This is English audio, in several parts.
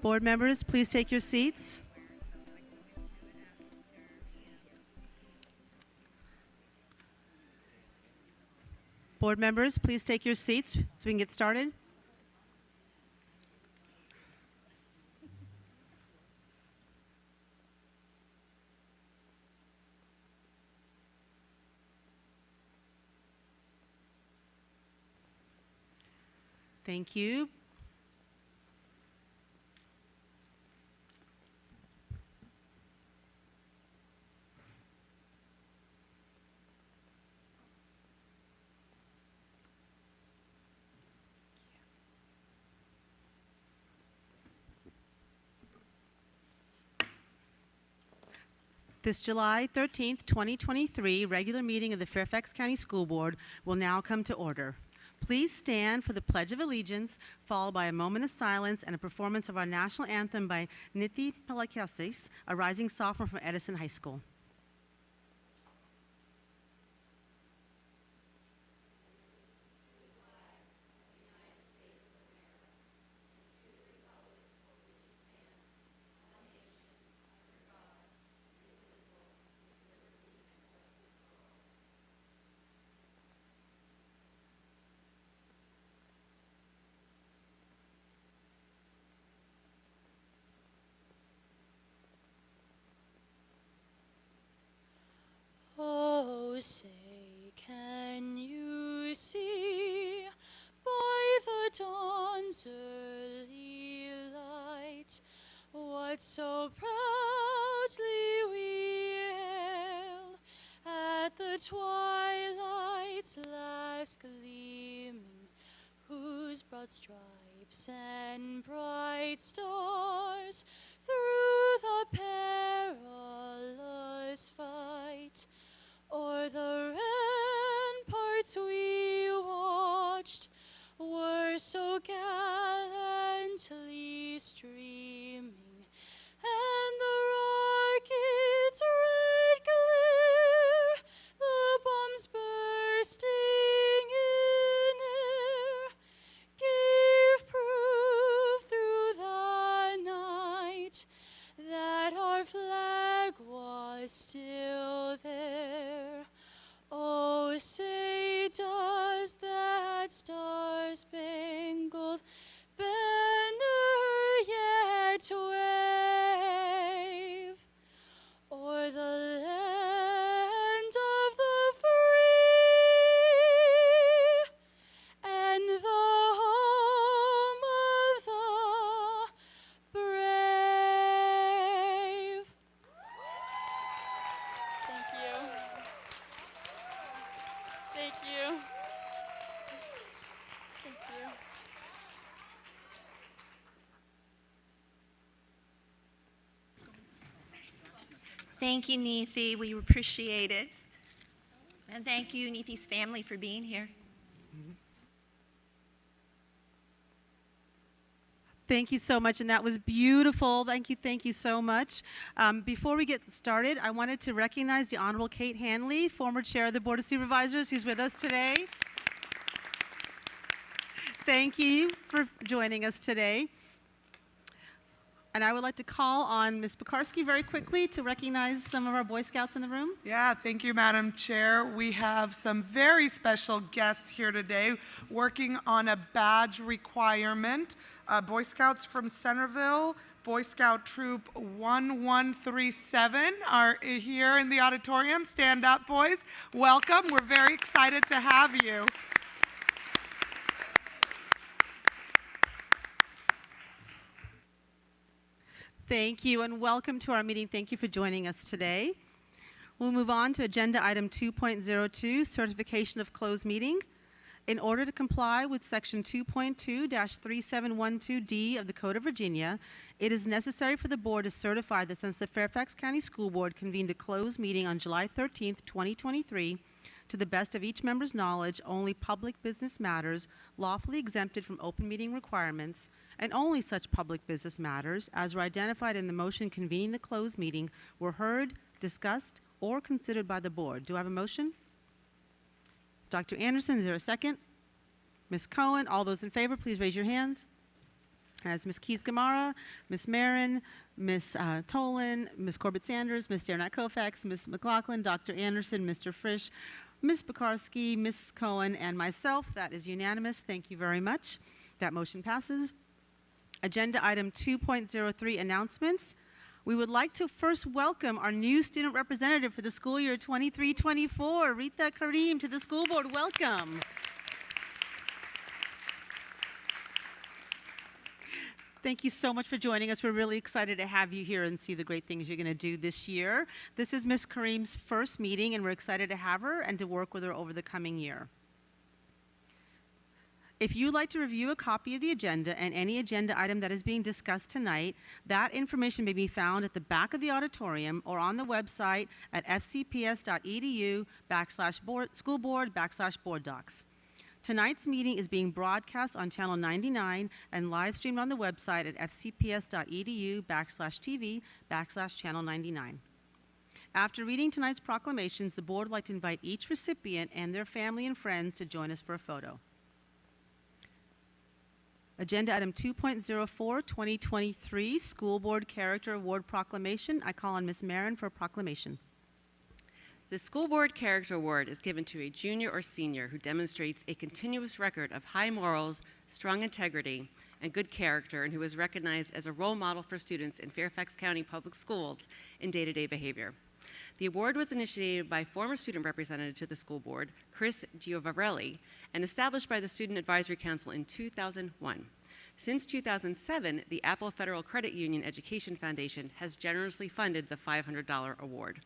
Board members, please take your seats. Board members, please take your seats so we can get started. Thank you. This July 13th, 2023 regular meeting of the Fairfax County School Board will now come to order. Please stand for the Pledge of Allegiance, followed by a moment of silence and a performance of our national anthem by Nithi Palakasis, a rising sophomore from Edison High School. Oh, say, can you see by the dawn's early light what so proudly we hailed at the twilight's last gleaming, whose broad stripes and bright stars through the perilous fight o'er the ramparts we watched were so gallantly streaming, and the rockets' red glare, the bombs bursting in air, gave proof through the night that our flag was still there. Oh, say, does that star-spangled banner yet wave o'er the land of the free and the home of the brave? Thank you. Thank you. Thank you. Thank you, Neethi. We appreciate it. And thank you, Neethi's family, for being here. Thank you so much, and that was beautiful. Thank you so much. Before we get started, I wanted to recognize the Honorable Kate Hanley, former chair of the Board of Supervisors, who's with us today. Thank you for joining us today. And I would like to call on Ms. Pekarsky very quickly to recognize some of our Boy Scouts in the room. Yeah, thank you, Madam Chair. We have some very special guests here today working on a badge requirement. Boy Scouts from Centerville, Boy Scout Troop 1137 are here in the auditorium. Stand up, boys. Welcome. We're very excited to have you. Thank you, and welcome to our meeting. Thank you for joining us today. We'll move on to agenda item 2.02, certification of closed meeting. In order to comply with section 2.2-3712D of the Code of Virginia, it is necessary for the board to certify that since the Fairfax County School Board convened a closed meeting on July 13th, 2023, to the best of each member's knowledge, only public business matters lawfully exempted from open meeting requirements, and only such public business matters as were identified in the motion convening the closed meeting were heard, discussed, or considered by the board. Do I have a motion? Dr. Anderson, is there a second? Ms. Cohen, all those in favor, please raise your hands. as Ms. Keys Gamara, Ms. Marin, Ms. Tolan, Ms. Corbett Sanders, Ms. Darnat Kofax, Ms. McLaughlin, Dr. Anderson, Mr. Frisch, Ms. Pekarski, Ms. Cohen, and myself. That is unanimous. Thank you very much. That motion passes. Agenda item 2.03, announcements. We would like to first welcome our new student representative for the school year 23-24, Rita Karim, to the school board. Welcome. Thank you so much for joining us. We're really excited to have you here and see the great things you're going to do this year. This is Ms. Karim's first meeting, and we're excited to have her and to work with her over the coming year. If you'd like to review a copy of the agenda and any agenda item that is being discussed tonight, that information may be found at the back of the auditorium or on the website at fcps.edu/schoolboard/board docs. Tonight's meeting is being broadcast on Channel 99 and live streamed on the website at fcps.edu/tv/channel 99. After reading tonight's proclamations, the board would like to invite each recipient and their family and friends to join us for a photo. Agenda item 2.04, 2023 School Board Character Award Proclamation. I call on Ms. Marin for a proclamation. The School Board Character Award is given to a junior or senior who demonstrates a continuous record of high morals, strong integrity, and good character, and who is recognized as a role model for students in Fairfax County Public Schools in day-to-day behavior. The award was initiated by former student representative to the school board, Chris Giovarelli, and established by the Student Advisory Council in 2001. Since 2007, the Apple Federal Credit Union Education Foundation has generously funded the $500 award.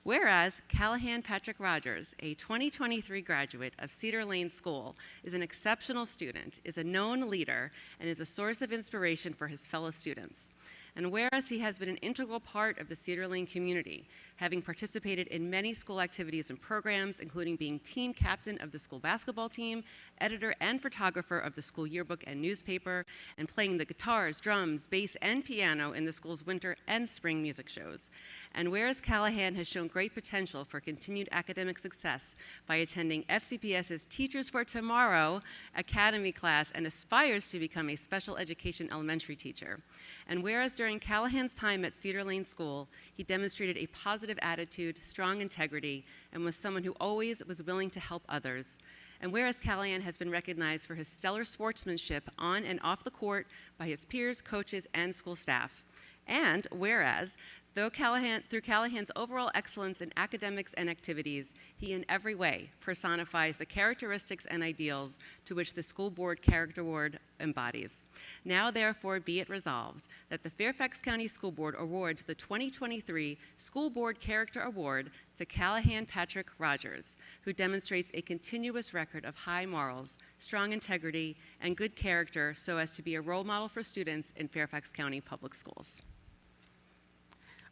Whereas Callahan Patrick Rogers, a 2023 graduate of Cedar Lane School, is an exceptional student, is a known leader, and is a source of inspiration for his fellow students. And whereas he has been an integral part of the Cedar Lane community, having participated in many school activities and programs, including being team captain of the school basketball team, editor and photographer of the school yearbook and newspaper, and playing the guitars, drums, bass, and piano in the school's winter and spring music shows. And whereas Callahan has shown great potential for continued academic success by attending FCPS's Teachers for Tomorrow Academy class and aspires to become a special education elementary teacher. And whereas during Callahan's time at Cedar Lane School, he demonstrated a positive attitude, strong integrity, and was someone who always was willing to help others. And whereas Callahan has been recognized for his stellar sportsmanship on and off the court by his peers, coaches, and school staff. And whereas, through Callahan's overall excellence in academics and activities, he in every way personifies the characteristics and ideals to which the School Board Character Award embodies. Now, therefore, be it resolved that the Fairfax County School Board awards the 2023 School Board Character Award to Callahan Patrick Rogers, who demonstrates a continuous record of high morals, strong integrity, and good character so as to be a role model for students in Fairfax County Public Schools.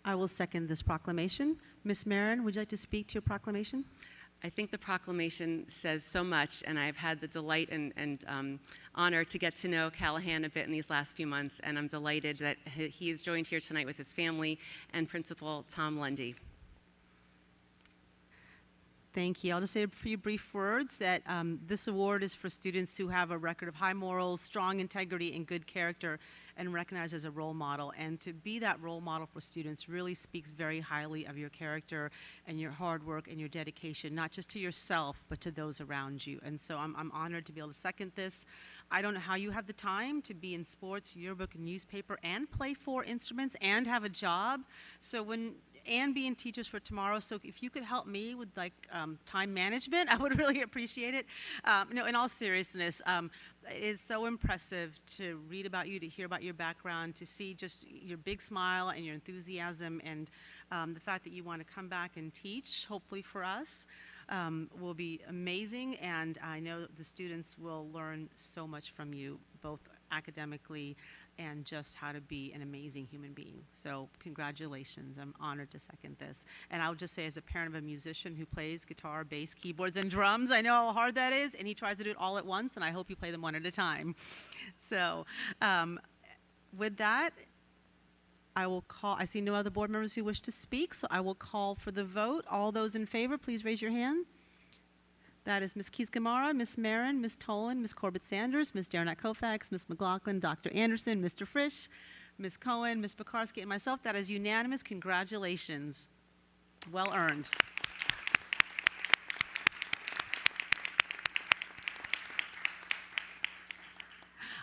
I will second this proclamation. Ms. Marin, would you like to speak to your proclamation? I think the proclamation says so much, and I've had the delight and honor to get to know Callahan a bit in these last few months, and I'm delighted that he is joined here tonight with his family and Principal Tom Lundy. Thank you. I'll just say a few brief words that this award is for students who have a record of high morals, strong integrity, and good character, and recognized as a role model. And to be that role model for students really speaks very highly of your character and your hard work and your dedication, not just to yourself, but to those around you. And so I'm honored to be able to second this. I don't know how you have the time to be in sports, yearbook, and newspaper, and play 4 instruments, and have a job. So and be in Teachers for Tomorrow. So if you could help me with time management, I would really appreciate it. No, in all seriousness, it is so impressive to read about you, to hear about your background, to see just your big smile and your enthusiasm, and the fact that you want to come back and teach, hopefully for us, will be amazing. And I know the students will learn so much from you, both academically and just how to be an amazing human being. So congratulations. I'm honored to second this. And I'll just say, as a parent of a musician who plays guitar, bass, keyboards, and drums, I know how hard that is, and he tries to do it all at once, and I hope you play them one at a time. So with that, I see no other board members who wish to speak, so I will call for the vote. All those in favor, please raise your hand. That is Ms. Keys-Gamarra, Ms. Marin, Ms. Tolan, Ms. Corbett-Sanders, Ms. Derenak Kofax, Ms. McLaughlin, Dr. Anderson, Mr. Frisch, Ms. Cohen, Ms. Pekarsky, and myself. That is unanimous. Congratulations. Well earned.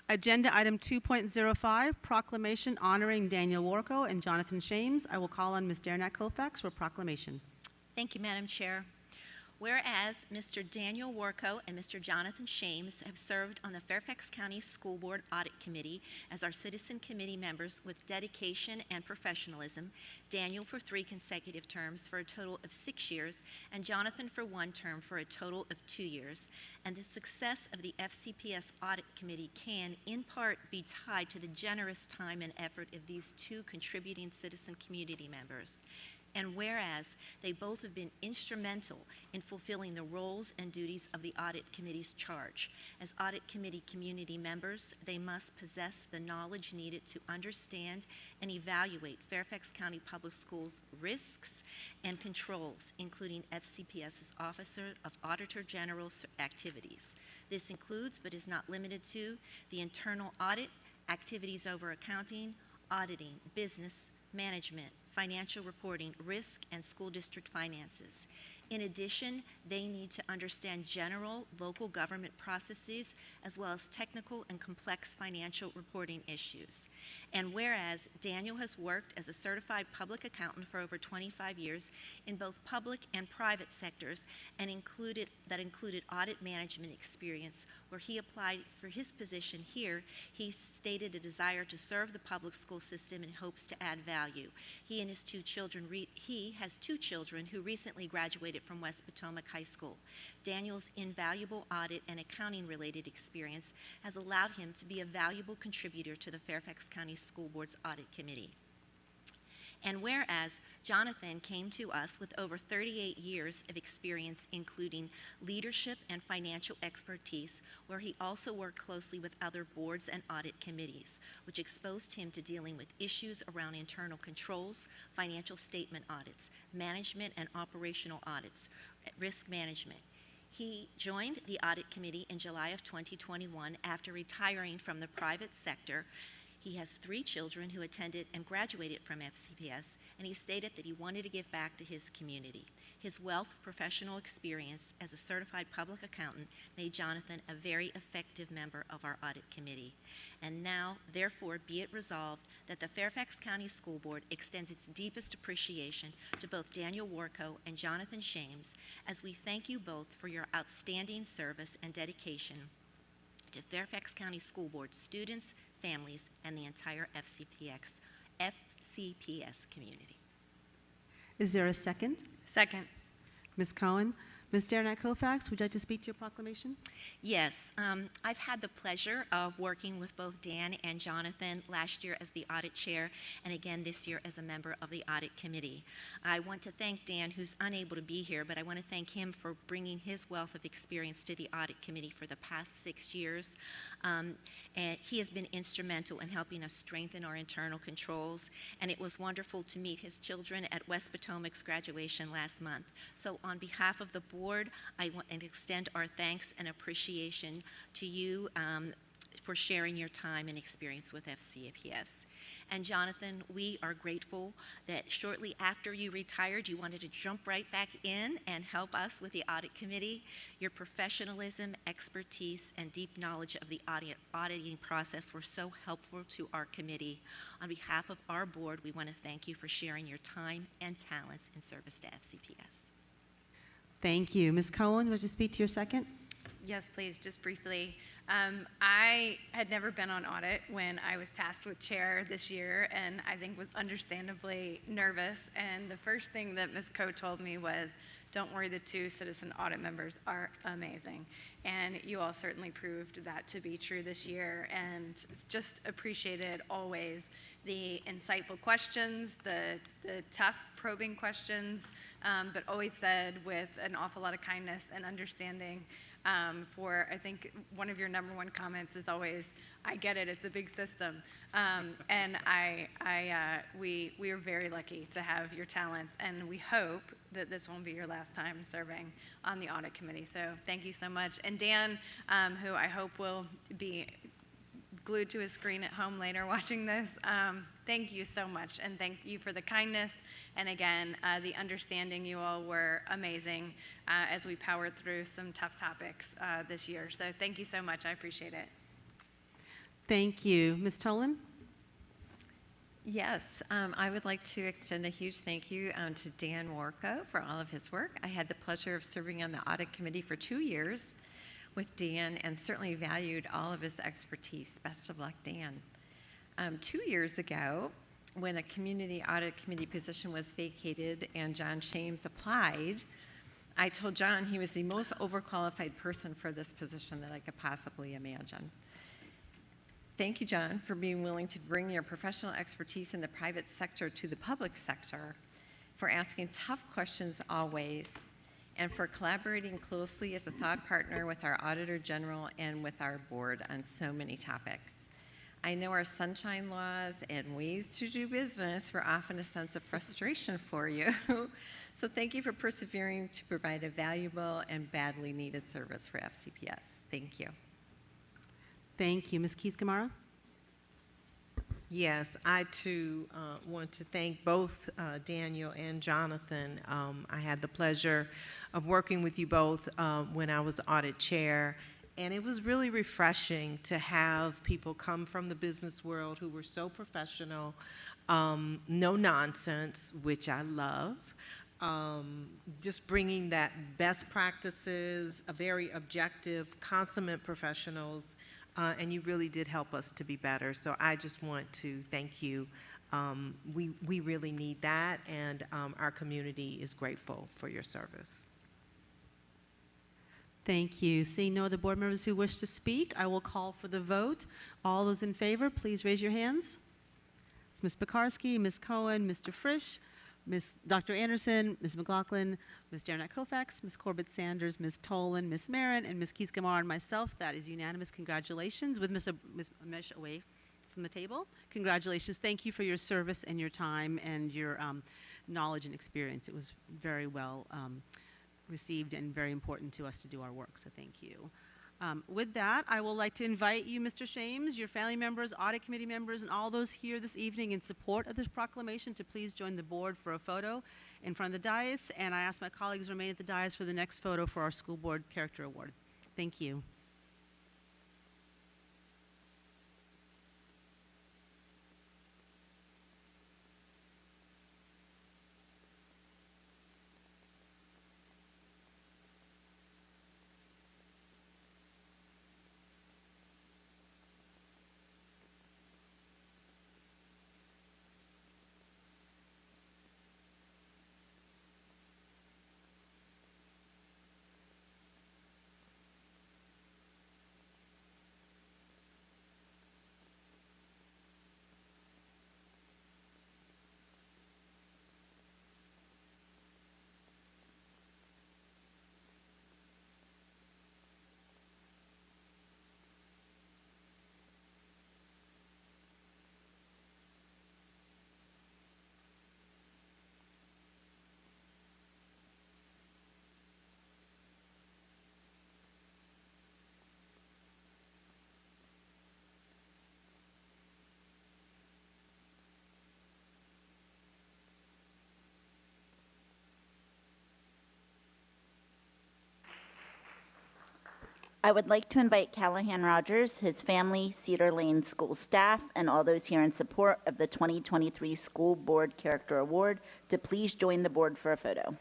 Agenda item 2.05, proclamation honoring Daniel Warco and Jonathan Shames. I will call on Ms. Derenak Kofax for proclamation. Thank you, Madam Chair. Whereas Mr. Daniel Warco and Mr. Jonathan Shames have served on the Fairfax County School Board Audit Committee as our citizen committee members with dedication and professionalism, Daniel for 3 consecutive terms for a total of 6 years, and Jonathan for 1 term for a total of 2 years. And the success of the FCPS Audit Committee can, in part, be tied to the generous time and effort of these 2 contributing citizen community members. And whereas they both have been instrumental in fulfilling the roles and duties of the Audit Committee's charge. As Audit Committee community members, they must possess the knowledge needed to understand and evaluate Fairfax County Public Schools' risks and controls, including FCPS's Officer of Auditor General's activities. This includes, but is not limited to, the internal audit, activities over accounting, auditing, business, management, financial reporting, risk, and school district finances. In addition, they need to understand general local government processes as well as technical and complex financial reporting issues. And whereas Daniel has worked as a certified public accountant for over 25 years in both public and private sectors and included audit management experience, where he applied for his position here, he stated a desire to serve the public school system and hopes to add value. He and his 2 children, he has 2 children who recently graduated from West Potomac High School. Daniel's invaluable audit and accounting related experience has allowed him to be a valuable contributor to the Fairfax County School Board's Audit Committee. And whereas Jonathan came to us with over 38 years of experience, including leadership and financial expertise, where he also worked closely with other boards and audit committees, which exposed him to dealing with issues around internal controls, financial statement audits, management and operational audits, risk management. He joined the Audit Committee in July of 2021 after retiring from the private sector. He has 3 children who attended and graduated from FCPS, and he stated that he wanted to give back to his community. His wealth of professional experience as a certified public accountant made Jonathan a very effective member of our Audit Committee. And now, therefore, be it resolved that the Fairfax County School Board extends its deepest appreciation to both Daniel Warco and Jonathan Shames, as we thank you both for your outstanding service and dedication to Fairfax County School Board students, families, and the entire FCPS community. Is there a second? Second. Ms. Cohen. Ms. Derenak Kofax, would you like to speak to your proclamation? Yes, I've had the pleasure of working with both Dan and Jonathan last year as the audit chair and again this year as a member of the audit committee. I want to thank Dan, who's unable to be here, but I want to thank him for bringing his wealth of experience to the audit committee for the past 6 years. And he has been instrumental in helping us strengthen our internal controls, and it was wonderful to meet his children at West Potomac's graduation last month. So on behalf of the board, I want to extend our thanks and appreciation to you for sharing your time and experience with FCPS. And Jonathan, we are grateful that shortly after you retired, you wanted to jump right back in and help us with the audit committee. Your professionalism, expertise, and deep knowledge of the auditing process were so helpful to our committee. On behalf of our board, we want to thank you for sharing your time and talents in service to FCPS. Thank you. Ms. Cohen, would you speak to your second? Yes, please, just briefly. I had never been on audit when I was tasked with chair this year, and I think was understandably nervous. And the first thing that Ms. Coe told me was, don't worry, the 2 citizen audit members are amazing. And you all certainly proved that to be true this year, and just appreciated always the insightful questions, the tough probing questions, but always said with an awful lot of kindness and understanding. for, I think one of your #1 comments is always, I get it, it's a big system. And we are very lucky to have your talents, and we hope that this won't be your last time serving on the audit committee. So thank you so much. And Dan, who I hope will be glued to his screen at home later watching this, thank you so much, and thank you for the kindness, and again, the understanding. You all were amazing as we powered through some tough topics this year. So thank you so much. I appreciate it. Thank you. Ms. Tolan? Yes, I would like to extend a huge thank you to Dan Warco for all of his work. I had the pleasure of serving on the audit committee for 2 years with Dan, and certainly valued all of his expertise. Best of luck, Dan. 2 years ago, when a community audit committee position was vacated and John Shames applied, I told John he was the most overqualified person for this position that I could possibly imagine. Thank you, John, for being willing to bring your professional expertise in the private sector to the public sector, for asking tough questions always, and for collaborating closely as a thought partner with our Auditor General and with our board on so many topics. I know our sunshine laws and ways to do business were often a sense of frustration for you. So thank you for persevering to provide a valuable and badly needed service for FCPS. Thank you. Thank you. Ms. Keys-Gamarra? Yes, I too want to thank both Daniel and Jonathan. I had the pleasure of working with you both when I was audit chair, and it was really refreshing to have people come from the business world who were so professional, no nonsense, which I love, just bringing that best practices, a very objective, consummate professionals, and you really did help us to be better. So I just want to thank you. We really need that, and our community is grateful for your service. Thank you. Seeing no other board members who wish to speak, I will call for the vote. All those in favor, please raise your hands. It's Ms. Pekarsky, Ms. Cohen, Mr. Frisch, Dr. Anderson, Ms. McLaughlin, Ms. Janet Kofax, Ms. Corbett Sanders, Ms. Tolan, Ms. Marin, and Ms. Keys-Gamarra and myself. That is unanimous. Congratulations. With Ms. Amish away from the table, congratulations. Thank you for your service and your time and your knowledge and experience. It was very well received and very important to us to do our work, so thank you. With that, I would like to invite you, Mr. Shames, your family members, audit committee members, and all those here this evening in support of this proclamation to please join the board for a photo in front of the dais, and I ask my colleagues to remain at the dais for the next photo for our school board character award. Thank you. I would like to invite Callahan Rogers, his family, Cedar Lane School staff, and all those here in support of the 2023 School Board Character Award to please join the board for a photo.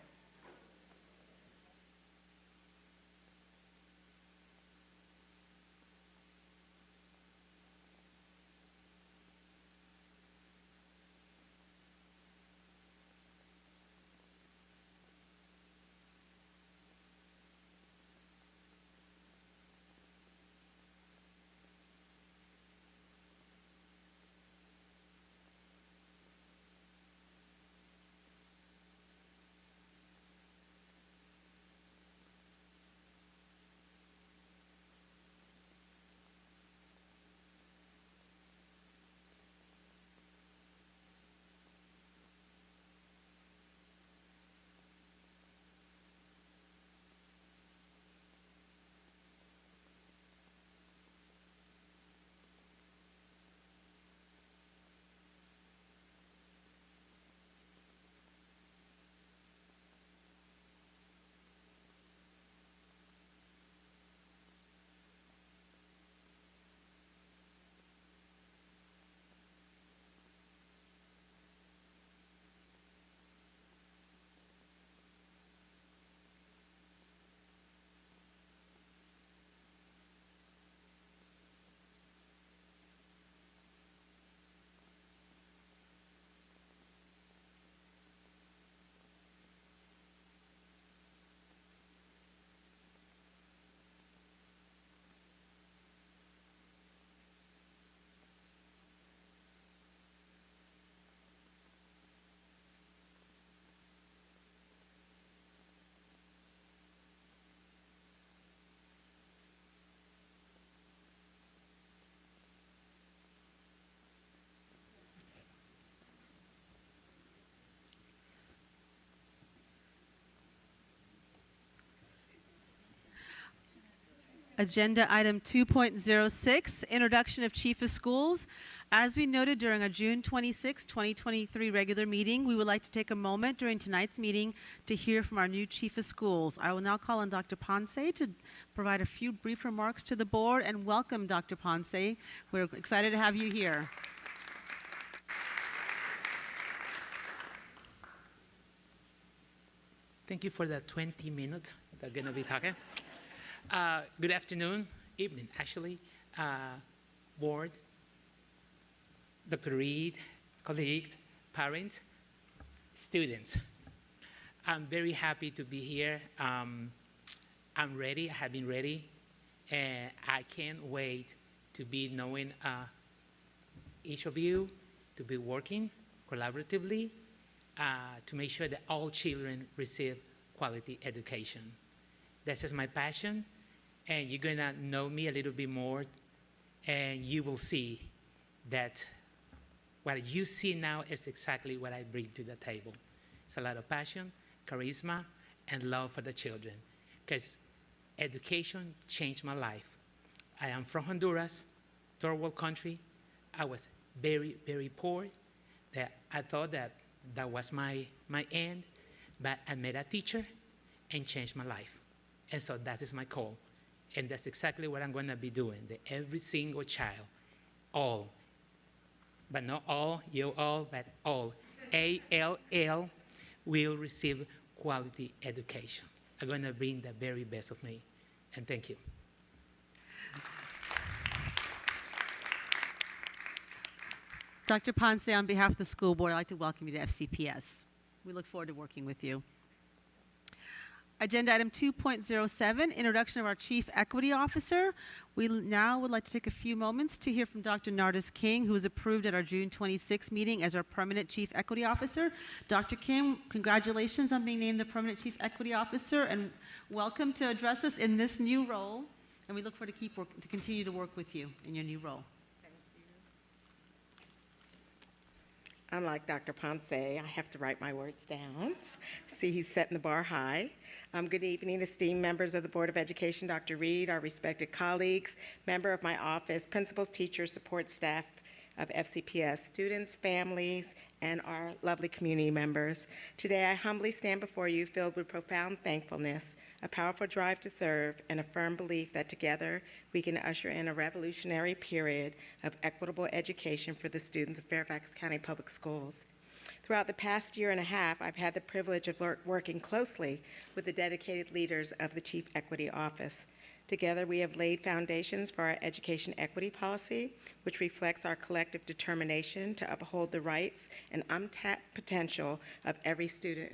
Agenda item 2.06, introduction of Chief of Schools. As we noted during our June 26, 2023 regular meeting, we would like to take a moment during tonight's meeting to hear from our new Chief of Schools. I will now call on Dr. Ponce to provide a few brief remarks to the board, and welcome, Dr. Ponce. We're excited to have you here. Thank you for the 20 minutes that I'm going to be talking. Good afternoon, evening actually, board, Dr. Reed, colleagues, parents, students. I'm very happy to be here. I'm ready, I have been ready, and I can't wait to be knowing each of you, to be working collaboratively to make sure that all children receive quality education. This is my passion, and you're gonna know me a little bit more, and you will see that what you see now is exactly what I bring to the table. It's a lot of passion, charisma, and love for the children, because education changed my life. I am from Honduras, third world country. I was very, very poor. That I thought that was my end, but I met a teacher and changed my life. And so that is my call. And that's exactly what I'm going to be doing. That every single child, all, but not all, you all, but all, ALL, will receive quality education. I'm going to bring the very best of me. And thank you. Dr. Ponce, on behalf of the school board, I'd like to welcome you to FCPS. We look forward to working with you. Agenda item 2.07, introduction of our Chief Equity Officer. We now would like to take a few moments to hear from Dr. Nardis King, who was approved at our June 26 meeting as our permanent Chief Equity Officer. Dr. King, congratulations on being named the permanent Chief Equity Officer, and welcome to address us in this new role. And we look forward to continue to work with you in your new role. Unlike Dr. Ponce, I have to write my words down. See, he's setting the bar high. Good evening, esteemed members of the Board of Education, Dr. Reed, our respected colleagues, member of my office, principals, teachers, support staff of FCPS, students, families, and our lovely community members. Today, I humbly stand before you filled with profound thankfulness, a powerful drive to serve, and a firm belief that together we can usher in a revolutionary period of equitable education for the students of Fairfax County Public Schools. Throughout the past year and a half, I've had the privilege of working closely with the dedicated leaders of the Chief Equity Office. Together, we have laid foundations for our education equity policy, which reflects our collective determination to uphold the rights and untapped potential of every student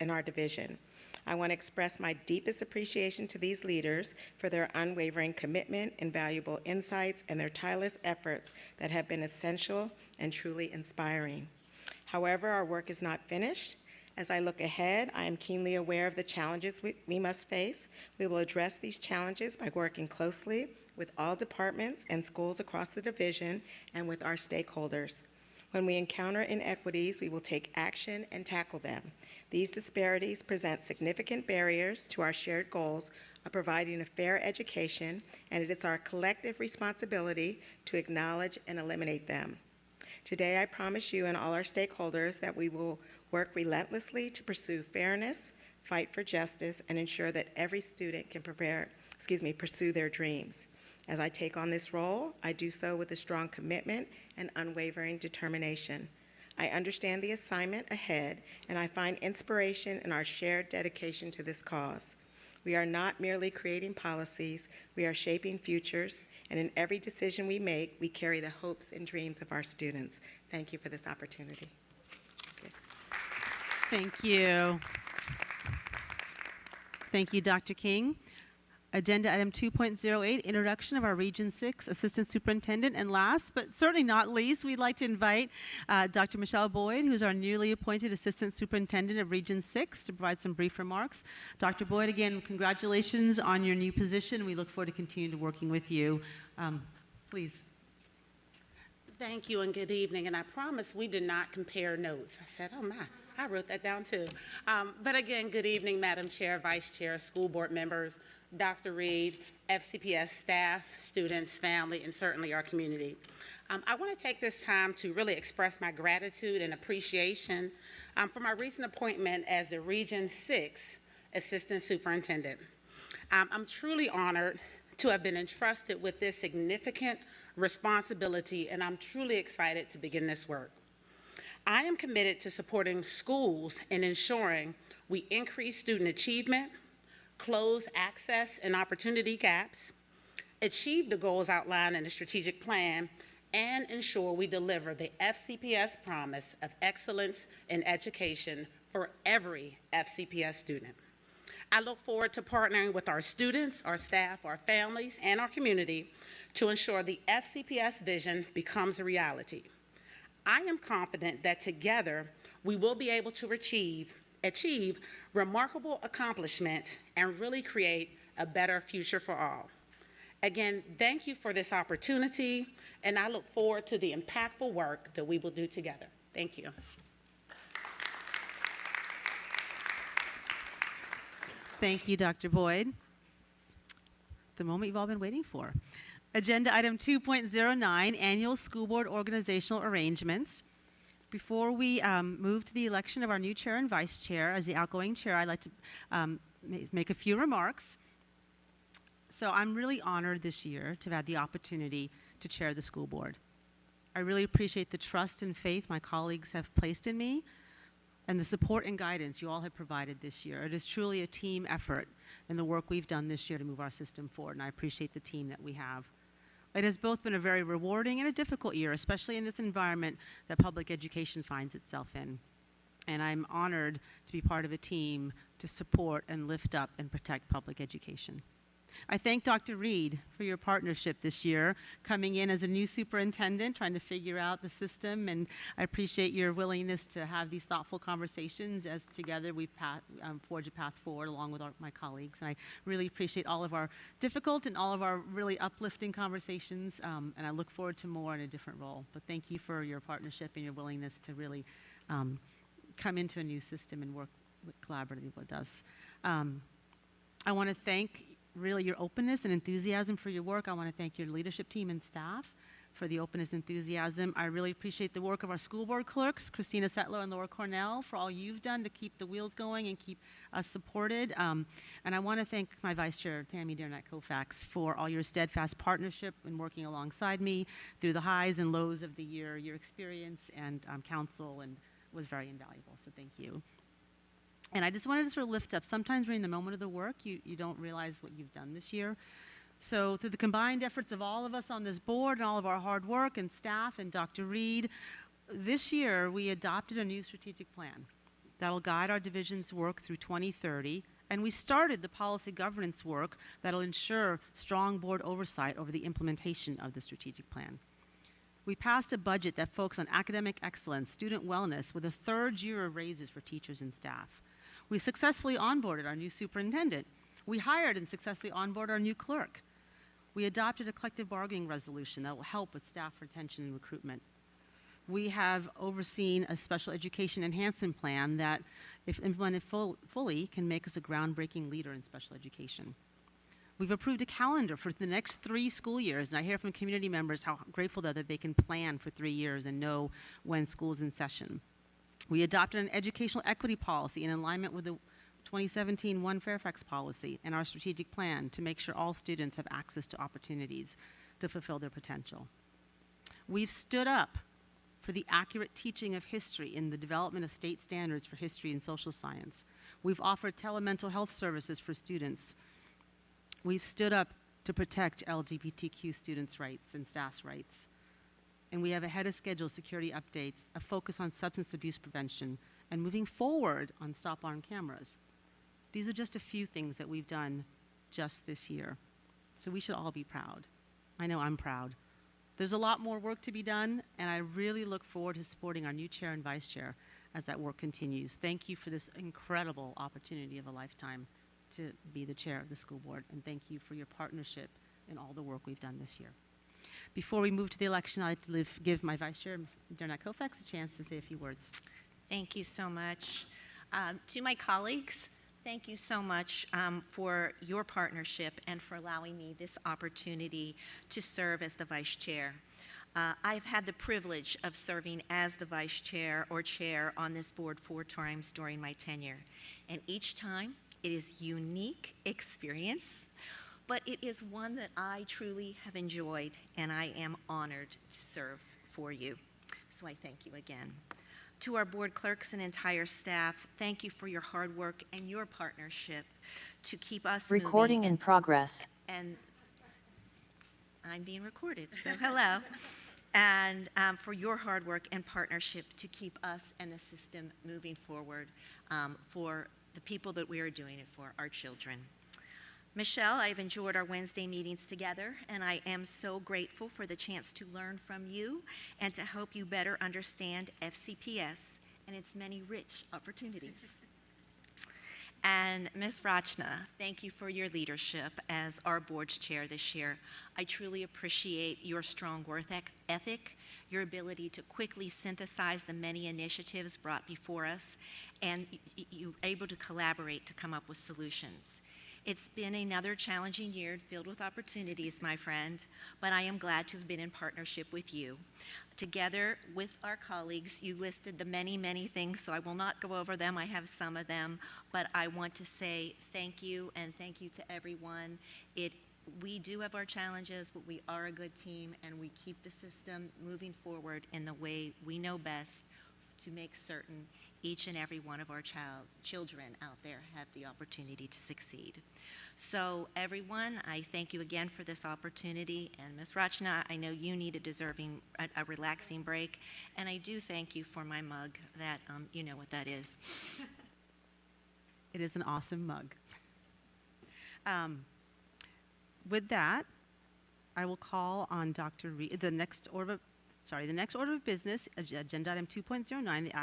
in our division. I want to express my deepest appreciation to these leaders for their unwavering commitment, invaluable insights, and their tireless efforts that have been essential and truly inspiring. However, our work is not finished. As I look ahead, I am keenly aware of the challenges we must face. We will address these challenges by working closely with all departments and schools across the division and with our stakeholders. When we encounter inequities, we will take action and tackle them. These disparities present significant barriers to our shared goals of providing a fair education, and it is our collective responsibility to acknowledge and eliminate them. Today, I promise you and all our stakeholders that we will work relentlessly to pursue fairness, fight for justice, and ensure that every student can pursue their dreams. As I take on this role, I do so with a strong commitment and unwavering determination. I understand the assignment ahead, and I find inspiration in our shared dedication to this cause. We are not merely creating policies, we are shaping futures, and in every decision we make, we carry the hopes and dreams of our students. Thank you for this opportunity. Thank you. Thank you, Dr. King. Agenda item 2.08, introduction of our Region 6 Assistant Superintendent. And last, but certainly not least, we'd like to invite Dr. Michelle Boyd, who's our newly appointed Assistant Superintendent of Region 6, to provide some brief remarks. Dr. Boyd, again, congratulations on your new position. We look forward to continuing to working with you. Please. Thank you and good evening. And I promise we did not compare notes. I said, oh my, I wrote that down too. But again, good evening, Madam Chair, Vice Chair, school board members, Dr. Reed, FCPS staff, students, family, and certainly our community. I want to take this time to really express my gratitude and appreciation for my recent appointment as the Region 6 Assistant Superintendent. I'm truly honored to have been entrusted with this significant responsibility, and I'm truly excited to begin this work. I am committed to supporting schools and ensuring we increase student achievement, close access and opportunity gaps, achieve the goals outlined in the strategic plan, and ensure we deliver the FCPS promise of excellence in education for every FCPS student. I look forward to partnering with our students, our staff, our families, and our community to ensure the FCPS vision becomes a reality. I am confident that together we will be able to achieve remarkable accomplishments and really create a better future for all. Again, thank you for this opportunity, and I look forward to the impactful work that we will do together. Thank you. Thank you, Dr. Boyd. The moment you've all been waiting for. Agenda item 2.09, annual school board organizational arrangements. Before we move to the election of our new chair and vice chair, as the outgoing chair, I'd like to make a few remarks. So I'm really honored this year to have had the opportunity to chair the school board. I really appreciate the trust and faith my colleagues have placed in me and the support and guidance you all have provided this year. It is truly a team effort in the work we've done this year to move our system forward, and I appreciate the team that we have. It has both been a very rewarding and a difficult year, especially in this environment that public education finds itself in. And I'm honored to be part of a team to support and lift up and protect public education. I thank Dr. Reed for your partnership this year, coming in as a new superintendent, trying to figure out the system, and I appreciate your willingness to have these thoughtful conversations as together we forge a path forward along with my colleagues. And I really appreciate all of our difficult and all of our really uplifting conversations, and I look forward to more in a different role. But thank you for your partnership and your willingness to really come into a new system and work collaboratively with us. I want to thank really your openness and enthusiasm for your work. I want to thank your leadership team and staff for the openness and enthusiasm. I really appreciate the work of our school board clerks, Christina Settler and Laura Cornell, for all you've done to keep the wheels going and keep us supported. And I want to thank my vice chair, Tammy Dearnett-Koufax, for all your steadfast partnership in working alongside me through the highs and lows of the year. Your experience and counsel was very invaluable, so thank you. And I just wanted to sort of lift up, sometimes during the moment of the work, you don't realize what you've done this year. So through the combined efforts of all of us on this board and all of our hard work and staff and Dr. Reed, this year we adopted a new strategic plan that'll guide our division's work through 2030. And we started the policy governance work that'll ensure strong board oversight over the implementation of the strategic plan. We passed a budget that focuses on academic excellence, student wellness, with a third year of raises for teachers and staff. We successfully onboarded our new superintendent. We hired and successfully onboarded our new clerk. We adopted a collective bargaining resolution that will help with staff retention and recruitment. We have overseen a special education enhancement plan that, if implemented fully, can make us a groundbreaking leader in special education. We've approved a calendar for the next 3 school years, and I hear from community members how grateful they're that they can plan for 3 years and know when school's in session. We adopted an educational equity policy in alignment with the 2017 One Fairfax policy and our strategic plan to make sure all students have access to opportunities to fulfill their potential. We've stood up for the accurate teaching of history in the development of state standards for history and social science. We've offered telemental health services for students. We've stood up to protect LGBTQ students' rights and staff's rights. And we have ahead of schedule security updates, a focus on substance abuse prevention, and moving forward on stop arm cameras. These are just a few things that we've done just this year. So we should all be proud. I know I'm proud. There's a lot more work to be done, and I really look forward to supporting our new chair and vice chair as that work continues. Thank you for this incredible opportunity of a lifetime to be the chair of the school board, and thank you for your partnership in all the work we've done this year. Before we move to the election, I'd like to give my vice chair, Ms. Dearnett-Koufax, a chance to say a few words. Thank you so much. To my colleagues, Thank you so much for your partnership and for allowing me this opportunity to serve as the vice chair. I've had the privilege of serving as the vice chair or chair on this board 4 times during my tenure. And each time it is a unique experience, but it is one that I truly have enjoyed, and I am honored to serve for you. So I thank you again. To our board clerks and entire staff, thank you for your hard work and your partnership to keep us Recording moving. in progress. And I'm being recorded, so hello. And for your hard work and partnership to keep us and the system moving forward for the people that we are doing it for, our children. Michelle, I've enjoyed our Wednesday meetings together, and I am so grateful for the chance to learn from you and to help you better understand FCPS and its many rich opportunities. And Ms. Rachna, thank you for your leadership as our board's chair this year. I truly appreciate your strong work ethic, your ability to quickly synthesize the many initiatives brought before us, and you're able to collaborate to come up with solutions. It's been another challenging year filled with opportunities, my friend, but I am glad to have been in partnership with you. Together with our colleagues, you listed the many, many things, so I will not go over them. I have some of them, but I want to say thank you, and thank you to everyone. We do have our challenges, but we are a good team, and we keep the system moving forward in the way we know best to make certain each and every one of our children out there have the opportunity to succeed. So everyone, I thank you again for this opportunity, and Ms. Rachna, I know you need a relaxing break, and I do thank you for my mug. That you know what that is. It is an awesome mug. With that, I will call on Dr. Reed. The next order of business, agenda item 2.09, the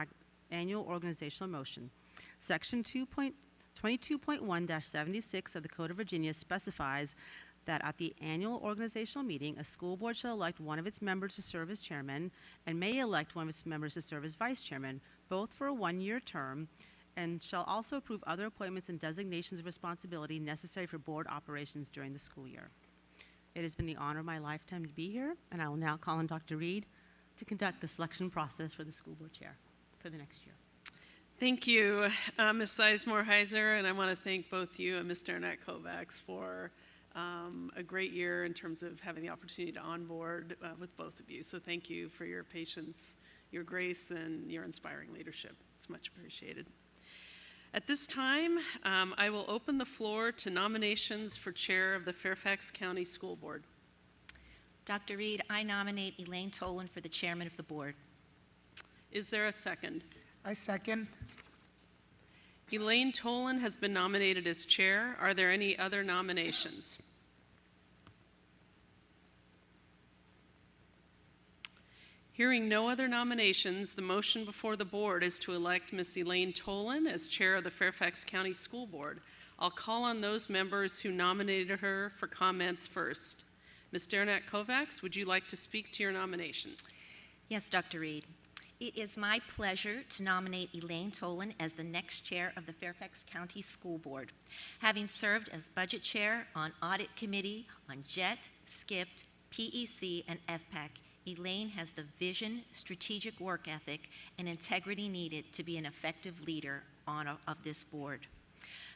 annual organizational motion. Section 22.1-76 of the Code of Virginia specifies that at the annual organizational meeting, a school board shall elect one of its members to serve as chairman and may elect one of its members to serve as vice chairman, both for a 1-year term, and shall also approve other appointments and designations of responsibility necessary for board operations during the school year. It has been the honor of my lifetime to be here, and I will now call on Dr. Reed to conduct the selection process for the school board chair for the next year. Thank you, Ms. Sizemore-Heiser, and I want to thank both you and Mr. Arnett Kovacs for a great year in terms of having the opportunity to onboard with both of you. So thank you for your patience, your grace, and your inspiring leadership. It's much appreciated. At this time, I will open the floor to nominations for chair of the Fairfax County School Board. Dr. Reed, I nominate Elaine Tolan for the chairman of the board. Is there a second? I second. Elaine Tolan has been nominated as chair. Are there any other nominations? Hearing no other nominations, the motion before the board is to elect Ms. Elaine Tolan as chair of the Fairfax County School Board. I'll call on those members who nominated her for comments first. Ms. Arnett Kovacs, would you like to speak to your nomination? Yes, Dr. Reed. It is my pleasure to nominate Elaine Tolan as the next chair of the Fairfax County School Board. Having served as budget chair on Audit Committee on JET, SCIPT, PEC, and FPAC, Elaine has the vision, strategic work ethic, and integrity needed to be an effective leader of this board.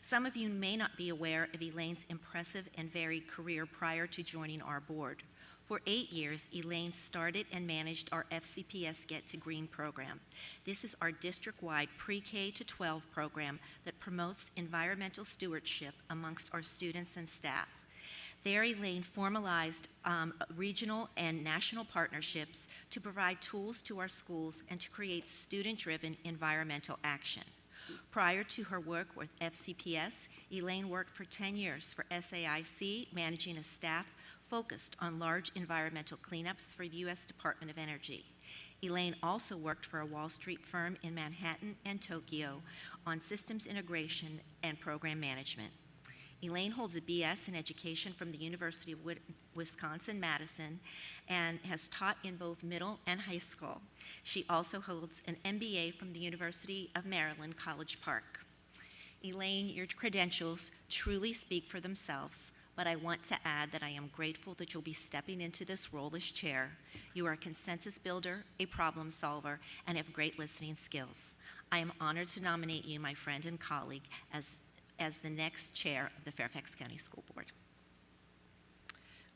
Some of you may not be aware of Elaine's impressive and varied career prior to joining our board. For 8 years, Elaine started and managed our FCPS Get to Green program. This is our district-wide pre-K to 12 program that promotes environmental stewardship amongst our students and staff. There, Elaine formalized regional and national partnerships to provide tools to our schools and to create student-driven environmental action. Prior to her work with FCPS, Elaine worked for 10 years for SAIC, managing a staff focused on large environmental cleanups for the U.S. Department of Energy. Elaine also worked for a Wall Street firm in Manhattan and Tokyo on systems integration and program management. Elaine holds a BS in education from the University of Wisconsin-Madison and has taught in both middle and high school. She also holds an MBA from the University of Maryland, College Park. Elaine, your credentials truly speak for themselves, but I want to add that I am grateful that you'll be stepping into this role as chair. You are a consensus builder, a problem solver, and have great listening skills. I am honored to nominate you, my friend and colleague, as the next chair of the Fairfax County School Board.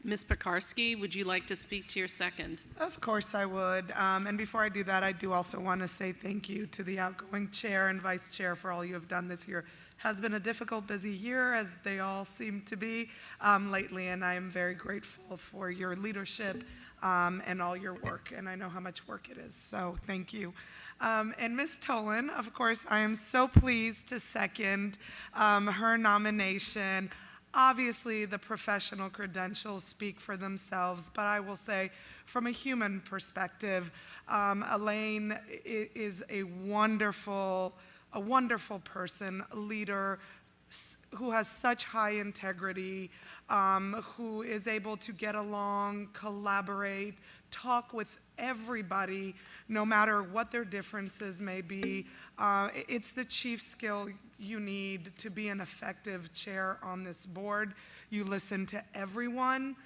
Ms. Pekarsky, would you like to speak to your second? Of course I would. And before I do that, I do also want to say thank you to the outgoing chair and vice chair for all you have done this year. Has been a difficult, busy year, as they all seem to be lately, and I am very grateful for your leadership and all your work, and I know how much work it is, so thank you. And Ms. Tolan, of course, I am so pleased to second her nomination. Obviously, the professional credentials speak for themselves, but I will say, from a human perspective, Elaine is a wonderful person, a leader who has such high integrity, who is able to get along, collaborate, talk with everybody, no matter what their differences may be. It's the chief skill you need to be an effective chair on this board. You listen to everyone,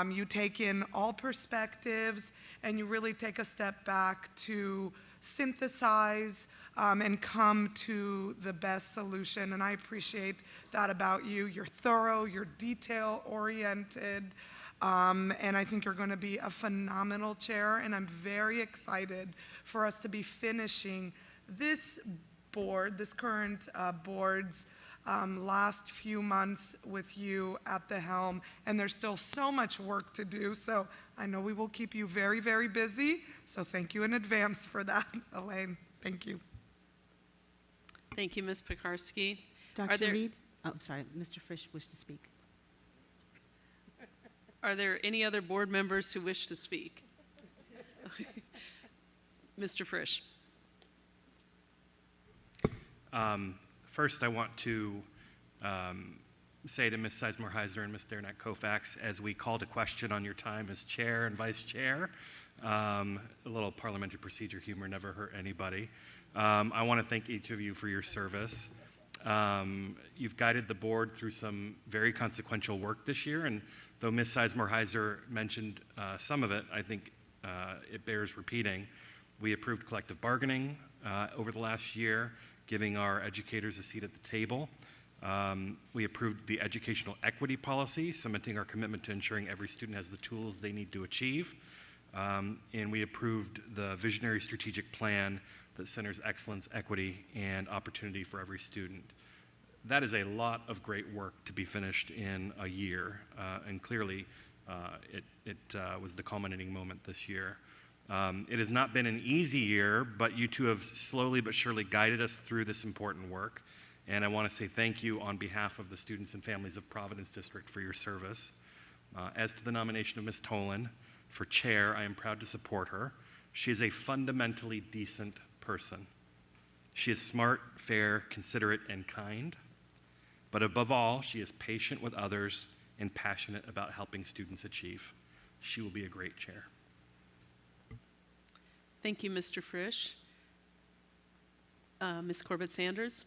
you take in all perspectives, and you really take a step back to synthesize and come to the best solution. And I appreciate that about you. You're thorough, you're detail-oriented, and I think you're going to be a phenomenal chair, and I'm very excited for us to be finishing this board, this current board's last few months with you at the helm, and there's still so much work to do, so I know we will keep you very, very busy, so thank you in advance for that, Elaine. Thank you. Thank you, Ms. Pekarsky. Dr. Reed? Oh, sorry, Mr. Frisch wished to speak. Are there any other board members who wish to speak? Mr. Frisch. First, I want to say to Ms. Sizemore-Heiser and Ms. Derenak-Kofax, as we called a question on your time as chair and vice chair, a little parliamentary procedure humor never hurt anybody. I want to thank each of you for your service. You've guided the board through some very consequential work this year, and though Ms. Sizemore-Heiser mentioned some of it, I think it bears repeating. We approved collective bargaining over the last year, giving our educators a seat at the table. We approved the educational equity policy, cementing our commitment to ensuring every student has the tools they need to achieve. And we approved the visionary strategic plan that centers excellence, equity, and opportunity for every student. That is a lot of great work to be finished in a year, and clearly it was the culminating moment this year. It has not been an easy year, but you two have slowly but surely guided us through this important work, and I want to say thank you on behalf of the students and families of Providence District for your service. As to the nomination of Ms. Tolan for chair, I am proud to support her. She is a fundamentally decent person. She is smart, fair, considerate, and kind. But above all, she is patient with others and passionate about helping students achieve. She will be a great chair. Thank you, Mr. Frisch. Ms. Corbett-Sanders?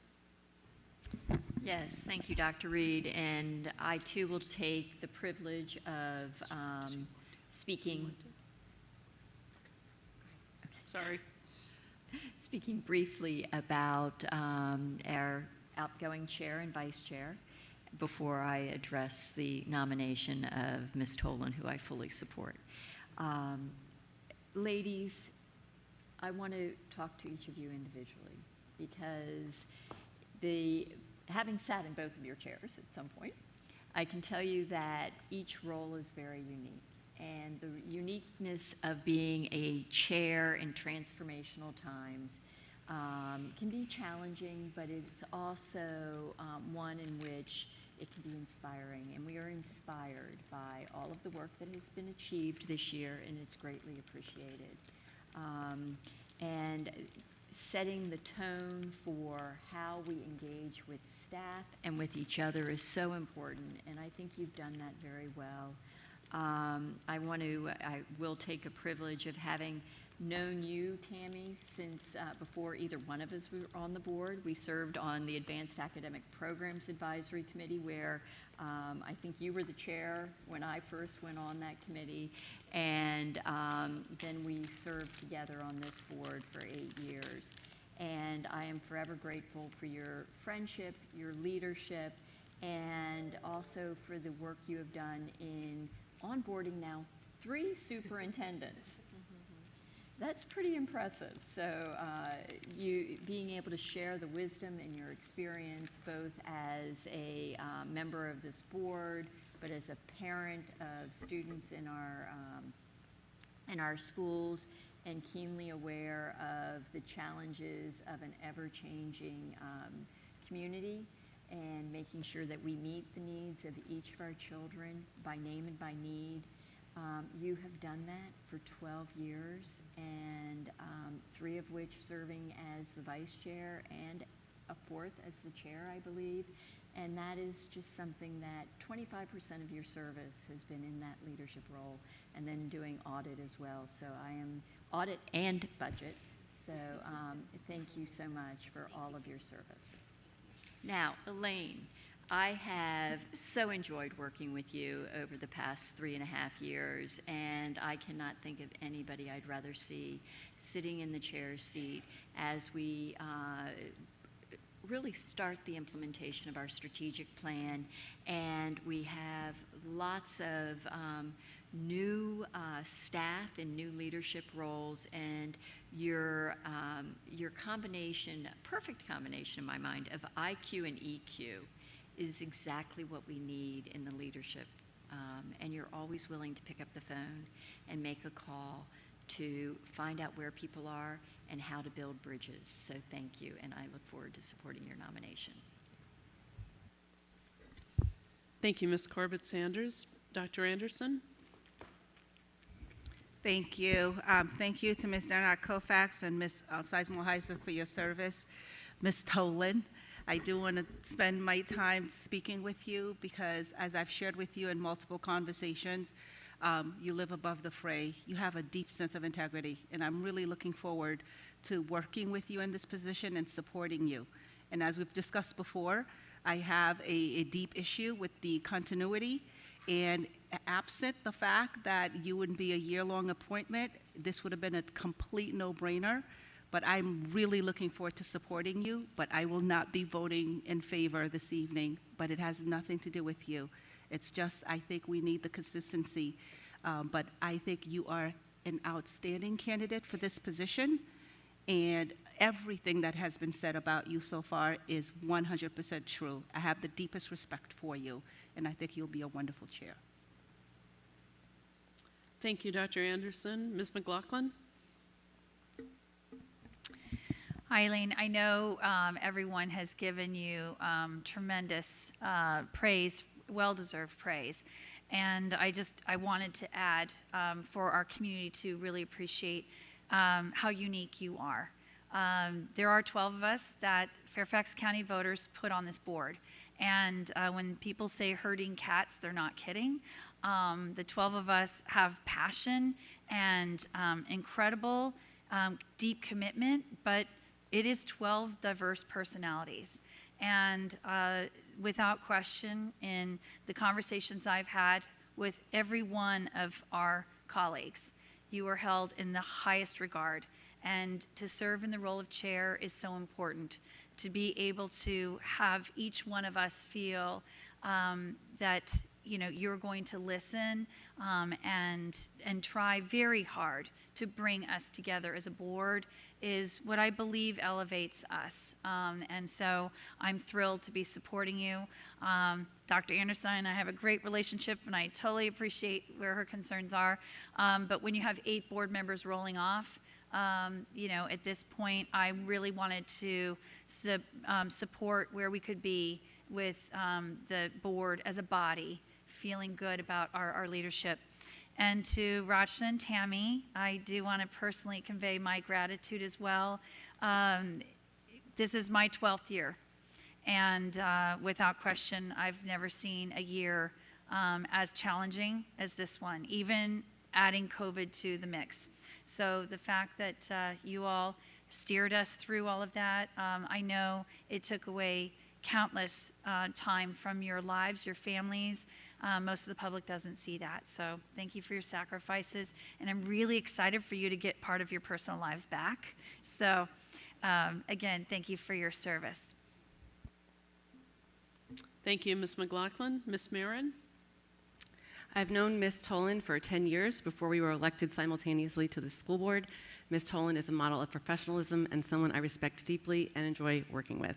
Yes, thank you, Dr. Reed. And I, too, will take the privilege of speaking. Sorry. Speaking briefly about our outgoing chair and vice chair before I address the nomination of Ms. Tolan, who I fully support. Ladies, I want to talk to each of you individually because having sat in both of your chairs at some point, I can tell you that each role is very unique. And the uniqueness of being a chair in transformational times can be challenging, but it's also one in which it can be inspiring. And we are inspired by all of the work that has been achieved this year, and it's greatly appreciated. And setting the tone for how we engage with staff and with each other is so important, and I think you've done that very well. I will take a privilege of having known you, Tammy, since before either one of us were on the board. We served on the Advanced Academic Programs Advisory Committee, where I think you were the chair when I first went on that committee, and then we served together on this board for 8 years. And I am forever grateful for your friendship, your leadership, and also for the work you have done in onboarding now 3 superintendents. That's pretty impressive. So you being able to share the wisdom and your experience both as a member of this board, but as a parent of students in our schools, and keenly aware of the challenges of an ever-changing community, and making sure that we meet the needs of each of our children by name and by need. You have done that for 12 years, and 3 of which serving as the vice chair and a 4th as the chair, I believe. And that is just something that 25% of your service has been in that leadership role, and then doing audit as well. So I am audit and budget. So thank you so much for all of your service. Now, Elaine, I have so enjoyed working with you over the past 3.5 years, and I cannot think of anybody I'd rather see sitting in the chair seat as we really start the implementation of our strategic plan. And we have lots of new staff and new leadership roles, and your combination, perfect combination in my mind, of IQ and EQ is exactly what we need in the leadership. And you're always willing to pick up the phone and make a call to find out where people are and how to build bridges. So thank you, and I look forward to supporting your nomination. Thank you, Ms. Corbett-Sanders. Dr. Anderson? Thank you. Thank you to Ms. Dernak Koufax and Ms. Sizemore-Heiser for your service. Ms. Tolan, I do want to spend my time speaking with you because, as I've shared with you in multiple conversations, you live above the fray. You have a deep sense of integrity, and I'm really looking forward to working with you in this position and supporting you. And as we've discussed before, I have a deep issue with the continuity, and absent the fact that you wouldn't be a year-long appointment, this would have been a complete no-brainer. But I'm really looking forward to supporting you, but I will not be voting in favor this evening, but it has nothing to do with you. It's just, I think we need the consistency, but I think you are an outstanding candidate for this position, and everything that has been said about you so far is 100% true. I have the deepest respect for you, and I think you'll be a wonderful chair. Thank you, Dr. Anderson. Ms. McLaughlin? Eileen, I know everyone has given you tremendous praise, well-deserved praise, and I wanted to add for our community to really appreciate how unique you are. There are 12 of us that Fairfax County voters put on this board, and when people say herding cats, they're not kidding. The 12 of us have passion and incredible, deep commitment, but it is 12 diverse personalities. And without question, in the conversations I've had with every one of our colleagues, you are held in the highest regard. And to serve in the role of chair is so important, to be able to have each one of us feel that you're going to listen and try very hard to bring us together as a board is what I believe elevates us. And so I'm thrilled to be supporting you. Dr. Anderson and I have a great relationship, and I totally appreciate where her concerns are. But when you have 8 board members rolling off, at this point, I really wanted to support where we could be with the board as a body, feeling good about our leadership. And to Rachna and Tammy, I do want to personally convey my gratitude as well. This is my 12th year, and without question, I've never seen a year as challenging as this one, even adding COVID to the mix. So the fact that you all steered us through all of that, I know it took away countless time from your lives, your families. Most of the public doesn't see that. So thank you for your sacrifices. And I'm really excited for you to get part of your personal lives back. So again, thank you for your service. Thank you, Ms. McLaughlin. Ms. Marin? I've known Ms. Tolan for 10 years before we were elected simultaneously to the school board. Ms. Tolan is a model of professionalism and someone I respect deeply and enjoy working with.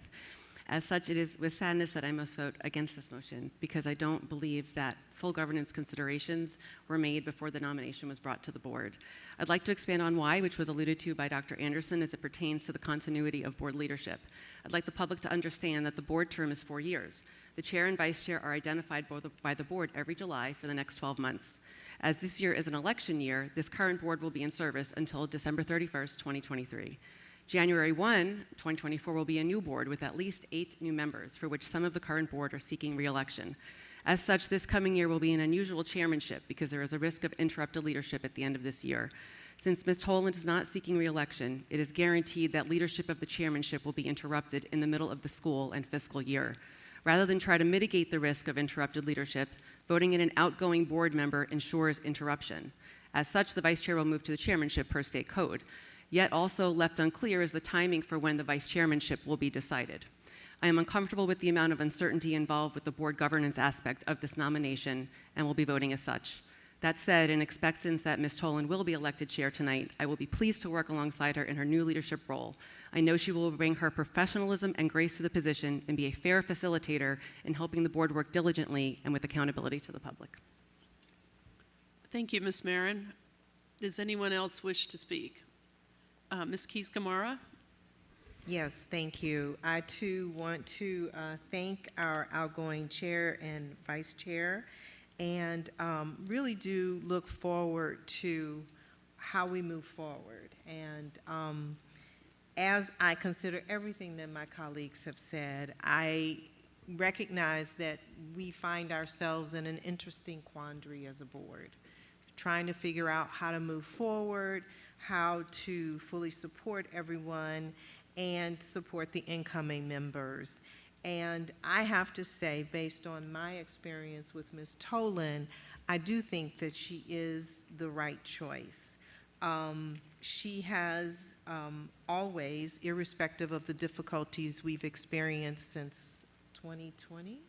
As such, it is with sadness that I must vote against this motion because I don't believe that full governance considerations were made before the nomination was brought to the board. I'd like to expand on why, which was alluded to by Dr. Anderson as it pertains to the continuity of board leadership. I'd like the public to understand that the board term is 4 years. The chair and vice chair are identified by the board every July for the next 12 months. As this year is an election year, this current board will be in service until December 31st, 2023. January 1, 2024 will be a new board with at least 8 new members, for which some of the current board are seeking re-election. As such, this coming year will be an unusual chairmanship because there is a risk of interrupted leadership at the end of this year. Since Ms. Tolan is not seeking re-election, it is guaranteed that leadership of the chairmanship will be interrupted in the middle of the school and fiscal year. Rather than try to mitigate the risk of interrupted leadership, voting in an outgoing board member ensures interruption. As such, the vice chair will move to the chairmanship per state code. Yet also left unclear is the timing for when the vice chairmanship will be decided. I am uncomfortable with the amount of uncertainty involved with the board governance aspect of this nomination and will be voting as such. That said, in expectance that Ms. Tolan will be elected chair tonight, I will be pleased to work alongside her in her new leadership role. I know she will bring her professionalism and grace to the position and be a fair facilitator in helping the board work diligently and with accountability to the public. Thank you, Ms. Marin. Does anyone else wish to speak? Ms. Keys-Gamarra? Yes, thank you. I too want to thank our outgoing chair and vice chair and really do look forward to how we move forward. And as I consider everything that my colleagues have said, I recognize that we find ourselves in an interesting quandary as a board, trying to figure out how to move forward, how to fully support everyone and support the incoming members. And I have to say, based on my experience with Ms. Tolan, I do think that she is the right choice. She has always, irrespective of the difficulties we've experienced since 2020,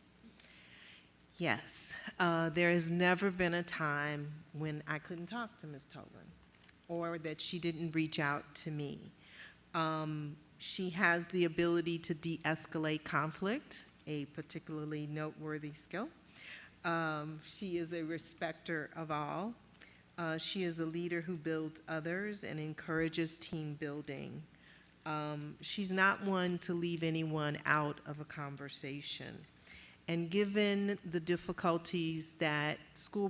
yes, there has never been a time when I couldn't talk to Ms. Tolan or that she didn't reach out to me. She has the ability to de-escalate conflict, a particularly noteworthy skill. She is a respecter of all. She is a leader who builds others and encourages team building. She's not one to leave anyone out of a conversation. And given the difficulties that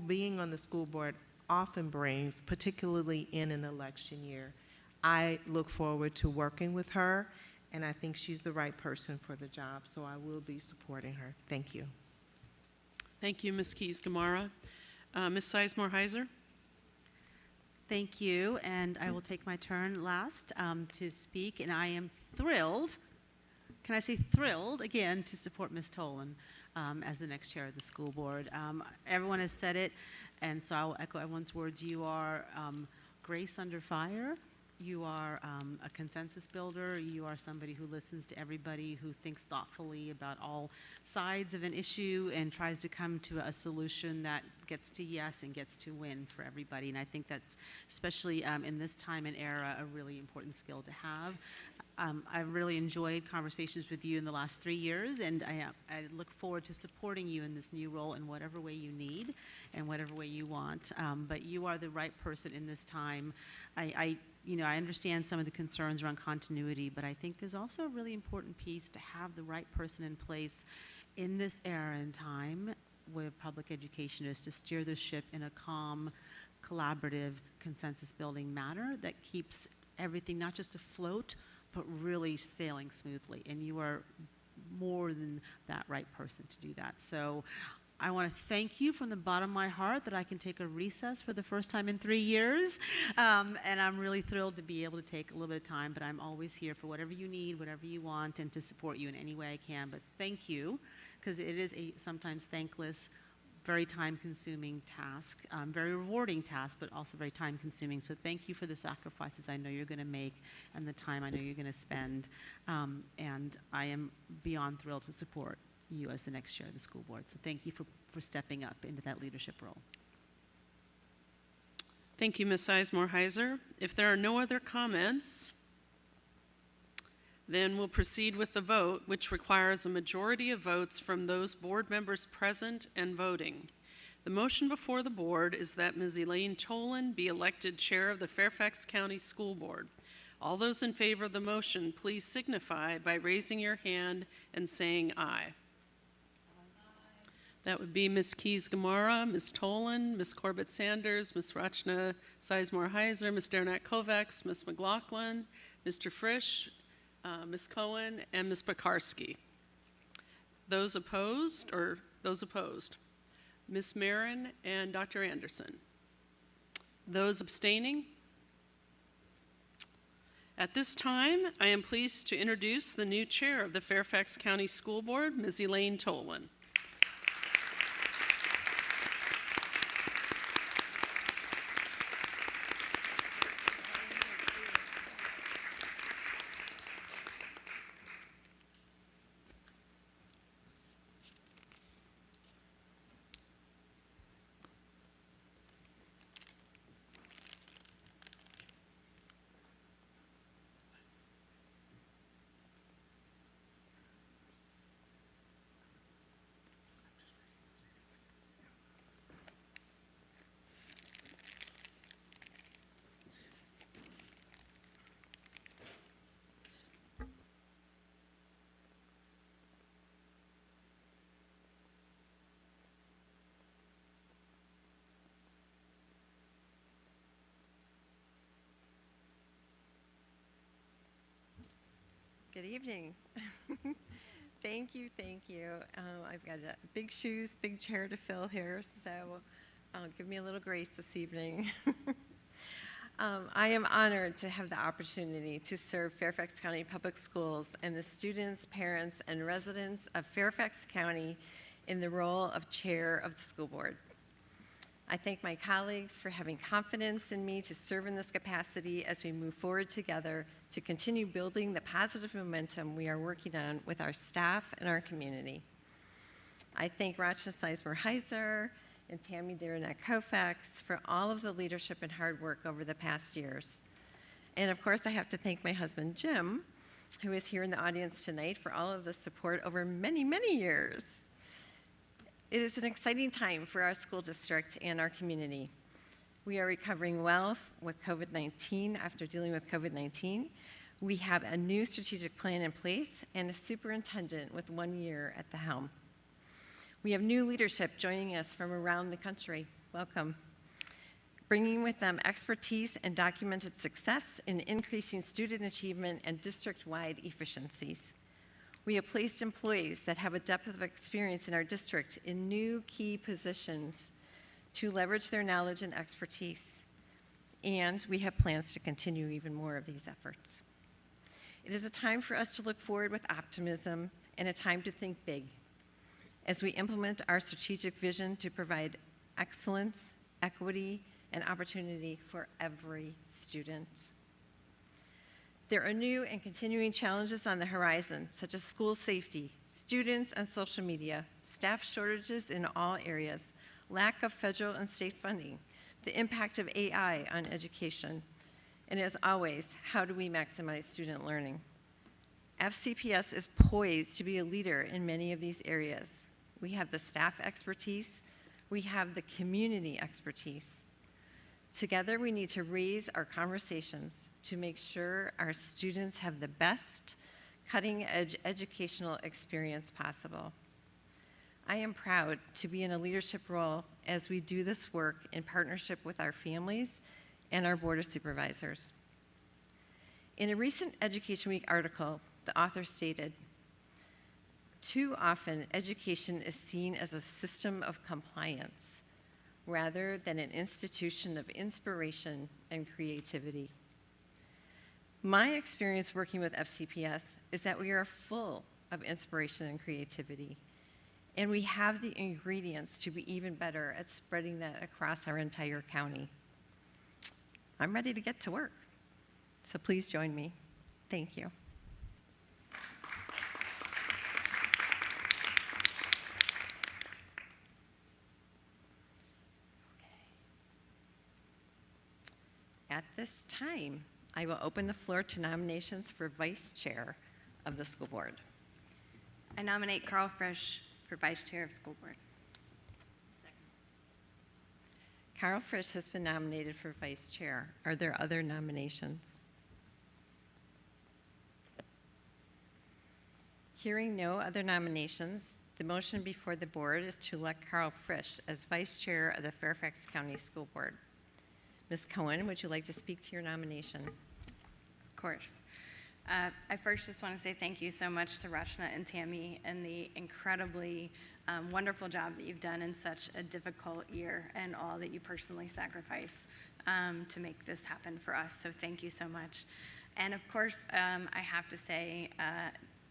being on the school board often brings, particularly in an election year, I look forward to working with her, and I think she's the right person for the job, so I will be supporting her. Thank you. Thank you, Ms. Keys-Gamarra. Ms. Sizemore-Heiser? Thank you, and I will take my turn last to speak, and I am thrilled, can I say thrilled, again, to support Ms. Tolan as the next chair of the school board. Everyone has said it, and so I will echo everyone's words. You are grace under fire. You are a consensus builder. You are somebody who listens to everybody, who thinks thoughtfully about all sides of an issue and tries to come to a solution that gets to yes and gets to win for everybody. And I think that's, especially in this time and era, a really important skill to have. I've really enjoyed conversations with you in the last 3 years, and I look forward to supporting you in this new role in whatever way you need and whatever way you want. But you are the right person in this time. I understand some of the concerns around continuity, but I think there's also a really important piece to have the right person in place in this era and time where public education is, to steer the ship in a calm, collaborative, consensus-building manner that keeps everything not just afloat, but really sailing smoothly. And you are more than that right person to do that. So I want to thank you from the bottom of my heart that I can take a recess for the first time in 3 years. And I'm really thrilled to be able to take a little bit of time, but I'm always here for whatever you need, whatever you want, and to support you in any way I can. But thank you, because it is a sometimes thankless, very time-consuming task, very rewarding task, but also very time-consuming. So thank you for the sacrifices I know you're going to make and the time I know you're going to spend. And I am beyond thrilled to support you as the next chair of the school board. So thank you for stepping up into that leadership role. Thank you, Ms. Sizemore-Heiser. If there are no other comments, then we'll proceed with the vote, which requires a majority of votes from those board members present and voting. The motion before the board is that Ms. Elaine Tolan be elected chair of the Fairfax County School Board. All those in favor of the motion, please signify by raising your hand and saying aye. That would be Ms. Keys-Gamarra, Ms. Tolan, Ms. Corbett-Sanders, Ms. Rachna Sizemore-Heiser, Ms. Derenak-Kovacs, Ms. McLaughlin, Mr. Frisch, Ms. Cohen, and Ms. Pekarsky. Those opposed? Ms. Marin and Dr. Anderson. Those abstaining? At this time, I am pleased to introduce the new chair of the Fairfax County School Board, Ms. Elaine Tolan. Good evening. Thank you. I've got big shoes, big chair to fill here, so give me a little grace this evening. I am honored to have the opportunity to serve Fairfax County Public Schools and the students, parents, and residents of Fairfax County in the role of chair of the school board. I thank my colleagues for having confidence in me to serve in this capacity as we move forward together to continue building the positive momentum we are working on with our staff and our community. I thank Rachna Sizemore-Heiser and Tammy Derenak-Kovacs for all of the leadership and hard work over the past years. And of course, I have to thank my husband, Jim, who is here in the audience tonight, for all of the support over many, many years. It is an exciting time for our school district and our community. We are recovering well with COVID-19 after dealing with COVID-19. We have a new strategic plan in place and a superintendent with 1 year at the helm. We have new leadership joining us from around the country. Welcome. Bringing with them expertise and documented success in increasing student achievement and district-wide efficiencies. We have placed employees that have a depth of experience in our district in new key positions to leverage their knowledge and expertise. And we have plans to continue even more of these efforts. It is a time for us to look forward with optimism and a time to think big as we implement our strategic vision to provide excellence, equity, and opportunity for every student. There are new and continuing challenges on the horizon, such as school safety, students and social media, staff shortages in all areas, lack of federal and state funding, the impact of AI on education, and as always, how do we maximize student learning? FCPS is poised to be a leader in many of these areas. We have the staff expertise, we have the community expertise. Together, we need to raise our conversations to make sure our students have the best cutting-edge educational experience possible. I am proud to be in a leadership role as we do this work in partnership with our families and our Board of Supervisors. In a recent Education Week article, the author stated, Too often, education is seen as a system of compliance rather than an institution of inspiration and creativity. My experience working with FCPS is that we are full of inspiration and creativity, and we have the ingredients to be even better at spreading that across our entire county. I'm ready to get to work, so please join me. Thank you. At this time, I will open the floor to nominations for Vice Chair of the School Board. I nominate Carl Frisch for Vice Chair of School Board. Carl Frisch has been nominated for Vice Chair. Are there other nominations? Hearing no other nominations, the motion before the board is to elect Carl Frisch as Vice Chair of the Fairfax County School Board. Ms. Cohen, would you like to speak to your nomination? Of course. I first just want to say thank you so much to Rachna and Tammy and the incredibly wonderful job that you've done in such a difficult year and all that you personally sacrifice to make this happen for us. So thank you so much. And of course, I have to say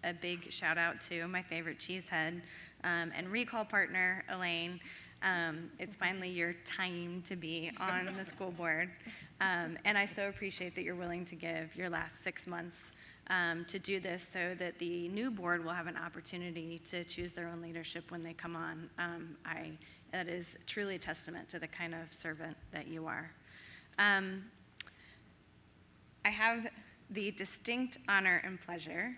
a big shout out to my favorite cheesehead and recall partner, Elaine. It's finally your time to be on the school board. And I so appreciate that you're willing to give your last 6 months to do this so that the new board will have an opportunity to choose their own leadership when they come on. That is truly a testament to the kind of servant that you are. I have the distinct honor and pleasure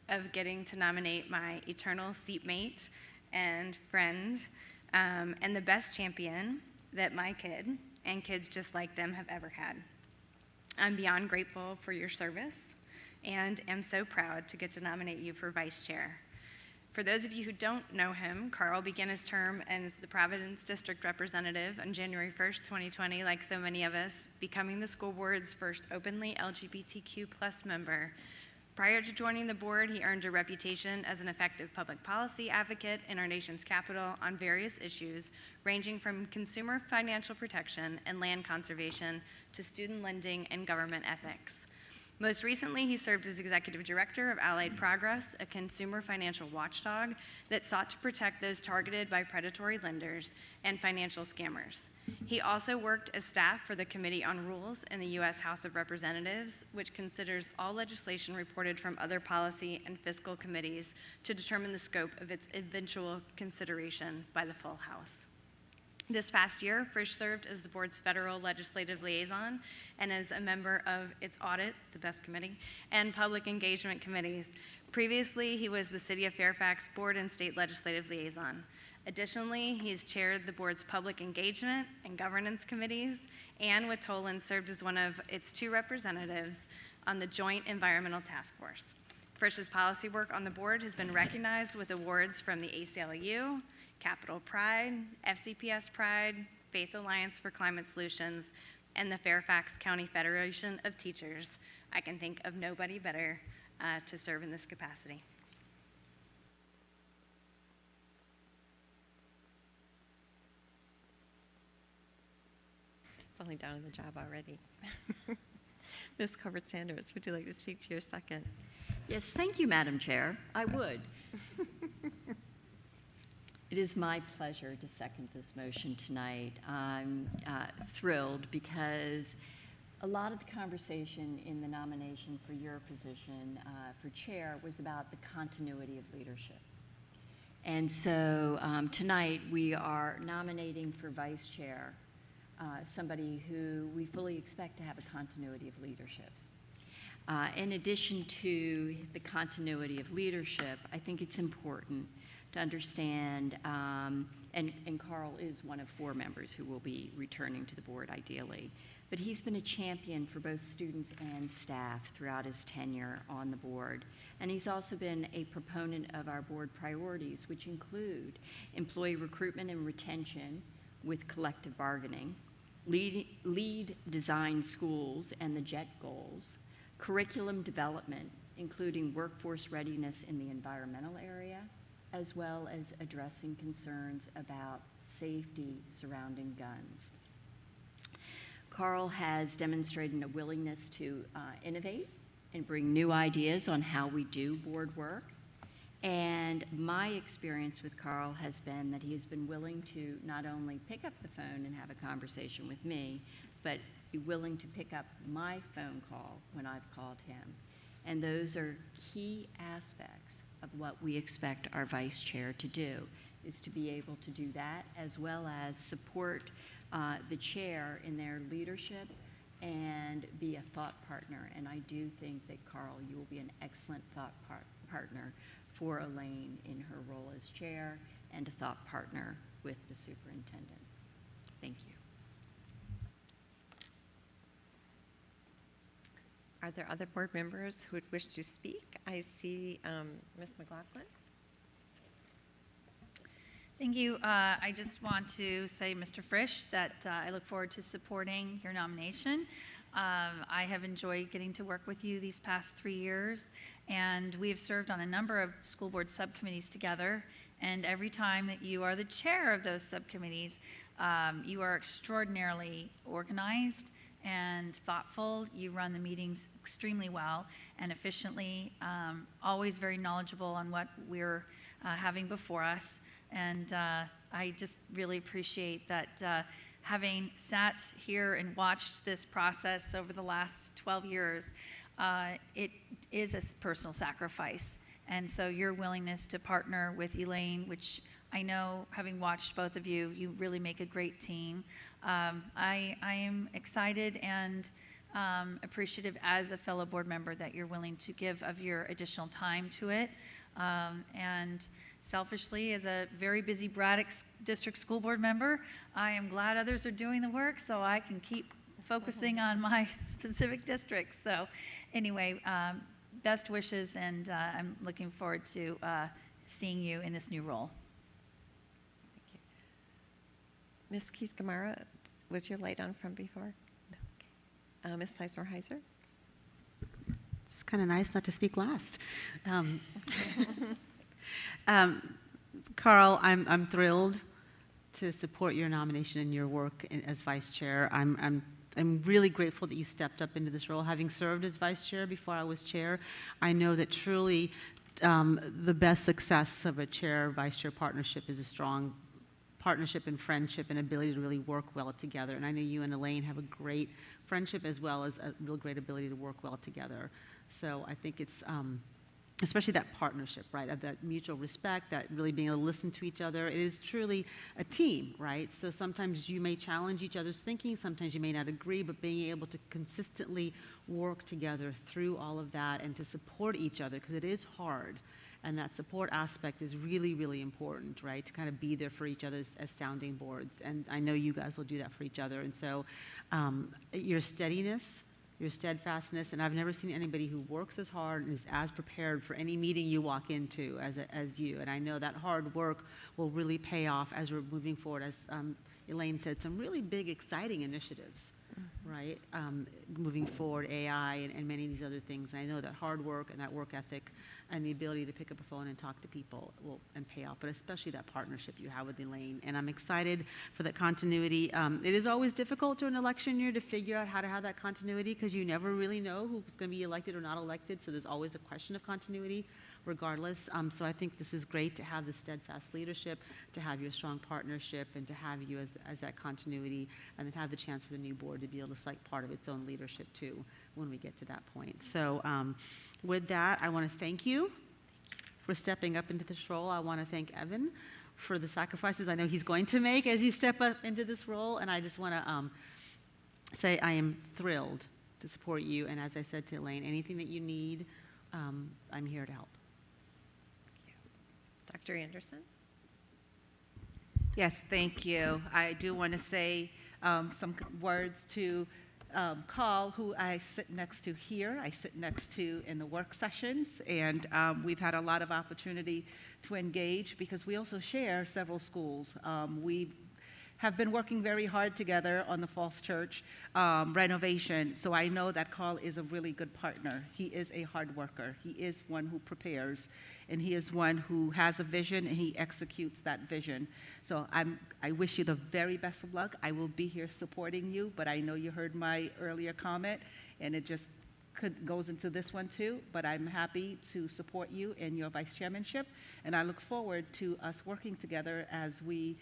of getting to nominate my eternal seatmate and friend, and the best champion that my kid and kids just like them have ever had. I'm beyond grateful for your service and am so proud to get to nominate you for Vice Chair. For those of you who don't know him, Carl began his term as the Providence District Representative on January 1st, 2020, like so many of us, becoming the school board's first openly LGBTQ+ member. Prior to joining the board, he earned a reputation as an effective public policy advocate in our nation's capital on various issues, ranging from consumer financial protection and land conservation to student lending and government ethics. Most recently, he served as executive director of Allied Progress, a consumer financial watchdog that sought to protect those targeted by predatory lenders and financial scammers. He also worked as staff for the Committee on Rules in the U.S. House of Representatives, which considers all legislation reported from other policy and fiscal committees to determine the scope of its eventual consideration by the full House. This past year, Frisch served as the board's federal legislative liaison and as a member of its Audit, the best committee, and public engagement committees. Previously, he was the City of Fairfax board and state legislative liaison. Additionally, he's chaired the board's public engagement and governance committees, and with Toland served as one of its 2 representatives on the Joint Environmental Task Force. Frisch's policy work on the board has been recognized with awards from the ACLU, Capital Pride, FCPS Pride, Faith Alliance for Climate Solutions, and the Fairfax County Federation of Teachers. I can think of nobody better to serve in this capacity. Falling down on the job already. Ms. Colbert-Sanders, would you like to speak to your second? Yes, thank you, Madam Chair. I would. It is my pleasure to second this motion tonight. I'm thrilled because a lot of the conversation in the nomination for your position for chair was about the continuity of leadership. And so tonight we are nominating for vice chair somebody who we fully expect to have a continuity of leadership. In addition to the continuity of leadership, I think it's important to understand, and Carl is one of 4 members who will be returning to the board ideally, but he's been a champion for both students and staff throughout his tenure on the board. And he's also been a proponent of our board priorities, which include employee recruitment and retention with collective bargaining, lead design schools and the JET goals, curriculum development, including workforce readiness in the environmental area, as well as addressing concerns about safety surrounding guns. Carl has demonstrated a willingness to innovate and bring new ideas on how we do board work. And my experience with Carl has been that he has been willing to not only pick up the phone and have a conversation with me, but be willing to pick up my phone call when I've called him. And those are key aspects of what we expect our vice chair to do, is to be able to do that as well as support the chair in their leadership and be a thought partner. And I do think that, Carl, you will be an excellent thought partner for Elaine in her role as chair and a thought partner with the superintendent. Thank you. Are there other board members who would wish to speak? I see Ms. McLaughlin. Thank you. I just want to say, Mr. Frisch, that I look forward to supporting your nomination. I have enjoyed getting to work with you these past 3 years, and we have served on a number of school board subcommittees together, and every time that you are the chair of those subcommittees, you are extraordinarily organized and thoughtful. You run the meetings extremely well and efficiently, always very knowledgeable on what we're having before us. And I just really appreciate that having sat here and watched this process over the last 12 years, it is a personal sacrifice. And so your willingness to partner with Elaine, which I know, having watched both of you, you really make a great team. I am excited and appreciative as a fellow board member that you're willing to give of your additional time to it. And selfishly, as a very busy Braddock District School Board member, I am glad others are doing the work so I can keep focusing on my specific district. So anyway, best wishes, and I'm looking forward to seeing you in this new role. Thank you. Ms. Keys-Gamara, was your light on from before? No. Okay. Ms. Sizemore-Heiser? It's kind of nice not to speak last. Carl, I'm thrilled to support your nomination and your work as vice chair. I'm really grateful that you stepped up into this role. Having served as vice chair before I was chair, I know that truly the best success of a chair-vice chair partnership is a strong partnership and friendship and ability to really work well together. And I know you and Elaine have a great friendship as well as a real great ability to work well together. So I think it's especially that partnership, right, of that mutual respect, that really being able to listen to each other. It is truly a team, right? So sometimes you may challenge each other's thinking, sometimes you may not agree, but being able to consistently work together through all of that and to support each other, because it is hard. And that support aspect is really, really important, right? To kind of be there for each other as sounding boards. And I know you guys will do that for each other. And so your steadiness, your steadfastness, and I've never seen anybody who works as hard and is as prepared for any meeting you walk into as you. And I know that hard work will really pay off as we're moving forward, as Elaine said, some really big, exciting initiatives, right? Moving forward, AI and many of these other things. And I know that hard work and that work ethic and the ability to pick up a phone and talk to people will pay off, but especially that partnership you have with Elaine. And I'm excited for that continuity. It is always difficult during an election year to figure out how to have that continuity, because you never really know who's going to be elected or not elected, so there's always a question of continuity regardless. So I think this is great to have the steadfast leadership, to have your strong partnership, and to have you as that continuity, and then have the chance for the new board to be able to select part of its own leadership too when we get to that point. So with that, I want to thank you for stepping up into this role. I want to thank Evan for the sacrifices I know he's going to make as you step up into this role, and I just want to say I am thrilled to support you, and as I said to Elaine, anything that you need, I'm here to help. Dr. Anderson? Yes, thank you. I do want to say some words to Carl, who I sit next to here. I sit next to in the work sessions, and we've had a lot of opportunity to engage because we also share several schools. We have been working very hard together on the Falls Church renovation. So I know that Carl is a really good partner. He is a hard worker. He is one who prepares, and he is one who has a vision and he executes that vision. So I wish you the very best of luck. I will be here supporting you, but I know you heard my earlier comment, and it just goes into this one too, but I'm happy to support you in your vice chairmanship, and I look forward to us working together as we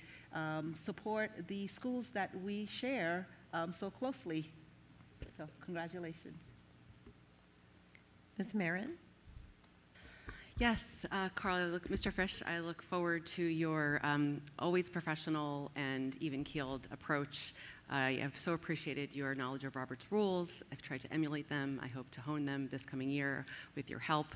support the schools that we share so closely. So congratulations. Ms. Marin? Yes, Carl, Mr. Fish, I look forward to your always professional and even-keeled approach. I have so appreciated your knowledge of Robert's rules. I've tried to emulate them. I hope to hone them this coming year with your help.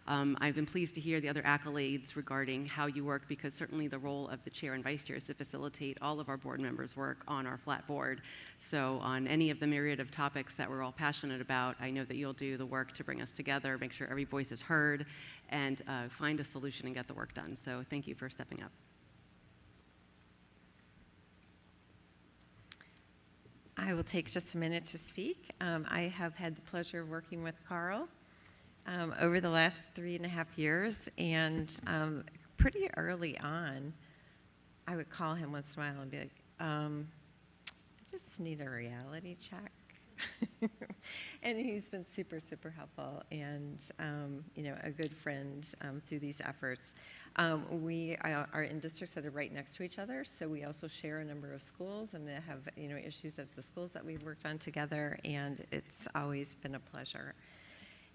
I've been pleased to hear the other accolades regarding how you work, because certainly the role of the chair and vice chair is to facilitate all of our board members' work on our flat board. So on any of the myriad of topics that we're all passionate about, I know that you'll do the work to bring us together, make sure every voice is heard, and find a solution and get the work done. So thank you for stepping up. I will take just a minute to speak. I have had the pleasure of working with Carl over the last 3.5 years, and pretty early on, I would call him once in a while and be like, I just need a reality check. And he's been super, super helpful, and you know, a good friend through these efforts. We are in districts that are right next to each other, so we also share a number of schools and have, you know, issues of the schools that we've worked on together, and it's always been a pleasure.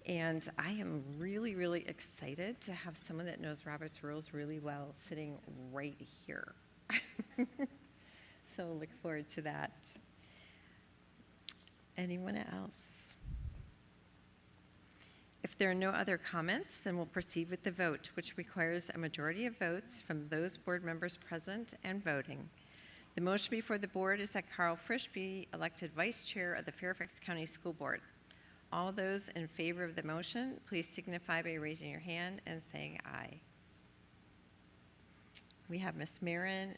And I am really, really excited to have someone that knows Robert's rules really well sitting right here. So look forward to that. Anyone else? If there are no other comments, then we'll proceed with the vote, which requires a majority of votes from those board members present and voting. The motion before the board is that Carl Frisch be elected vice chair of the Fairfax County School Board. All those in favor of the motion, please signify by raising your hand and saying aye. We have Ms. Marin,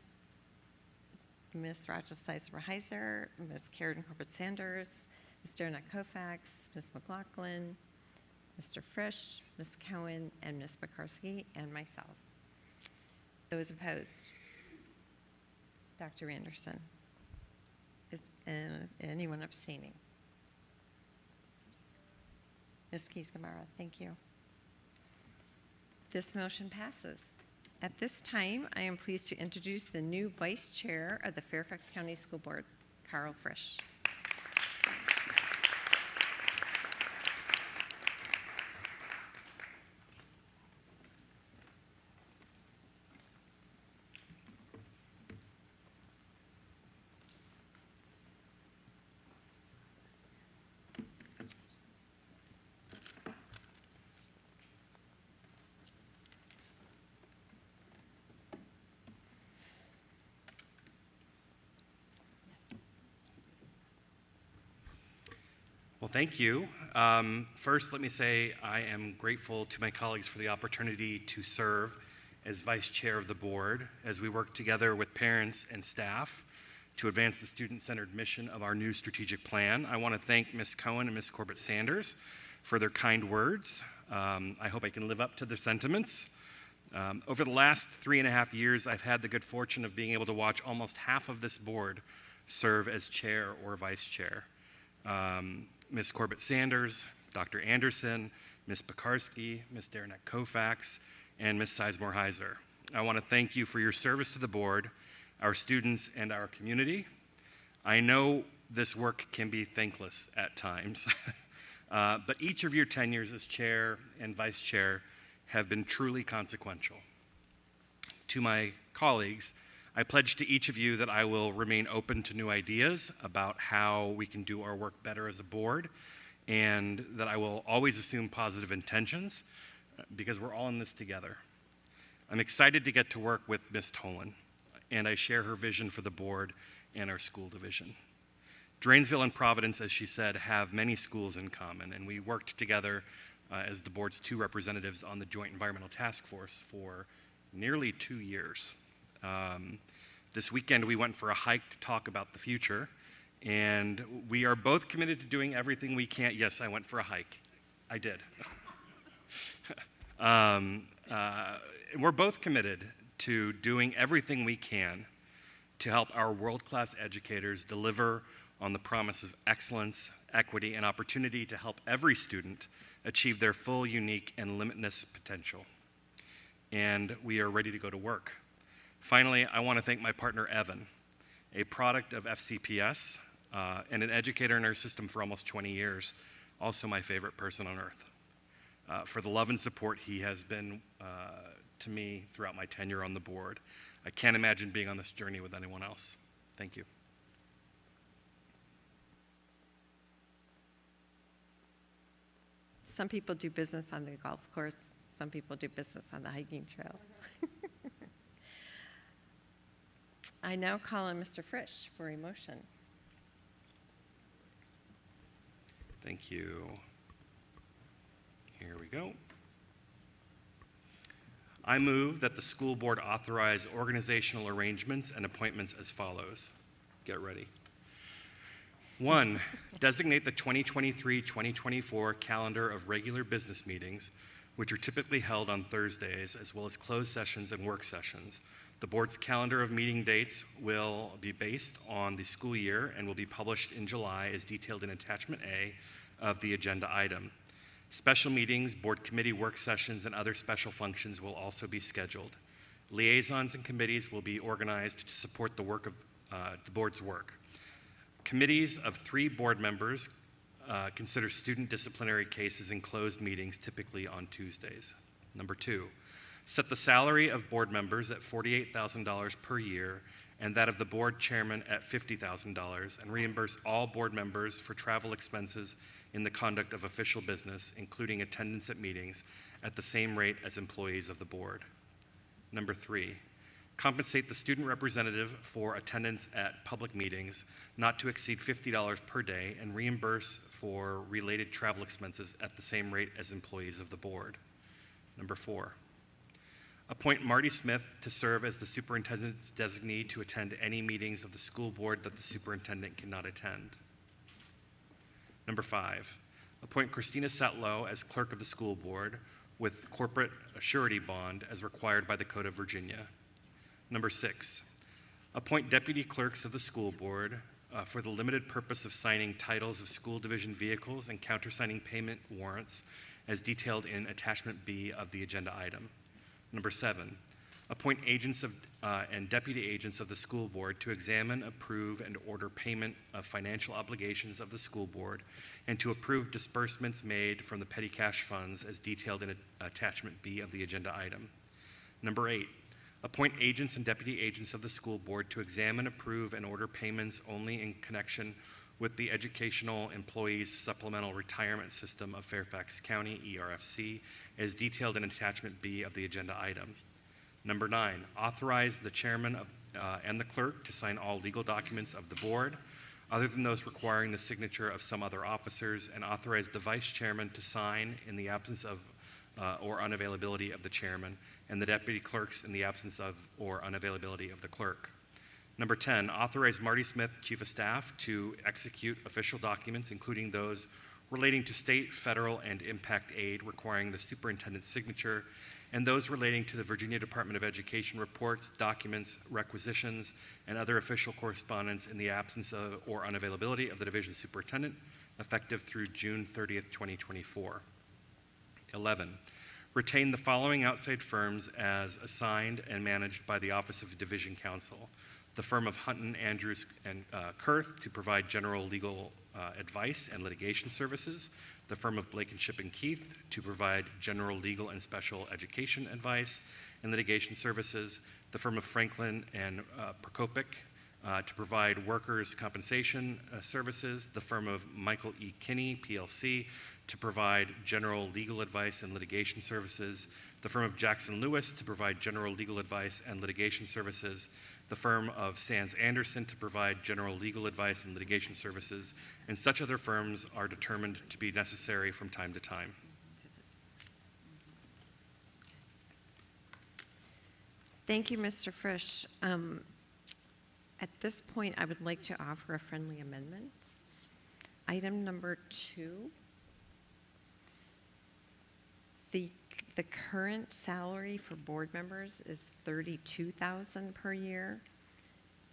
Ms. Rogers Sizemore-Heiser, Ms. Karen Corbett-Sanders, Mr. Annette Koufax, Ms. McLaughlin, Mr. Frisch, Ms. Cohen, and Ms. Pekarsky, and myself. Those opposed? Dr. Anderson. Is anyone abstaining? Ms. Keys-Gamarra, thank you. This motion passes. At this time, I am pleased to introduce the new Vice Chair of the Fairfax County School Board, Carl Frisch. Well, thank you. First, let me say I am grateful to my colleagues for the opportunity to serve as vice chair of the board as we work together with parents and staff to advance the student-centered mission of our new strategic plan. I want to thank Ms. Cohen and Ms. Corbett-Sanders for their kind words. I hope I can live up to their sentiments. Over the last 3.5 years, I've had the good fortune of being able to watch almost half of this board serve as chair or vice chair. Ms. Corbett-Sanders, Dr. Anderson, Ms. Pekarsky, Ms. Annette Koufax, and Ms. Sizemore-Heiser. I want to thank you for your service to the board, our students, and our community. I know this work can be thankless at times, but each of your tenures as chair and vice chair have been truly consequential. To my colleagues, I pledge to each of you that I will remain open to new ideas about how we can do our work better as a board, and that I will always assume positive intentions because we're all in this together. I'm excited to get to work with Ms. Tolan, and I share her vision for the board and our school division. Drainsville and Providence, as she said, have many schools in common, and we worked together as the board's 2 representatives on the Joint Environmental Task Force for nearly 2 years. This weekend, we went for a hike to talk about the future, and we are both committed to doing everything we can. Yes, I went for a hike. I did. We're both committed to doing everything we can to help our world-class educators deliver on the promise of excellence, equity, and opportunity to help every student achieve their full, unique, and limitless potential. And we are ready to go to work. Finally, I want to thank my partner, Evan, a product of FCPS and an educator in our system for almost 20 years, also my favorite person on earth, for the love and support he has been to me throughout my tenure on the board. I can't imagine being on this journey with anyone else. Thank you. Some people do business on the golf course. Some people do business on the hiking trail. I now call on Mr. Frisch for a motion. Thank you. Here we go. I move that the school board authorize organizational arrangements and appointments as follows. Get ready. 1, designate the 2023-2024 calendar of regular business meetings, which are typically held on Thursdays, as well as closed sessions and work sessions. The board's calendar of meeting dates will be based on the school year and will be published in July as detailed in Attachment A of the agenda item. Special meetings, board committee work sessions, and other special functions will also be scheduled. Liaisons and committees will be organized to support the work of the board's work. Committees of 3 board members consider student disciplinary cases in closed meetings, typically on Tuesdays. Number 2, set the salary of board members at $48,000 per year and that of the board chairman at $50,000, and reimburse all board members for travel expenses in the conduct of official business, including attendance at meetings, at the same rate as employees of the board. Number 3, compensate the student representative for attendance at public meetings not to exceed $50 per day and reimburse for related travel expenses at the same rate as employees of the board. Number 4, appoint Marty Smith to serve as the superintendent's designee to attend any meetings of the school board that the superintendent cannot attend. Number 5, appoint Christina Setlow as clerk of the school board with corporate surety bond as required by the Code of Virginia. Number 6, appoint deputy clerks of the school board for the limited purpose of signing titles of school division vehicles and countersigning payment warrants as detailed in Attachment B of the agenda item. Number 7, appoint agents of, and deputy agents of the school board to examine, approve, and order payment of financial obligations of the school board and to approve disbursements made from the petty cash funds as detailed in Attachment B of the agenda item. Number 8, appoint agents and deputy agents of the school board to examine, approve, and order payments only in connection with the Educational Employees Supplemental Retirement System of Fairfax County, ERFC, as detailed in Attachment B of the agenda item. Number 9, authorize the chairman and the clerk to sign all legal documents of the board, other than those requiring the signature of some other officers, and authorize the vice chairman to sign in the absence of or unavailability of the chairman, and the deputy clerks in the absence of or unavailability of the clerk. Number 10, authorize Marty Smith, Chief of Staff, to execute official documents, including those relating to state, federal, and impact aid requiring the superintendent's signature, and those relating to the Virginia Department of Education reports, documents, requisitions, and other official correspondence in the absence of or unavailability of the division superintendent, effective through June 30th, 2024. 11, retain the following outside firms as assigned and managed by the Office of Division Counsel: the firm of Hunton, Andrews, and Kurth to provide general legal advice and litigation services, the firm of Blankenship and Keith to provide general legal and special education advice and litigation services, the firm of Franklin and Prokopic to provide workers' compensation services, the firm of Michael E. Kinney, PLC, to provide general legal advice and litigation services, the firm of Jackson Lewis to provide general legal advice and litigation services, the firm of Sands Anderson to provide general legal advice and litigation services, and such other firms are determined to be necessary from time to time. Thank you, Mr. Frisch. At this point, I would like to offer a friendly amendment. Item number 2. The current salary for board members is $32,000 per year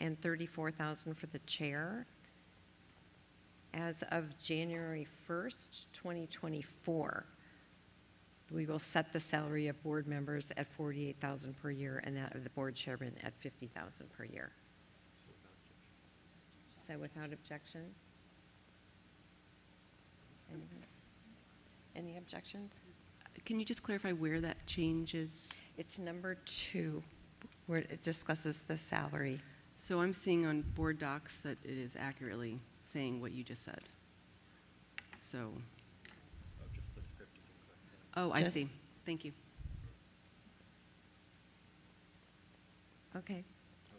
and $34,000 for the chair. As of January 1st, 2024, we will set the salary of board members at $48,000 per year and that of the board chairman at $50,000 per year. So without objection? Any objections? Can you just clarify where that change is? It's number 2, where it discusses the salary. So I'm seeing on board docs that it is accurately saying what you just said. So. Oh, just the script is incorrect. Oh, I see. Thank you. Okay.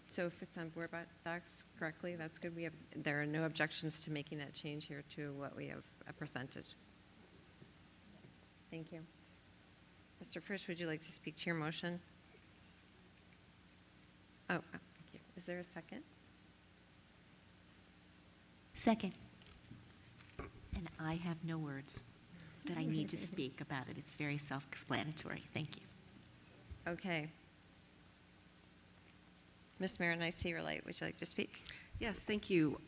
So if it's on board docs correctly, that's good. There are no objections to making that change here to what we have presented. Thank you. Mr. Frisch, would you like to speak to your motion? Oh, thank you. Is there a second? Second. And I have no words that I need to speak about it. It's very self-explanatory. Thank you. Okay. Ms. Marin, I see your light. Would you like to speak? Yes, thank you.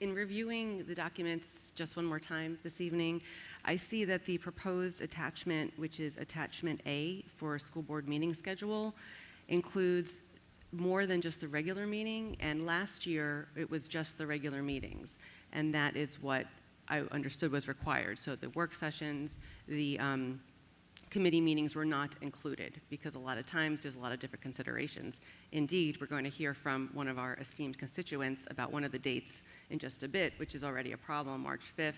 In reviewing the documents just one more time this evening, I see that the proposed attachment, which is attachment A for school board meeting schedule, includes more than just the regular meeting, and last year it was just the regular meetings, and that is what I understood was required. So the work sessions, the committee meetings were not included because a lot of times there's a lot of different considerations. Indeed, we're going to hear from one of our esteemed constituents about one of the dates in just a bit, which is already a problem, March 5th,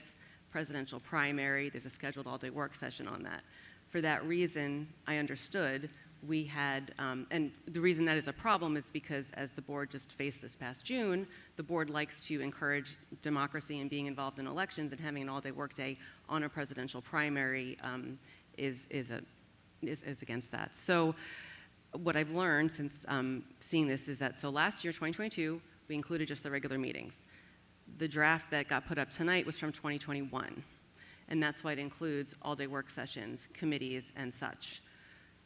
presidential primary. There's a scheduled all-day work session on that. For that reason, I understood we had, and the reason that is a problem is because as the board just faced this past June, the board likes to encourage democracy and being involved in elections, and having an all-day workday on a presidential primary is against that. So what I've learned since seeing this is that, so last year, 2022, we included just the regular meetings. The draft that got put up tonight was from 2021, and that's why it includes all-day work sessions, committees, and such.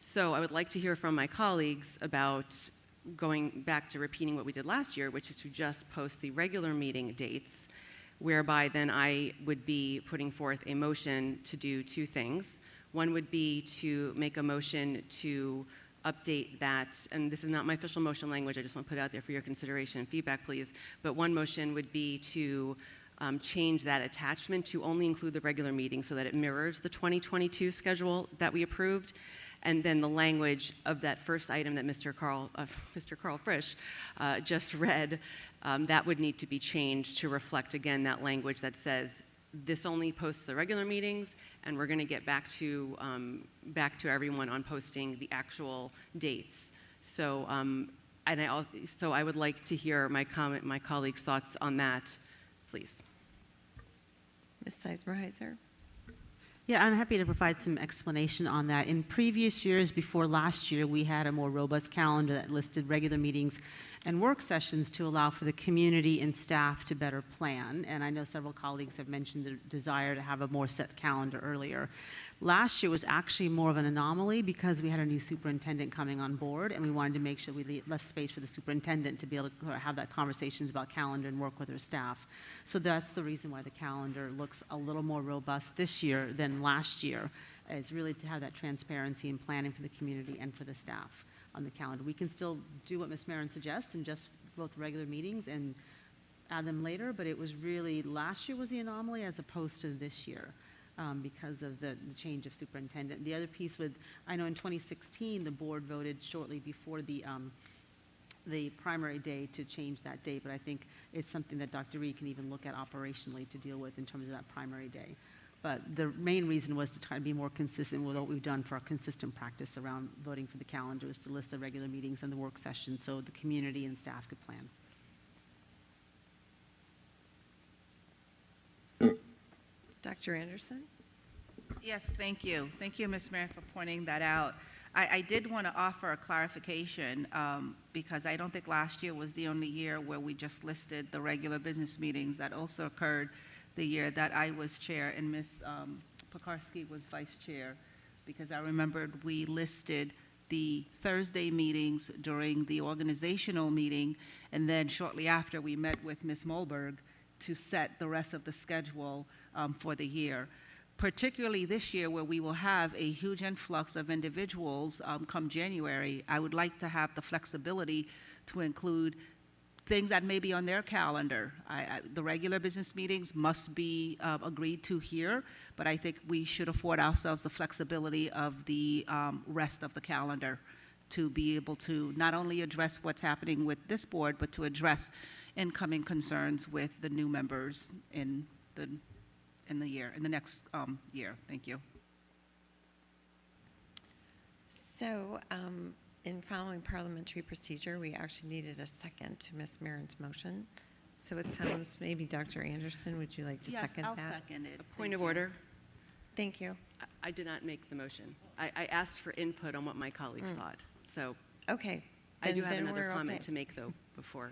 So I would like to hear from my colleagues about going back to repeating what we did last year, which is to just post the regular meeting dates, whereby then I would be putting forth a motion to do 2 things. One would be to make a motion to update that, and this is not my official motion language, I just want to put it out there for your consideration and feedback, please, but one motion would be to change that attachment to only include the regular meeting so that it mirrors the 2022 schedule that we approved. And then the language of that first item that Mr. Carl Frisch just read, that would need to be changed to reflect, again, that language that says this only posts the regular meetings, and we're going to get back to everyone on posting the actual dates. So, so I would like to hear my colleagues' thoughts on that, please. Ms. Sizemore-Heiser? Yeah, I'm happy to provide some explanation on that. In previous years, before last year, we had a more robust calendar that listed regular meetings and work sessions to allow for the community and staff to better plan. And I know several colleagues have mentioned the desire to have a more set calendar earlier. Last year was actually more of an anomaly because we had a new superintendent coming on board, and we wanted to make sure we left space for the superintendent to be able to have that conversations about calendar and work with her staff. So that's the reason why the calendar looks a little more robust this year than last year. It's really to have that transparency and planning for the community and for the staff on the calendar. We can still do what Ms. Marin suggests and just vote the regular meetings and add them later, but it was really, last year was the anomaly as opposed to this year. Because of the change of superintendent. The other piece with, I know in 2016, the board voted shortly before the primary day to change that date, but I think it's something that Dr. Reed can even look at operationally to deal with in terms of that primary day. But the main reason was to try to be more consistent with what we've done for our consistent practice around voting for the calendar, is to list the regular meetings and the work sessions so the community and staff could plan. Dr. Anderson? Yes, thank you. Thank you, Ms. Mayor, for pointing that out. I did want to offer a clarification because I don't think last year was the only year where we just listed the regular business meetings. That also occurred the year that I was chair and Ms. Pekarsky was vice chair, because I remembered we listed the Thursday meetings during the organizational meeting, and then shortly after we met with Ms. Mulberg to set the rest of the schedule for the year. Particularly this year, where we will have a huge influx of individuals come January, I would like to have the flexibility to include things that may be on their calendar. The regular business meetings must be agreed to here, but I think we should afford ourselves the flexibility of the rest of the calendar to be able to not only address what's happening with this board, but to address incoming concerns with the new members in the next year. Thank you. So, in following parliamentary procedure, we actually needed a second to Ms. Marin's motion. So it sounds, maybe Dr. Anderson, would you like to second that? Yes, I'll second it. Point of order. Thank you. I did not make the motion. I asked for input on what my colleagues thought. So okay. I do have then another we're comment okay. to make, though, before,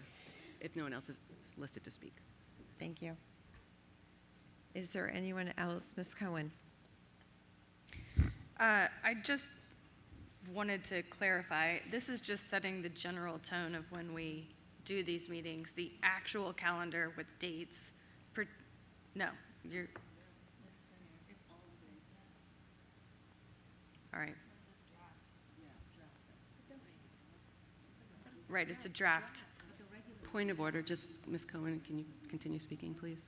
if no one else is listed to speak. Thank you. Is there anyone else? Ms. Cohen? I just wanted to clarify, this is just setting the general tone of when we do these meetings. The actual calendar with dates, no, you're, all right. Right, it's a draft. Point of order, just Ms. Cohen, can you continue speaking, please?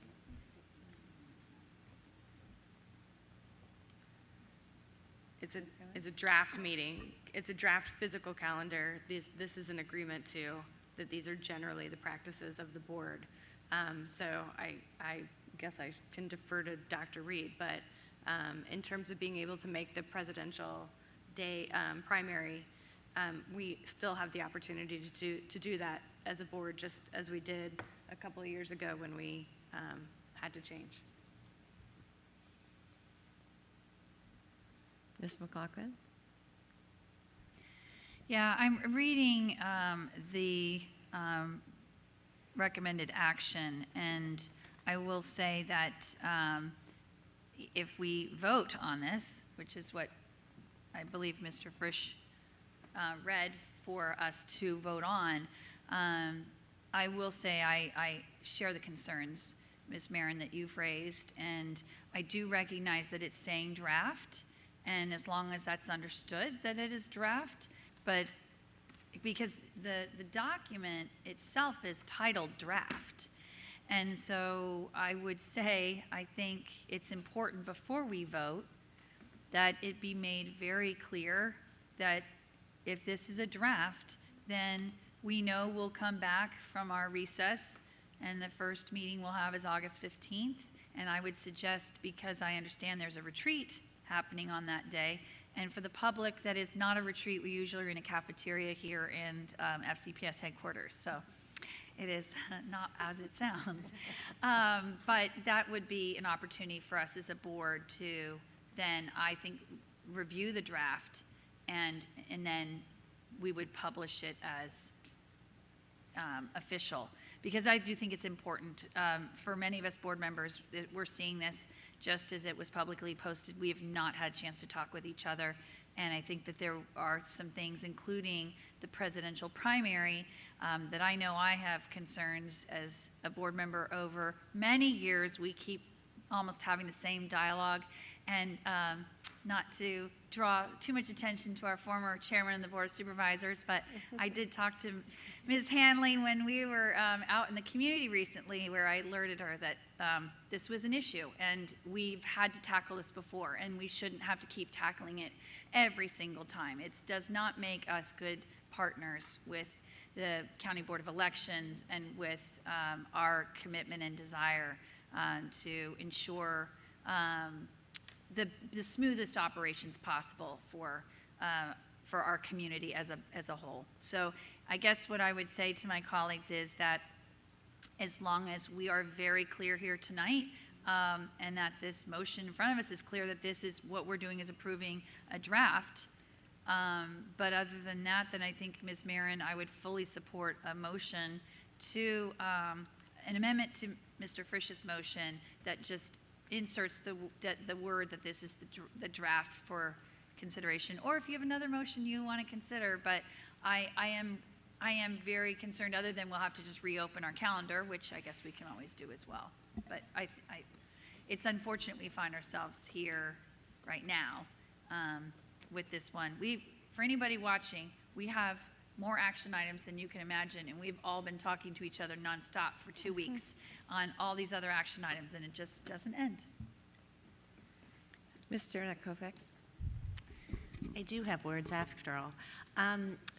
It's a draft meeting. It's a draft physical calendar. This is an agreement to that these are generally the practices of the board. So I guess I can defer to Dr. Reed, but in terms of being able to make the presidential day primary, we still have the opportunity to do that as a board, just as we did a couple of years ago when we had to change. Ms. McLaughlin? Yeah, I'm reading the recommended action, and I will say that if we vote on this, which is what I believe Mr. Frisch read for us to vote on, I will say I share the concerns, Ms. Marin, that you've raised, and I do recognize that it's saying draft, and as long as that's understood that it is draft, but because the document itself is titled draft. And so I would say, I think it's important before we vote that it be made very clear that if this is a draft, then we know we'll come back from our recess, and the first meeting we'll have is August 15th. And I would suggest, because I understand there's a retreat happening on that day, and for the public, that is not a retreat. We usually are in a cafeteria here in FCPS headquarters, so it is not as it sounds. But that would be an opportunity for us as a board to then, I think, review the draft, and then we would publish it as official. Because I do think it's important for many of us board members, that we're seeing this just as it was publicly posted. We have not had a chance to talk with each other, and I think that there are some things, including the presidential primary, that I know I have concerns as a board member over many years. We keep almost having the same dialogue, and not to draw too much attention to our former chairman of the Board of Supervisors, but I did talk to Ms. Hanley when we were out in the community recently, where I alerted her that this was an issue, and we've had to tackle this before, and we shouldn't have to keep tackling it every single time. It does not make us good partners with the County Board of Elections and with our commitment and desire to ensure the smoothest operations possible for our community as a whole. So I guess what I would say to my colleagues is that as long as we are very clear here tonight, and that this motion in front of us is clear that this is what we're doing, is approving a draft, But other than that, then I think, Ms. Marin, I would fully support a motion to, an amendment to Mr. Frisch's motion that just inserts the word that this is the draft for consideration. Or if you have another motion you want to consider, but I am very concerned, other than we'll have to just reopen our calendar, which I guess we can always do as well. But it's unfortunate we find ourselves here right now with this one. For anybody watching, we have more action items than you can imagine, and we've all been talking to each other nonstop for 2 weeks on all these other action items, and it just doesn't end. Mr. Kovacs. I do have words after all.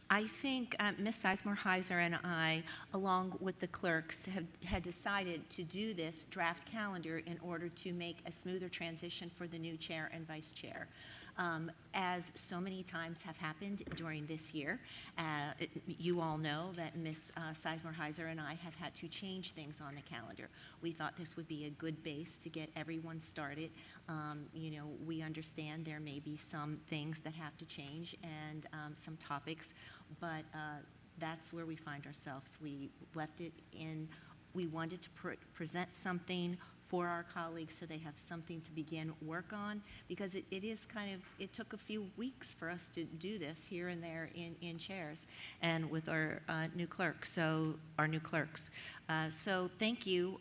I think Ms. Sizemore-Heiser and I, along with the clerks, had decided to do this draft calendar in order to make a smoother transition for the new chair and vice chair. As so many times have happened during this year, you all know that Ms. Sizemore-Heiser and I have had to change things on the calendar. We thought this would be a good base to get everyone started. You know, we understand there may be some things that have to change and some topics, but that's where we find ourselves. We left it in, we wanted to present something for our colleagues so they have something to begin work on, because it is kind of, it took a few weeks for us to do this here and there in chairs and with our new clerks. So thank you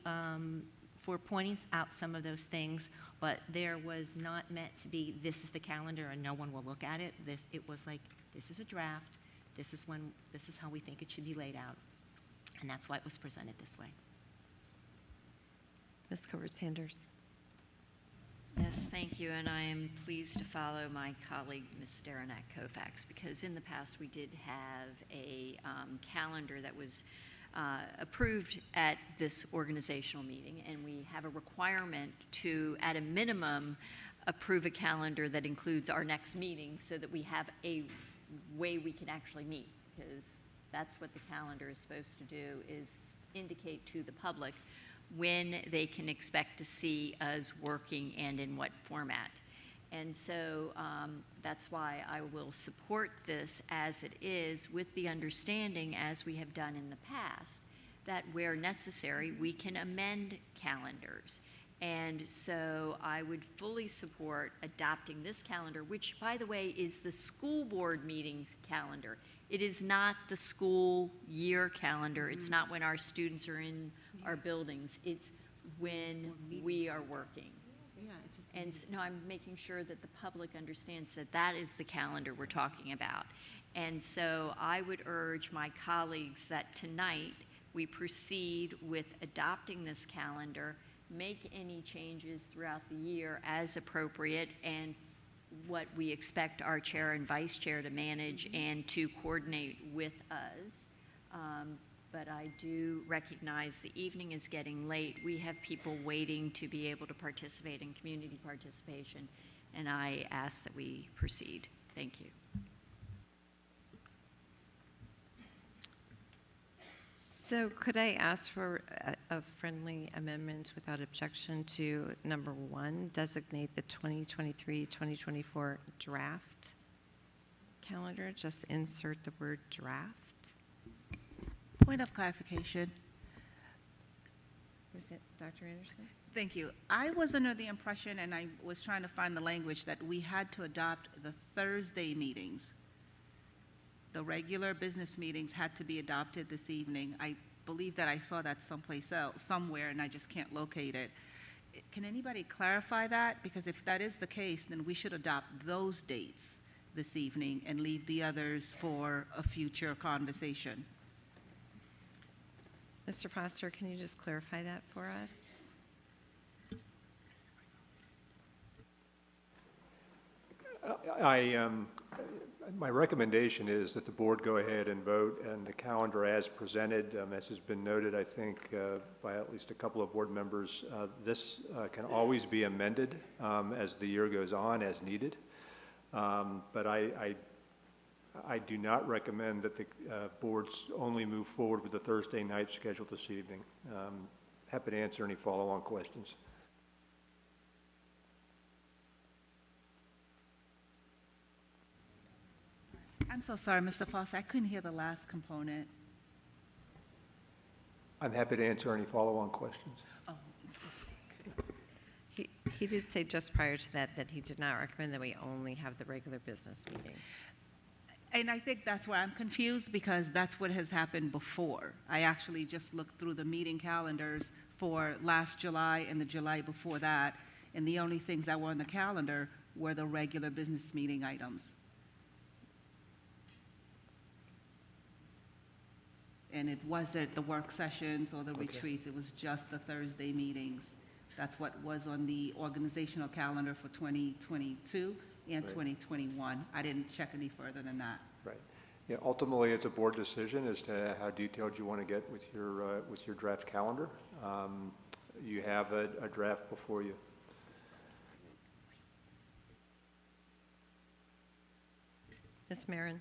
for pointing out some of those things, but there was not meant to be, this is the calendar and no one will look at it. It was like, this is a draft, this is how we think it should be laid out. And that's why it was presented this way. Ms. Covert-Sanders. Yes, thank you, and I am pleased to follow my colleague, Ms. Derenak Kovacs, because in the past we did have a calendar that was approved at this organizational meeting, and we have a requirement to, at a minimum, approve a calendar that includes our next meeting so that we have a way we can actually meet, because that's what the calendar is supposed to do, is indicate to the public when they can expect to see us working and in what format. And so that's why I will support this as it is, with the understanding, as we have done in the past, that where necessary, we can amend calendars. And so I would fully support adopting this calendar, which, by the way, is the school board meeting calendar. It is not the school year calendar. It's not when our students are in our buildings. It's when we are working. And no, I'm making sure that the public understands that that is the calendar we're talking about. And so I would urge my colleagues that tonight we proceed with adopting this calendar, make any changes throughout the year as appropriate, and what we expect our chair and vice chair to manage and to coordinate with us. But I do recognize the evening is getting late. We have people waiting to be able to participate in community participation, and I ask that we proceed. Thank you. So could I ask for a friendly amendment without objection to number 1, designate the 2023-2024 draft calendar, just insert the word draft? Point of clarification. Was it Dr. Anderson? Thank you. I was under the impression, and I was trying to find the language, that we had to adopt the Thursday meetings. The regular business meetings had to be adopted this evening. I believe that I saw that someplace else, somewhere, and I just can't locate it. Can anybody clarify that? Because if that is the case, then we should adopt those dates this evening and leave the others for a future conversation. Mr. Foster, can you just clarify that for us? My recommendation is that the board go ahead and vote, and the calendar as presented, as has been noted, I think, by at least a couple of board members, this can always be amended as the year goes on as needed. But I do not recommend that the boards only move forward with the Thursday night schedule this evening. Happy to answer any follow-on questions. I'm so sorry, Mr. Foster, I couldn't hear the last component. I'm happy to answer any follow-on questions. Oh. He did say just prior to that that he did not recommend that we only have the regular business meetings. And I think that's why I'm confused, because that's what has happened before. I actually just looked through the meeting calendars for last July and the July before that, and the only things that were on the calendar were the regular business meeting items. And it wasn't the work sessions or the retreats, it was just the Thursday meetings. That's what was on the organizational calendar for 2022 and 2021. I didn't check any further than that. Right. Yeah, ultimately, it's a board decision as to how detailed you want to get with your draft calendar. You have a draft before you. Ms. Marin.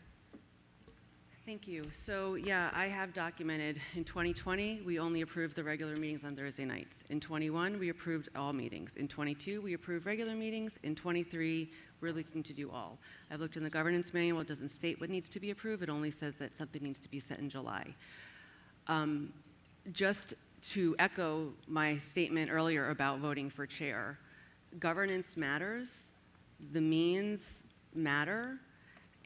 Thank you. So yeah, I have documented in 2020, we only approved the regular meetings on Thursday nights. In 21, we approved all meetings. In 22, we approved regular meetings. In 23, we're looking to do all. I've looked in the governance manual. It doesn't state what needs to be approved. It only says that something needs to be set in July. Just to echo my statement earlier about voting for chair, governance matters. The means matter.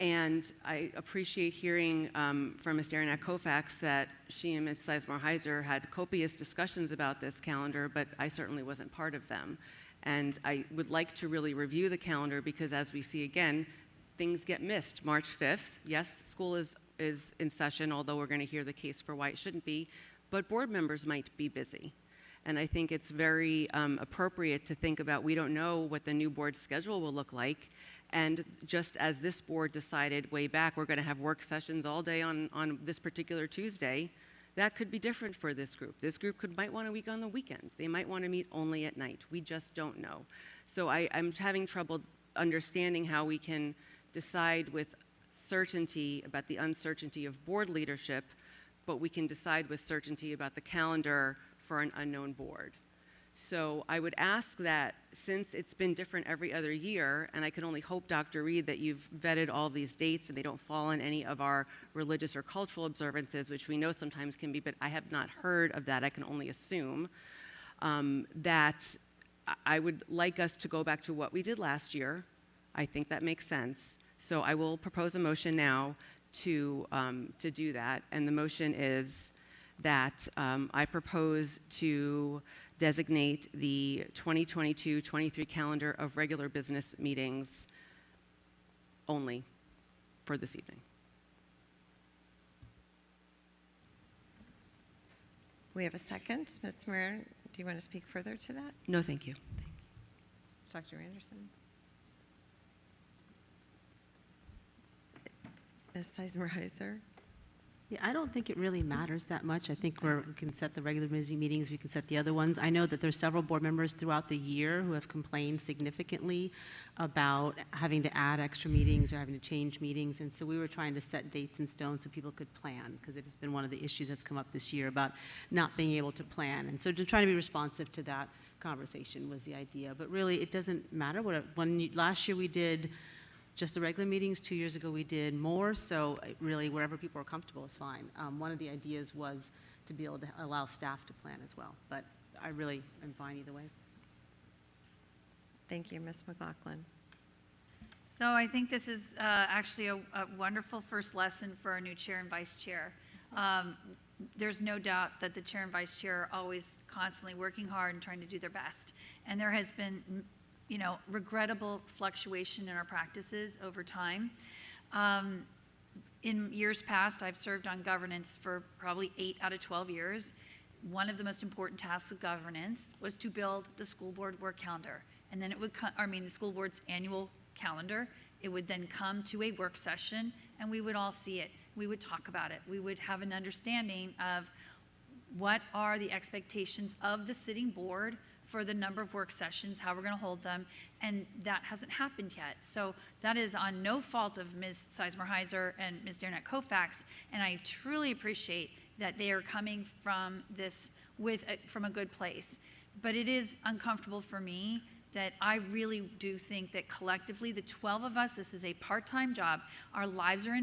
And I appreciate hearing from Ms. Darren Kofax that she and Ms. Sizemore-Heiser had copious discussions about this calendar, but I certainly wasn't part of them. And I would like to really review the calendar because, as we see again, things get missed. March 5th, yes, school is in session, although we're going to hear the case for why it shouldn't be, but board members might be busy. And I think it's very appropriate to think about, we don't know what the new board schedule will look like. And just as this board decided way back, we're going to have work sessions all day on this particular Tuesday, that could be different for this group. This group might want a week on the weekend. They might want to meet only at night. We just don't know. So I'm having trouble understanding how we can decide with certainty about the uncertainty of board leadership, but we can decide with certainty about the calendar for an unknown board. So I would ask that, since it's been different every other year, and I can only hope, Dr. Reed, that you've vetted all these dates and they don't fall in any of our religious or cultural observances, which we know sometimes can be, but I have not heard of that. I can only assume that I would like us to go back to what we did last year. I think that makes sense. So I will propose a motion now to do that, and the motion is that I propose to designate the 2022-23 calendar of regular business meetings only for this evening. We have a second. Ms. Marin, do you want to speak further to that? No, thank you. Dr. Anderson. Ms. Sizemore-Heiser. Yeah, I don't think it really matters that much. I think we can set the regular busy meetings, we can set the other ones. I know that there's several board members throughout the year who have complained significantly about having to add extra meetings or having to change meetings, and so we were trying to set dates in stone so people could plan, because it has been one of the issues that's come up this year about not being able to plan. And so to try to be responsive to that conversation was the idea. But really, it doesn't matter. Last year we did just the regular meetings. 2 years ago we did more, so really wherever people are comfortable is fine. One of the ideas was to be able to allow staff to plan as well, but I really am fine either way. Thank you, Ms. McLaughlin. So I think this is actually a wonderful first lesson for our new chair and vice chair. There's no doubt that the chair and vice chair are always constantly working hard and trying to do their best, and there has been regrettable fluctuation in our practices over time. In years past, I've served on governance for probably 8 out of 12 years. One of the most important tasks of governance was to build the school board work calendar. And then it would the school board's annual calendar. It would then come to a work session and we would all see it. We would talk about it. We would have an understanding of what are the expectations of the sitting board for the number of work sessions, how we're going to hold them, and that hasn't happened yet. So that is on no fault of Ms. Sizemore-Heiser and Ms. Darren Kofax, and I truly appreciate that they are coming from this from a good place. But it is uncomfortable for me that I really do think that collectively, the 12 of us, this is a part-time job. Our lives are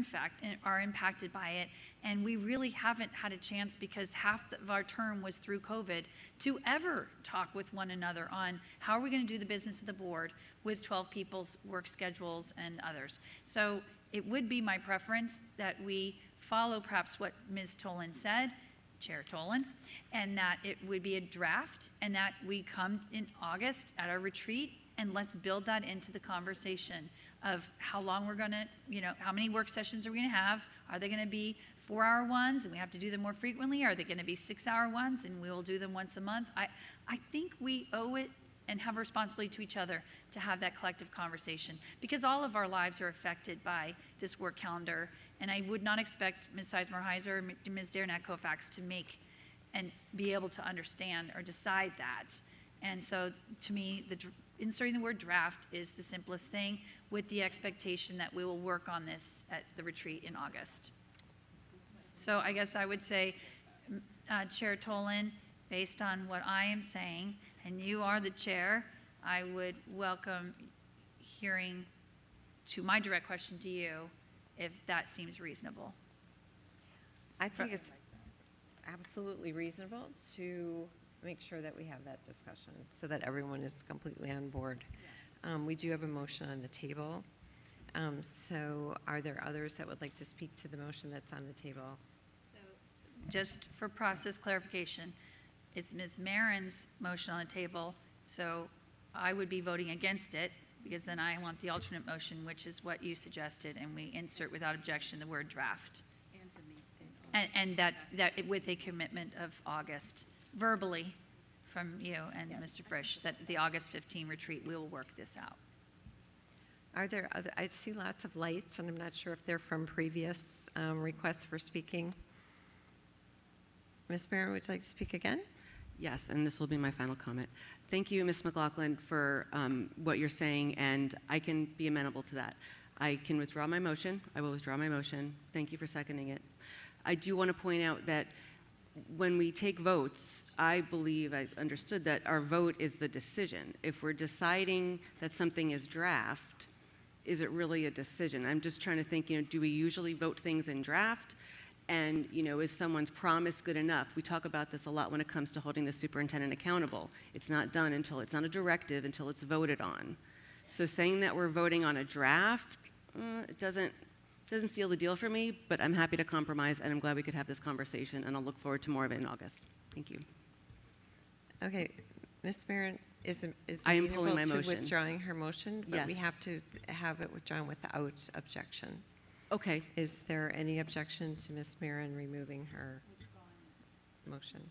are impacted by it, and we really haven't had a chance, because half of our term was through COVID, to ever talk with one another on how are we going to do the business of the board with 12 people's work schedules and others. So it would be my preference that we follow perhaps what Ms. Tolan said, Chair Tolan, and that it would be a draft, and that we come in August at our retreat and let's build that into the conversation of how long we're going to, how many work sessions are we going to have? Are they going to be 4-hour ones and we have to do them more frequently? Are they going to be 6-hour ones and we will do them once a month? I think we owe it and have a responsibility to each other to have that collective conversation, because all of our lives are affected by this work calendar. And I would not expect Ms. Sizemore-Heiser or Ms. Derenak-Kofax to make and be able to understand or decide that. And so to me, inserting the word draft is the simplest thing, with the expectation that we will work on this at the retreat in August. So I guess I would say, Chair Tolan, based on what I am saying, and you are the chair, I would welcome hearing to my direct question to you, if that seems reasonable. I think it's absolutely reasonable to make sure that we have that discussion so that everyone is completely on board. We do have a motion on the table. So are there others that would like to speak to the motion that's on the table? So just for process clarification, it's Ms. Marin's motion on the table, so I would be voting against it, because then I want the alternate motion, which is what you suggested, and we insert without objection the word draft. And that with a commitment of August, verbally from you and Mr. Frisch, that the August 15 retreat, we will work this out. Are there other, I see lots of lights, and I'm not sure if they're from previous requests for speaking. Ms. Marin, would you like to speak again? Yes, and this will be my final comment. Thank you, Ms. McLaughlin, for what you're saying, and I can be amenable to that. I can withdraw my motion. I will withdraw my motion. Thank you for seconding it. I do want to point out that when we take votes, I believe I understood that our vote is the decision. If we're deciding that something is draft, is it really a decision? I'm just trying to think, do we usually vote things in draft? And, is someone's promise good enough? We talk about this a lot when it comes to holding the superintendent accountable. It's not done until it's not a directive, until it's voted on. So saying that we're voting on a draft, it doesn't seal the deal for me, but I'm happy to compromise, and I'm glad we could have this conversation, and I'll look forward to more of it in August. Thank you. Okay, Ms. Marin is I am pulling my amenable to motion. Withdrawing her motion, but we Yes. have to have it withdrawn without objection. Okay. Is there any objection to Ms. Marin removing her motion?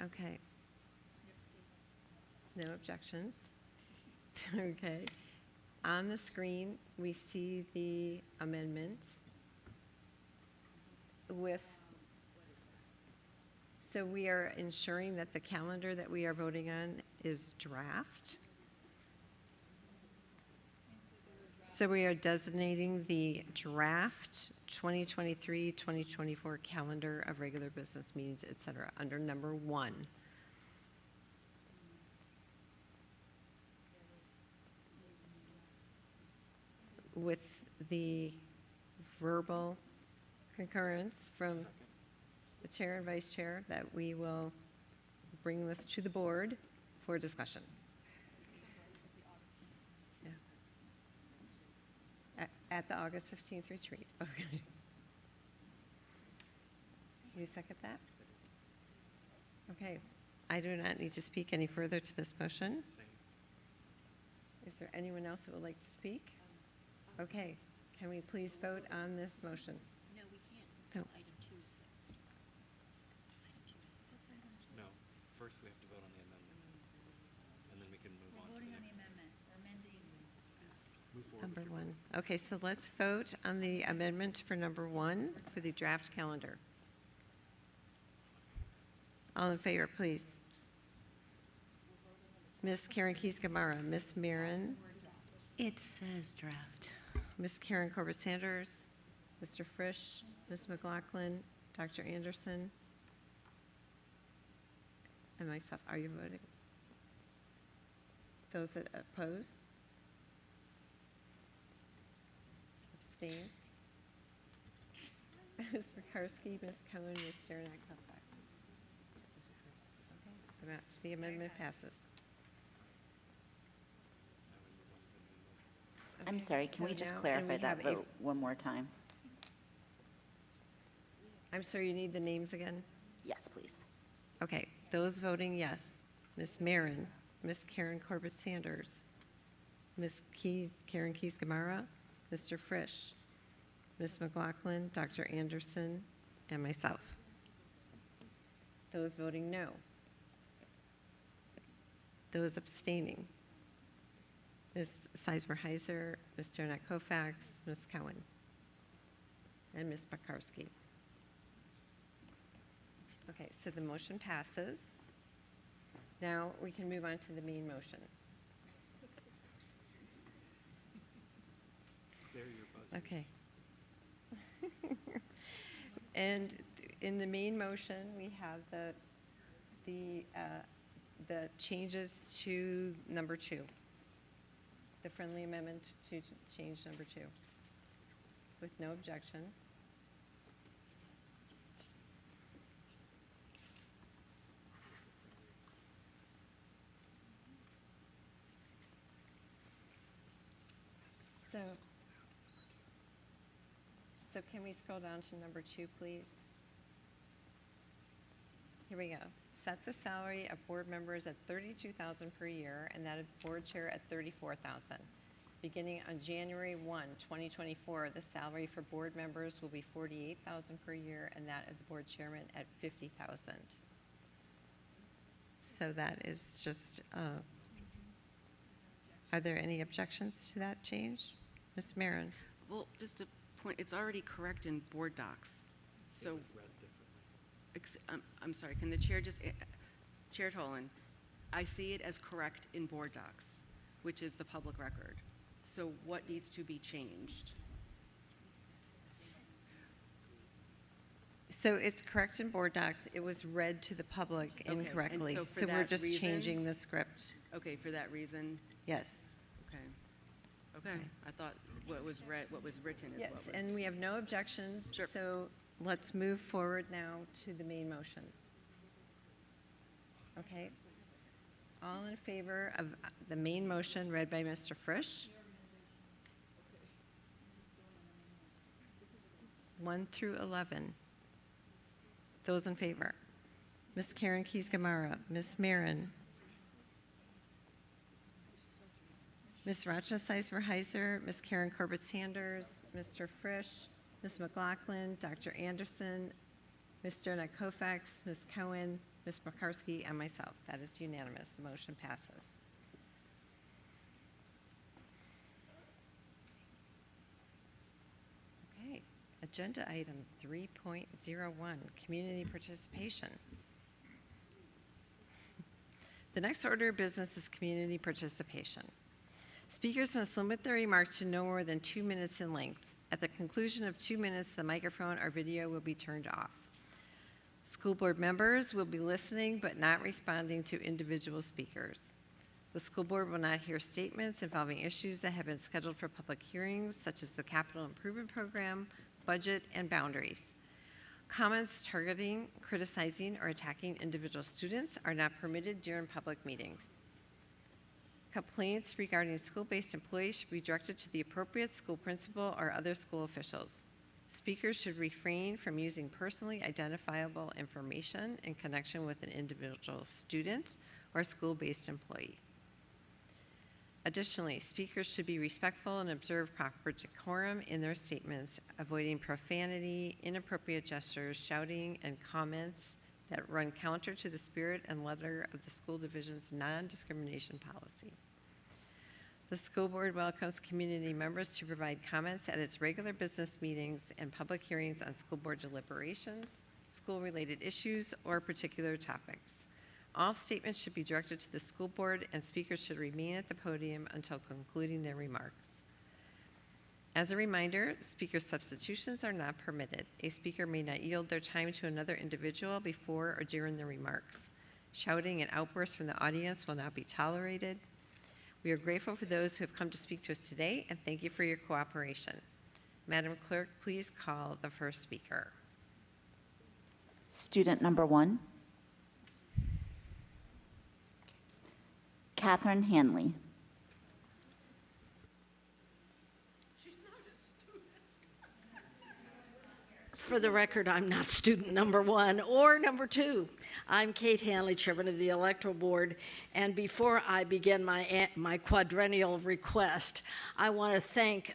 Okay. No objections. Okay. On the screen, we see the amendment so we are ensuring that the calendar that we are voting on is draft. So we are designating the draft 2023-2024 calendar of regular business meetings, et cetera, under number 1. With the verbal concurrence from the chair and vice chair that we will bring this to the board for discussion. At the August 15th retreat. Okay. Do you second that? Okay. I do not need to speak any further to this motion. Is there anyone else who would like to speak? Okay. Can we please vote on this motion? No, we can't. No. Item 2 is fixed. Item 2 is fixed. No, first we have to vote on the amendment, and then we can move on to the next. amendment. We're amending. Move forward. Number 1. Okay, so let's vote on the amendment for number 1 for the draft calendar. All in favor, please. Ms. Karen Keys-Gamarra, Ms. Marin, It says draft. Ms. Karen Corbett-Sanders, Mr. Frisch, Ms. McLaughlin, Dr. Anderson, and myself. Are you voting? Those that oppose? Abstain? Ms. Pekarsky, Ms. Cohen, Ms. Sternach, Kovacs. Okay, the amendment passes. I'm Okay, sorry, can we so just now- and clarify we that have a- vote one more time? I'm sorry, you need the names again? Yes, please. Okay, those voting yes. Ms. Marin, Ms. Karen Corbett Sanders, Ms. Karen Keys Gamara, Mr. Frisch, Ms. McLaughlin, Dr. Anderson, and myself. Those voting no. Those abstaining. Ms. Sizemore-Heiser, Ms. Sternach Kofax, Ms. Cohen, and Ms. Pekarsky. Okay, so the motion passes. Now we can move on to the main motion. Okay. And in the main motion, we have the changes to number 2. The friendly amendment to change number 2 with no objection. So can we scroll down to number 2, please? Here we go. Set the salary of board members at $32,000 per year and that of board chair at $34,000. Beginning on January 1, 2024, the salary for board members will be $48,000 per year and that of the board chairman at $50,000. So that is just, are there any objections to that change? Ms. Marin? Well, just a point, it's already correct in board docs. So, I'm sorry, can the chair just, Chair Tolan, I see it as correct in board docs, which is the public record. So what needs to be changed? So it's correct in board docs. It was read to the public incorrectly. And So we're just changing the script. Okay, for that reason? Yes. Okay. I thought what was written is Yes, what was. and we have no objections. Sure. So let's move forward now to the main motion. Okay. All in favor of the main motion read by Mr. Frisch? 1 through 11. Those in favor? Ms. Karen Keys Gamara, Ms. Marin, Ms. Rachna Sizemore-Heiser, Ms. Karen Corbett Sanders, Mr. Frisch, Ms. McLaughlin, Dr. Anderson, Ms. Sternach Kofax, Ms. Cohen, Ms. Pekarsky, and myself. That is unanimous. The motion passes. Okay, agenda item 3.01, community participation. The next order of business is community participation. Speakers must limit their remarks to no more than 2 minutes in length. At the conclusion of 2 minutes, the microphone or video will be turned off. School board members will be listening but not responding to individual speakers. The school board will not hear statements involving issues that have been scheduled for public hearings, such as the capital improvement program, budget, and boundaries. Comments targeting, criticizing, or attacking individual students are not permitted during public meetings. Complaints regarding school-based employees should be directed to the appropriate school principal or other school officials. Speakers should refrain from using personally identifiable information in connection with an individual student or school-based employee. Additionally, speakers should be respectful and observe proper decorum in their statements, avoiding profanity, inappropriate gestures, shouting, and comments that run counter to the spirit and letter of the school division's non-discrimination policy. The school board welcomes community members to provide comments at its regular business meetings and public hearings on school board deliberations, school-related issues, or particular topics. All statements should be directed to the school board, and speakers should remain at the podium until concluding their remarks. As a reminder, speaker substitutions are not permitted. A speaker may not yield their time to another individual before or during the remarks. Shouting and outbursts from the audience will not be tolerated. We are grateful for those who have come to speak to us today, and thank you for your cooperation. Madam Clerk, please call the first speaker. Student number 1, Catherine Hanley. For the record, I'm not student number 1 or number 2. I'm Kate Hanley, Chairman of the Electoral Board, and before I begin my quadrennial request, I want to thank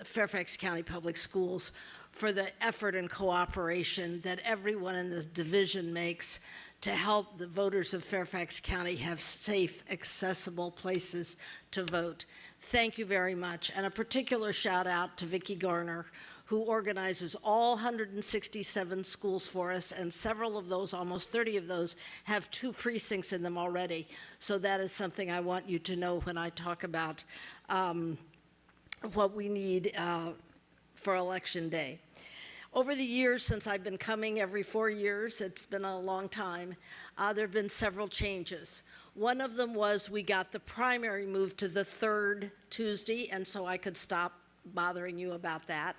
Fairfax County Public Schools for the effort and cooperation that everyone in the division makes to help the voters of Fairfax County have safe, accessible places to vote. Thank you very much, and a particular shout out to Vicki Garner, who organizes all 167 schools for us, and several of those, almost 30 of those, have 2 precincts in them already. So that is something I want you to know when I talk about what we need for Election Day. Over the years, since I've been coming every 4 years, it's been a long time, there have been several changes. One of them was we got the primary moved to the 3rd Tuesday, and so I could stop bothering you about that.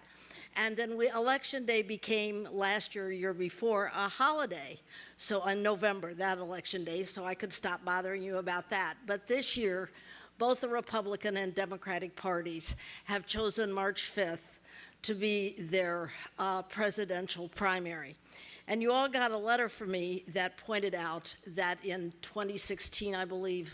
And then Election Day became last year, year before, a holiday. So on November, that Election Day, so I could stop bothering you about that. But this year, both the Republican and Democratic parties have chosen March 5th to be their presidential primary. And you all got a letter from me that pointed out that in 2016, I believe,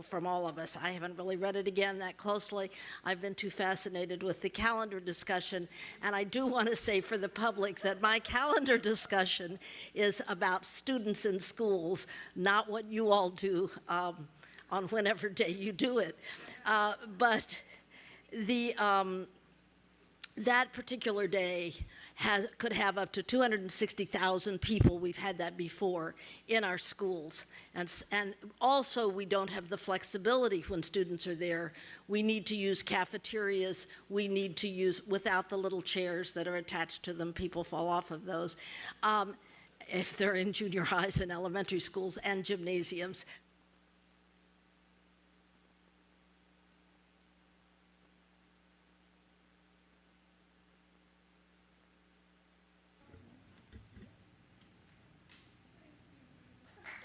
from all of us, I haven't really read it again that closely. I've been too fascinated with the calendar discussion. And I do want to say for the public that my calendar discussion is about students in schools, not what you all do on whenever day you do it. But that particular day could have up to 260,000 people, we've had that before, in our schools. And also we don't have the flexibility when students are there. We need to use cafeterias. We need to use, without the little chairs that are attached to them, people fall off of those, if they're in junior highs and elementary schools, and gymnasiums.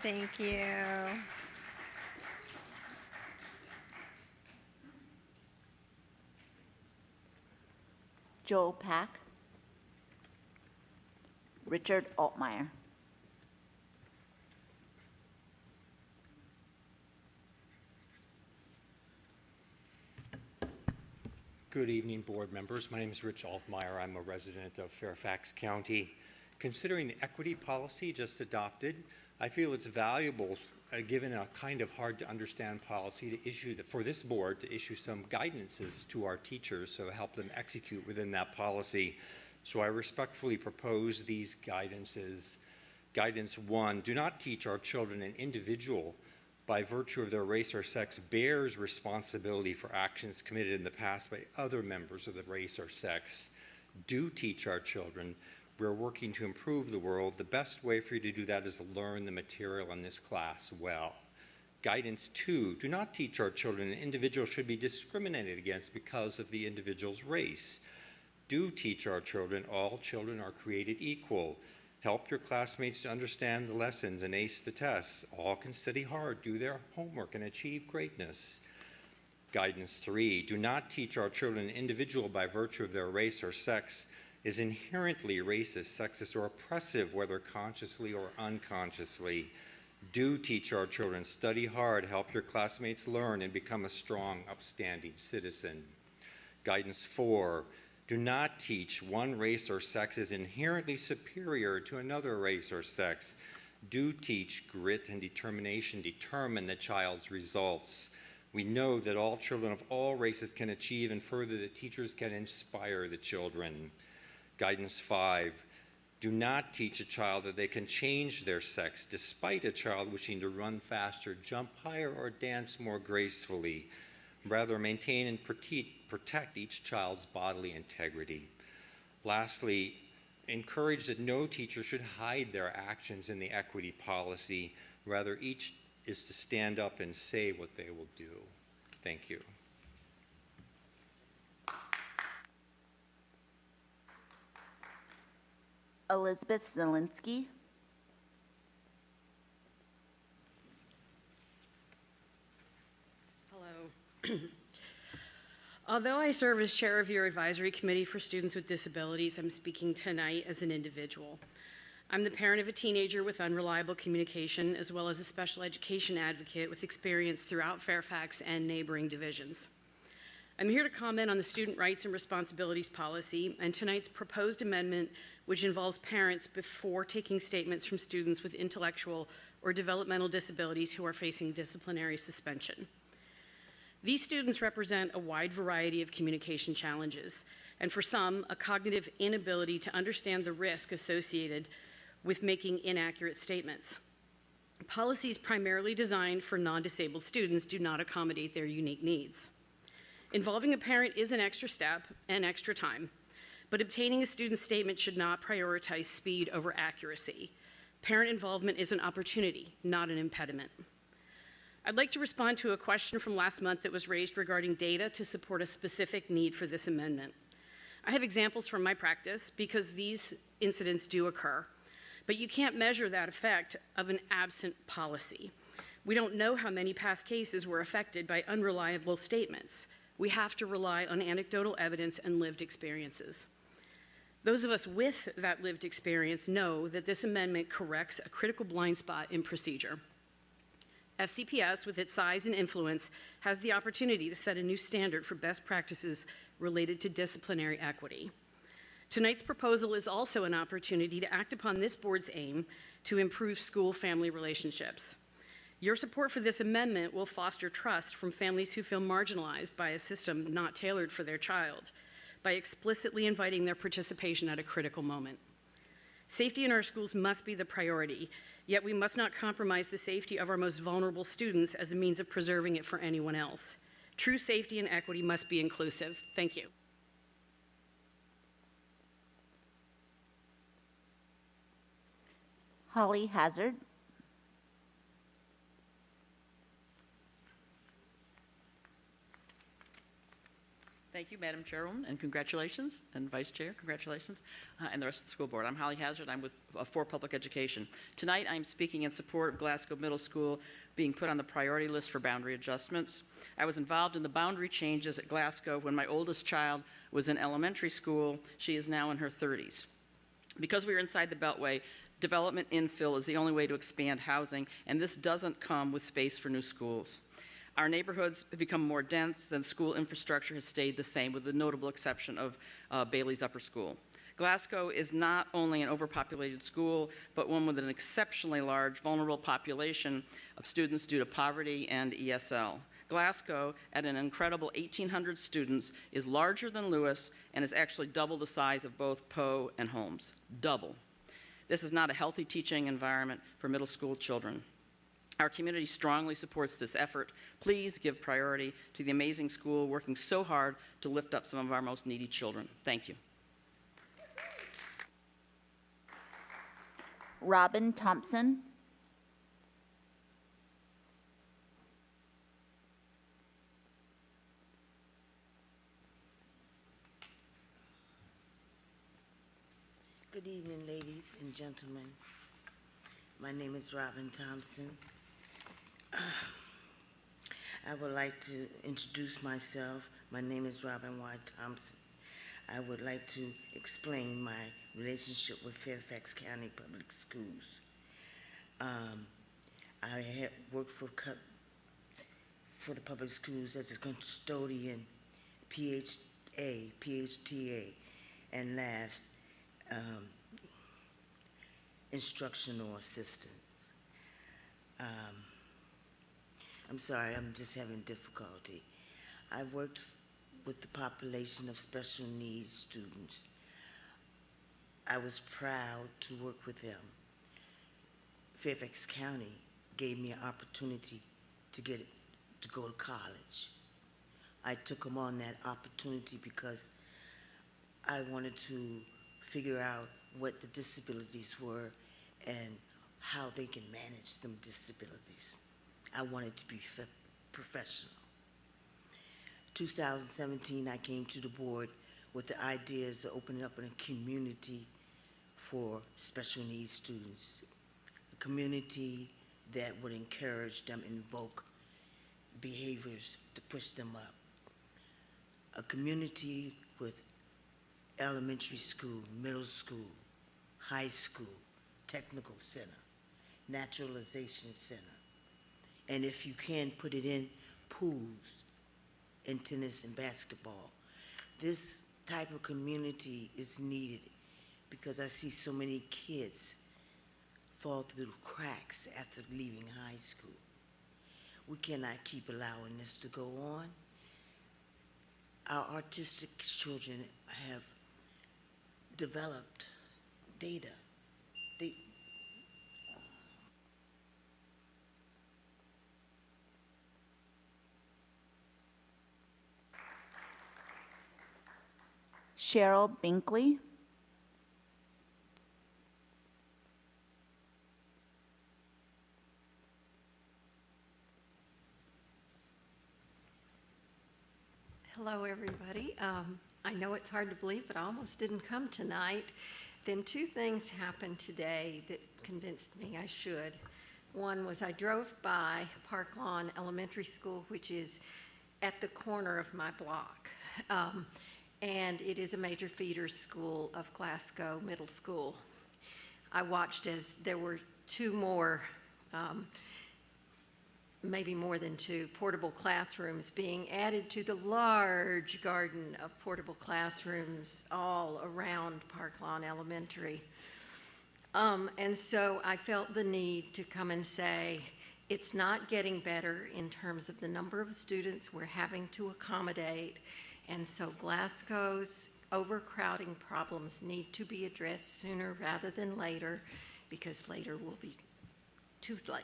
Thank you. Joe Pack. Richard Altmeyer. Good evening, board members. My name is Rich Altmeyer. I'm a resident of Fairfax County. Considering the equity policy just adopted, I feel it's valuable, given a kind of hard to understand policy, to issue for this board to issue some guidances to our teachers so help them execute within that policy. So I respectfully propose these guidances. Guidance 1, do not teach our children an individual by virtue of their race or sex bears responsibility for actions committed in the past by other members of the race or sex. Do teach our children we're working to improve the world. The best way for you to do that is to learn the material in this class well. Guidance 2, do not teach our children an individual should be discriminated against because of the individual's race. Do teach our children all children are created equal. Help your classmates to understand the lessons and ace the tests. All can study hard, do their homework, and achieve greatness. Guidance 3, do not teach our children an individual by virtue of their race or sex is inherently racist, sexist, or oppressive, whether consciously or unconsciously. Do teach our children, study hard, help your classmates learn, and become a strong, upstanding citizen. Guidance 4, do not teach one race or sex is inherently superior to another race or sex. Do teach grit and determination determine the child's results. We know that all children of all races can achieve, and further, that teachers can inspire the children. Guidance 5, do not teach a child that they can change their sex despite a child wishing to run faster, jump higher, or dance more gracefully. Rather, maintain and protect each child's bodily integrity. Lastly, encourage that no teacher should hide their actions in the equity policy. Rather, each is to stand up and say what they will do. Thank you. Elizabeth Zielinski. Hello. Although I serve as chair of your advisory committee for students with disabilities, I'm speaking tonight as an individual. I'm the parent of a teenager with unreliable communication, as well as a special education advocate with experience throughout Fairfax and neighboring divisions. I'm here to comment on the Student Rights and Responsibilities Policy and tonight's proposed amendment, which involves parents before taking statements from students with intellectual or developmental disabilities who are facing disciplinary suspension. These students represent a wide variety of communication challenges, and for some, a cognitive inability to understand the risk associated with making inaccurate statements. Policies primarily designed for non-disabled students do not accommodate their unique needs. Involving a parent is an extra step and extra time, but obtaining a student's statement should not prioritize speed over accuracy. Parent involvement is an opportunity, not an impediment. I'd like to respond to a question from last month that was raised regarding data to support a specific need for this amendment. I have examples from my practice because these incidents do occur, but you can't measure that effect of an absent policy. We don't know how many past cases were affected by unreliable statements. We have to rely on anecdotal evidence and lived experiences. Those of us with that lived experience know that this amendment corrects a critical blind spot in procedure. FCPS, with its size and influence, has the opportunity to set a new standard for best practices related to disciplinary equity. Tonight's proposal is also an opportunity to act upon this board's aim to improve school-family relationships. Your support for this amendment will foster trust from families who feel marginalized by a system not tailored for their child, by explicitly inviting their participation at a critical moment. Safety in our schools must be the priority, yet we must not compromise the safety of our most vulnerable students as a means of preserving it for anyone else. True safety and equity must be inclusive. Thank you. Holly Hazard. Thank you, Madam Chairwoman, and congratulations, and Vice Chair, congratulations, and the rest of the school board. I'm Holly Hazard. I'm with For Public Education. Tonight, I'm speaking in support of Glasgow Middle School being put on the priority list for boundary adjustments. I was involved in the boundary changes at Glasgow when my oldest child was in elementary school. She is now in her 30s. Because we are inside the Beltway, development infill is the only way to expand housing, and this doesn't come with space for new schools. Our neighborhoods have become more dense than school infrastructure has stayed the same, with the notable exception of Bailey's Upper School. Glasgow is not only an overpopulated school, but one with an exceptionally large, vulnerable population of students due to poverty and ESL. Glasgow, at an incredible 1,800 students, is larger than Lewis and is actually double the size of both Poe and Holmes. Double. This is not a healthy teaching environment for middle school children. Our community strongly supports this effort. Please give priority to the amazing school working so hard to lift up some of our most needy children. Thank you. Robin Thompson. Good evening, ladies and gentlemen. My name is Robin Thompson. I would like to introduce myself. My name is Robin Y. Thompson. I would like to explain my relationship with Fairfax County Public Schools. I have worked for the public schools as a custodian, PHTA, and last, instructional assistant. I'm sorry, I'm just having difficulty. I worked with the population of special needs students. I was proud to work with them. Fairfax County gave me an opportunity to go to college. I took them on that opportunity because I wanted to figure out what the disabilities were and how they can manage them disabilities. I wanted to be professional. 2017, I came to the board with the ideas of opening up a community for special needs students, a community that would encourage them, invoke behaviors to push them up, a community with elementary school, middle school, high school, technical center, naturalization center, and if you can, put it in pools, in tennis and basketball. This type of community is needed because I see so many kids fall through the cracks after leaving high school. We cannot keep allowing this to go on. Our autistic children have developed data. Cheryl Binkley. Hello, everybody. I know it's hard to believe, but I almost didn't come tonight. Then two things happened today that convinced me I should. One was I drove by Park Lawn Elementary School, which is at the corner of my block. And it is a major feeder school of Glasgow Middle School. I watched as there were two more maybe more than two portable classrooms being added to the large garden of portable classrooms all around Park Lawn Elementary. And so I felt the need to come and say, it's not getting better in terms of the number of students we're having to accommodate, and so Glasgow's overcrowding problems need to be addressed sooner rather than later, because later will be too late.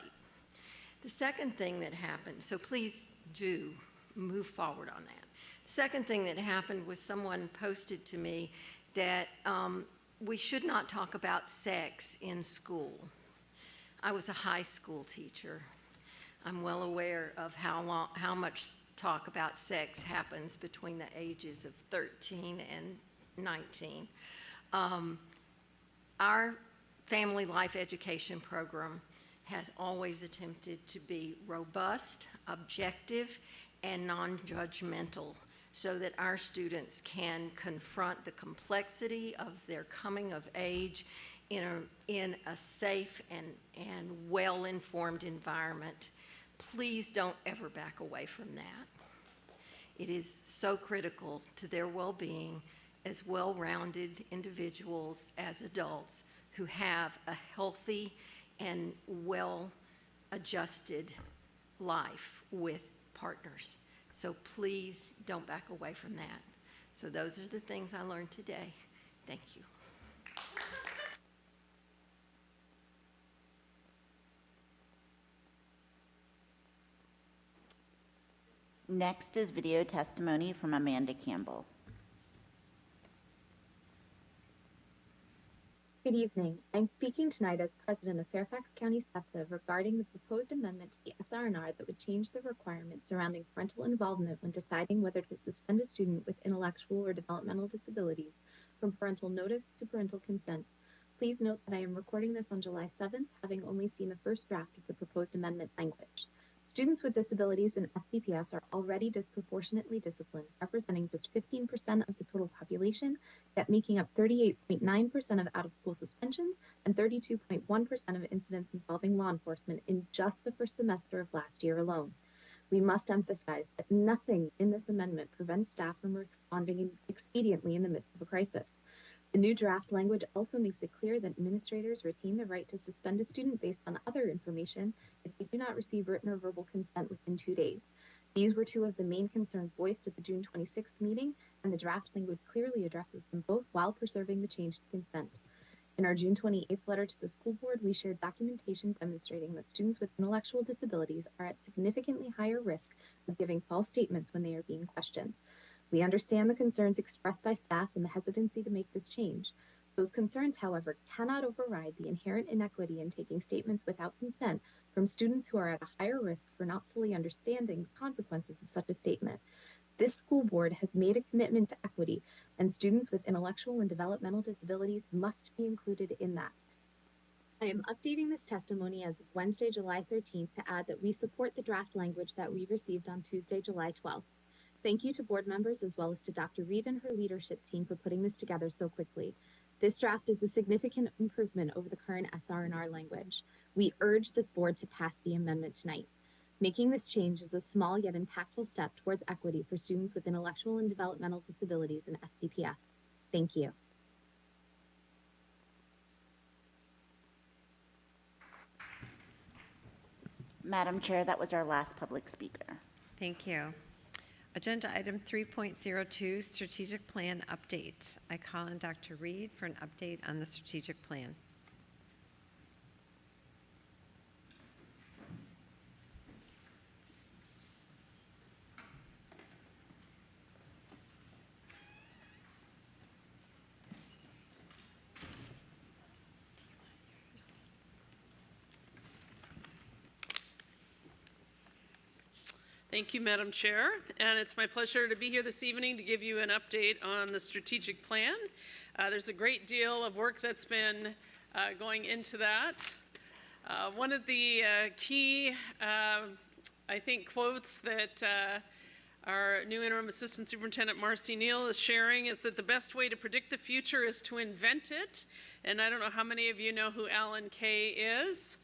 The second thing that happened, so please do move forward on that. Second thing that happened was someone posted to me that we should not talk about sex in school. I was a high school teacher. I'm well aware of how much talk about sex happens between the ages of 13 and 19. Our family life education program has always attempted to be robust, objective, and non-judgmental so that our students can confront the complexity of their coming of age in a safe and well-informed environment. Please don't ever back away from that. It is so critical to their well-being as well-rounded individuals as adults who have a healthy and well-adjusted life with partners. So please don't back away from that. So those are the things I learned today. Thank you. Next is video testimony from Amanda Campbell. Good evening. I'm speaking tonight as president of Fairfax County SEPTA regarding the proposed amendment to the SRNR that would change the requirements surrounding parental involvement when deciding whether to suspend a student with intellectual or developmental disabilities from parental notice to parental consent. Please note that I am recording this on July 7th, having only seen the first draft of the proposed amendment language. Students with disabilities in FCPS are already disproportionately disciplined, representing just 15% of the total population, yet making up 38.9% of out-of-school suspensions and 32.1% of incidents involving law enforcement in just the first semester of last year alone. We must emphasize that nothing in this amendment prevents staff from responding expediently in the midst of a crisis. The new draft language also makes it clear that administrators retain the right to suspend a student based on other information if they do not receive written or verbal consent within 2 days. These were two of the main concerns voiced at the June 26th meeting, and the draft language clearly addresses them both while preserving the change to consent. In our June 28th letter to the school board, we shared documentation demonstrating that students with intellectual disabilities are at significantly higher risk of giving false statements when they are being questioned. We understand the concerns expressed by staff and the hesitancy to make this change. Those concerns, however, cannot override the inherent inequity in taking statements without consent from students who are at a higher risk for not fully understanding the consequences of such a statement. This school board has made a commitment to equity, and students with intellectual and developmental disabilities must be included in that. I am updating this testimony as of Wednesday, July 13th to add that we support the draft language that we received on Tuesday, July 12th. Thank you to board members as well as to Dr. Reed and her leadership team for putting this together so quickly. This draft is a significant improvement over the current SR&R language. We urge this board to pass the amendment tonight. Making this change is a small yet impactful step towards equity for students with intellectual and developmental disabilities in FCPS. Thank you. Madam Chair, that was our last public speaker. Thank you. Agenda item 3.02, strategic plan update. I call on Dr. Reed for an update on the strategic plan. Thank you, Madam Chair, and it's my pleasure to be here this evening to give you an update on the strategic plan. There's a great deal of work that's been going into that. One of the key, I think, quotes that our new interim assistant superintendent Marcy Neal is sharing is that the best way to predict the future is to invent it. And I don't know how many of you know who Alan Kay is.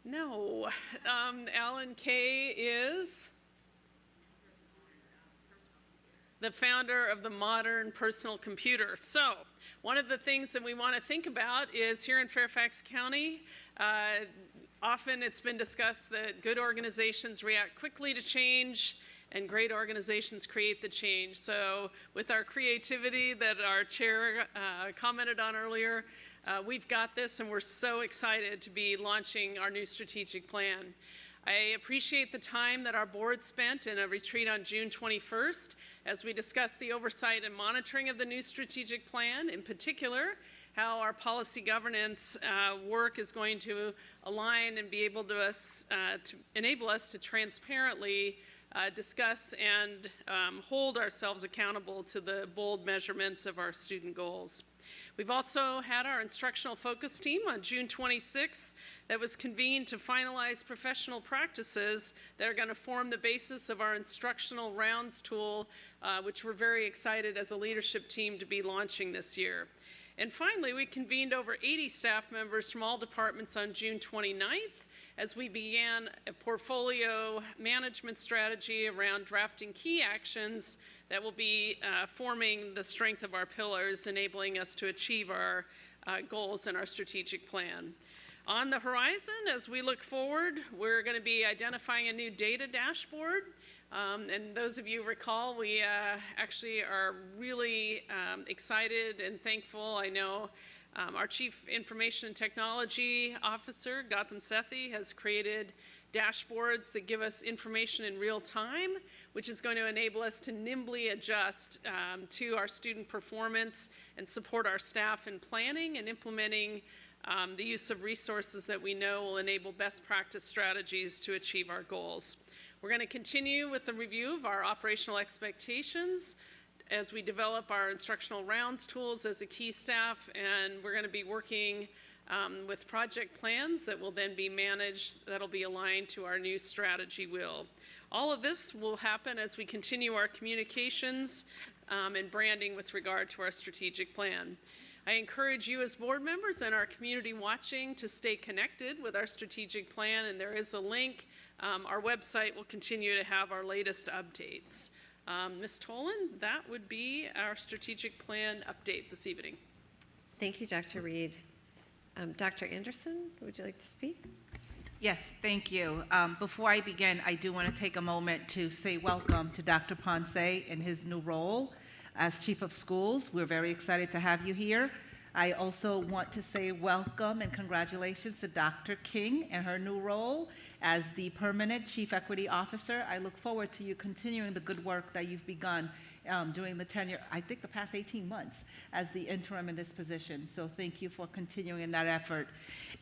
No, Alan Kay is the founder of the modern personal computer. So one of the things that we want to think about is here in Fairfax County, often it's been discussed that good organizations react quickly to change and great organizations create the change. So with our creativity that our chair commented on earlier, we've got this, and we're so excited to be launching our new strategic plan. I appreciate the time that our board spent in a retreat on June 21st as we discussed the oversight and monitoring of the new strategic plan, in particular, how our policy governance work is going to align and be able to enable us to transparently discuss and hold ourselves accountable to the bold measurements of our student goals. We've also had our instructional focus team on June 26th that was convened to finalize professional practices that are going to form the basis of our instructional rounds tool, which we're very excited as a leadership team to be launching this year. And finally, we convened over 80 staff members from all departments on June 29th as we began a portfolio management strategy around drafting key actions that will be forming the strength of our pillars, enabling us to achieve our goals in our strategic plan. On the horizon, as we look forward, we're going to be identifying a new data dashboard. And those of you recall, we actually are really excited and thankful. I know our Chief Information and Technology Officer, Gautam Sethi, has created dashboards that give us information in real time, which is going to enable us to nimbly adjust to our student performance and support our staff in planning and implementing the use of resources that we know will enable best practice strategies to achieve our goals. We're going to continue with the review of our operational expectations as we develop our instructional rounds tools as a key staff, and we're going to be working with project plans that will then be managed, that'll be aligned to our new strategy wheel. All of this will happen as we continue our communications and branding with regard to our strategic plan. I encourage you as board members and our community watching to stay connected with our strategic plan, and there is a link. Our website will continue to have our latest updates. Ms. Tolan, that would be our strategic plan update this evening. Thank you, Dr. Reed. Dr. Anderson, would you like to speak? Yes, thank you. Before I begin, I do want to take a moment to say welcome to Dr. Ponce in his new role as Chief of Schools. We're very excited to have you here. I also want to say welcome and congratulations to Dr. King and her new role as the permanent Chief Equity Officer. I look forward to you continuing the good work that you've begun during the tenure, I think the past 18 months as the interim in this position. So thank you for continuing in that effort.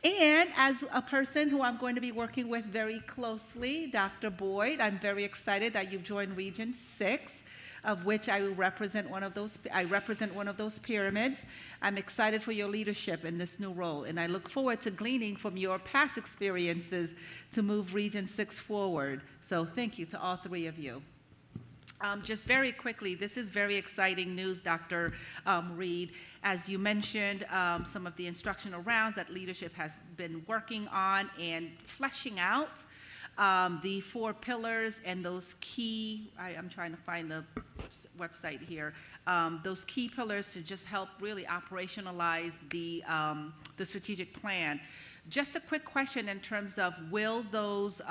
And as a person who I'm going to be working with very closely, Dr. Boyd, I'm very excited that you've joined Region 6, of which I represent one of those pyramids. I'm excited for your leadership in this new role, and I look forward to gleaning from your past experiences to move Region 6 forward. So thank you to all three of you. Just very quickly, this is very exciting news, Dr. Reed. As you mentioned, some of the instructional rounds that leadership has been working on and fleshing out the 4 pillars and those key, I'm trying to find the website here, those key pillars to just help really operationalize the strategic plan. Just a quick question in terms of, will those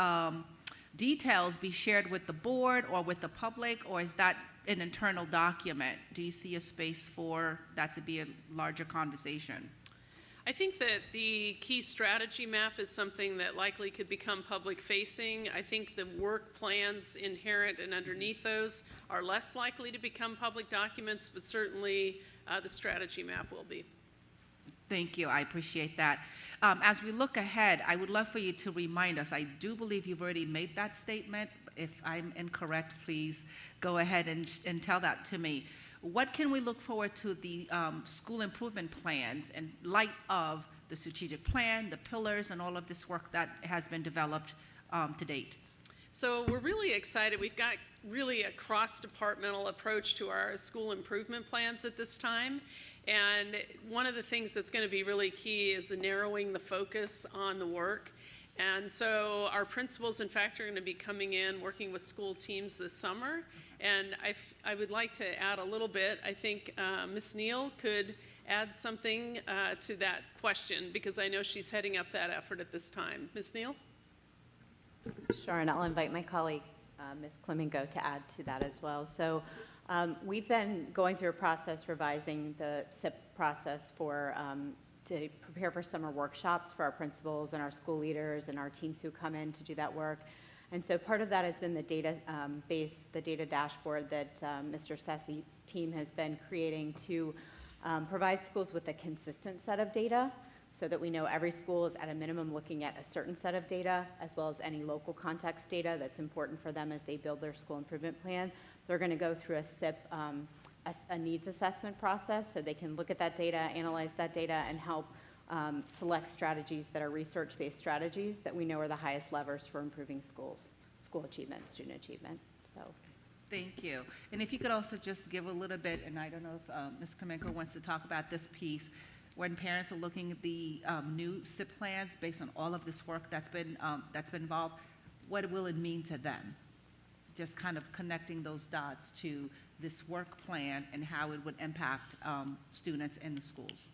details be shared with the board or with the public, or is that an internal document? Do you see a space for that to be a larger conversation? I think that the key strategy map is something that likely could become public facing. I think the work plans inherent and underneath those are less likely to become public documents, but certainly the strategy map will be. Thank you, I appreciate that. As we look ahead, I would love for you to remind us, I do believe you've already made that statement. If I'm incorrect, please go ahead and tell that to me. What can we look forward to the school improvement plans in light of the strategic plan, the pillars, and all of this work that has been developed to date? So we're really excited. We've got really a cross-departmental approach to our school improvement plans at this time. And one of the things that's going to be really key is narrowing the focus on the work. And so our principals, in fact, are going to be coming in, working with school teams this summer. And I would like to add a little bit. I think Ms. Neal could add something to that question, because I know she's heading up that effort at this time. Ms. Neal? Sure, and I'll invite my colleague, Ms. Clemengo, to add to that as well. So we've been going through a process revising the SIP process to prepare for summer workshops for our principals and our school leaders and our teams who come in to do that work. And so part of that has been the data the data dashboard that Mr. Sesse's team has been creating to provide schools with a consistent set of data, so that we know every school is at a minimum looking at a certain set of data, as well as any local context data that's important for them as they build their school improvement plan. They're going to go through a SIP, a needs assessment process, so they can look at that data, analyze that data, and help select strategies that are research-based strategies that we know are the highest levers for improving school achievement, student achievement. So. Thank you. And if you could also just give a little bit, and I don't know if Ms. Kamenko wants to talk about this piece, when parents are looking at the new SIP plans based on all of this work that's been involved, what will it mean to them? Just kind of connecting those dots to this work plan and how it would impact students in the schools.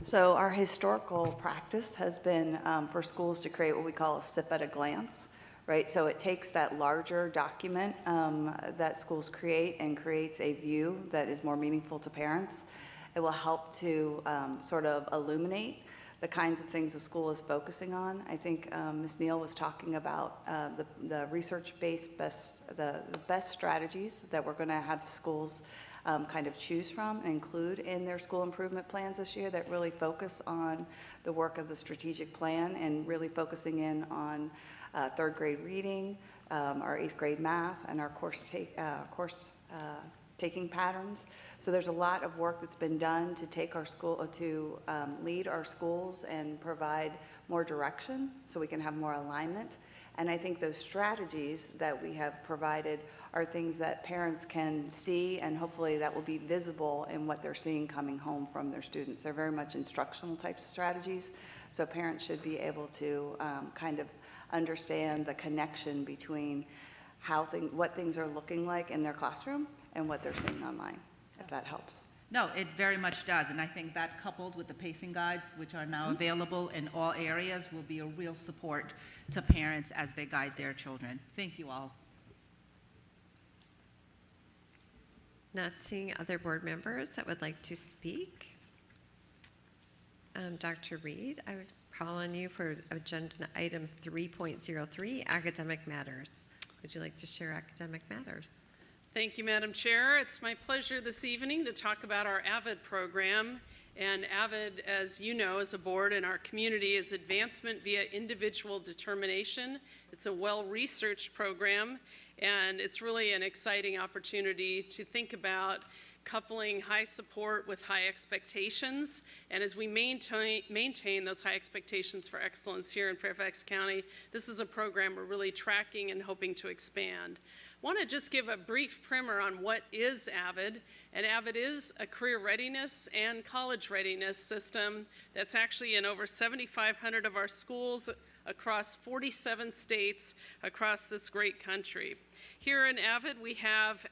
So our historical practice has been for schools to create what we call a SIP at a glance, right? So it takes that larger document that schools create and creates a view that is more meaningful to parents. It will help to sort of illuminate the kinds of things the school is focusing on. I think Ms. Neal was talking about the research-based the best strategies that we're going to have schools kind of choose from and include in their school improvement plans this year that really focus on the work of the strategic plan and really focusing in on third grade reading, our 8th grade math, and our course taking patterns. So there's a lot of work that's been done to take our school, to lead our schools and provide more direction so we can have more alignment. And I think those strategies that we have provided are things that parents can see, and hopefully that will be visible in what they're seeing coming home from their students. They're very much instructional type strategies, so parents should be able to kind of understand the connection between what things are looking like in their classroom and what they're seeing online, if that helps. No, it very much does, and I think that coupled with the pacing guides, which are now available in all areas, will be a real support to parents as they guide their children. Thank you all. Not seeing other board members that would like to speak. Dr. Reed, I would call on you for agenda item 3.03, academic matters. Would you like to share academic matters? Thank you, Madam Chair. It's my pleasure this evening to talk about our AVID program. And AVID, as you know, as a board in our community, is Advancement via Individual Determination. It's a well-researched program, and it's really an exciting opportunity to think about coupling high support with high expectations. And as we maintain those high expectations for excellence here in Fairfax County, this is a program we're really tracking and hoping to expand. I want to just give a brief primer on what is AVID. And AVID is a career readiness and college readiness system that's actually in over 7,500 of our schools across 47 states across this great country. Here in AVID, we have,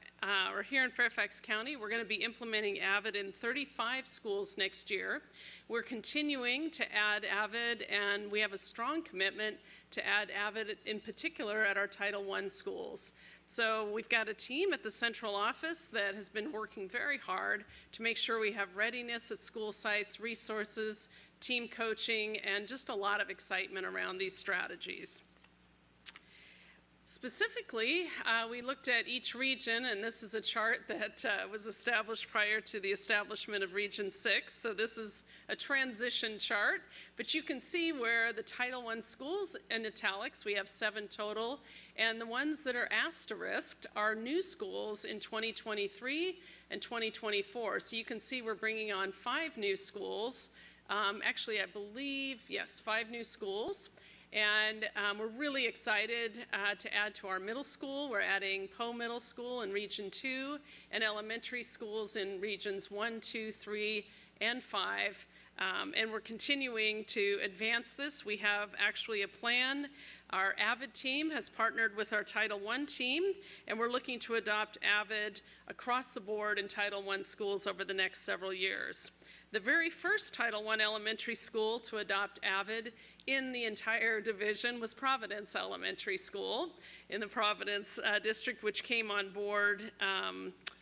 or here in Fairfax County, we're going to be implementing AVID in 35 schools next year. We're continuing to add AVID, and we have a strong commitment to add AVID in particular at our Title I schools. So we've got a team at the central office that has been working very hard to make sure we have readiness at school sites, resources, team coaching, and just a lot of excitement around these strategies. Specifically, we looked at each region, and this is a chart that was established prior to the establishment of Region 6. So this is a transition chart, but you can see where the Title I schools in italics, we have 7 total, and the ones that are asterisked are new schools in 2023 and 2024. So you can see we're bringing on 5 new schools. Actually, I believe, yes, 5 new schools. And we're really excited to add to our middle school. We're adding Poe Middle School in Region 2 and elementary schools in Regions 1, 2, 3, and 5. And we're continuing to advance this. We have actually a plan. Our AVID team has partnered with our Title I team, and we're looking to adopt AVID across the board in Title I schools over the next several years. The very first Title I elementary school to adopt AVID in the entire division was Providence Elementary School in the Providence district, which came on board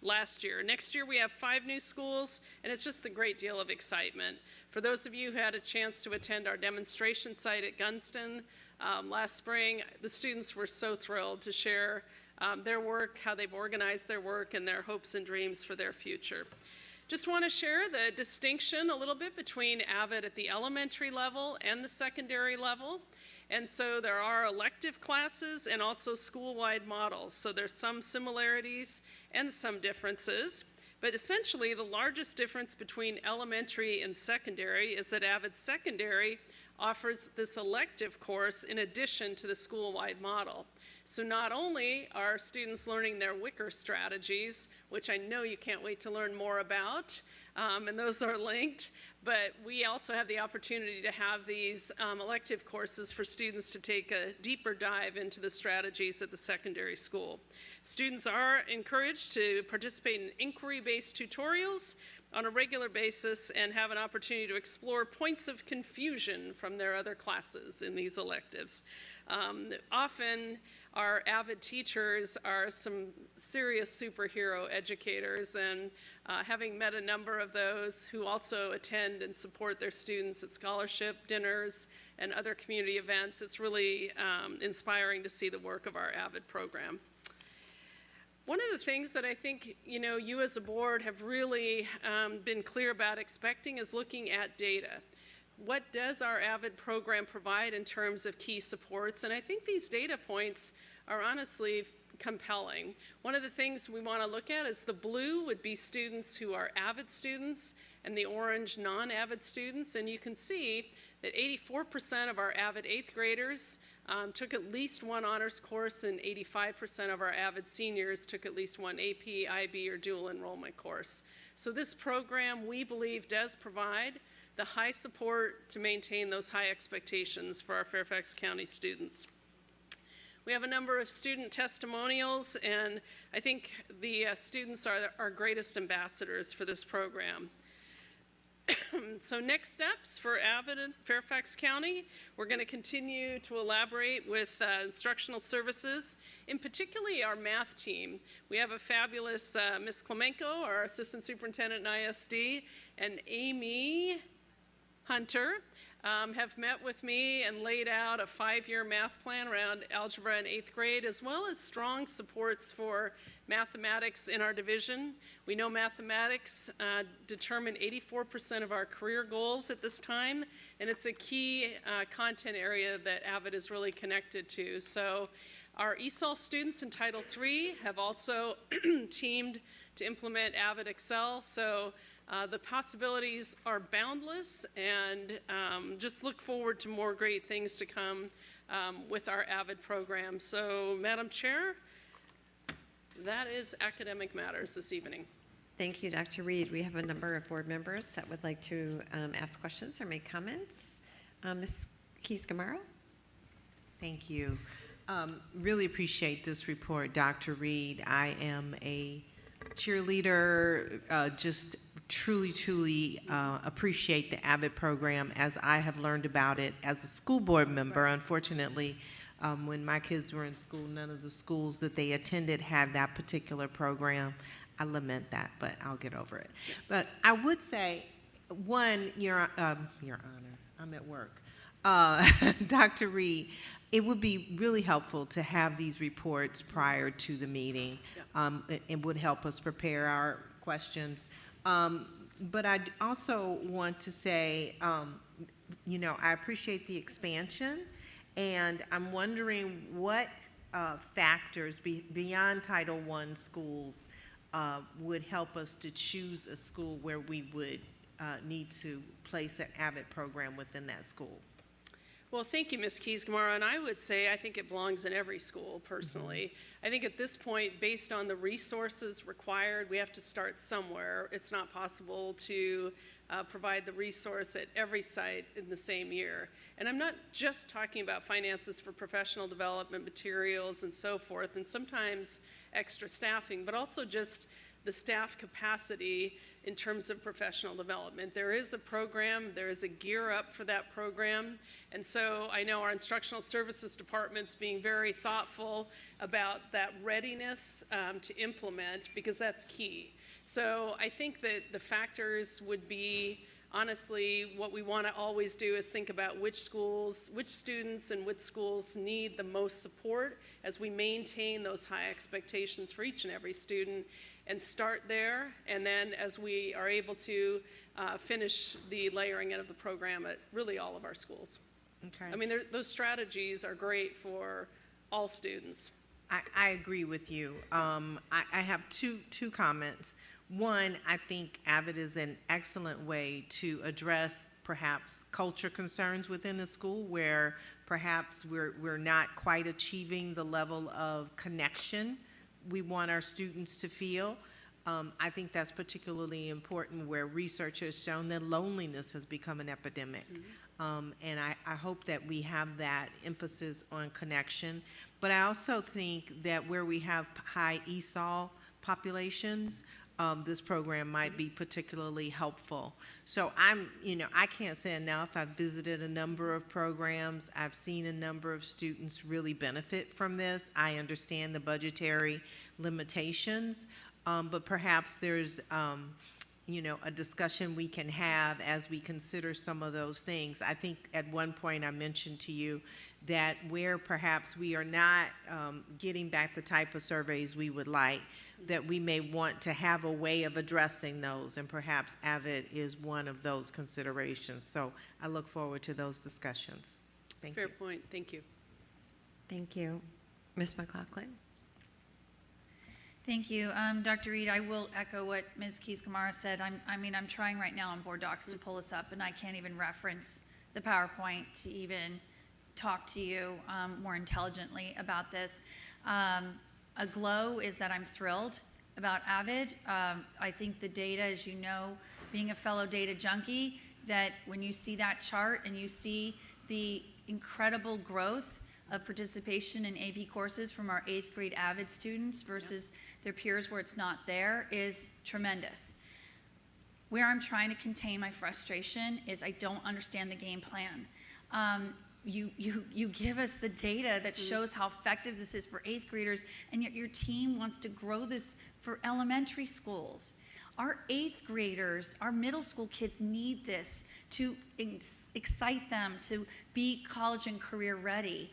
last year. Next year we have 5 new schools, and it's just a great deal of excitement. For those of you who had a chance to attend our demonstration site at Gunston last spring, the students were so thrilled to share their work, how they've organized their work, and their hopes and dreams for their future. Just want to share the distinction a little bit between AVID at the elementary level and the secondary level. And so there are elective classes and also school-wide models. So there's some similarities and some differences. But essentially, the largest difference between elementary and secondary is that AVID Secondary offers this elective course in addition to the school-wide model. So not only are students learning their Wicker strategies, which I know you can't wait to learn more about, and those are linked, but we also have the opportunity to have these elective courses for students to take a deeper dive into the strategies at the secondary school. Students are encouraged to participate in inquiry-based tutorials on a regular basis and have an opportunity to explore points of confusion from their other classes in these electives. Often, our AVID teachers are some serious superhero educators, and having met a number of those who also attend and support their students at scholarship dinners and other community events, it's really inspiring to see the work of our AVID program. One of the things that I think you as a board have really been clear about expecting is looking at data. What does our AVID program provide in terms of key supports? And I think these data points are honestly compelling. One of the things we want to look at is the blue would be students who are AVID students and the orange non-AVID students. And you can see that 84% of our AVID 8th graders took at least one honors course, and 85% of our AVID seniors took at least one AP, IB, or dual enrollment course. So this program, we believe, does provide the high support to maintain those high expectations for our Fairfax County students. We have a number of student testimonials, and I think the students are our greatest ambassadors for this program. So next steps for Avid in Fairfax County, we're going to continue to elaborate with instructional services, in particularly our math team. We have a fabulous Ms. Klemenko, our assistant superintendent in ISD, and Amy Hunter have met with me and laid out a 5-year math plan around algebra in 8th grade, as well as strong supports for mathematics in our division. We know mathematics determine 84% of our career goals at this time, and it's a key content area that Avid is really connected to. So our ESOL students in Title III have also teamed to implement Avid Excel. So the possibilities are boundless, and just look forward to more great things to come with our Avid program. So, Madam Chair, that is Academic Matters this evening. Thank you, Dr. Reed. We have a number of board members that would like to ask questions or make comments. Ms. Keys-Gamarra? Thank you. Really appreciate this report, Dr. Reed. I am a cheerleader, just truly appreciate the Avid program as I have learned about it as a school board member. Unfortunately, when my kids were in school, none of the schools that they attended had that particular program. I lament that, but I'll get over it. But I would say, one, Your Honor, I'm at work. Dr. Reed, it would be really helpful to have these reports prior to the meeting. It would help us prepare our questions. But I also want to say, you know, I appreciate the expansion, and I'm wondering what factors beyond Title I schools would help us to choose a school where we would need to place an Avid program within that school. Well, thank you, Ms. Keys-Gamarra, and I would say I think it belongs in every school, personally. I think at this point, based on the resources required, we have to start somewhere. It's not possible to provide the resource at every site in the same year. And I'm not just talking about finances for professional development, materials, and so forth, and sometimes extra staffing, but also just the staff capacity in terms of professional development. There is a program, there is a gear up for that program, and so I know our instructional services department's being very thoughtful about that readiness to implement, because that's key. So I think that the factors would be, honestly, what we want to always do is think about which schools, which students and which schools need the most support as we maintain those high expectations for each and every student, and start there, and then as we are able to finish the layering in of the program at really all of our schools. Okay. I mean, those strategies are great for all students. I agree with you. I have two comments. One, I think Avid is an excellent way to address perhaps culture concerns within the school where perhaps we're not quite achieving the level of connection we want our students to feel. I think that's particularly important where research has shown that loneliness has become an epidemic. And I hope that we have that emphasis on connection. But I also think that where we have high ESOL populations, this program might be particularly helpful. So I can't say enough. I've visited a number of programs. I've seen a number of students really benefit from this. I understand the budgetary limitations, but perhaps there's a discussion we can have as we consider some of those things. I think at one point I mentioned to you that where perhaps we are not getting back the type of surveys we would like, that we may want to have a way of addressing those, and perhaps Avid is one of those considerations. So I look forward to those discussions. Thank you. Fair point. Thank you. Thank you. Ms. McLaughlin? Thank you. Dr. Reed, I will echo what Ms. Keys-Gamarra said. I'm trying right now on board docs to pull this up, and I can't even reference the PowerPoint to even talk to you more intelligently about this. A glow is that I'm thrilled about Avid. I think the data, as you know, being a fellow data junkie, that when you see that chart and you see the incredible growth of participation in AP courses from our 8th grade Avid students versus their peers where it's not there is tremendous. Where I'm trying to contain my frustration is I don't understand the game plan. You give us the data that shows how effective this is for 8th graders, and yet your team wants to grow this for elementary schools. Our 8th graders, our middle school kids need this to excite them to be college and career ready.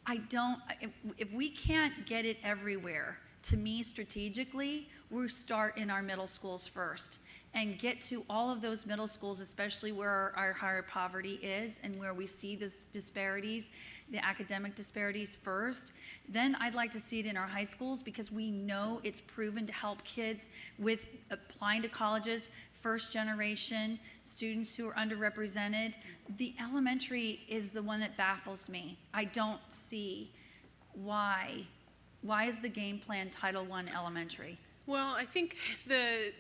If we can't get it everywhere, to me strategically, we start in our middle schools first and get to all of those middle schools, especially where our higher poverty is and where we see this disparities, the academic disparities first. Then I'd like to see it in our high schools because we know it's proven to help kids with applying to colleges, first generation, students who are underrepresented. The elementary is the one that baffles me. I don't see why is the game plan Title I elementary? Well, I think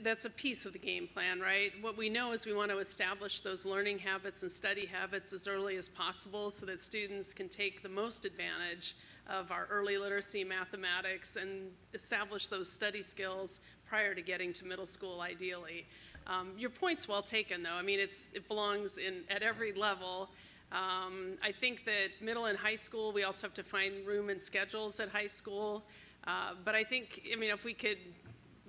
that's a piece of the game plan, right? What we know is we want to establish those learning habits and study habits as early as possible so that students can take the most advantage of our early literacy, mathematics, and establish those study skills prior to getting to middle school, ideally. Your point's well taken, though. I mean, it belongs at every level. I think that middle and high school, we also have to find room and schedules at high school. But I think, if we could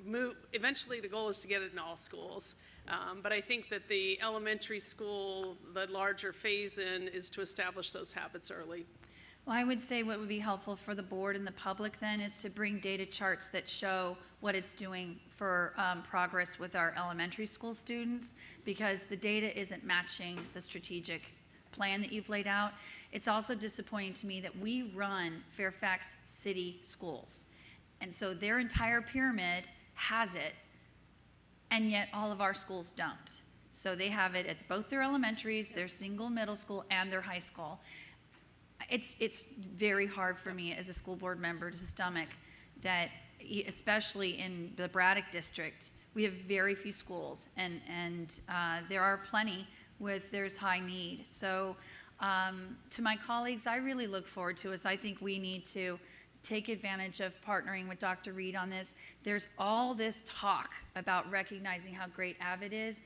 move, eventually the goal is to get it in all schools. But I think that the elementary school, the larger phase-in, is to establish those habits early. Well, I would say what would be helpful for the board and the public then is to bring data charts that show what it's doing for progress with our elementary school students, because the data isn't matching the strategic plan that you've laid out. It's also disappointing to me that we run Fairfax City schools. And so their entire pyramid has it, and yet all of our schools don't. So they have it at both their elementaries, their single middle school, and their high school. It's very hard for me as a school board member to stomach that, especially in the Braddock district, we have very few schools, and there are plenty there's high need. So to my colleagues, I really look forward to this. I think we need to take advantage of partnering with Dr. Reed on this. There's all this talk about recognizing how great AVID is.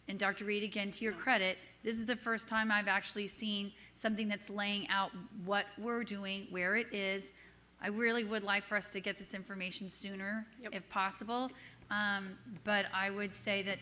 And Dr. Reed, again, to your credit, this is the first time I've actually seen something that's laying out what we're doing, where it is. I really would like for us to get this information sooner, if possible. But I would say that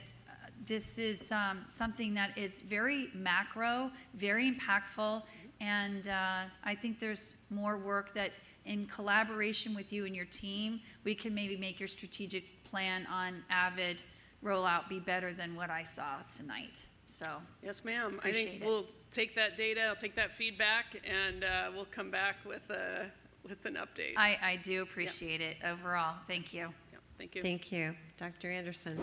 this is something that is very macro, very impactful, and I think there's more work that, in collaboration with you and your team, we can maybe make your strategic plan on AVID rollout be better than what I saw tonight. So yes, ma'am. I think we'll take that data, I'll take that feedback, and we'll come back with an update. I do appreciate it overall. Thank you. Thank you. Thank you. Dr. Anderson.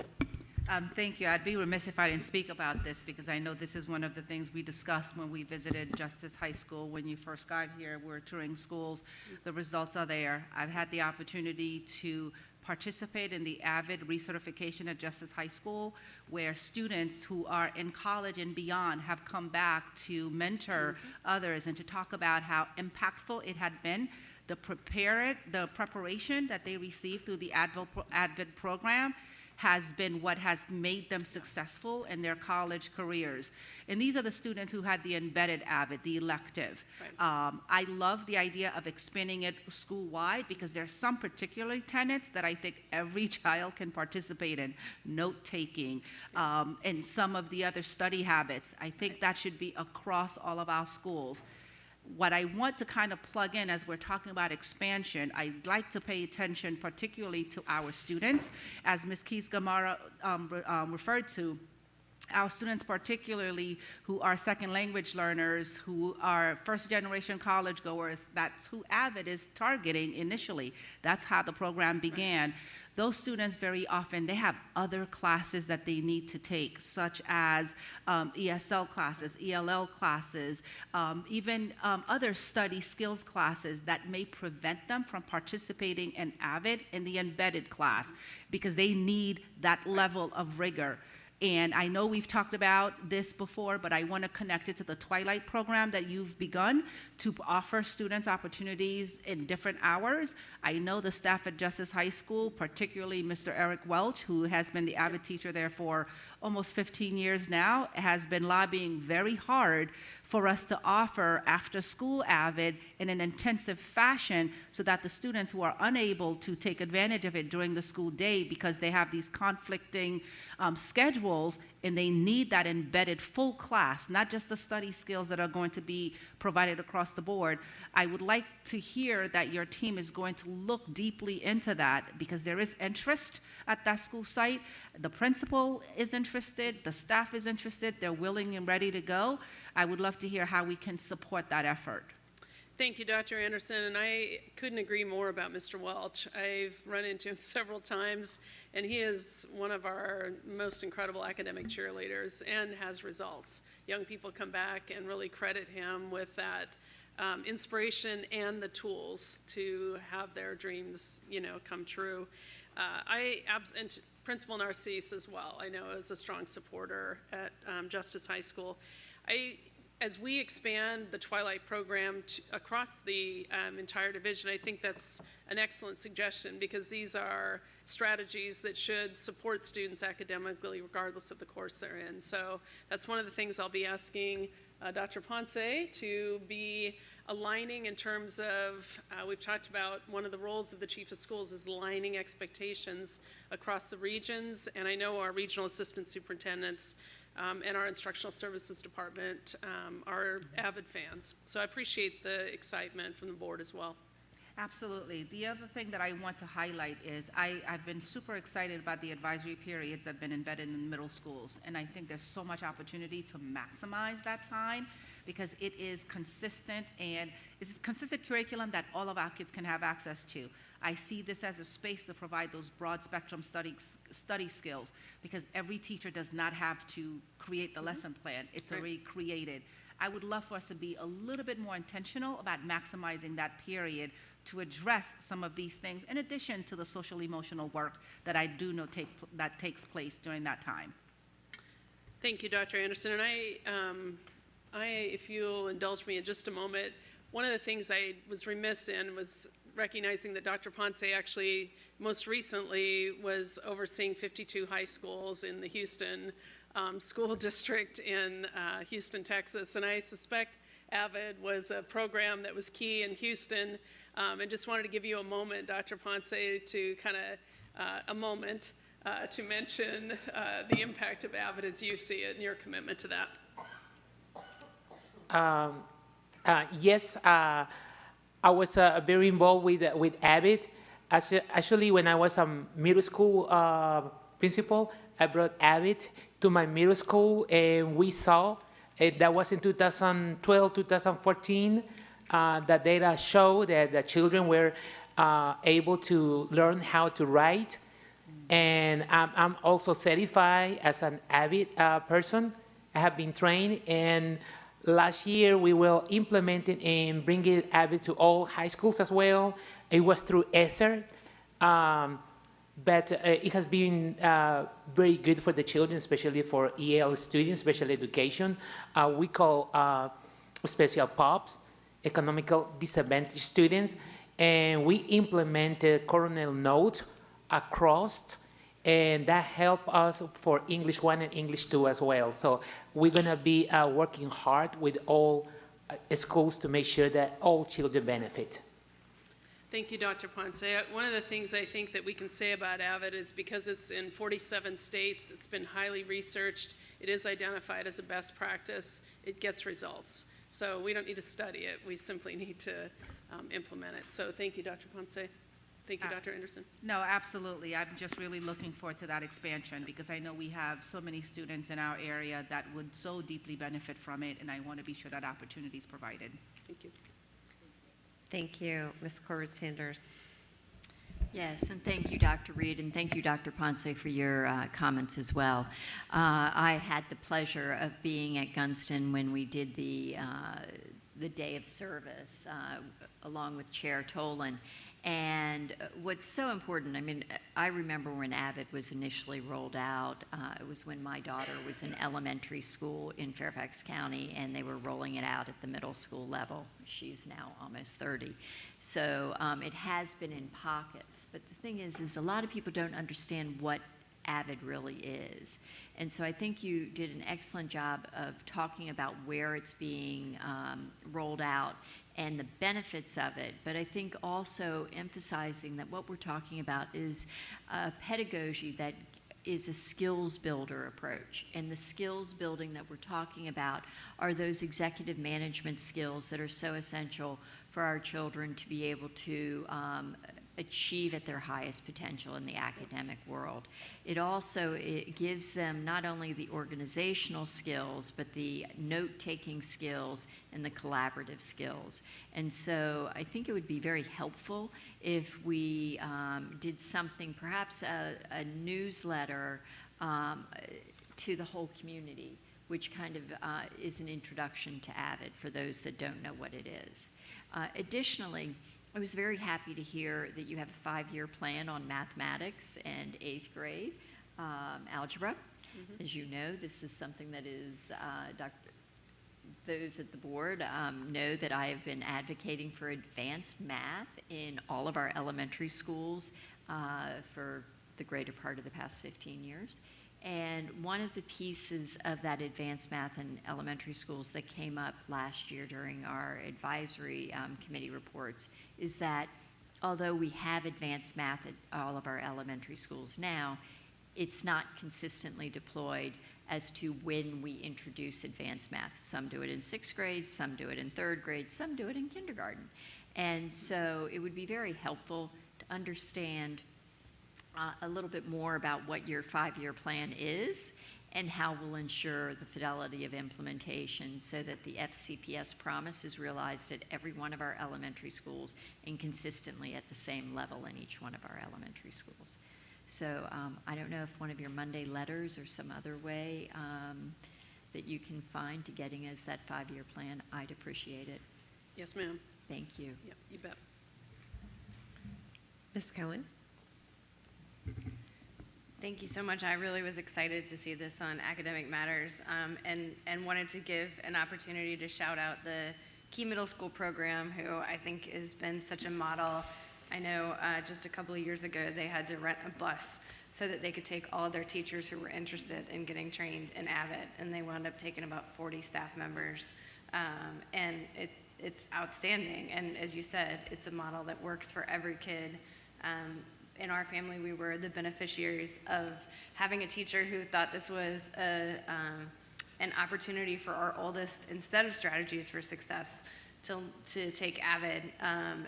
Thank you. I'd be remiss if I didn't speak about this, because I know this is one of the things we discussed when we visited Justice High School. When you first got here, we were touring schools. The results are there. I've had the opportunity to participate in the AVID recertification at Justice High School, where students who are in college and beyond have come back to mentor others and to talk about how impactful it had been. The preparation that they received through the AVID program has been what has made them successful in their college careers. And these are the students who had the embedded AVID, the elective. Right. I love the idea of expanding it school-wide, because there are some particular tenets that I think every child can participate in, note-taking, and some of the other study habits. I think that should be across all of our schools. What I want to kind of plug in as we're talking about expansion, I'd like to pay attention particularly to our students. As Ms. Keys-Gamara referred to, our students particularly who are second language learners, who are first generation college goers, that's who AVID is targeting initially. That's how the program began. Right. Those students very often, they have other classes that they need to take, such as ESL classes, ELL classes, even other study skills classes that may prevent them from participating in AVID in the embedded class, because they need that level of rigor. And I know we've talked about this before, but I want to connect it to the Twilight program that you've begun to offer students opportunities in different hours. I know the staff at Justice High School, particularly Mr. Eric Welch, who has been the Avid teacher there for almost 15 years now, has been lobbying very hard for us to offer after-school Avid in an intensive fashion so that the students who are unable to take advantage of it during the school day because they have these conflicting schedules and they need that embedded full class, not just the study skills that are going to be provided across the board. I would like to hear that your team is going to look deeply into that because there is interest at that school site. The principal is interested, the staff is interested, they're willing and ready to go. I would love to hear how we can support that effort. Thank you, Dr. Anderson, and I couldn't agree more about Mr. Welch. I've run into him several times, and he is one of our most incredible academic cheerleaders and has results. Young people come back and really credit him with that inspiration and the tools to have their dreams, come true. And Principal Narcisse as well, I know, is a strong supporter at Justice High School. As we expand the Twilight program across the entire division, I think that's an excellent suggestion because these are strategies that should support students academically regardless of the course they're in. So that's one of the things I'll be asking Dr. Ponce to be aligning in terms of, we've talked about one of the roles of the chief of schools is aligning expectations across the regions, and I know our regional assistant superintendents and our instructional services department are avid fans. So I appreciate the excitement from the board as well. Absolutely. The other thing that I want to highlight is I've been super excited about the advisory periods that have been embedded in middle schools, and I think there's so much opportunity to maximize that time because it is consistent and it's a consistent curriculum that all of our kids can have access to. I see this as a space to provide those broad spectrum study skills because every teacher does not have to create the lesson plan. It's already created. I would love for us to be a little bit more intentional about maximizing that period to address some of these things in addition to the social emotional work that I do know that takes place during that time. Thank you, Dr. Anderson. And if you'll indulge me in just a moment, one of the things I was remiss in was recognizing that Dr. Ponce actually most recently was overseeing 52 high schools in the Houston school district in Houston, Texas. And I suspect AVID was a program that was key in Houston. And just wanted to give you a moment, Dr. Ponce, to to mention the impact of AVID as you see it and your commitment to that. Yes, I was very involved with AVID. Actually, when I was a middle school principal, I brought AVID to my middle school, and we saw that was in 2012, 2014. The data show that the children were able to learn how to write, and I'm also certified as an AVID person. I have been trained, and last year we will implement it and bring it AVID to all high schools as well. It was through ESSER, but it has been very good for the children, especially for EL students, special education. We call special POPs, economical disadvantaged students, and we implemented Coronel Notes across, and that helped us for English 1 and English 2 as well. So we're gonna be working hard with all schools to make sure that all children benefit. Thank you, Dr. Ponce. One of the things I think that we can say about AVID is because it's in 47 states, it's been highly researched, it is identified as a best practice, it gets results. So we don't need to study it, we simply need to implement it. So thank you, Dr. Ponce. Thank you, Dr. Anderson. No, absolutely. I'm just really looking forward to that expansion because I know we have so many students in our area that would so deeply benefit from it, and I want to be sure that opportunity is provided. Thank you. Thank you. Ms. Corbett-Sanders. Yes, and thank you, Dr. Reed, and thank you, Dr. Ponce, for your comments as well. I had the pleasure of being at Gunston when we did the the day of service, along with Chair Tolan. And what's so important, I mean, I remember when Avid was initially rolled out, it was when my daughter was in elementary school in Fairfax County, and they were rolling it out at the middle school level. She's now almost 30. So it has been in pockets. But the thing is a lot of people don't understand what Avid really is. And so I think you did an excellent job of talking about where it's being rolled out and the benefits of it, but I think also emphasizing that what we're talking about is a pedagogy that is a skills builder approach. And the skills building that we're talking about are those executive management skills that are so essential for our children to be able to achieve at their highest potential in the academic world. It gives them not only the organizational skills, but the note-taking skills and the collaborative skills. And so I think it would be very helpful if we did something, perhaps a newsletter to the whole community, which kind of is an introduction to Avid for those that don't know what it is. Additionally, I was very happy to hear that you have a 5-year plan on mathematics and 8th grade algebra. Mm-hmm. As you know, this is something that is, those at the board know that I have been advocating for advanced math in all of our elementary schools for the greater part of the past 15 years. And one of the pieces of that advanced math in elementary schools that came up last year during our advisory committee reports is that although we have advanced math at all of our elementary schools now, it's not consistently deployed as to when we introduce advanced math. Some do it in 6th grade, some do it in 3rd grade, some do it in kindergarten. And so it would be very helpful to understand a little bit more about what your 5-year plan is and how we'll ensure the fidelity of implementation so that the FCPS promise is realized at every one of our elementary schools and consistently at the same level in each one of our elementary schools. So I don't know if one of your Monday letters or some other way that you can find to getting us that 5-year plan, I'd appreciate it. Yes, ma'am. Thank you. Yep, you bet. Ms. Cohen? Thank you so much. I really was excited to see this on Academic Matters and wanted to give an opportunity to shout out the Key Middle School program, who I think has been such a model. I know just a couple of years ago they had to rent a bus so that they could take all of their teachers who were interested in getting trained in Avid, and they wound up taking about 40 staff members. And it's outstanding, and as you said, it's a model that works for every kid. In our family, we were the beneficiaries of having a teacher who thought this was an opportunity for our oldest, instead of strategies for success, to take Avid.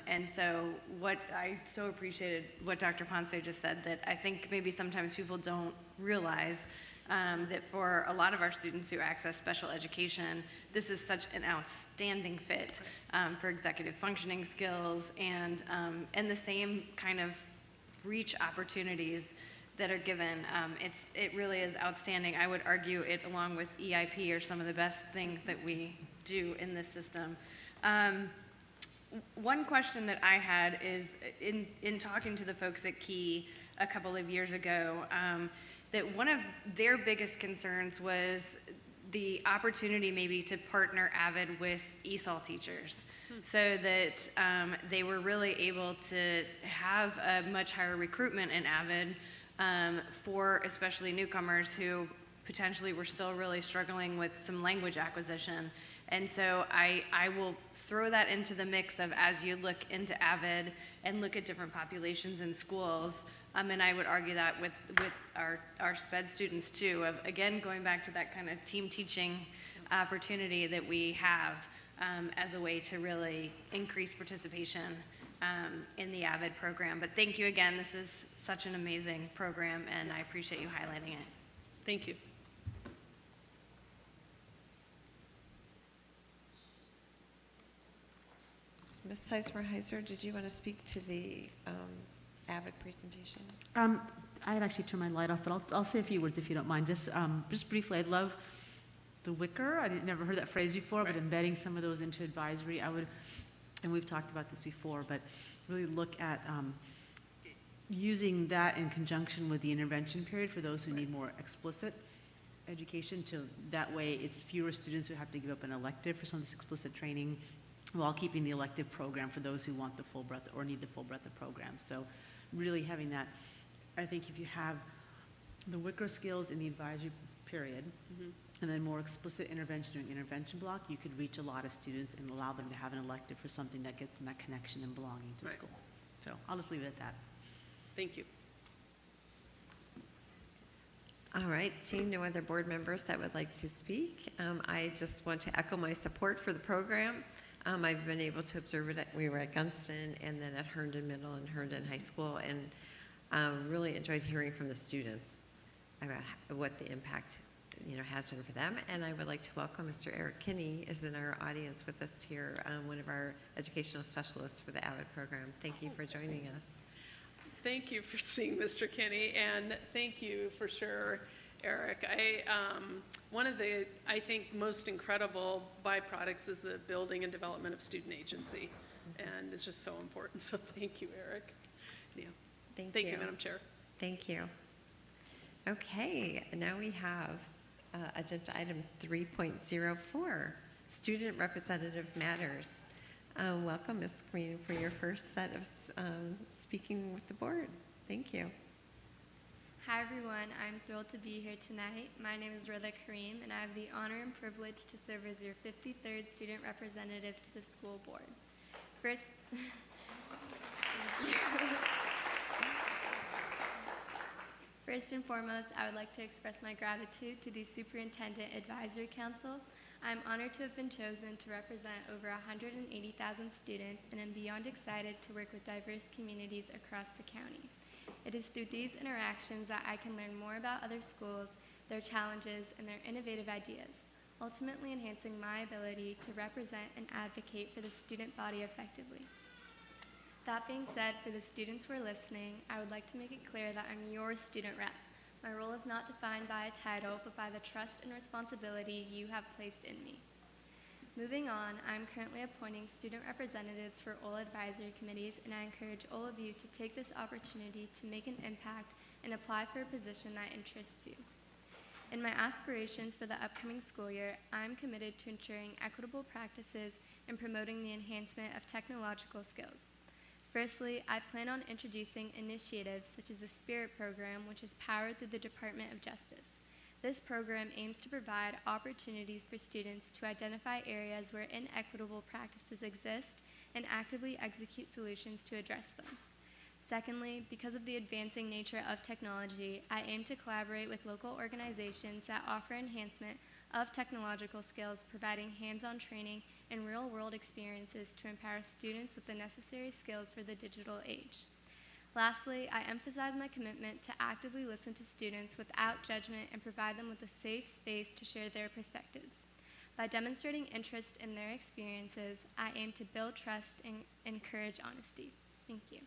And so what I so appreciated what Dr. Ponce just said, that I think maybe sometimes people don't realize that for a lot of our students who access special education, this is such an outstanding fit for executive functioning skills and the same kind of reach opportunities that are given. It really is outstanding. I would argue it, along with EIP, are some of the best things that we do in this system. One question that I had is, in talking to the folks at Key a couple of years ago, that one of their biggest concerns was the opportunity maybe to partner Avid with ESOL teachers, so that they were really able to have a much higher recruitment in Avid for especially newcomers who potentially were still really struggling with some language acquisition. And so I will throw that into the mix of, as you look into Avid and look at different populations in schools, and I would argue that with our SPED students too, of again going back to that kind of team teaching opportunity that we have as a way to really increase participation in the Avid program. But thank you again. This is such an amazing program, and I appreciate you highlighting it. Thank you. Ms. Sizemore-Heiser, did you want to speak to the Avid presentation? I had actually turned my light off, but I'll say a few words if you don't mind. Just briefly, I love the wicker. I never heard that phrase before, but embedding some of those into advisory, I would, and we've talked about this before, but really look at using that in conjunction with the intervention period for those who need more explicit education, to that way it's fewer students who have to give up an elective for some of this explicit training, while keeping the elective program for those who want the full breadth or need the full breadth of programs. So really having that, I think if you have the wicker skills in the advisory period, and then more explicit intervention during intervention block, you could reach a lot of students and allow them to have an elective for something that gets them that connection and belonging to school. So I'll just leave it at that. Thank you. All right, seeing no other board members that would like to speak, I just want to echo my support for the program. I've been able to observe it. We were at Gunston and then at Herndon Middle and Herndon High School, and really enjoyed hearing from the students about what the impact has been for them. And I would like to welcome Mr. Eric Kinney is in our audience with us here, one of our educational specialists for the Avid program. Thank you for joining us. Thank you for seeing Mr. Kinney, and thank you for sure, Eric. One of the, I think, most incredible byproducts is the building and development of student agency, and it's just so important. So thank you, Eric. Yeah. Thank you, Madam Chair. Thank you. Okay, now we have agenda item 3.04, student representative matters. Welcome, Ms. Green, for your first set of speaking with the board. Thank you. Hi, everyone. I'm thrilled to be here tonight. My name is Rilla Kareem, and I have the honor and privilege to serve as your 53rd student representative to the school board. First, thank you. First and foremost, I would like to express my gratitude to the Superintendent Advisory Council. I'm honored to have been chosen to represent over 180,000 students, and am beyond excited to work with diverse communities across the county. It is through these interactions that I can learn more about other schools, their challenges, and their innovative ideas, ultimately enhancing my ability to represent and advocate for the student body effectively. That being said, for the students who are listening, I would like to make it clear that I'm your student rep. My role is not defined by a title, but by the trust and responsibility you have placed in me. Moving on, I'm currently appointing student representatives for all advisory committees, and I encourage all of you to take this opportunity to make an impact and apply for a position that interests you. In my aspirations for the upcoming school year, I'm committed to ensuring equitable practices and promoting the enhancement of technological skills. Firstly, I plan on introducing initiatives such as the SPIRIT program, which is powered through the Department of Justice. This program aims to provide opportunities for students to identify areas where inequitable practices exist and actively execute solutions to address them. Secondly, because of the advancing nature of technology, I aim to collaborate with local organizations that offer enhancement of technological skills, providing hands-on training and real-world experiences to empower students with the necessary skills for the digital age. Lastly, I emphasize my commitment to actively listen to students without judgment and provide them with a safe space to share their perspectives. By demonstrating interest in their experiences, I aim to build trust and encourage honesty. Thank you.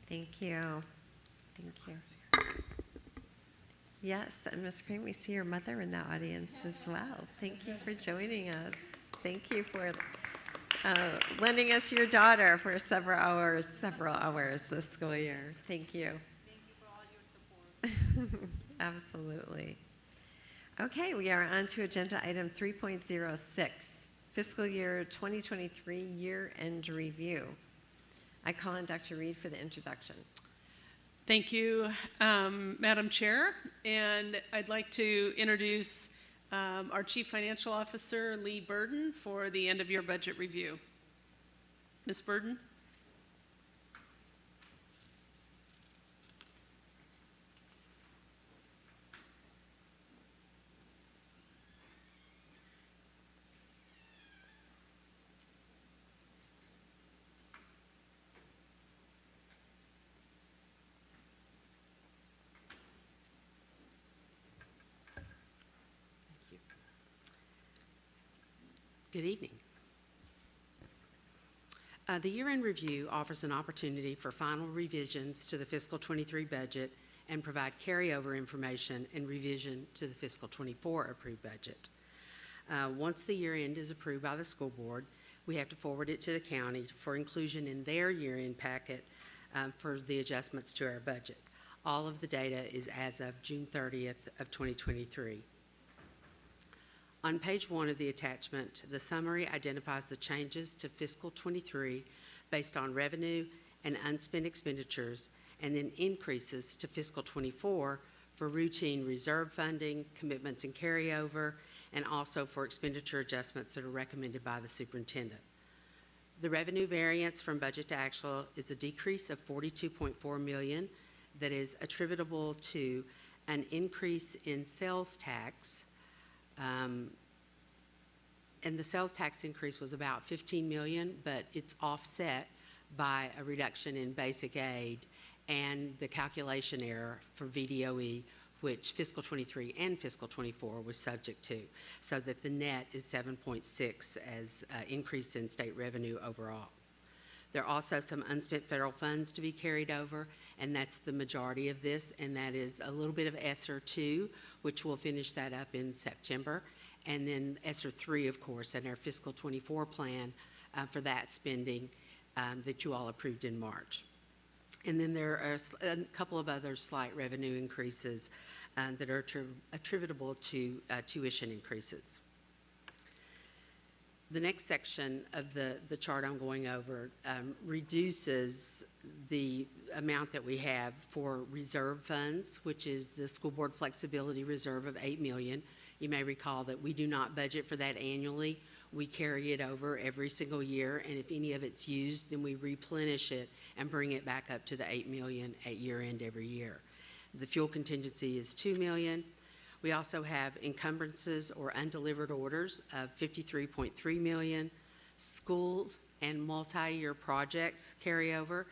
Thank you. Thank you. Yes, and Ms. Green, we see your mother in the audience as well. Thank you for joining us. Thank you for lending us your daughter for several hours this school year. Thank you. Thank you for all your support. Absolutely. Okay, we are on to agenda item 3.06, fiscal year 2023 year-end review. I call on Dr. Reed for the introduction. Thank you, Madam Chair, and I'd like to introduce our Chief Financial Officer, Lee Burden, for the end-of-year budget review. Ms. Burden? Good evening. The year-end review offers an opportunity for final revisions to the fiscal 23 budget and provide carryover information and revision to the fiscal 24 approved budget. Once the year end is approved by the school board, we have to forward it to the county for inclusion in their year end packet for the adjustments to our budget. All of the data is as of June 30th of 2023. On page 1 of the attachment, the summary identifies the changes to fiscal 23 based on revenue and unspent expenditures, and then increases to fiscal 24 for routine reserve funding, commitments and carryover, and also for expenditure adjustments that are recommended by the superintendent. The revenue variance from budget to actual is a decrease of $42.4 million that is attributable to an increase in sales tax, and the sales tax increase was about $15 million, but it's offset by a reduction in basic aid and the calculation error for VDOE, which fiscal 23 and fiscal 24 was subject to, so that the net is 7.6 as increase in state revenue overall. There are also some unspent federal funds to be carried over, and that's the majority of this, and that is a little bit of ESSER 2, which we'll finish that up in September, and then ESSER 3, of course, and our fiscal 24 plan for that spending that you all approved in March. And then there are a couple of other slight revenue increases that are attributable to tuition increases. The next section of the chart I'm going over reduces the amount that we have for reserve funds, which is the school board flexibility reserve of $8 million. You may recall that we do not budget for that annually. We carry it over every single year, and if any of it's used, then we replenish it and bring it back up to the $8 million at year end every year. The fuel contingency is $2 million. We also have encumbrances or undelivered orders of $53.3 million. Schools and multi-year projects carryover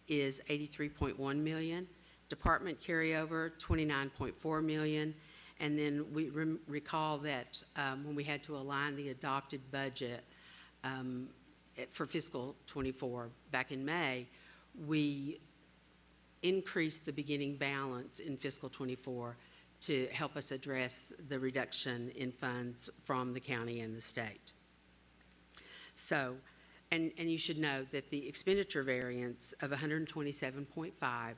is $83.1 million. Department carryover, $29.4 million. And then we recall that when we had to align the adopted budget for fiscal 24 back in May, we increased the beginning balance in fiscal 24 to help us address the reduction in funds from the county and the state. So, and you should know that the expenditure variance of 127.5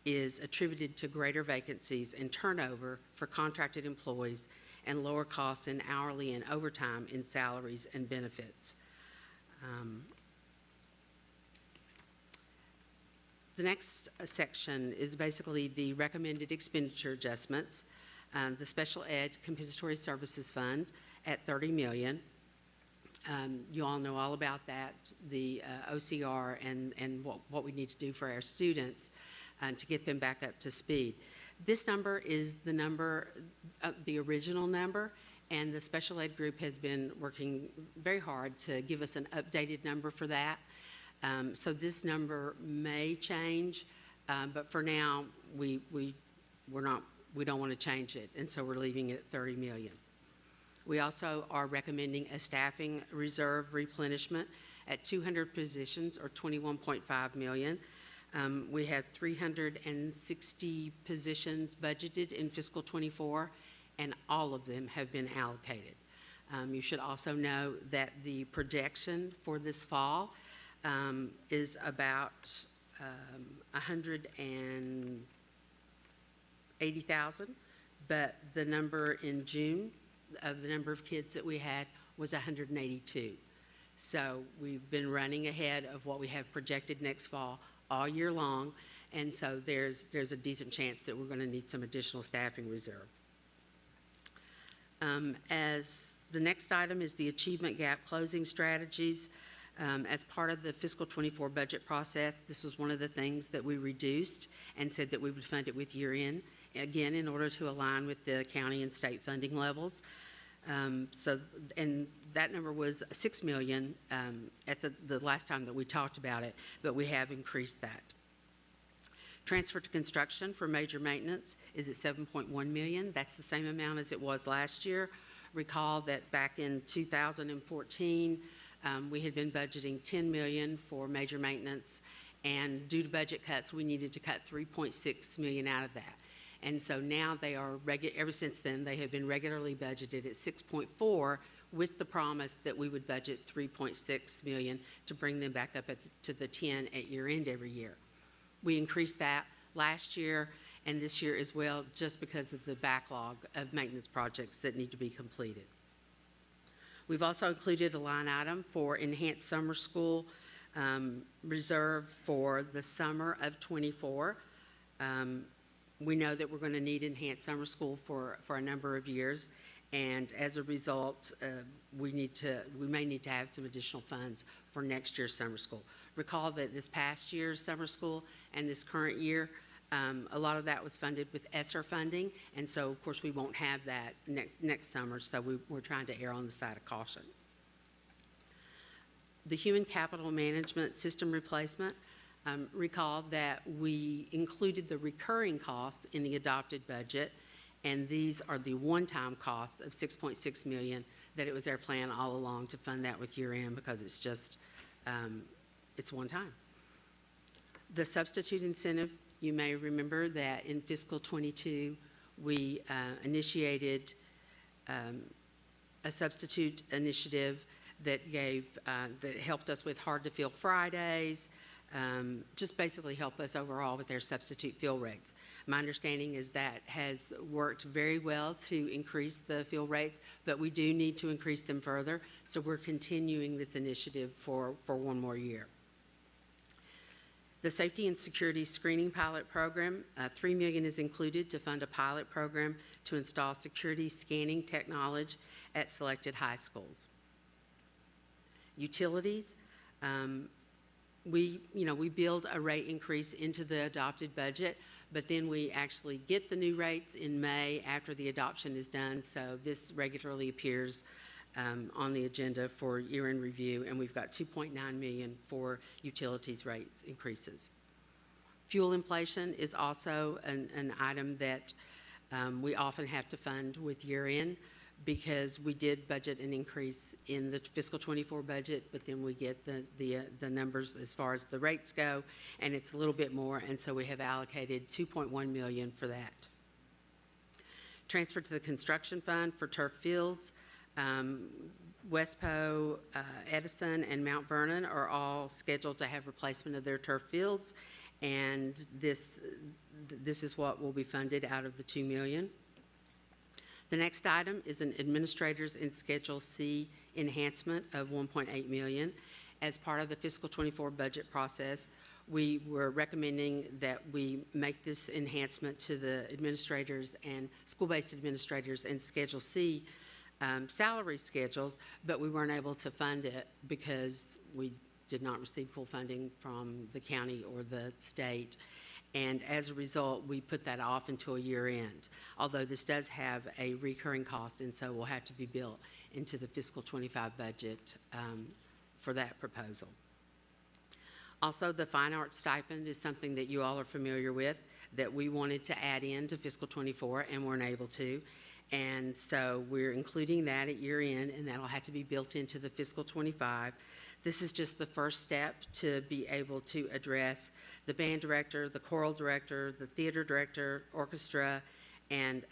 is attributed to greater vacancies and turnover for contracted employees and lower costs in hourly and overtime in salaries and benefits. The next section is basically the recommended expenditure adjustments. The Special Ed Compensatory Services Fund at $30 million. You all know all about that, the OCR and what we need to do for our students to get them back up to speed. This number is the number, the original number, and the special ed group has been working very hard to give us an updated number for that. So this number may change, but for now, we don't want to change it, and so we're leaving it at $30 million. We also are recommending a staffing reserve replenishment at 200 positions, or $21.5 million. We have 360 positions budgeted in fiscal 24, and all of them have been allocated. You should also know that the projection for this fall is about 180,000, but the number in June of the number of kids that we had was 182. So we've been running ahead of what we have projected next fall all year long, and so there's a decent chance that we're going to need some additional staffing reserve. As the next item is the achievement gap closing strategies. As part of the fiscal 24 budget process, this was one of the things that we reduced and said that we would fund it with year end, again, in order to align with the county and state funding levels. And that number was $6 million at the last time that we talked about it, but we have increased that. Transfer to construction for major maintenance is at $7.1 million. That's the same amount as it was last year. Recall that back in 2014, we had been budgeting $10 million for major maintenance, and due to budget cuts, we needed to cut $3.6 million out of that. And so now they are, ever since then, they have been regularly budgeted at 6.4 with the promise that we would budget 3.6 million to bring them back up to the 10 at year end every year. We increased that last year and this year as well, just because of the backlog of maintenance projects that need to be completed. We've also included a line item for enhanced summer school reserve for the summer of '24. We know that we're going to need enhanced summer school for a number of years, and as a result, we may need to have some additional funds for next year's summer school. Recall that this past year's summer school and this current year, a lot of that was funded with ESSER funding, and so of course we won't have that next summer, so we're trying to err on the side of caution. The human capital management system replacement, recall that we included the recurring costs in the adopted budget, and these are the one-time costs of $6.6 million that it was our plan all along to fund that with year-end, because it's just, it's one time. The substitute incentive, you may remember that in fiscal '22, we initiated a substitute initiative that that helped us with hard-to-fill Fridays, just basically help us overall with their substitute fill rates. My understanding is that has worked very well to increase the fill rates, but we do need to increase them further, so we're continuing this initiative for one more year. The Safety and Security Screening Pilot Program, $3 million is included to fund a pilot program to install security scanning technology at selected high schools. Utilities, we build a rate increase into the adopted budget, but then we actually get the new rates in May after the adoption is done, so this regularly appears on the agenda for year-end review, and we've got $2.9 million for utilities rates increases. Fuel inflation is also an item that we often have to fund with year-end, because we did budget an increase in the fiscal '24 budget, but then we get the numbers as far as the rates go, and it's a little bit more, and so we have allocated $2.1 million for that. Transfer to the construction fund for turf fields. Westpo, Edison, and Mount Vernon are all scheduled to have replacement of their turf fields, and this is what will be funded out of the $2 million. The next item is an administrators in Schedule C enhancement of $1.8 million. As part of the fiscal '24 budget process, we were recommending that we make this enhancement to the administrators and school-based administrators in Schedule C salary schedules, but we weren't able to fund it because we did not receive full funding from the county or the state. And as a result, we put that off until year end, although this does have a recurring cost, and so will have to be built into the fiscal '25 budget for that proposal. Also, the fine arts stipend is something that you all are familiar with, that we wanted to add into fiscal '24 and weren't able to. And so we're including that at year end, and that'll have to be built into the fiscal '25. This is just the first step to be able to address the band director, the choral director, the theater director, orchestra, and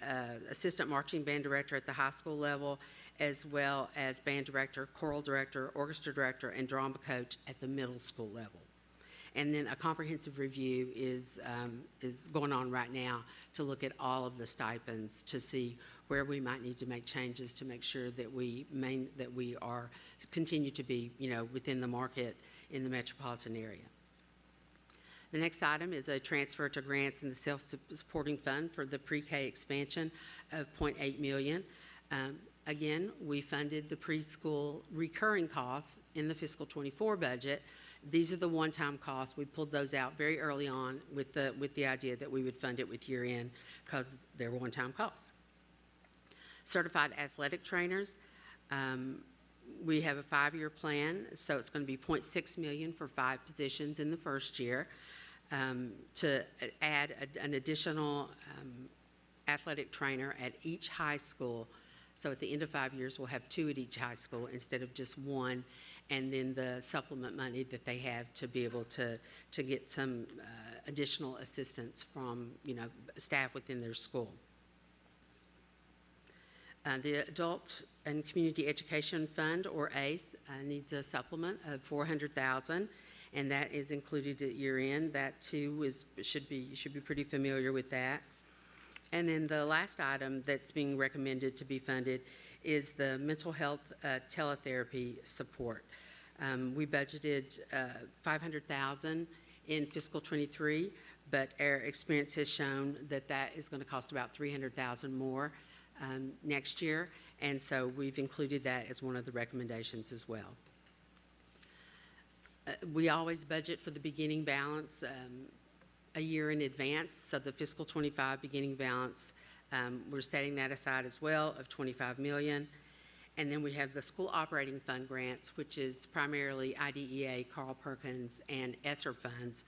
assistant marching band director at the high school level, as well as band director, choral director, orchestra director, and drama coach at the middle school level. And then a comprehensive review is going on right now to look at all of the stipends to see where we might need to make changes to make sure that we are continue to be, within the market in the metropolitan area. The next item is a transfer to grants in the self-supporting fund for the pre-K expansion of $0.8 million. Again, we funded the preschool recurring costs in the fiscal '24 budget. These are the one-time costs. We pulled those out very early on with the idea that we would fund it with year-end because they're one-time costs. Certified athletic trainers, we have a 5-year plan, so it's going to be $0.6 million for 5 positions in the first year. To add an additional athletic trainer at each high school So at the end of 5 years, we'll have 2 at each high school instead of just 1, and then the supplement money that they have to be able to get some additional assistance from, staff within their school. The Adult and Community Education Fund, or ACE, needs a supplement of $400,000, and that is included at year end. That too should be pretty familiar with that. And then the last item that's being recommended to be funded is the mental health teletherapy support. We budgeted $500,000 in fiscal '23, but our experience has shown that that is going to cost about $300,000 more next year, and so we've included that as one of the recommendations as well. We always budget for the beginning balance a year in advance, so the fiscal '25 beginning balance, we're setting that aside as well of $25 million. And then we have the school operating fund grants, which is primarily IDEA, Carl Perkins, and ESSER funds.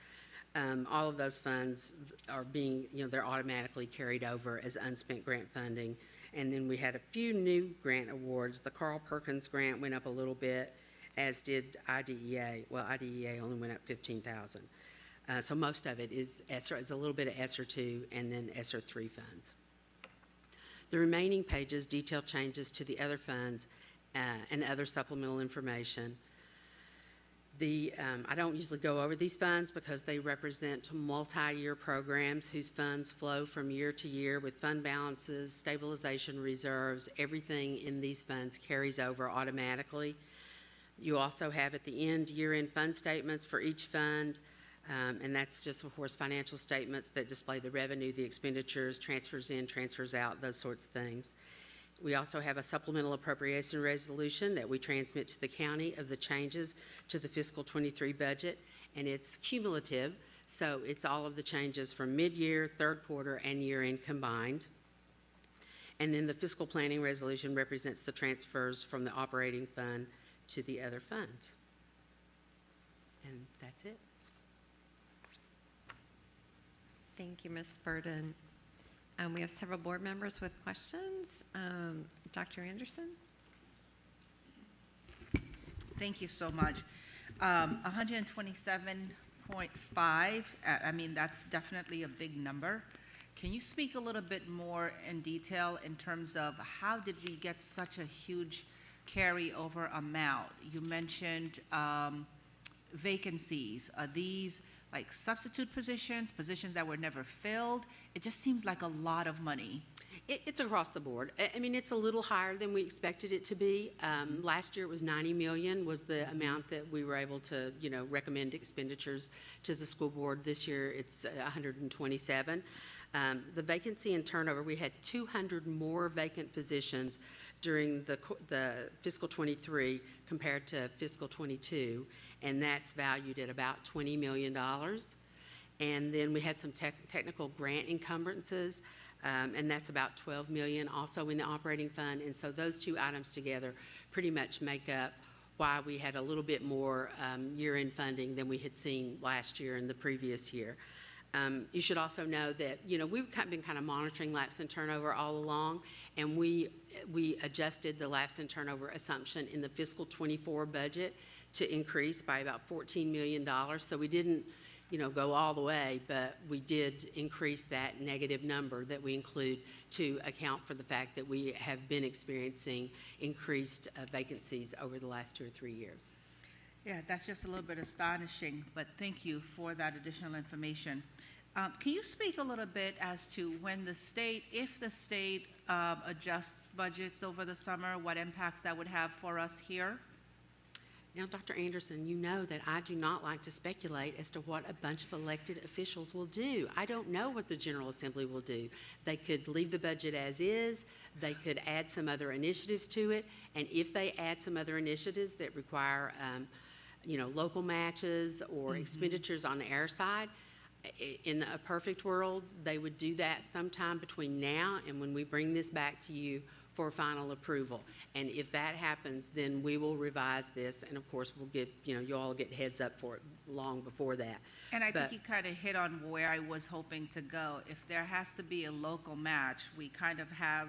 All of those funds are being, they're automatically carried over as unspent grant funding. And then we had a few new grant awards. The Carl Perkins grant went up a little bit, as did IDEA. Well, IDEA only went up $15,000. So most of it is ESSER, is a little bit of ESSER 2 and then ESSER 3 funds. The remaining pages detail changes to the other funds and other supplemental information. I don't usually go over these funds because they represent multi-year programs whose funds flow from year to year with fund balances, stabilization reserves. Everything in these funds carries over automatically. You also have at the end year-end fund statements for each fund, and that's just, of course, financial statements that display the revenue, the expenditures, transfers in, transfers out, those sorts of things. We also have a supplemental appropriation resolution that we transmit to the county of the changes to the fiscal '23 budget, and it's cumulative, so it's all of the changes from mid-year, third quarter, and year-end combined. And then the fiscal planning resolution represents the transfers from the operating fund to the other funds. And that's it. Thank you, Ms. Burden. We have several board members with questions. Dr. Anderson? Thank you so much. 127.5, I mean, that's definitely a big number. Can you speak a little bit more in detail in terms of how did we get such a huge carryover amount? You mentioned vacancies. Are these like substitute positions, positions that were never filled? It just seems like a lot of money. It's across the board. I mean, it's a little higher than we expected it to be. Last year it was $90 million was the amount that we were able to, recommend expenditures to the school board. This year it's 127. The vacancy and turnover, we had 200 more vacant positions during the fiscal '23 compared to fiscal '22, and that's valued at about $20 million. And then we had some technical grant encumbrances, and that's about $12 million also in the operating fund. And so those two items together pretty much make up why we had a little bit more year-end funding than we had seen last year and the previous year. You should also know that, we've been kind of monitoring lapse and turnover all along, and we adjusted the lapse and turnover assumption in the fiscal '24 budget to increase by about $14 million. So we didn't, go all the way, but we did increase that negative number that we include to account for the fact that we have been experiencing increased vacancies over the last 2 or 3 years. Yeah, that's just a little bit astonishing, but thank you for that additional information. Can you speak a little bit as to when if the state adjusts budgets over the summer, what impacts that would have for us here? Now, Dr. Anderson, you know that I do not like to speculate as to what a bunch of elected officials will do. I don't know what the General Assembly will do. They could leave the budget as is. They could add some other initiatives to it. And if they add some other initiatives that require, local matches or expenditures on our side, in a perfect world, they would do that sometime between now and when we bring this back to you for final approval. And if that happens, then we will revise this, and of course we'll get, you all get heads up for it long before that. And I think you kind of hit on where I was hoping to go. If there has to be a local match, we kind of have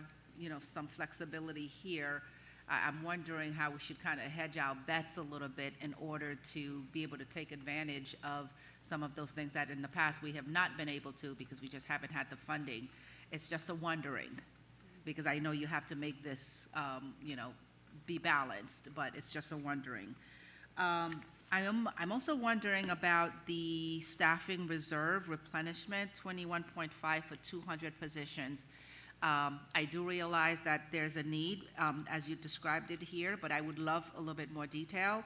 some flexibility here. I'm wondering how we should kind of hedge our bets a little bit in order to be able to take advantage of some of those things that in the past we have not been able to because we just haven't had the funding. It's just a wondering, because I know you have to make this, be balanced, but it's just a wondering. I'm also wondering about the staffing reserve replenishment, 21.5 for 200 positions. I do realize that there's a need, as you described it here, but I would love a little bit more detail.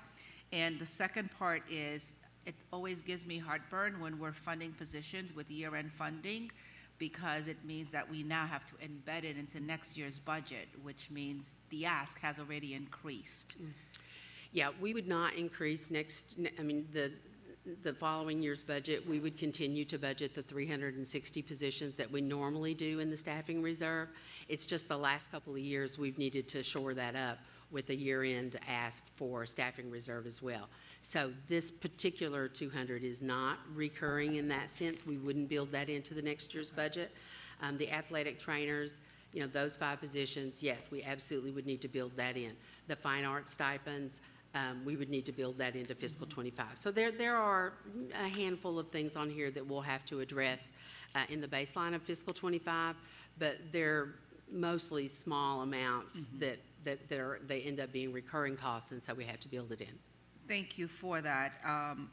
And the second part is, it always gives me heartburn when we're funding positions with year-end funding, because it means that we now have to embed it into next year's budget, which means the ask has already increased. Yeah, we would not increase the following year's budget. We would continue to budget the 360 positions that we normally do in the staffing reserve. It's just the last couple of years we've needed to shore that up with a year-end ask for staffing reserve as well. So this particular 200 is not recurring in that sense. We wouldn't build that into the next year's budget. The athletic trainers, those 5 positions, yes, we absolutely would need to build that in. The fine arts stipends, we would need to build that into fiscal 25. So there are a handful of things on here that we'll have to address in the baseline of fiscal 25, but they're mostly small amounts that they end up being recurring costs, and so we have to build it in. Thank you for that.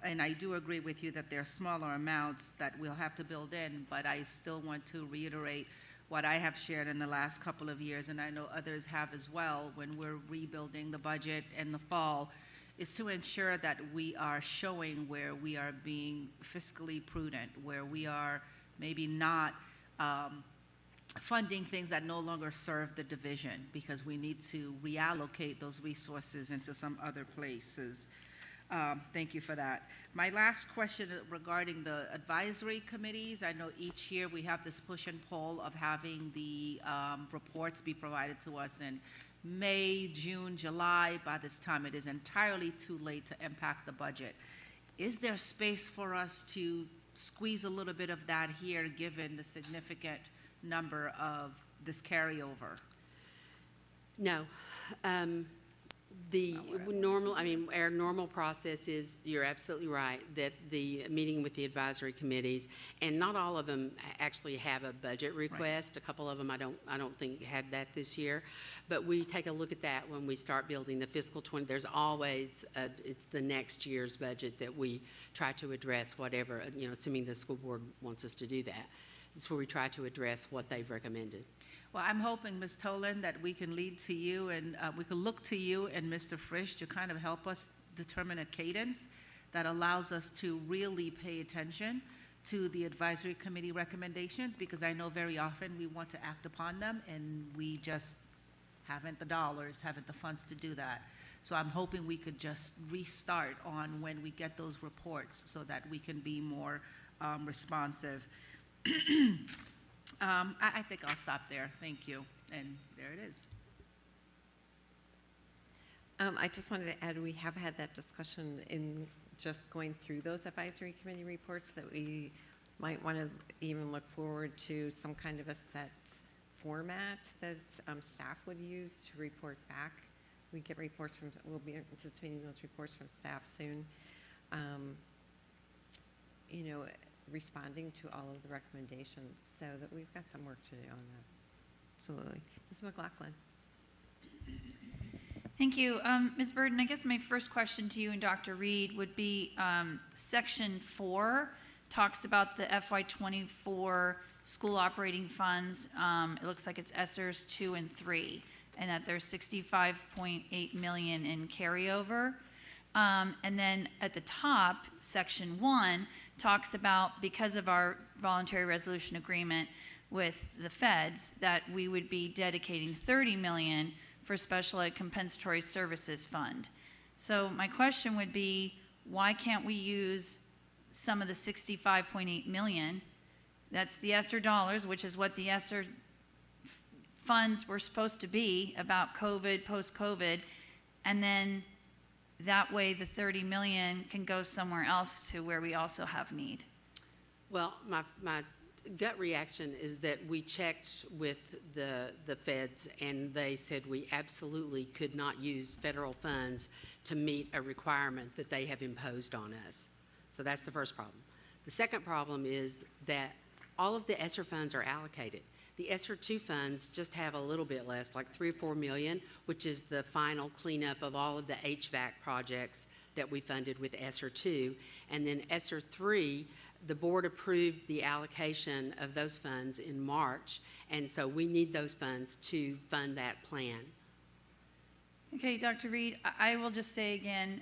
And I do agree with you that there are smaller amounts that we'll have to build in, but I still want to reiterate what I have shared in the last couple of years, and I know others have as well, when we're rebuilding the budget in the fall, is to ensure that we are showing where we are being fiscally prudent, where we are maybe not funding things that no longer serve the division, because we need to reallocate those resources into some other places. Thank you for that. My last question regarding the advisory committees. I know each year we have this push and pull of having the reports be provided to us in May, June, July. By this time, it is entirely too late to impact the budget. Is there space for us to squeeze a little bit of that here, given the significant number of this carryover? No. Our normal process is, you're absolutely right, that the meeting with the advisory committees, and not all of them actually have a budget request. Right. A couple of them I don't think had that this year, but we take a look at that when we start building the fiscal 20. There's always it's the next year's budget that we try to address, whatever, assuming the school board wants us to do that. It's where we try to address what they've recommended. Well, I'm hoping, Ms. Tolan, that we can lead to you and we can look to you and Mr. Frisch to kind of help us determine a cadence that allows us to really pay attention to the advisory committee recommendations, because I know very often we want to act upon them and we just haven't the dollars, haven't the funds to do that. So I'm hoping we could just restart on when we get those reports so that we can be more responsive. I think I'll stop there. Thank you. And there it is. I just wanted to add, we have had that discussion in just going through those advisory committee reports, that we might want to even look forward to some kind of a set format that staff would use to report back. We get reports from, we'll be anticipating those reports from staff soon. Responding to all of the recommendations, so that we've got some work to do on that. Absolutely. Ms. McLaughlin. Thank you. Ms. Burden, I guess my first question to you and Dr. Reed would be, Section 4 talks about the FY24 school operating funds. It looks like it's ESSERs 2 and 3, and that there's $65.8 million in carryover. And then at the top, Section 1 talks about, because of our voluntary resolution agreement with the feds, that we would be dedicating $30 million for special ed compensatory services fund. So my question would be, why can't we use some of the $65.8 million? That's the ESSER dollars, which is what the ESSER funds were supposed to be about COVID, post-COVID, and then that way the $30 million can go somewhere else to where we also have need. Well, my gut reaction is that we checked with the feds, and they said we absolutely could not use federal funds to meet a requirement that they have imposed on us. So that's the first problem. The second problem is that all of the ESSER funds are allocated. The ESSER 2 funds just have a little bit left, like 3 or 4 million, which is the final cleanup of all of the HVAC projects that we funded with ESSER 2. And then ESSER 3, the board approved the allocation of those funds in March, and so we need those funds to fund that plan. Okay, Dr. Reed, I will just say again,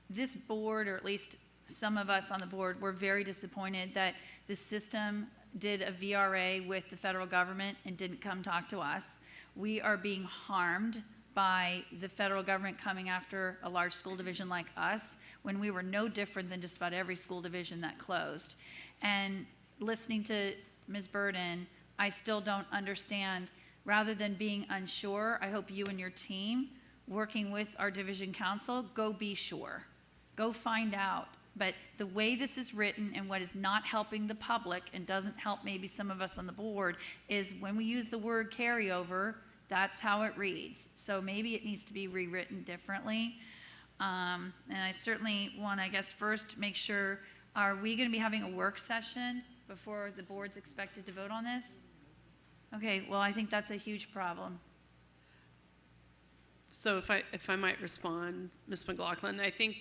this board, or at least some of us on the board, were very disappointed that the system did a VRA with the federal government and didn't come talk to us. We are being harmed by the federal government coming after a large school division like us when we were no different than just about every school division that closed. And listening to Ms. Burden, I still don't understand. Rather than being unsure, I hope you and your team, working with our division council, go be sure. Go find out. But the way this is written and what is not helping the public and doesn't help maybe some of us on the board is when we use the word carryover, that's how it reads. So maybe it needs to be rewritten differently. And I certainly want to, I guess, first make sure, are we going to be having a work session before the board's expected to vote on this? Okay, well, I think that's a huge problem. So if I might respond, Ms. McLaughlin, I think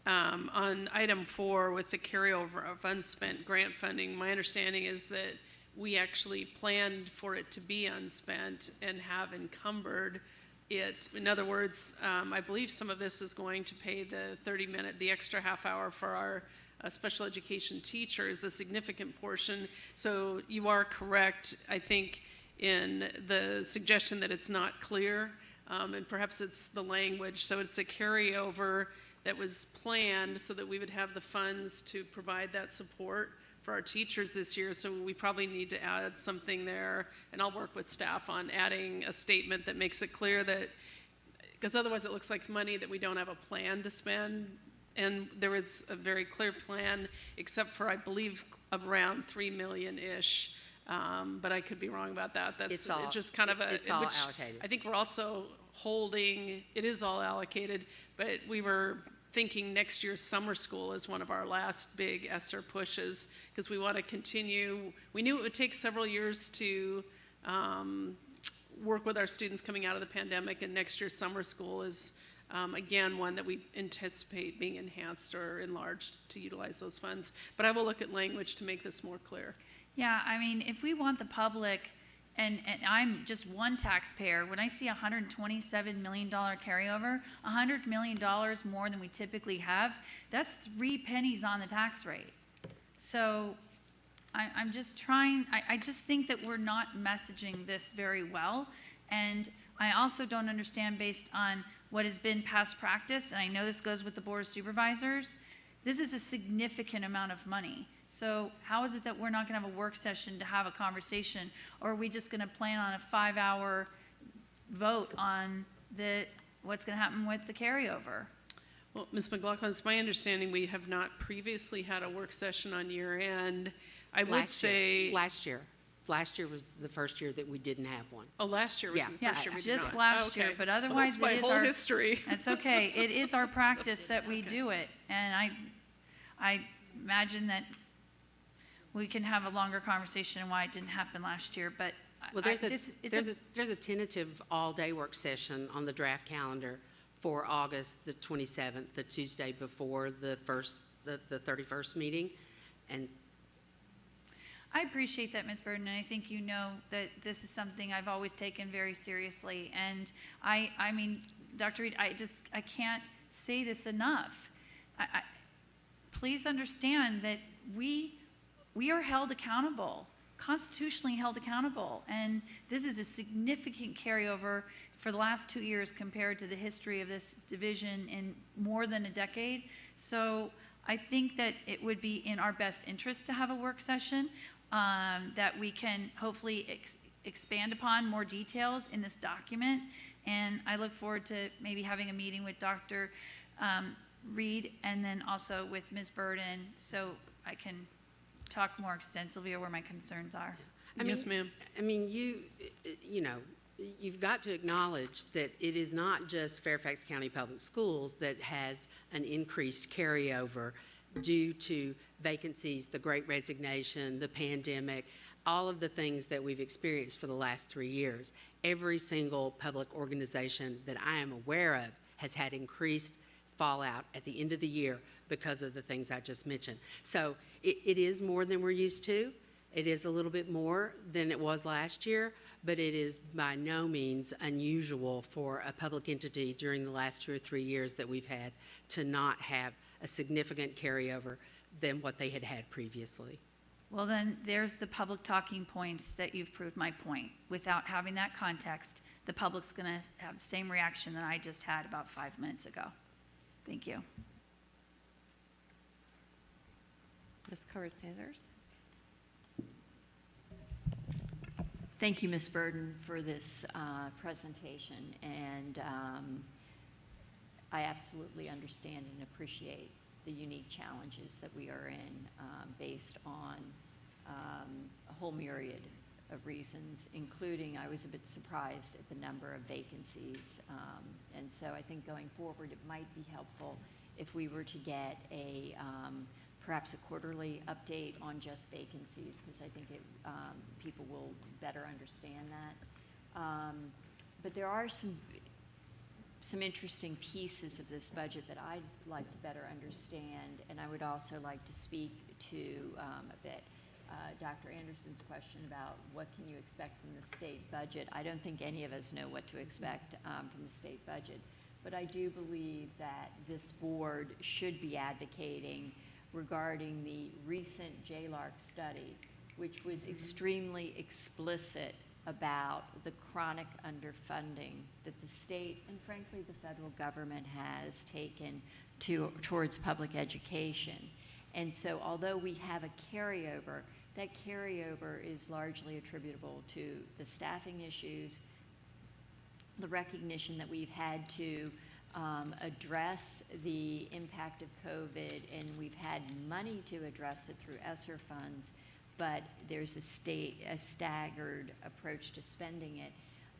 on item 4 with the carryover of unspent grant funding, my understanding is that we actually planned for it to be unspent and have encumbered it. In other words, I believe some of this is going to pay the 30-minute, the extra half hour for our special education teachers, a significant portion. So you are correct, I think, in the suggestion that it's not clear, and perhaps it's the language. So it's a carryover that was planned so that we would have the funds to provide that support for our teachers this year. So we probably need to add something there, and I'll work with staff on adding a statement that makes it clear that, because otherwise it looks like money that we don't have a plan to spend. And there is a very clear plan, except for, I believe, around 3 million-ish. But I could be wrong about that. That's just kind of a... It's all allocated. I think we're also holding, it is all allocated, but we were thinking next year's summer school is one of our last big ESSER pushes, because we want to continue. We knew it would take several years to work with our students coming out of the pandemic, and next year's summer school is, again, one that we anticipate being enhanced or enlarged to utilize those funds. But I will look at language to make this more clear. Yeah, I mean, if we want the public, and I'm just one taxpayer, when I see a $127 million carryover, $100 million more than we typically have, that's 3 pennies on the tax rate. So I'm just trying, I just think that we're not messaging this very well. And I also don't understand, based on what has been past practice, and I know this goes with the Board of Supervisors, this is a significant amount of money. So how is it that we're not going to have a work session to have a conversation, or are we just going to plan on a 5-hour vote on what's going to happen with the carryover? Well, Ms. McLaughlin, it's my understanding we have not previously had a work session on year end. I would say... Last year. Last year was the first year that we didn't have one. Oh, last year was the first year we did not. Just last year, but otherwise well, that's my whole history. That's okay. It is our practice that we do it, and I imagine that we can have a longer conversation on why it didn't happen last year. But well, there's a tentative all-day work session on the draft calendar for August the 27th, the Tuesday before the 31st meeting, and I appreciate that, Ms. Burden, and I think you know that this is something I've always taken very seriously. And I mean, Dr. Reed, I can't say this enough. Please understand that we are held accountable, constitutionally held accountable, and this is a significant carryover for the last 2 years compared to the history of this division in more than a decade. So I think that it would be in our best interest to have a work session that we can hopefully expand upon more details in this document. And I look forward to maybe having a meeting with Dr. Reed and then also with Ms. Burden, so I can talk more extensively or where my concerns are. Yes, ma'am. I mean, you know, you've got to acknowledge that it is not just Fairfax County Public Schools that has an increased carryover due to vacancies, the Great Resignation, the pandemic, all of the things that we've experienced for the last 3 years. Every single public organization that I am aware of has had increased fallout at the end of the year because of the things I just mentioned. So it is more than we're used to. It is a little bit more than it was last year, but it is by no means unusual for a public entity during the last 2 or 3 years that we've had to not have a significant carryover than what they had had previously. Well, then there's the public talking points that you've proved my point. Without having that context, the public's going to have the same reaction that I just had about 5 minutes ago. Thank you. Ms. Carr-Sanders. Thank you, Ms. Burden, for this presentation, and I absolutely understand and appreciate the unique challenges that we are in based on a whole myriad of reasons, including I was a bit surprised at the number of vacancies, and so I think going forward it might be helpful if we were to get a perhaps a quarterly update on just vacancies, because I think people will better understand that. But there are some interesting pieces of this budget that I'd like to better understand, and I would also like to speak to a bit Dr. Anderson's question about what can you expect from the state budget. I don't think any of us know what to expect from the state budget, but I do believe that this board should be advocating regarding the recent JLARC study, which was extremely explicit about the chronic underfunding that the state and frankly the federal government has taken towards public education. And so although we have a carryover, that carryover is largely attributable to the staffing issues, the recognition that we've had to address the impact of COVID, and we've had money to address it through ESSER funds, but there's a staggered approach to spending it.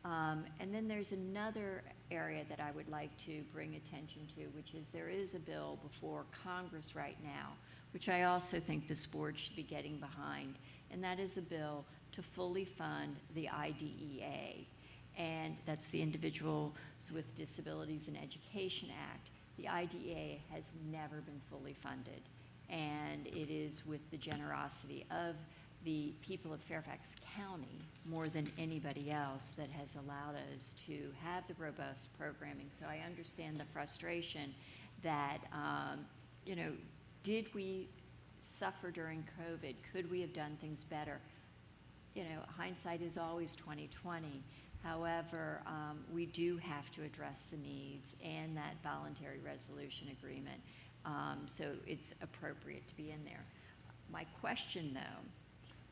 And then there's another area that I would like to bring attention to, which is there is a bill before Congress right now, which I also think this board should be getting behind, and that is a bill to fully fund the IDEA. And that's the Individuals with Disabilities in Education Act. The IDEA has never been fully funded, and it is with the generosity of the people of Fairfax County more than anybody else that has allowed us to have the robust programming. So I understand the frustration that, you know, did we suffer during COVID? Could we have done things better? You know, hindsight is always 20/20. However, we do have to address the needs and that voluntary resolution agreement. So it's appropriate to be in there. My question, though,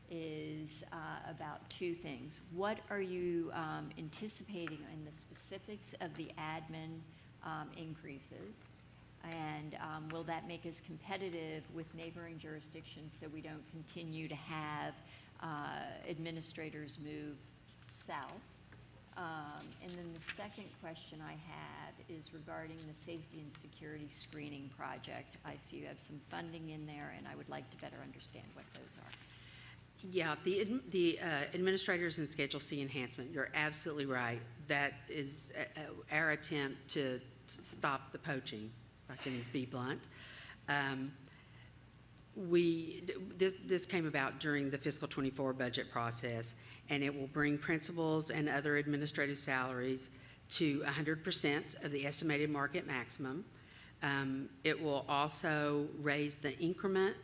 is about two things. What are you anticipating in the specifics of the admin increases? And will that make us competitive with neighboring jurisdictions so we don't continue to have administrators move south? And then the second question I have is regarding the safety and security screening project. I see you have some funding in there, and I would like to better understand what those are. Yeah, the administrators and Schedule C enhancement, you're absolutely right. That is our attempt to stop the poaching, if I can be blunt. This came about during the fiscal 24 budget process, and it will bring principals and other administrative salaries to 100% of the estimated market maximum. It will also raise the increment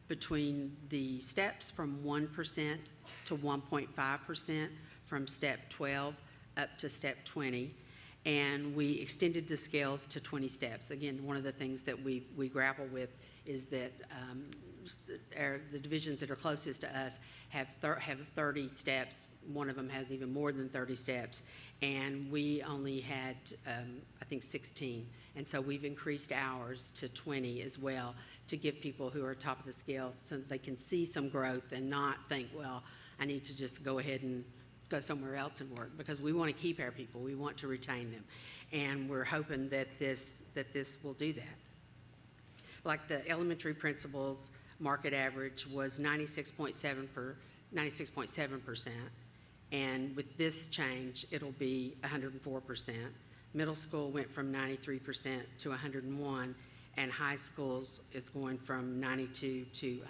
between the steps from 1% to 1.5% from step 12 up to step 20. And we extended the scales to 20 steps. Again, one of the things that we grapple with is that the divisions that are closest to us have 30 steps, one of them has even more than 30 steps, and we only had, I think, 16. And so we've increased ours to 20 as well to give people who are top of the scale so they can see some growth and not think, well, I need to just go ahead and go somewhere else and work, because we want to keep our people. We want to retain them. And we're hoping that this will do that. Like the elementary principals market average was 96.7%, and with this change, it'll be 104%. Middle school went from 93% to 101, and high schools is going from 92 to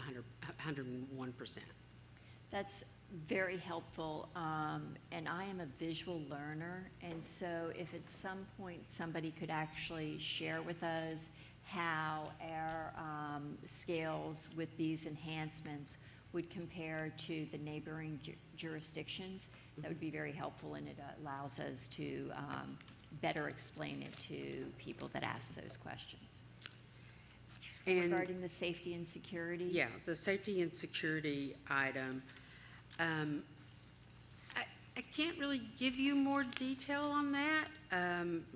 101%. That's very helpful, and I am a visual learner, and so if at some point somebody could actually share with us how our scales with these enhancements would compare to the neighboring jurisdictions, that would be very helpful, and it allows us to better explain it to people that ask those questions. And regarding the safety and security? Yeah, the safety and security item. I can't really give you more detail on that.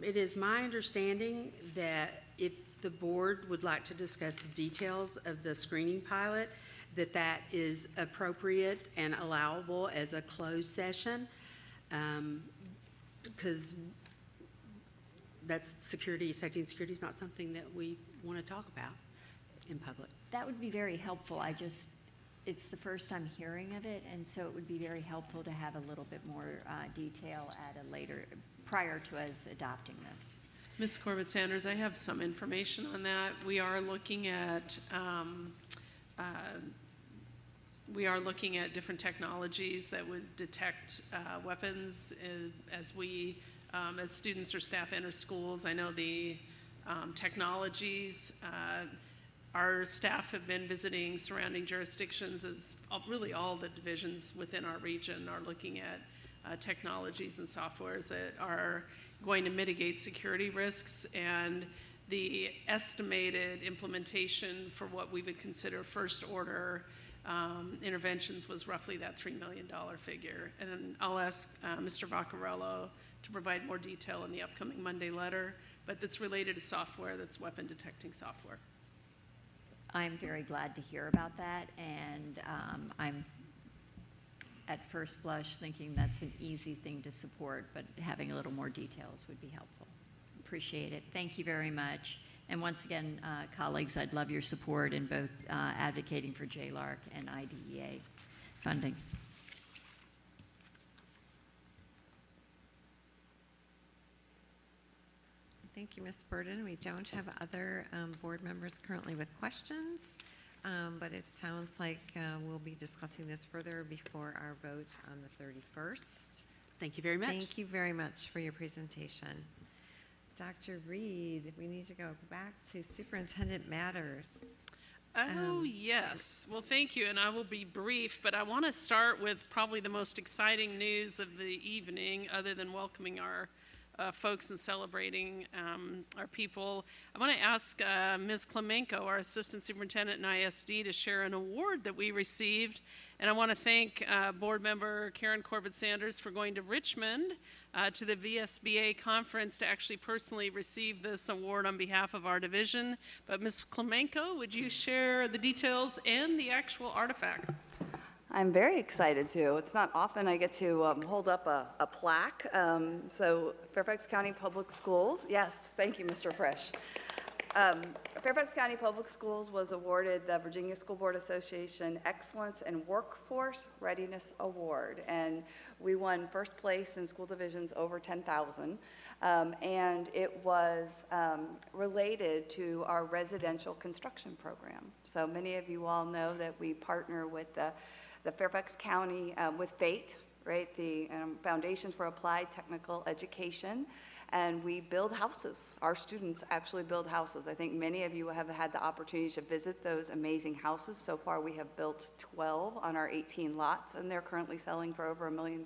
It is my understanding that if the board would like to discuss the details of the screening pilot, that is appropriate and allowable as a closed session, because that's safety and security is not something that we want to talk about in public. That would be very helpful. It's the first I'm hearing of it, and so it would be very helpful to have a little bit more detail at a later, prior to us adopting this. Ms. Corbett-Sanders, I have some information on that. We are looking at different technologies that would detect weapons as students or staff enter schools. I know the technologies. Our staff have been visiting surrounding jurisdictions, as really all the divisions within our region are looking at technologies and softwares that are going to mitigate security risks, and the estimated implementation for what we would consider first order interventions was roughly that $3 million figure. And then I'll ask Mr. Vaccarello to provide more detail in the upcoming Monday letter, but it's related to software, that's weapon detecting software. I'm very glad to hear about that, and I'm at first blush thinking that's an easy thing to support, but having a little more details would be helpful. Appreciate it. Thank you very much. And once again, colleagues, I'd love your support in both advocating for JLARC and IDEA funding. Thank you, Ms. Burden. We don't have other board members currently with questions, but it sounds like we'll be discussing this further before our vote on the 31st. Thank you very much. Thank you very much for your presentation. Dr. Reed, we need to go back to Superintendent Matters. Oh, yes. Well, thank you, and I will be brief, but I want to start with probably the most exciting news of the evening, other than welcoming our folks and celebrating our people. I want to ask Ms. Klemenko, our Assistant Superintendent in ISD, to share an award that we received. And I want to thank Board Member Karen Corbett-Sanders for going to Richmond to the VSBA conference to actually personally receive this award on behalf of our division. But Ms. Klemenko, would you share the details and the actual artifact? I'm very excited to. It's not often I get to hold up a plaque. So Fairfax County Public Schools, yes, thank you, Mr. Fresh. Fairfax County Public Schools was awarded the Virginia School Board Association Excellence in Workforce Readiness Award, and we won first place in school divisions over 10,000, and it was related to our residential construction program. So many of you all know that we partner with the Fairfax County, with FATE, right, the Foundation for Applied Technical Education, and we build houses. Our students actually build houses. I think many of you have had the opportunity to visit those amazing houses. So far, we have built 12 on our 18 lots, and they're currently selling for over $1 million.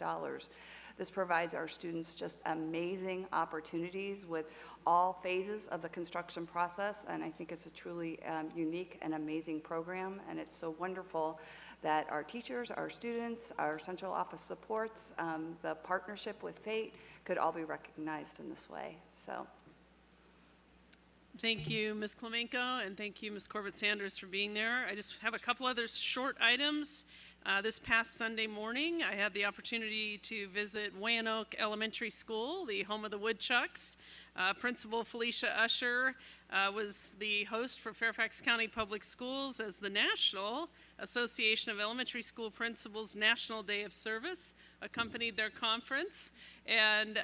This provides our students just amazing opportunities with all phases of the construction process, and I think it's a truly unique and amazing program, and it's so wonderful that our teachers, our students, our central office supports, the partnership with FATE could all be recognized in this way. So. Thank you, Ms. Klemenko, and thank you, Ms. Corbett-Sanders, for being there. I just have a couple other short items. This past Sunday morning, I had the opportunity to visit Wayanoke Elementary School, the home of the Woodchucks. Principal Felicia Usher was the host for Fairfax County Public Schools as the National Association of Elementary School Principals National Day of Service accompanied their conference. And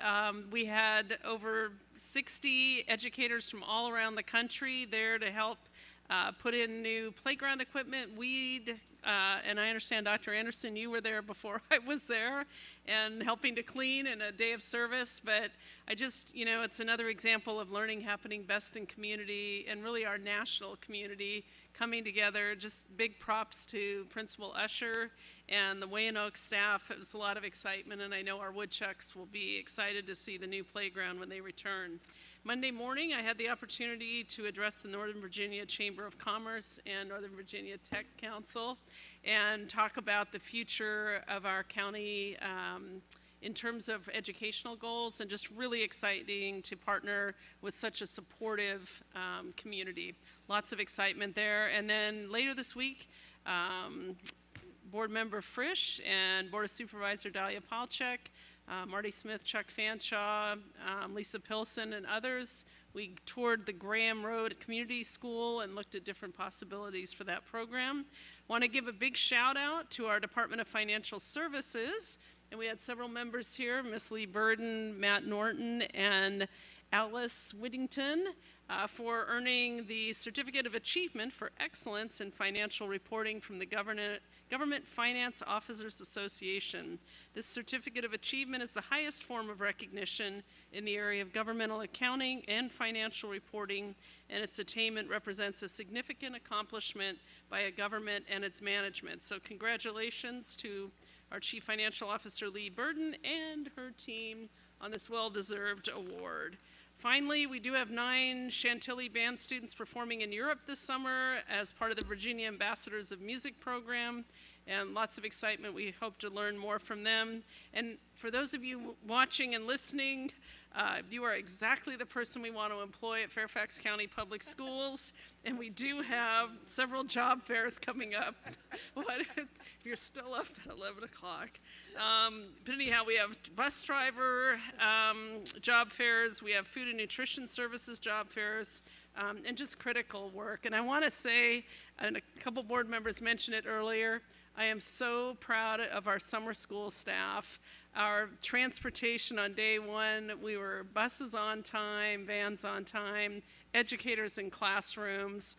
we had over 60 educators from all around the country there to help put in new playground equipment, weed, and I understand, Dr. Anderson, you were there before I was there, and helping to clean in a day of service. But I just, you know, it's another example of learning happening best in community, and really our national community coming together. Just big props to Principal Usher and the Wayanoke staff. It was a lot of excitement, and I know our Woodchucks will be excited to see the new playground when they return. Monday morning, I had the opportunity to address the Northern Virginia Chamber of Commerce and Northern Virginia Tech Council and talk about the future of our county in terms of educational goals, and just really exciting to partner with such a supportive community. Lots of excitement there. And then later this week, Board Member Frisch and Board of Supervisor Dahlia Palchek, Marty Smith, Chuck Fanshaw, Lisa Pilson, and others. We toured the Graham Road Community School and looked at different possibilities for that program. Want to give a big shout out to our Department of Financial Services, and we had several members here, Miss Lee Burden, Matt Norton, and Alice Whittington, for earning the Certificate of Achievement for Excellence in Financial Reporting from the Government Finance Officers Association. This Certificate of Achievement is the highest form of recognition in the area of governmental accounting and financial reporting, and its attainment represents a significant accomplishment by a government and its management. So congratulations to our Chief Financial Officer Lee Burden and her team on this well-deserved award. Finally, we do have 9 Chantilly band students performing in Europe this summer as part of the Virginia Ambassadors of Music program, and lots of excitement. We hope to learn more from them. And for those of you watching and listening, you are exactly the person we want to employ at Fairfax County Public Schools, and we do have several job fairs coming up. If you're still up at 11 o'clock. But anyhow, we have bus driver job fairs, we have food and nutrition services job fairs, and just critical work. And I want to say, and a couple board members mentioned it earlier, I am so proud of our summer school staff. Our transportation on day one, we were buses on time, vans on time, educators in classrooms,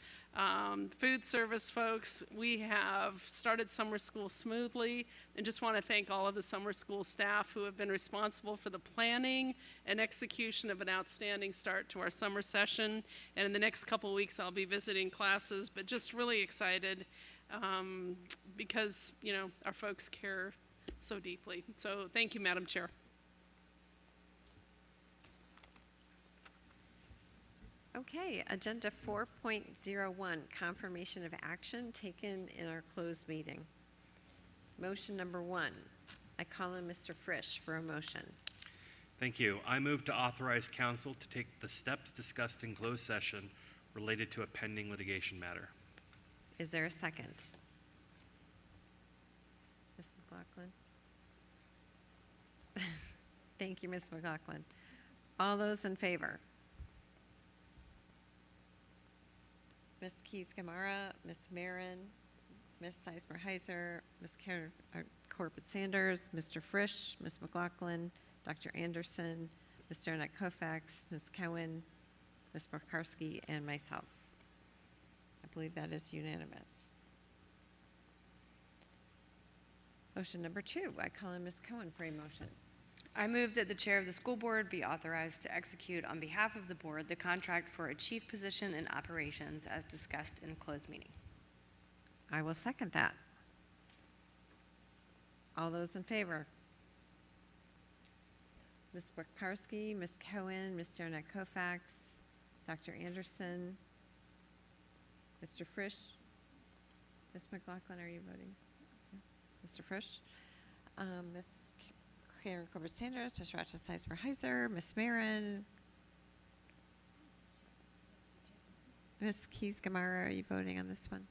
food service folks. We have started summer school smoothly, and just want to thank all of the summer school staff who have been responsible for the planning and execution of an outstanding start to our summer session. And in the next couple weeks, I'll be visiting classes, but just really excited because, you know, our folks care so deeply. So thank you, Madam Chair. Okay, agenda 4.01, confirmation of action taken in our closed meeting. Motion number 1. I call on Mr. Frisch for a motion. Thank you. I move to authorize council to take the steps discussed in closed session related to a pending litigation matter. Is there a second? Ms. McLaughlin? Thank you, Ms. McLaughlin. All those in favor? Ms. Keys-Gamarra, Ms. Marin, Ms. Sizemore-Heiser, Ms. Corbett-Sanders, Mr. Frisch, Ms. McLaughlin, Dr. Anderson, Mr. Annette Kofax, Ms. Cohen, Ms. Markarski, and myself. I believe that is unanimous. Motion number 2, I call on Ms. Cohen for a motion. I move that the chair of the school board be authorized to execute on behalf of the board the contract for a chief position in operations as discussed in closed meeting. I will second that. All those in favor? Ms. Wachowski, Ms. Cohen, Mr. Annette Kofax, Dr. Anderson, Mr. Frisch. Ms. McLaughlin, are you voting? Mr. Frisch? Ms. Karen Colbert-Sanders, Mr. Rochester Heiser, Ms. Marin, Ms. Keys Gamara, are you voting on this one?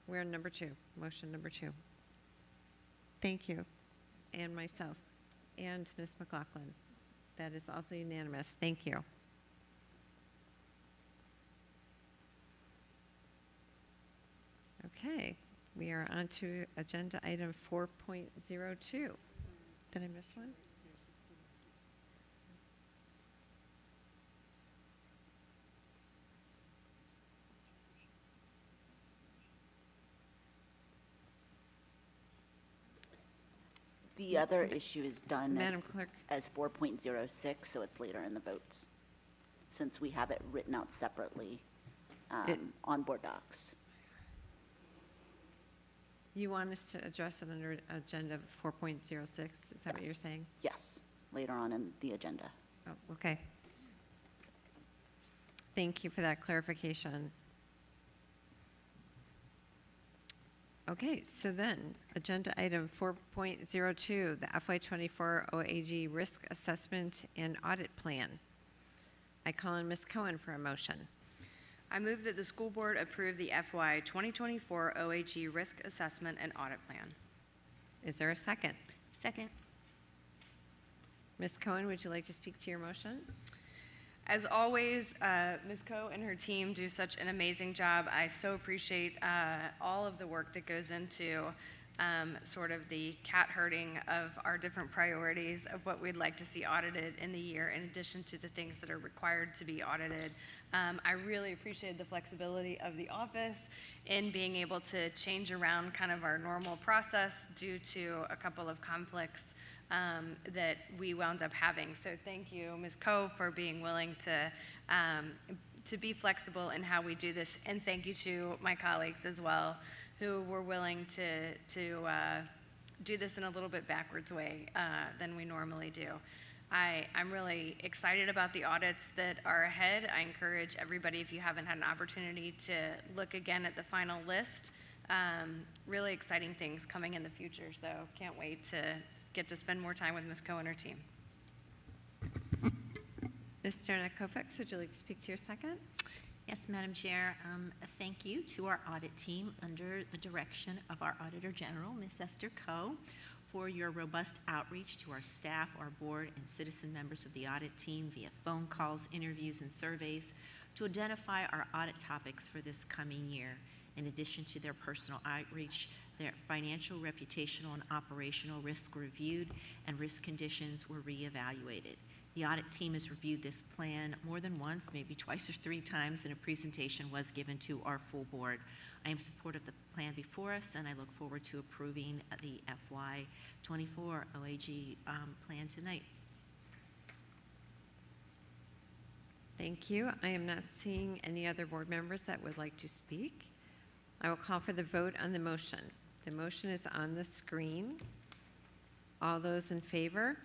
We're on number 2, motion number 2. Thank you. And myself, and Ms. McLaughlin. That is also unanimous. Thank you. Okay, we are on to agenda item 4.02. Did I miss one? The other issue is done Madam Clerk. as 4.06, so it's later in the votes, since we have it written out separately on board docs. You want us to address it under agenda 4.06? Is that what you're saying? Yes, later on in the agenda. Oh, okay. Thank you for that clarification. Okay, so then, agenda item 4.02, the FY24 OAG Risk Assessment and Audit Plan. I call on Ms. Cohen for a motion. I move that the school board approve the FY 2024 OAG Risk Assessment and Audit Plan. Is there a second? Second. Ms. Cohen, would you like to speak to your motion? As always, Ms. Coe and her team do such an amazing job. I so appreciate all of the work that goes into sort of the cat herding of our different priorities of what we'd like to see audited in the year, in addition to the things that are required to be audited. I really appreciate the flexibility of the office in being able to change around kind of our normal process due to a couple of conflicts that we wound up having. So thank you, Ms. Coe, for being willing to be flexible in how we do this, and thank you to my colleagues as well, who were willing to do this in a little bit backwards way than we normally do. I'm really excited about the audits that are ahead. I encourage everybody, if you haven't had an opportunity, to look again at the final list. Really exciting things coming in the future, so can't wait to get to spend more time with Ms. Coe and her team. Mr. Annette Kofax, would you like to speak to your second? Yes, Madam Chair. Thank you to our audit team under the direction of our Auditor General, Ms. Esther Coe, for your robust outreach to our staff, our board, and citizen members of the audit team via phone calls, interviews, and surveys to identify our audit topics for this coming year. In addition to their personal outreach, their financial, reputational, and operational risks were reviewed, and risk conditions were reevaluated. The audit team has reviewed this plan more than once, maybe twice or 3 times, and a presentation was given to our full board. I am supportive of the plan before us, and I look forward to approving the FY24 OAG plan tonight. Thank you. I am not seeing any other board members that would like to speak. I will call for the vote on the motion. The motion is on the screen. All those in favor?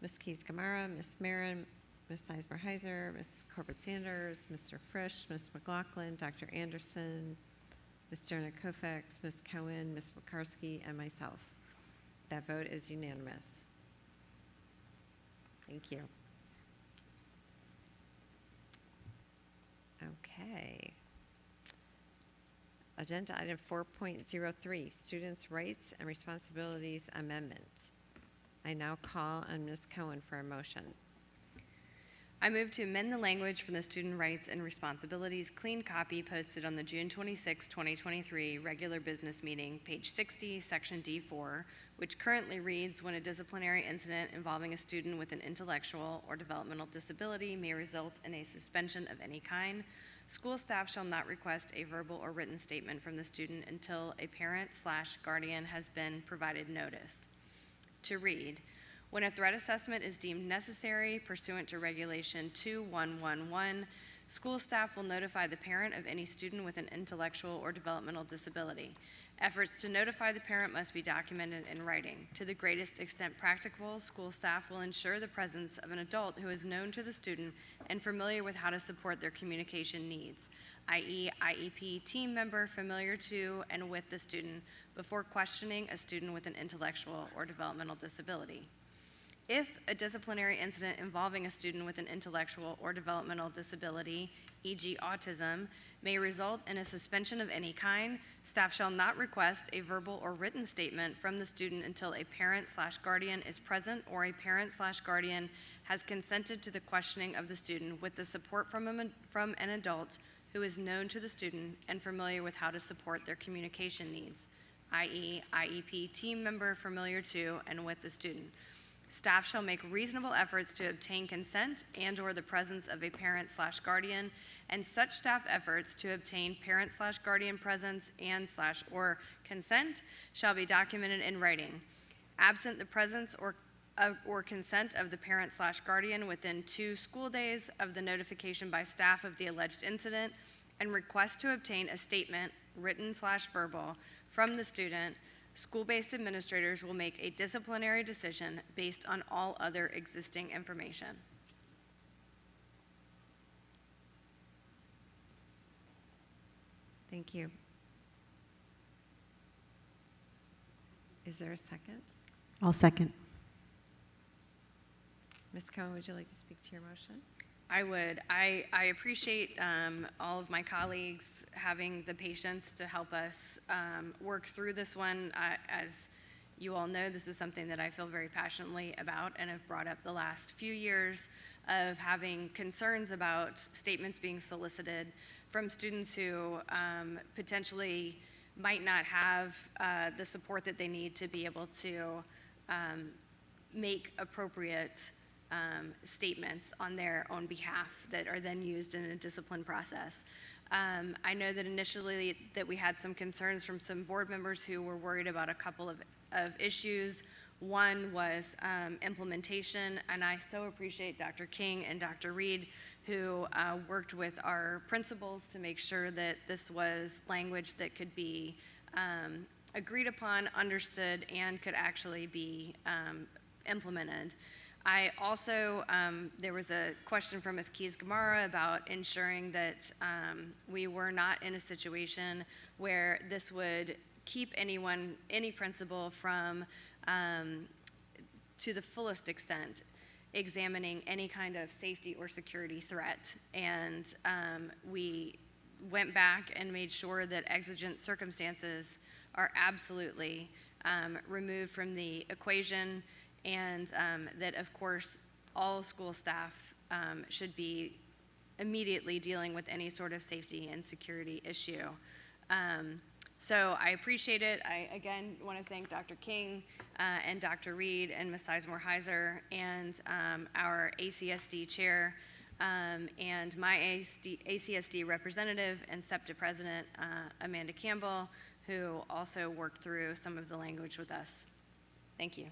Ms. Keys-Gamara, Ms. Marin, Ms. Sizemore-Heiser, Ms. Corbett-Sanders, Mr. Frisch, Ms. McLaughlin, Dr. Anderson, Mr. Annette Kofax, Ms. Cohen, Ms. Wakarski, and myself. That vote is unanimous. Thank you. Okay. Agenda item 4.03, Students' Rights and Responsibilities Amendment. I now call on Ms. Cohen for a motion. I move to amend the language from the Student Rights and Responsibilities clean copy posted on the June 26, 2023 regular business meeting, page 60, section D4, which currently reads, when a disciplinary incident involving a student with an intellectual or developmental disability may result in a suspension of any kind, school staff shall not request a verbal or written statement from the student until a parent/guardian has been provided notice. To read, when a threat assessment is deemed necessary pursuant to Regulation 2111, School staff will notify the parent of any student with an intellectual or developmental disability. Efforts to notify the parent must be documented in writing. To the greatest extent practicable, school staff will ensure the presence of an adult who is known to the student and familiar with how to support their communication needs, i.e. IEP team member familiar to and with the student before questioning a student with an intellectual or developmental disability. If a disciplinary incident involving a student with an intellectual or developmental disability, e.g. autism, may result in a suspension of any kind, staff shall not request a verbal or written statement from the student until a parent/guardian is present or a parent/guardian has consented to the questioning of the student with the support from an adult who is known to the student and familiar with how to support their communication needs, i.e. IEP team member familiar to and with the student. Staff shall make reasonable efforts to obtain consent and/or the presence of a parent/guardian, and such staff efforts to obtain parent/guardian presence and/or consent shall be documented in writing. Absent the presence or consent of the parent/guardian within 2 school days of the notification by staff of the alleged incident, and request to obtain a statement, written/verbal, from the student, school-based administrators will make a disciplinary decision based on all other existing information. Thank you. Is there a second? I'll second. Ms. Cohen, would you like to speak to your motion? I would. I appreciate all of my colleagues having the patience to help us work through this one. As you all know, this is something that I feel very passionately about and have brought up the last few years of having concerns about statements being solicited from students who potentially might not have the support that they need to be able to make appropriate statements on their own behalf that are then used in a discipline process. I know that initially that we had some concerns from some board members who were worried about a couple of issues. One was implementation, and I so appreciate Dr. King and Dr. Reed who worked with our principals to make sure that this was language that could be agreed upon, understood, and could actually be implemented. I also, there was a question from Ms. Keys-Gamara about ensuring that we were not in a situation where this would keep any principal from, to the fullest extent, examining any kind of safety or security threat. And we went back and made sure that exigent circumstances are absolutely removed from the equation, and that, of course, all school staff should be immediately dealing with any sort of safety and security issue. So I appreciate it. I, again, want to thank Dr. King and Dr. Reed and Ms. Sizemore-Heiser and our ACSD chair and my ACSD representative and SEPTA president, Amanda Campbell, who also worked through some of the language with us. Thank you.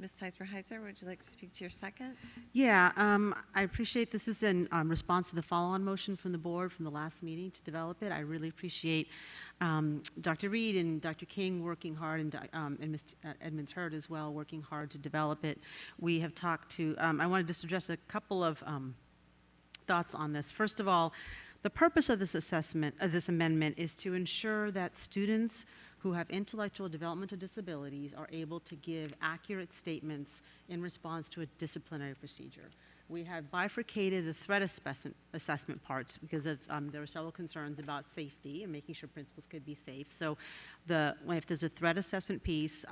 Ms. Sizemore-Heiser, would you like to speak to your second? Yeah, I appreciate this is in response to the follow-on motion from the board from the last meeting to develop it. I really appreciate Dr. Reed and Dr. King working hard, and Ms. Edmonds Hurd as well, working hard to develop it. We have talked to, I want to just address a couple of thoughts on this. First of all, the purpose of this assessment, of this amendment, is to ensure that students who have intellectual developmental disabilities are able to give accurate statements in response to a disciplinary procedure. We have bifurcated the threat assessment parts because of, there were several concerns about safety and making sure principals could be safe. So if there's a threat assessment piece,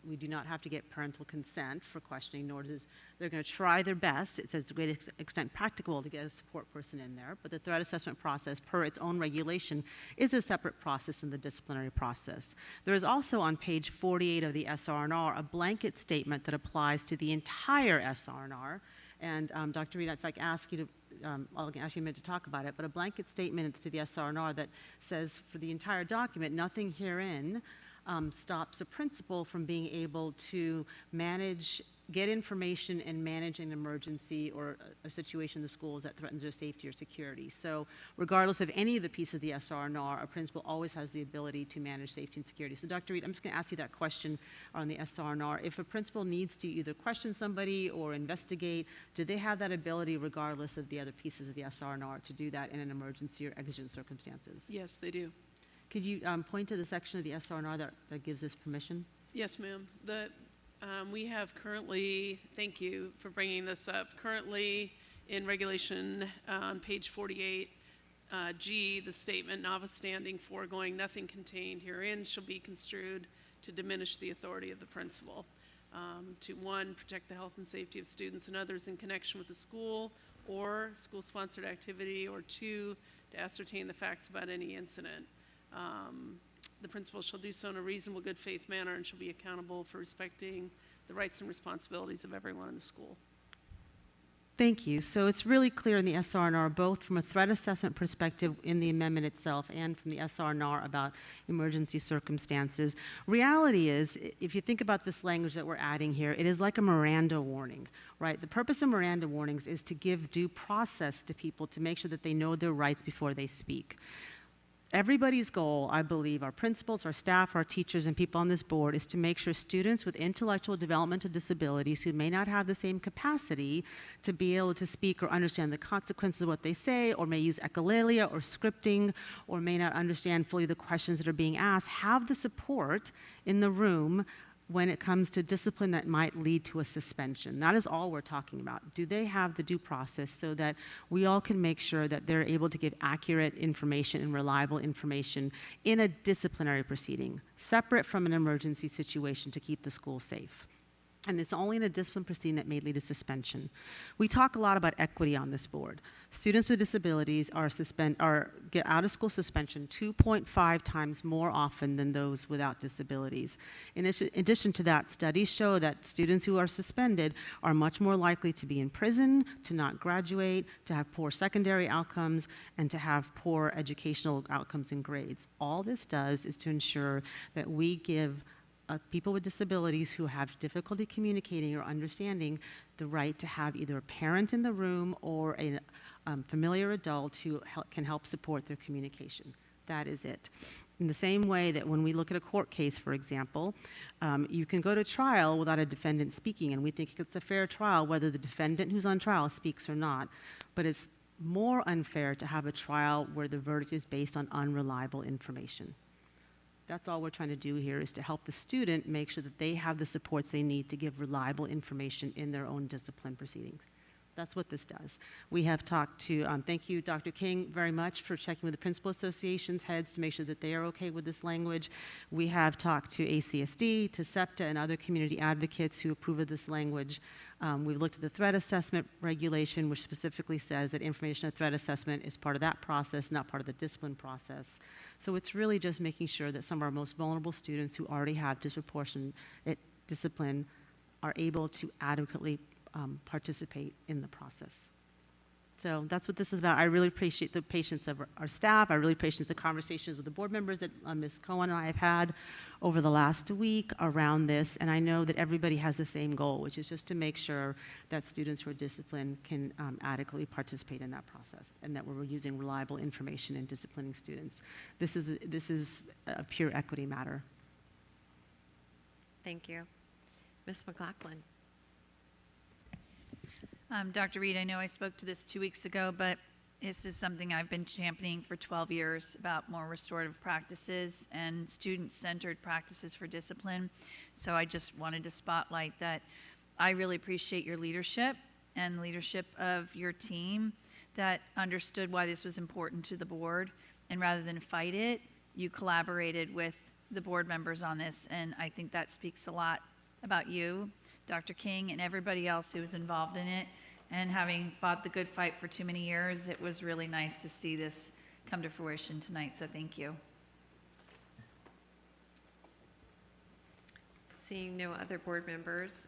we do not have to get parental consent for questioning, nor does they're going to try their best, it says to the greatest extent practicable, to get a support person in there. But the threat assessment process, per its own regulation, is a separate process in the disciplinary process. There is also on page 48 of the SRNR a blanket statement that applies to the entire SRNR. And Dr. Reed, if I could ask you to, I'll ask you a minute to talk about it, but a blanket statement to the SRNR that says for the entire document, nothing herein stops a principal from being able to manage get information and manage an emergency or a situation in the schools that threatens their safety or security. So regardless of any of the pieces of the SRNR, a principal always has the ability to manage safety and security. So Dr. Reed, I'm just going to ask you that question on the SRNR. If a principal needs to either question somebody or investigate, do they have that ability regardless of the other pieces of the SRNR to do that in an emergency or exigent circumstances? Yes, they do. Could you point to the section of the SRNR that gives this permission? Yes, ma'am. We have currently, thank you for bringing this up, currently in regulation on page 48, G, the statement notwithstanding foregoing, nothing contained herein shall be construed to diminish the authority of the principal. To one, protect the health and safety of students and others in connection with the school or school-sponsored activity, or two, to ascertain the facts about any incident. The principal shall do so in a reasonable, good faith manner and shall be accountable for respecting the rights and responsibilities of everyone in the school. Thank you. So it's really clear in the SRNR, both from a threat assessment perspective in the amendment itself and from the SRNR about emergency circumstances. Reality is, if you think about this language that we're adding here, it is like a Miranda warning, right? The purpose of Miranda warnings is to give due process to people to make sure that they know their rights before they speak. Everybody's goal, I believe, our principals, our staff, our teachers, and people on this board, is to make sure students with intellectual developmental disabilities who may not have the same capacity to be able to speak or understand the consequences of what they say, or may use echolalia or scripting, or may not understand fully the questions that are being asked, have the support in the room when it comes to discipline that might lead to a suspension. That is all we're talking about. Do they have the due process so that we all can make sure that they're able to give accurate information and reliable information in a disciplinary proceeding, separate from an emergency situation to keep the school safe? And it's only in a discipline proceeding that may lead to suspension. We talk a lot about equity on this board. Students with disabilities get out of school suspension 2.5 times more often than those without disabilities. In addition to that, studies show that students who are suspended are much more likely to be in prison, to not graduate, to have poor secondary outcomes, and to have poor educational outcomes and grades. All this does is to ensure that we give people with disabilities who have difficulty communicating or understanding the right to have either a parent in the room or a familiar adult who can help support their communication. That is it. In the same way that when we look at a court case, for example, you can go to trial without a defendant speaking, and we think it's a fair trial whether the defendant who's on trial speaks or not. But it's more unfair to have a trial where the verdict is based on unreliable information. That's all we're trying to do here, is to help the student make sure that they have the supports they need to give reliable information in their own discipline proceedings. That's what this does. We have talked to, thank you, Dr. King, very much for checking with the Principal Association's heads to make sure that they are okay with this language. We have talked to ACSD, to SEPTA, and other community advocates who approve of this language. We've looked at the threat assessment regulation, which specifically says that information of threat assessment is part of that process, not part of the discipline process. So it's really just making sure that some of our most vulnerable students who already have disproportionate discipline are able to adequately participate in the process. So that's what this is about. I really appreciate the patience of our staff. I really appreciate the conversations with the board members that Ms. Cohen and I have had over the last week around this. And I know that everybody has the same goal, which is just to make sure that students who are disciplined can adequately participate in that process, and that we're using reliable information in disciplining students. This is a pure equity matter. Thank you. Ms. McLaughlin. Dr. Reed, I know I spoke to this 2 weeks ago, but this is something I've been championing for 12 years about more restorative practices and student-centered practices for discipline. So I just wanted to spotlight that I really appreciate your leadership and leadership of your team that understood why this was important to the board, and rather than fight it, you collaborated with the board members on this, and I think that speaks a lot about you, Dr. King, and everybody else who was involved in it. And having fought the good fight for too many years, it was really nice to see this come to fruition tonight, so thank you. Seeing no other board members.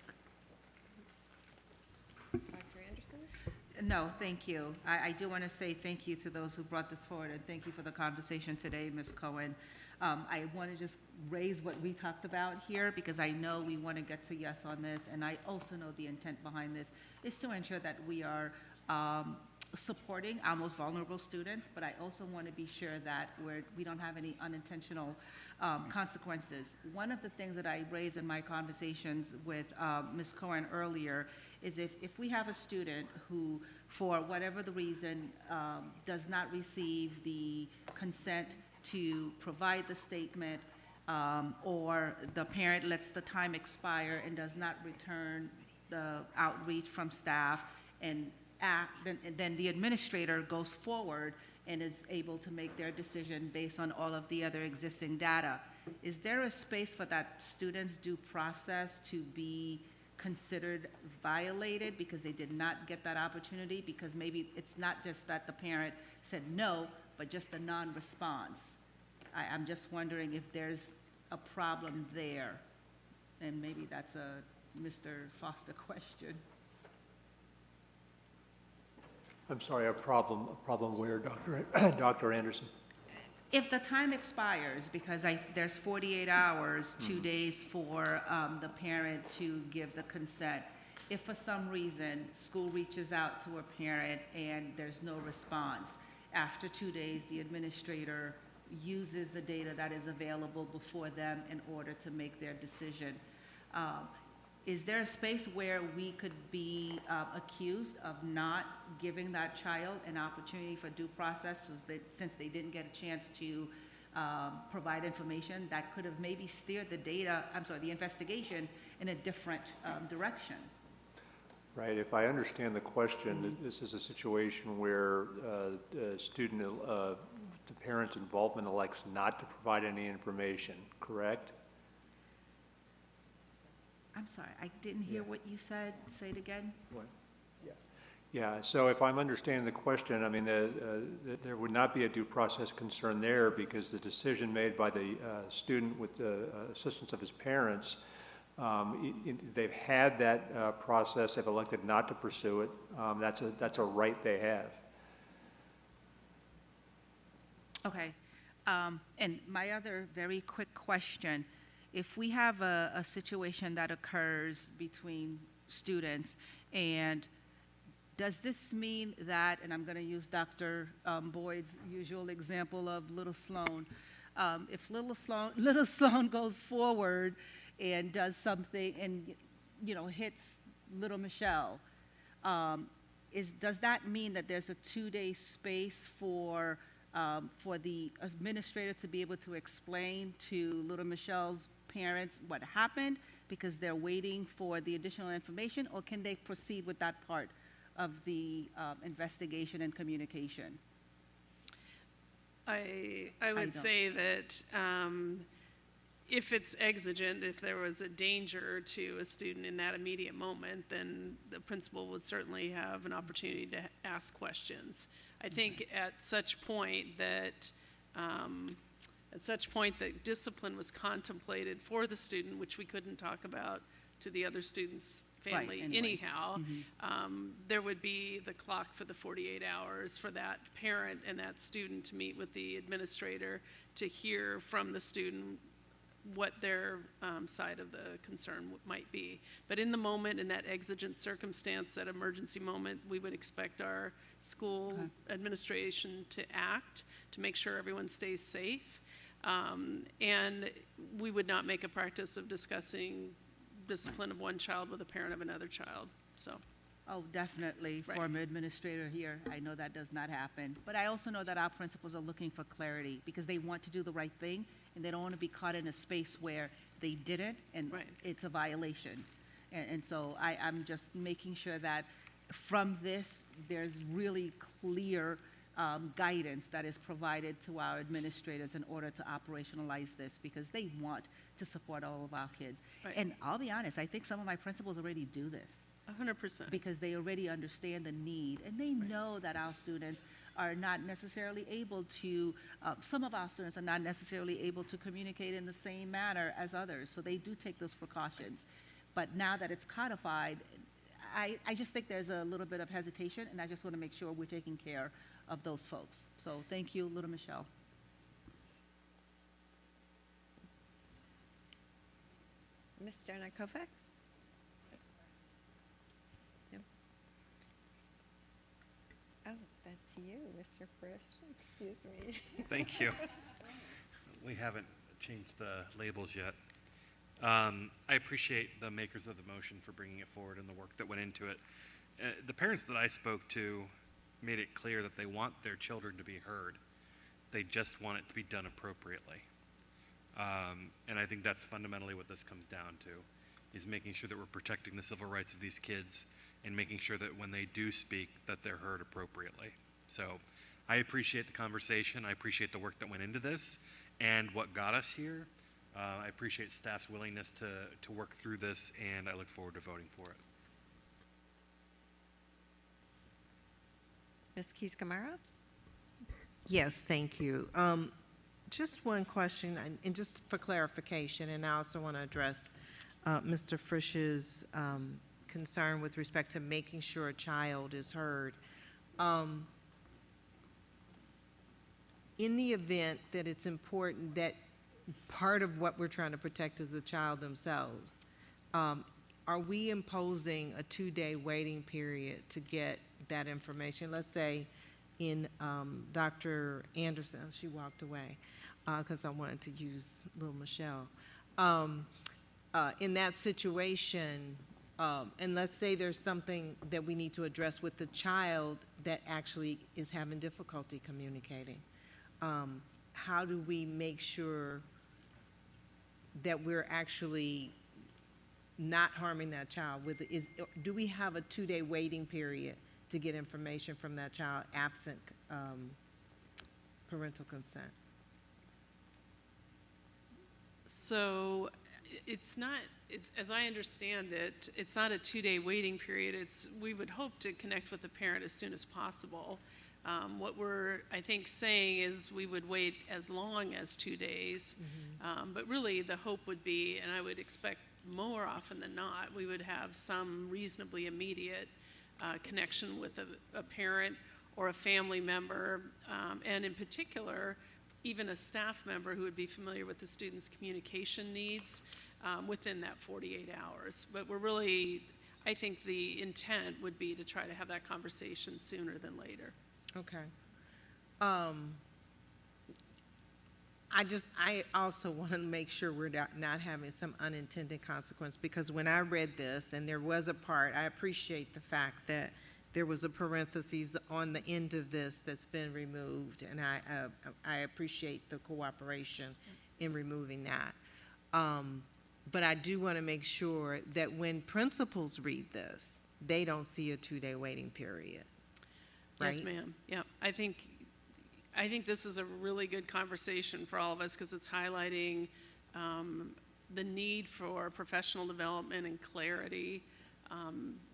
Dr. Anderson? No, thank you. I do want to say thank you to those who brought this forward, and thank you for the conversation today, Ms. Cohen. I want to just raise what we talked about here because I know we want to get to yes on this, and I also know the intent behind this is to ensure that we are supporting our most vulnerable students, but I also want to be sure that we don't have any unintentional consequences. One of the things that I raised in my conversations with Ms. Cohen earlier is if we have a student who, for whatever the reason, does not receive the consent to provide the statement, or the parent lets the time expire and does not return the outreach from staff, and then the administrator goes forward and is able to make their decision based on all of the other existing data. Is there a space for that student's due process to be considered violated because they did not get that opportunity? Because maybe it's not just that the parent said no, but just the non-response. I'm just wondering if there's a problem there. And maybe that's a Mr. Foster question. I'm sorry, a problem where, Dr. Anderson? If the time expires, because there's 48 hours, 2 days for the parent to give the consent. If for some reason school reaches out to a parent and there's no response, after 2 days, the administrator uses the data that is available before them in order to make their decision. Is there a space where we could be accused of not giving that child an opportunity for due process since they didn't get a chance to provide information that could have maybe steered the investigation in a different direction? Right, if I understand the question, this is a situation where the parent's involvement elects not to provide any information, correct? I'm sorry, I didn't hear what you said. Say it again. What? Yeah, so if I'm understanding the question, I mean, there would not be a due process concern there because the decision made by the student with the assistance of his parents, they've had that process, they've elected not to pursue it. That's a right they have. Okay, and my other very quick question, if we have a situation that occurs between students, and does this mean that, and I'm going to use Dr. Boyd's usual example of little Sloan, if little Sloan goes forward and does something and hits little Michelle, does that mean that there's a 2-day space for the administrator to be able to explain to little Michelle's parents what happened because they're waiting for the additional information, or can they proceed with that part of the investigation and communication? I would say that if it's exigent, if there was a danger to a student in that immediate moment, then the principal would certainly have an opportunity to ask questions. I think at such point that discipline was contemplated for the student, which we couldn't talk about to the other student's family anyhow, there would be the clock for the 48 hours for that parent and that student to meet with the administrator to hear from the student what their side of the concern might be. But in the moment, in that exigent circumstance, that emergency moment, we would expect our school administration to act to make sure everyone stays safe. And we would not make a practice of discussing discipline of one child with a parent of another child. So. Oh, definitely. Former administrator here, I know that does not happen. But I also know that our principals are looking for clarity because they want to do the right thing and they don't want to be caught in a space where they didn't and it's a violation. And so I'm just making sure that from this, there's really clear guidance that is provided to our administrators in order to operationalize this because they want to support all of our kids. And I'll be honest, I think some of my principals already do this. 100%. Because they already understand the need and they know that our students are not necessarily able to, some of our students are not necessarily able to communicate in the same manner as others. So they do take those precautions. But now that it's codified, I just think there's a little bit of hesitation and I just want to make sure we're taking care of those folks. So thank you, little Michelle. Mr. Kovacs? No. Oh, that's you, Mr. Frisch. Excuse me. Thank you. We haven't changed the labels yet. I appreciate the makers of the motion for bringing it forward and the work that went into it. The parents that I spoke to made it clear that they want their children to be heard. They just want it to be done appropriately. And I think that's fundamentally what this comes down to, is making sure that we're protecting the civil rights of these kids and making sure that when they do speak, that they're heard appropriately. So I appreciate the conversation. I appreciate the work that went into this and what got us here. I appreciate staff's willingness to work through this, and I look forward to voting for it. Ms. Keys-Gamarra? Yes, thank you. Just one question, and just for clarification, and I also want to address Mr. Frisch's concern with respect to making sure a child is heard. In the event that it's important that part of what we're trying to protect is the child themselves, are we imposing a 2-day waiting period to get that information? Let's say in Dr. Anderson, she walked away because I wanted to use little Michelle. In that situation, and let's say there's something that we need to address with the child that actually is having difficulty communicating. How do we make sure that we're actually not harming that child? Do we have a 2-day waiting period to get information from that child absent parental consent? So as I understand it, it's not a 2-day waiting period. We would hope to connect with the parent as soon as possible. What we're, I think, saying is we would wait as long as 2 days, but really the hope would be, and I would expect more often than not, we would have some reasonably immediate connection with a parent or a family member, and in particular, even a staff member who would be familiar with the student's communication needs within that 48 hours. But we're really, I think the intent would be to try to have that conversation sooner than later. Okay. I also want to make sure we're not having some unintended consequence, because when I read this, and there was a part, I appreciate the fact that there was a parenthesis on the end of this that's been removed, and I appreciate the cooperation in removing that. But I do want to make sure that when principals read this, they don't see a 2-day waiting period. Right? Yes, ma'am. Yeah, I think this is a really good conversation for all of us, because it's highlighting the need for professional development and clarity,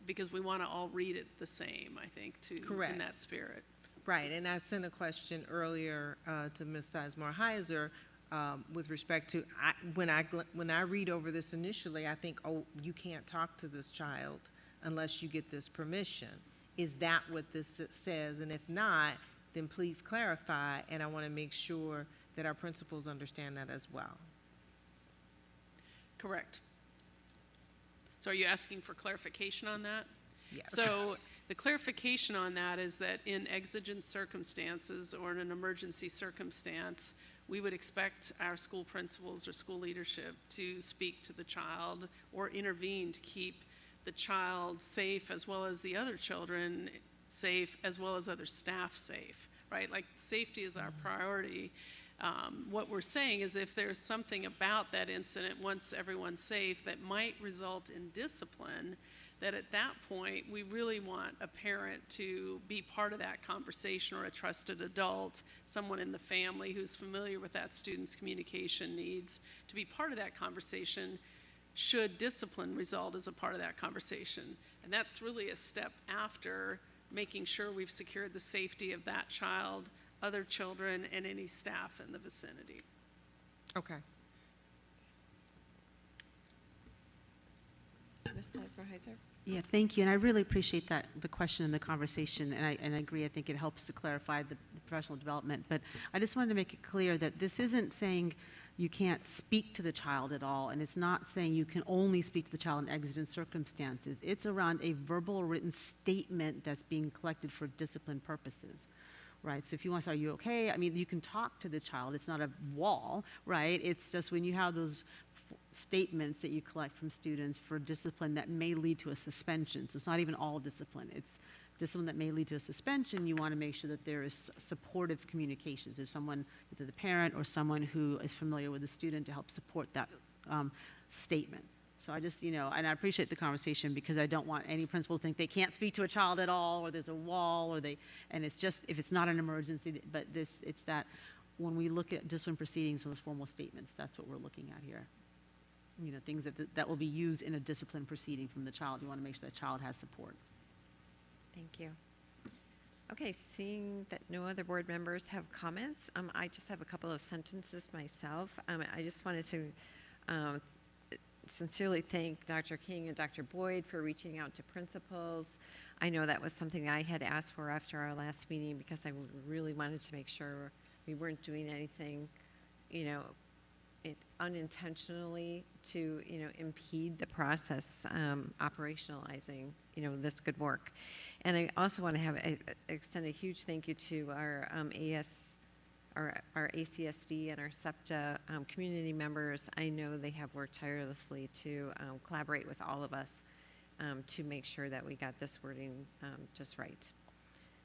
because we want to all read it the same, I think, in that spirit. Right, and I sent a question earlier to Ms. Sizemore-Heiser with respect to, when I read over this initially, I think, oh, you can't talk to this child unless you get this permission. Is that what this says? And if not, then please clarify, and I want to make sure that our principals understand that as well. Correct. So are you asking for clarification on that? Yes. So the clarification on that is that in exigent circumstances or in an emergency circumstance, we would expect our school principals or school leadership to speak to the child or intervene to keep the child safe, as well as the other children safe, as well as other staff safe, right? Like, safety is our priority. What we're saying is if there's something about that incident, once everyone's safe, that might result in discipline, that at that point, we really want a parent to be part of that conversation, or a trusted adult, someone in the family who's familiar with that student's communication needs, to be part of that conversation should discipline result as a part of that conversation. And that's really a step after making sure we've secured the safety of that child, other children, and any staff in the vicinity. Okay. Ms. Sizemore-Heiser? Yeah, thank you, and I really appreciate the question and the conversation, and I agree. I think it helps to clarify the professional development. But I just wanted to make it clear that this isn't saying you can't speak to the child at all, and it's not saying you can only speak to the child in exigent circumstances. It's around a verbal or written statement that's being collected for discipline purposes, right? So if you want to say, are you okay? I mean, you can talk to the child. It's not a wall, right? It's just when you have those statements that you collect from students for discipline that may lead to a suspension. So it's not even all discipline. It's discipline that may lead to a suspension. You want to make sure that there is supportive communications. There's someone, either the parent or someone who is familiar with the student to help support that statement. So I just, and I appreciate the conversation because I don't want any principal to think they can't speak to a child at all, or there's a wall, and it's just, if it's not an emergency, but it's that when we look at discipline proceedings, those formal statements, that's what we're looking at here. Things that will be used in a discipline proceeding from the child. You want to make sure that child has support. Thank you. Okay, seeing that no other board members have comments, I just have a couple of sentences myself. I just wanted to sincerely thank Dr. King and Dr. Boyd for reaching out to principals. I know that was something I had asked for after our last meeting because I really wanted to make sure we weren't doing anything, unintentionally to, impede the process, operationalizing, this good work. And I also want to extend a huge thank you to our our ACSD and our SEPTA community members. I know they have worked tirelessly to collaborate with all of us to make sure that we got this wording just right.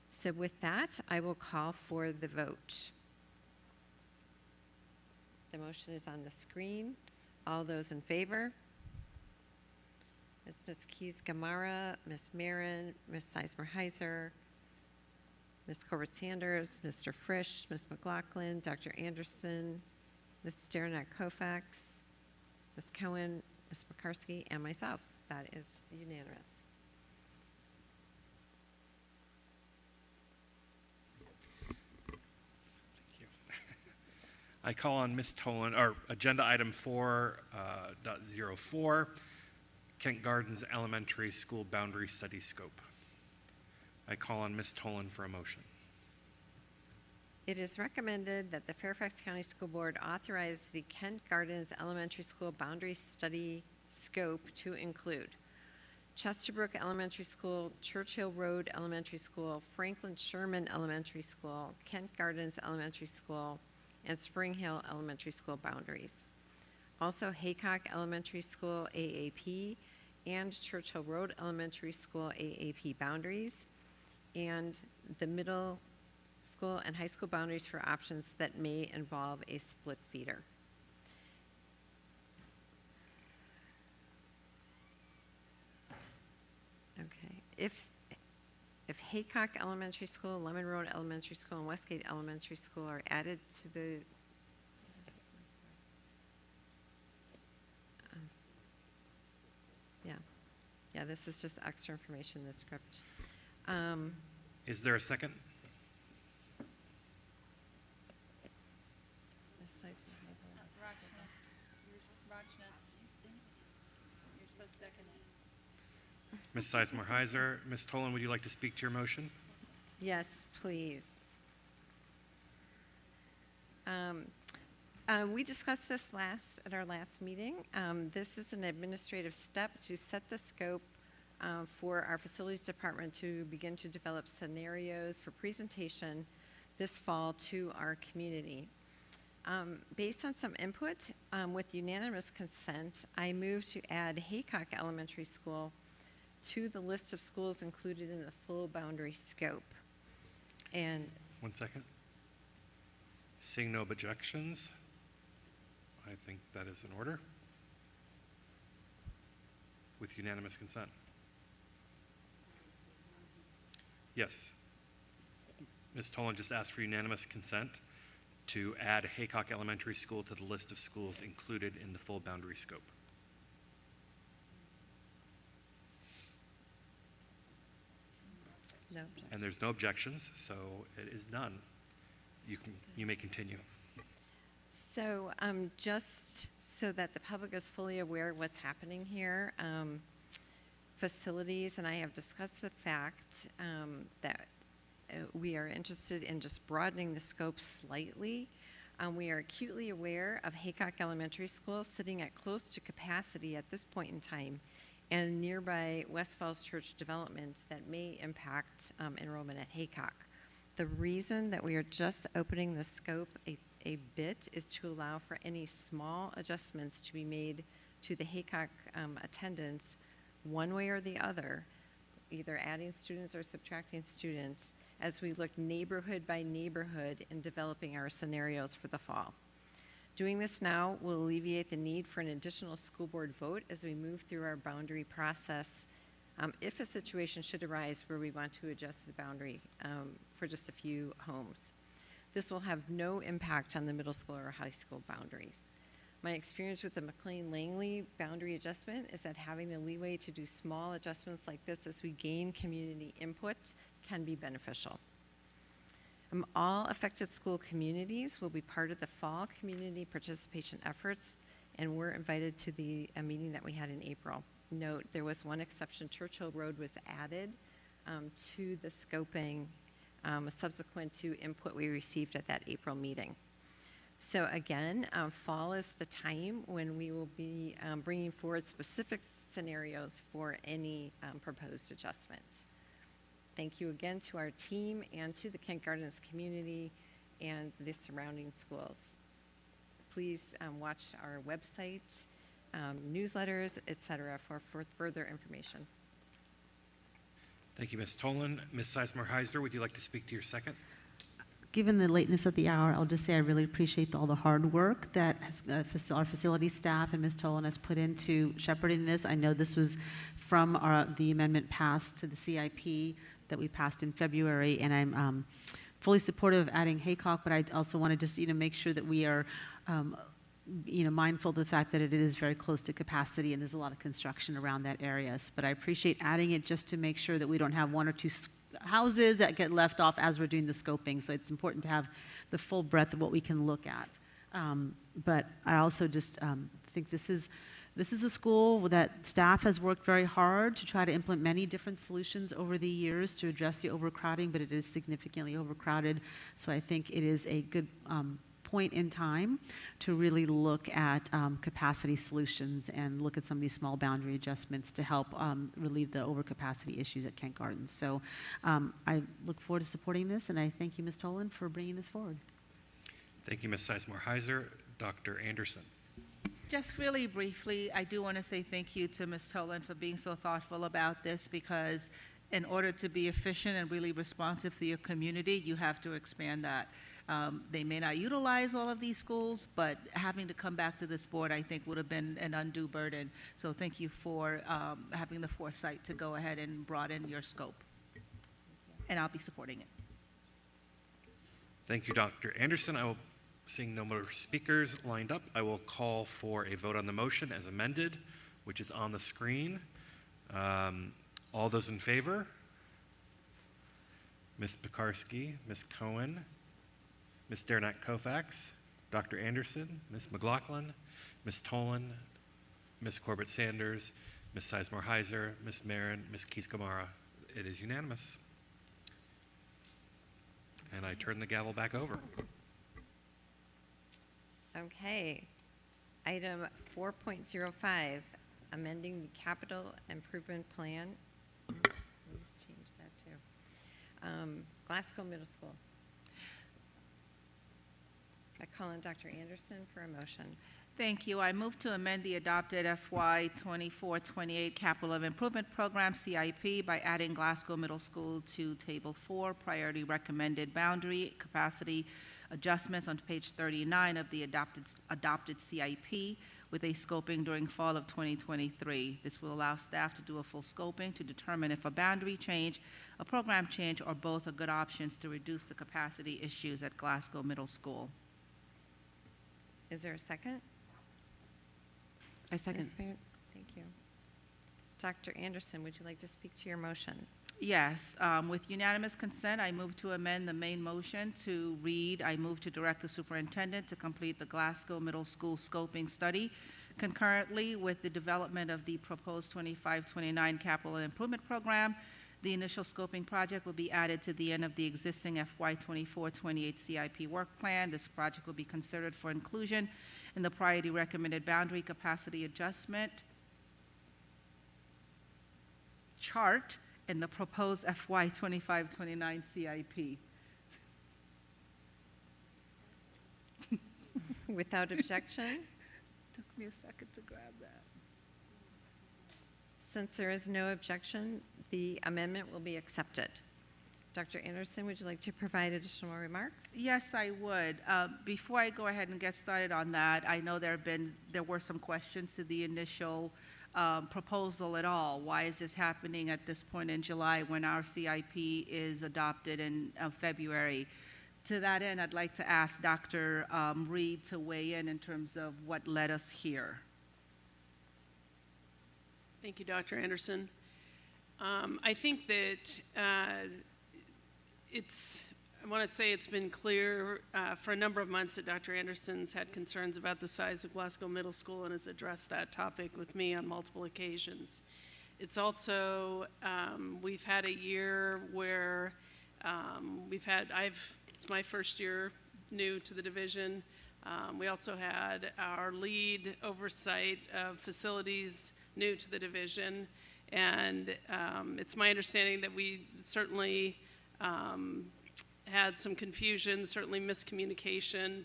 So with that, I will call for the vote. The motion is on the screen. All those in favor? Ms. Keys-Gamarra, Ms. Marin, Ms. Sizemore-Heiser, Ms. Corbett-Sanders, Mr. Frisch, Ms. McLaughlin, Dr. Anderson, Ms. Staranek-Kofax, Ms. Cohen, Ms. McCarskey, and myself. That is unanimous. I call on Ms. Tolan, or agenda item 4.04, Kent Gardens Elementary School Boundary Study Scope. I call on Ms. Tolan for a motion. It is recommended that the Fairfax County School Board authorize the Kent Gardens Elementary School Boundary Study Scope to include Chesterbrook Elementary School, Churchill Road Elementary School, Franklin Sherman Elementary School, Kent Gardens Elementary School, and Spring Hill Elementary School boundaries. Also, Haycock Elementary School AAP and Churchill Road Elementary School AAP boundaries, and the middle school and high school boundaries for options that may involve a split feeder. Okay, if Haycock Elementary School, Lemon Road Elementary School, and Westgate Elementary School are added to the yeah, this is just extra information in the script. Is there a second? You're supposed to second it. Ms. Sizemore-Heiser. Ms. Tolan, would you like to speak to your motion? Yes, please. We discussed this at our last meeting. This is an administrative step to set the scope for our facilities department to begin to develop scenarios for presentation this fall to our community. Based on some input, with unanimous consent, I move to add Haycock Elementary School to the list of schools included in the full boundary scope. And 1 second. Seeing no objections, I think that is in order with unanimous consent. Yes. Ms. Tolan just asked for unanimous consent to add Haycock Elementary School to the list of schools included in the full boundary scope. no. And there's no objections, so it is done. You may continue. So just so that the public is fully aware of what's happening here, facilities, and I have discussed the fact that we are interested in just broadening the scope slightly We are acutely aware of Haycock Elementary School sitting at close to capacity at this point in time, and nearby West Falls Church development that may impact enrollment at Haycock. The reason that we are just opening the scope a bit is to allow for any small adjustments to be made to the Haycock attendance one way or the other, either adding students or subtracting students, as we look neighborhood by neighborhood in developing our scenarios for the fall. Doing this now will alleviate the need for an additional school board vote as we move through our boundary process if a situation should arise where we want to adjust the boundary for just a few homes. This will have no impact on the middle school or high school boundaries. My experience with the McLean-Langley boundary adjustment is that having the leeway to do small adjustments like this as we gain community input can be beneficial. All affected school communities will be part of the fall community participation efforts, and were invited to the meeting that we had in April. Note, there was one exception. Churchill Road was added to the scoping subsequent to input we received at that April meeting. So again, fall is the time when we will be bringing forward specific scenarios for any proposed adjustments. Thank you again to our team and to the Kent Gardens community and the surrounding schools. Please watch our website, newsletters, etc., for further information. Thank you, Ms. Tolan. Ms. Sizemore-Heiser, would you like to speak to your second? Given the lateness of the hour, I'll just say I really appreciate all the hard work that our facility staff and Ms. Tolan has put into shepherding this. I know this was from the amendment passed to the CIP that we passed in February, and I'm fully supportive of adding Haycock, but I also want to just make sure that we are mindful of the fact that it is very close to capacity and there's a lot of construction around that area. But I appreciate adding it just to make sure that we don't have one or two houses that get left off as we're doing the scoping. So it's important to have the full breadth of what we can look at. But I also just think this is a school that staff has worked very hard to try to implement many different solutions over the years to address the overcrowding, but it is significantly overcrowded. So I think it is a good point in time to really look at capacity solutions and look at some of these small boundary adjustments to help relieve the overcapacity issues at Kent Gardens. So I look forward to supporting this, and I thank you, Ms. Tolan, for bringing this forward. Thank you, Ms. Sizemore-Heiser. Dr. Anderson. Just really briefly, I do want to say thank you to Ms. Tolan for being so thoughtful about this, because in order to be efficient and really responsive to your community, you have to expand that. They may not utilize all of these schools, but having to come back to this board, I think, would have been an undue burden. So thank you for having the foresight to go ahead and broaden your scope. And I'll be supporting it. Thank you, Dr. Anderson. Seeing no more speakers lined up, I will call for a vote on the motion as amended, which is on the screen. All those in favor? Ms. Pekarsky, Ms. Cohen, Ms. Dernak-Kofax, Dr. Anderson, Ms. McLaughlin, Ms. Tolan, Ms. Corbett-Sanders, Ms. Sizemore-Heiser, Ms. Marin, Ms. Keys-Gamarra. It is unanimous. And I turn the gavel back over. Okay. Item 4.05, amending the capital improvement plan. We've changed that too. Glasgow Middle School. I call on Dr. Anderson for a motion. Thank you. I move to amend the adopted FY 24-28 Capital Improvement Program CIP by adding Glasgow Middle School to Table 4, priority recommended boundary capacity adjustments on page 39 of the adopted CIP with a scoping during fall of 2023. This will allow staff to do a full scoping to determine if a boundary change, a program change, or both are good options to reduce the capacity issues at Glasgow Middle School. Is there a second? I second. Thank you. Dr. Anderson, would you like to speak to your motion? Yes. With unanimous consent, I move to amend the main motion to read, I move to direct the superintendent to complete the Glasgow Middle School scoping study concurrently with the development of the proposed 25-29 capital improvement program. The initial scoping project will be added to the end of the existing FY 24-28 CIP work plan. This project will be considered for inclusion in the priority recommended boundary capacity adjustment chart in the proposed FY 25-29 CIP. Without objection? Took me a second to grab that. Since there is no objection, the amendment will be accepted. Dr. Anderson, would you like to provide additional remarks? Yes, I would. Before I go ahead and get started on that, I know there were some questions to the initial proposal at all. Why is this happening at this point in July when our CIP is adopted in February? To that end, I'd like to ask Dr. Reed to weigh in terms of what led us here. Thank you, Dr. Anderson. I think that I want to say it's been clear for a number of months that Dr. Anderson's had concerns about the size of Glasgow Middle School and has addressed that topic with me on multiple occasions. It's also, we've had a year where it's my first year new to the division. We also had our lead oversight of facilities new to the division. And it's my understanding that we certainly had some confusion, certainly miscommunication,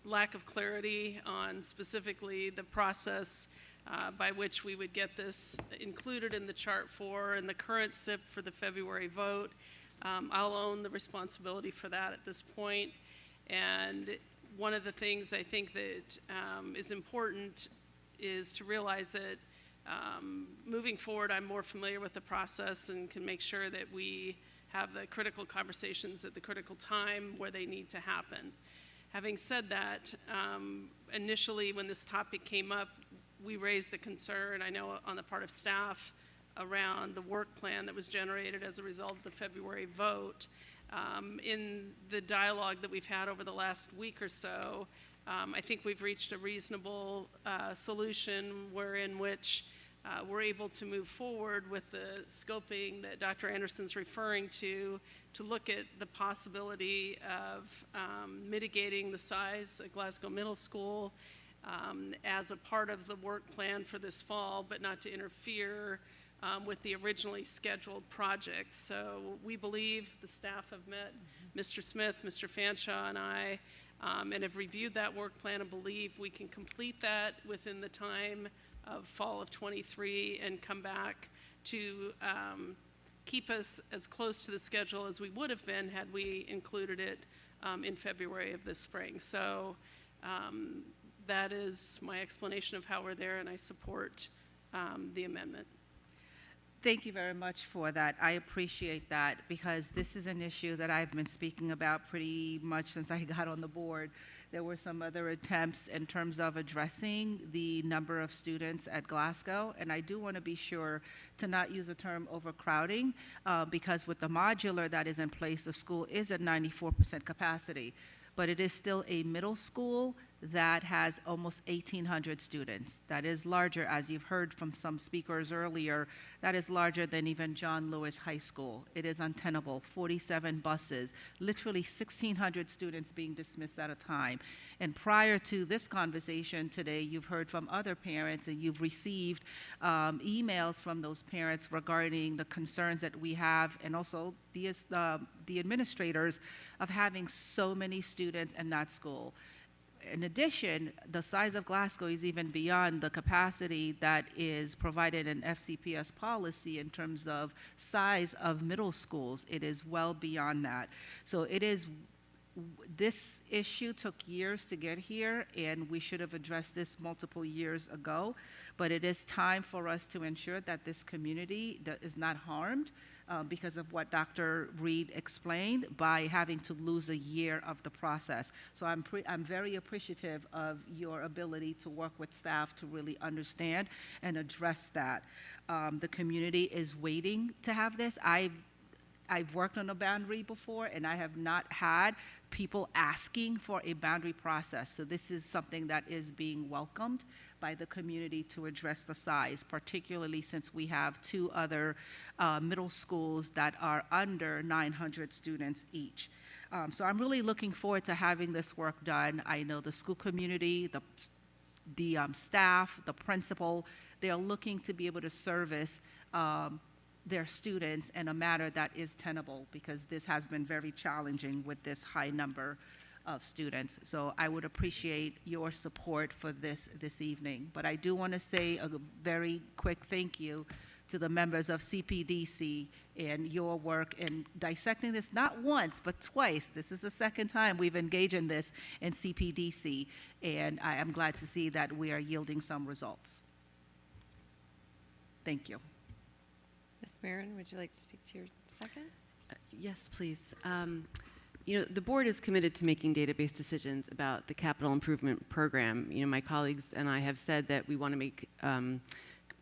lack of clarity on specifically the process by which we would get this included in the chart and the current SIP for the February vote. I'll own the responsibility for that at this point. And one of the things I think that is important is to realize that moving forward, I'm more familiar with the process and can make sure that we have the critical conversations at the critical time where they need to happen. Having said that, initially when this topic came up, we raised the concern, I know on the part of staff, around the work plan that was generated as a result of the February vote. In the dialogue that we've had over the last week or so, I think we've reached a reasonable solution in which we're able to move forward with the scoping that Dr. Anderson's referring to look at the possibility of mitigating the size of Glasgow Middle School as a part of the work plan for this fall, but not to interfere with the originally scheduled project. So we believe the staff have met Mr. Smith, Mr. Fanshaw, and I, and have reviewed that work plan and believe we can complete that within the time of fall of 23 and come back to keep us as close to the schedule as we would have been had we included it in February of this spring. So that is my explanation of how we're there, and I support the amendment. Thank you very much for that. I appreciate that because this is an issue that I've been speaking about pretty much since I got on the board. There were some other attempts in terms of addressing the number of students at Glasgow, and I do want to be sure to not use the term overcrowding because with the modular that is in place, the school is at 94% capacity, but it is still a middle school that has almost 1,800 students. That is larger, as you've heard from some speakers earlier, that is larger than even John Lewis High School. It is untenable, 47 buses, literally 1,600 students being dismissed at a time. And prior to this conversation today, you've heard from other parents and you've received emails from those parents regarding the concerns that we have and also the administrators of having so many students in that school. In addition, the size of Glasgow is even beyond the capacity that is provided in FCPS policy in terms of size of middle schools. It is well beyond that. So this issue took years to get here, and we should have addressed this multiple years ago. But it is time for us to ensure that this community is not harmed because of what Dr. Reed explained by having to lose a year of the process. So I'm very appreciative of your ability to work with staff to really understand and address that. The community is waiting to have this. I've worked on a boundary before, and I have not had people asking for a boundary process. So this is something that is being welcomed by the community to address the size, particularly since we have two other middle schools that are under 900 students each. So I'm really looking forward to having this work done. I know the school community, the staff, the principal, they are looking to be able to service their students in a manner that is tenable, because this has been very challenging with this high number of students. So I would appreciate your support for this evening. But I do want to say a very quick thank you to the members of CPDC and your work in dissecting this not once, but twice. This is the second time we've engaged in this in CPDC, and I am glad to see that we are yielding some results. Thank you. Ms. Marin, would you like to speak to your second? Yes, please. You know, the board is committed to making database decisions about the capital improvement program. You know, my colleagues and I have said that we want to make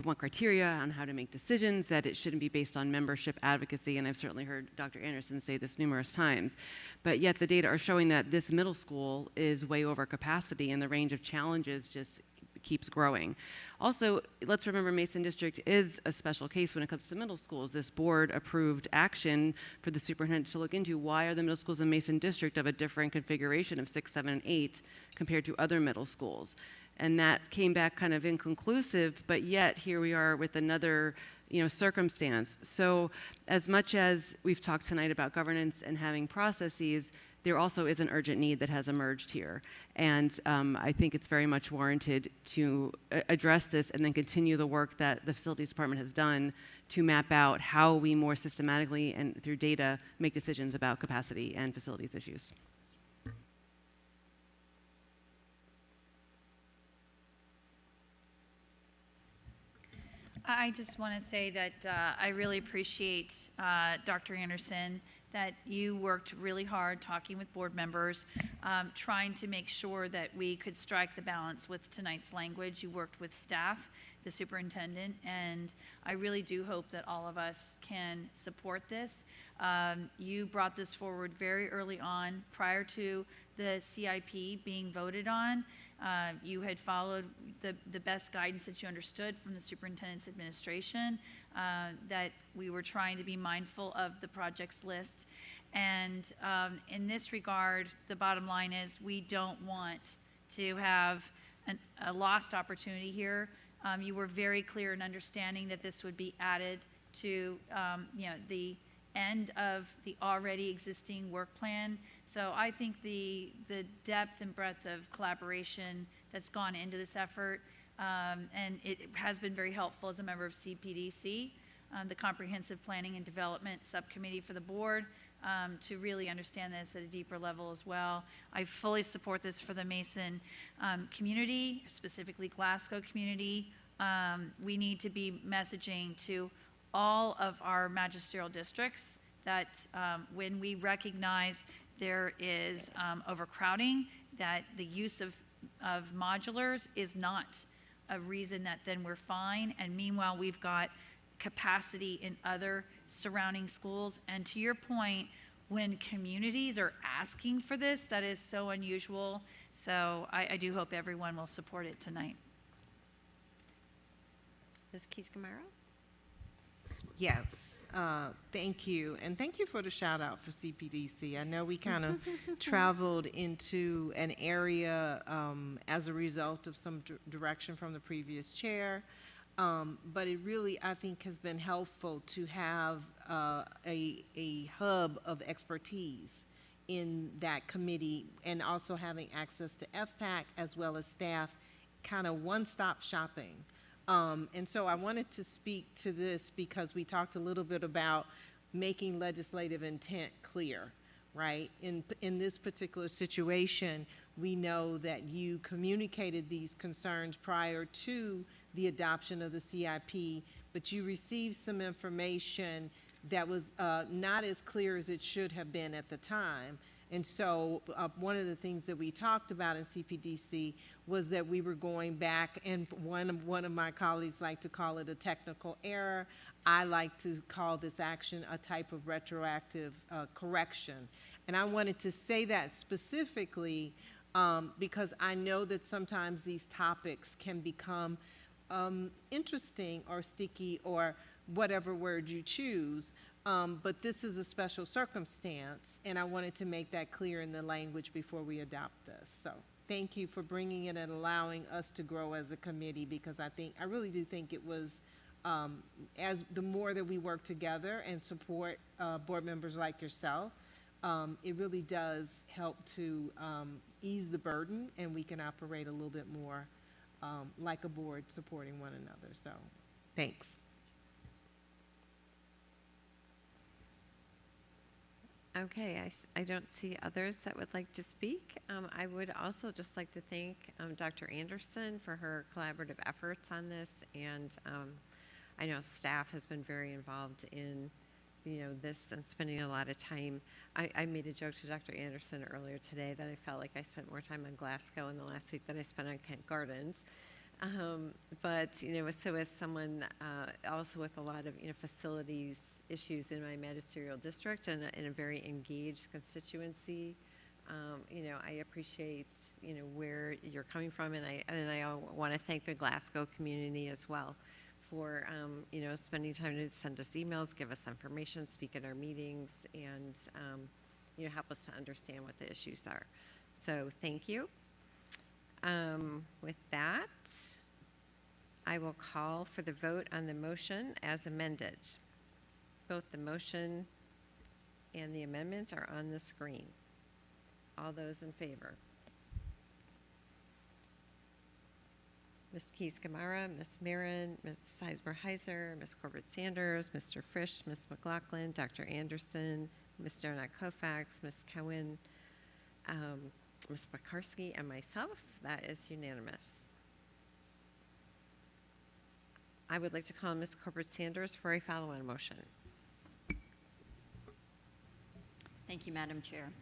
one criteria on how to make decisions, that it shouldn't be based on membership advocacy, and I've certainly heard Dr. Anderson say this numerous times. But yet the data are showing that this middle school is way over capacity, and the range of challenges just keeps growing. Also, let's remember Mason District is a special case when it comes to middle schools. This board approved action for the superintendent to look into why are the middle schools in Mason District of a different configuration of 6, 7, and 8 compared to other middle schools. And that came back kind of inconclusive, but yet here we are with another circumstance. So as much as we've talked tonight about governance and having processes, there also is an urgent need that has emerged here. And I think it's very much warranted to address this and then continue the work that the facilities department has done to map out how we more systematically and through data make decisions about capacity and facilities issues. I just want to say that I really appreciate Dr. Anderson, that you worked really hard talking with board members, trying to make sure that we could strike the balance with tonight's language. You worked with staff, the superintendent, and I really do hope that all of us can support this. You brought this forward very early on, prior to the CIP being voted on. You had followed the best guidance that you understood from the superintendent's administration, that we were trying to be mindful of the projects list. And in this regard, the bottom line is we don't want to have a lost opportunity here. You were very clear in understanding that this would be added to the end of the already existing work plan. So I think the depth and breadth of collaboration that's gone into this effort, and it has been very helpful as a member of CPDC, the Comprehensive Planning and Development Subcommittee for the board, to really understand this at a deeper level as well. I fully support this for the Mason community, specifically Glasgow community. We need to be messaging to all of our magisterial districts that when we recognize there is overcrowding, that the use of modulars is not a reason that then we're fine, and meanwhile we've got capacity in other surrounding schools. And to your point, when communities are asking for this, that is so unusual. So I do hope everyone will support it tonight. Ms. Keys-Gamaro? Yes, thank you. And thank you for the shout out for CPDC. I know we kind of traveled into an area as a result of some direction from the previous chair. But it really, I think, has been helpful to have a hub of expertise in that committee, and also having access to FPAC as well as staff, kind of one-stop shopping. And so I wanted to speak to this because we talked a little bit about making legislative intent clear, right? In this particular situation, we know that you communicated these concerns prior to the adoption of the CIP, but you received some information that was not as clear as it should have been at the time. And so one of the things that we talked about in CPDC was that we were going back, and one of my colleagues like to call it a technical error. I like to call this action a type of retroactive correction. And I wanted to say that specifically because I know that sometimes these topics can become interesting or sticky or whatever word you choose. But this is a special circumstance, and I wanted to make that clear in the language before we adopt this. So thank you for bringing it and allowing us to grow as a committee, because I really do think it was, as the more that we work together and support board members like yourself, it really does help to ease the burden, and we can operate a little bit more like a board supporting one another. So thanks. Okay, I don't see others that would like to speak. I would also just like to thank Dr. Anderson for her collaborative efforts on this, and I know staff has been very involved in this and spending a lot of time. I made a joke to Dr. Anderson earlier today that I felt like I spent more time on Glasgow in the last week than I spent on Kent Gardens. But so as someone also with a lot of facilities issues in my magisterial district and in a very engaged constituency, I appreciate where you're coming from, and I want to thank the Glasgow community as well for spending time to send us emails, give us information, speak at our meetings, and help us to understand what the issues are. So thank you. With that, I will call for the vote on the motion as amended. Both the motion and the amendment are on the screen. All those in favor? Ms. Keys-Gamarra, Ms. Marin, Ms. Sizemore-Heiser, Ms. Corbett-Sanders, Mr. Frisch, Ms. McLaughlin, Dr. Anderson, Mr. Koufax, Ms. Cohen, Ms. Pekarsky, and myself. That is unanimous. I would like to call Ms. Corbett-Sanders for a follow-on motion. Thank you, Madam Chair.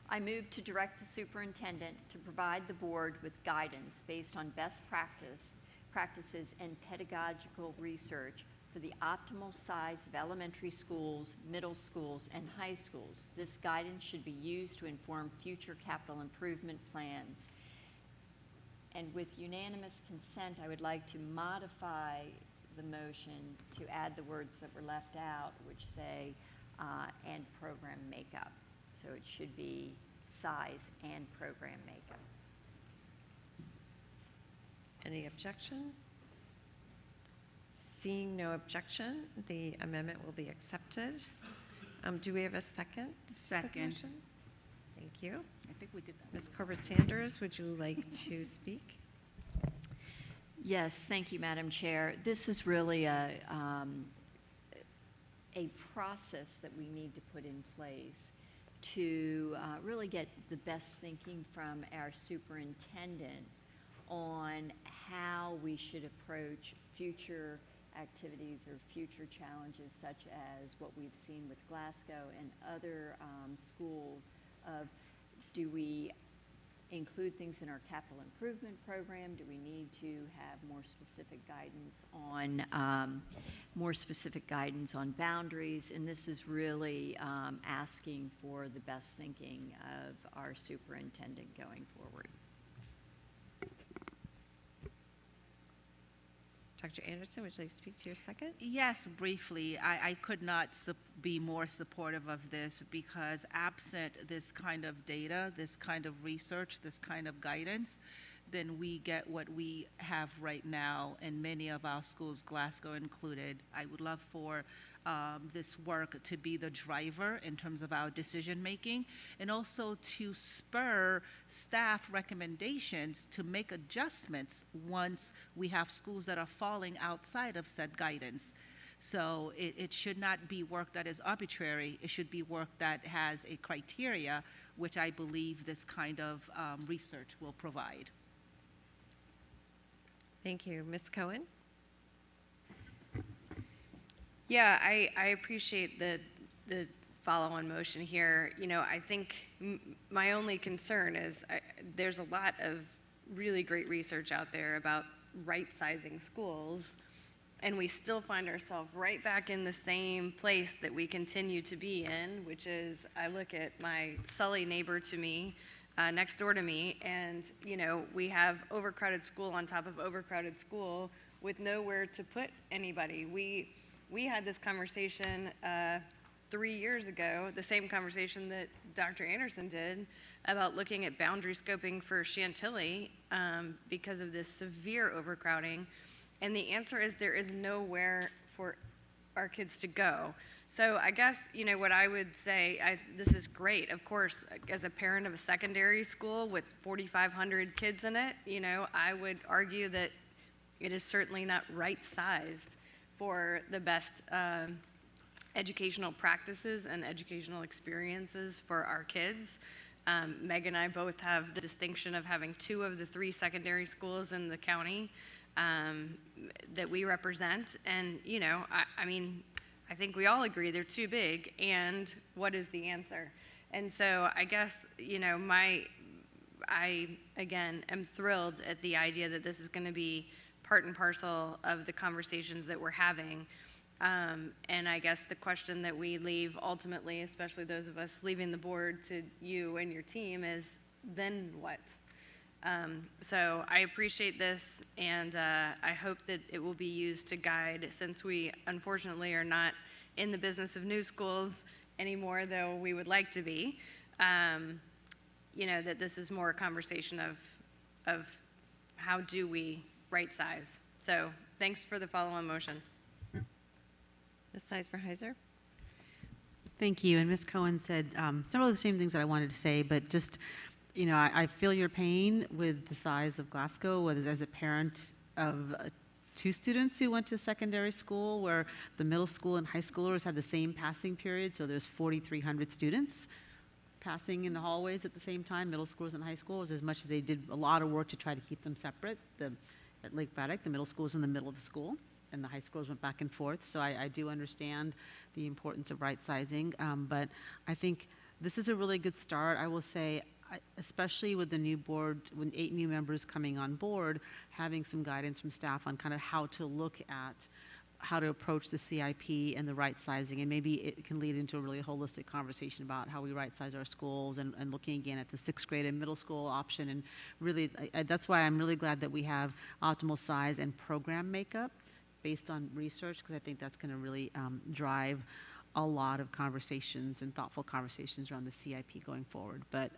I move to direct the superintendent to provide the board with guidance based on best practices and pedagogical research for the optimal size of elementary schools, middle schools, and high schools. This guidance should be used to inform future capital improvement plans. And with unanimous consent, I would like to modify the motion to add the words that were left out, which say, and program makeup. So it should be size and program makeup. Any objection? Seeing no objection, the amendment will be accepted. Do we have a second? Second. Thank you. I think we did that. Ms. Corbett-Sanders, would you like to speak? Yes, thank you, Madam Chair. This is really a process that we need to put in place to really get the best thinking from our superintendent on how we should approach future activities or future challenges, such as what we've seen with Glasgow and other schools of, do we include things in our capital improvement program? Do we need to have more specific guidance on boundaries? And this is really asking for the best thinking of our superintendent going forward. Dr. Anderson, would you like to speak to your second? Yes, briefly. I could not be more supportive of this, because absent this kind of data, this kind of research, this kind of guidance, then we get what we have right now in many of our schools, Glasgow included. I would love for this work to be the driver in terms of our decision making, and also to spur staff recommendations to make adjustments once we have schools that are falling outside of said guidance. So it should not be work that is arbitrary. It should be work that has a criteria, which I believe this kind of research will provide. Thank you. Ms. Cohen? Yeah, I appreciate the follow-on motion here. I think my only concern is there's a lot of really great research out there about right-sizing schools, and we still find ourselves right back in the same place that we continue to be in, which is, I look at my Sully neighbor to me, next door to me, and we have overcrowded school on top of overcrowded school with nowhere to put anybody. We had this conversation 3 years ago, the same conversation that Dr. Anderson did, about looking at boundary scoping for Chantilly because of this severe overcrowding. And the answer is there is nowhere for our kids to go. So I guess, what I would say, this is great. Of course, as a parent of a secondary school with 4,500 kids in it, I would argue that it is certainly not right-sized for the best educational practices and educational experiences for our kids. Meg and I both have the distinction of having 2 of the 3 secondary schools in the county that we represent. And, I think we all agree they're too big, and what is the answer? And so I guess, I, again, am thrilled at the idea that this is going to be part and parcel of the conversations that we're having. And I guess the question that we leave ultimately, especially those of us leaving the board, to you and your team is, then what? So I appreciate this, and I hope that it will be used to guide, since we unfortunately are not in the business of new schools anymore, though we would like to be, that this is more a conversation of how do we right size. So thanks for the follow-on motion. Ms. Eisberheiser? Thank you. And Ms. Cohen said several of the same things that I wanted to say, but just, I feel your pain with the size of Glasgow, as a parent of 2 students who went to a secondary school where the middle school and high schoolers had the same passing period, so there's 4,300 students passing in the hallways at the same time, middle schools and high schools, as much as they did a lot of work to try to keep them separate. At Lake Braddock, the middle school was in the middle of the school, and the high schools went back and forth. So I do understand the importance of right sizing, but I think this is a really good start. I will say, especially with the new board, when 8 new members coming on board, having some guidance from staff on kind of how to look at how to approach the CIP and the right sizing, and maybe it can lead into a really holistic conversation about how we right size our schools, and looking again at the 6th grade and middle school option. And really, that's why I'm really glad that we have optimal size and program makeup based on research, because I think that's going to really drive a lot of conversations and thoughtful conversations around the CIP going forward. But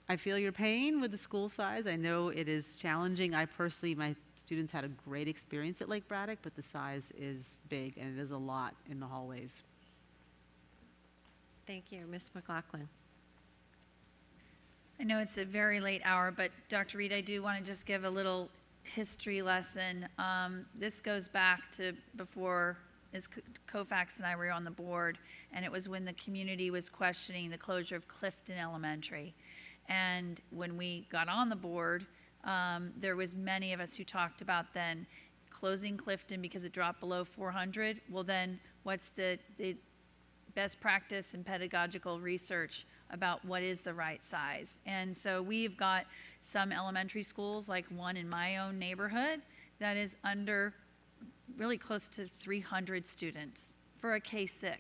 I feel your pain with the school size. I know it is challenging. I personally, my students had a great experience at Lake Braddock, but the size is big, and it is a lot in the hallways. Thank you. Ms. McLaughlin? I know it's a very late hour, but Dr. Reed, I do want to just give a little history lesson. This goes back to before Ms. Koufax and I were on the board, and it was when the community was questioning the closure of Clifton Elementary. And when we got on the board, there was many of us who talked about then closing Clifton because it dropped below 400. Well, then what's the best practice and pedagogical research about what is the right size? And so we've got some elementary schools, like one in my own neighborhood, that is under really close to 300 students for a K-6.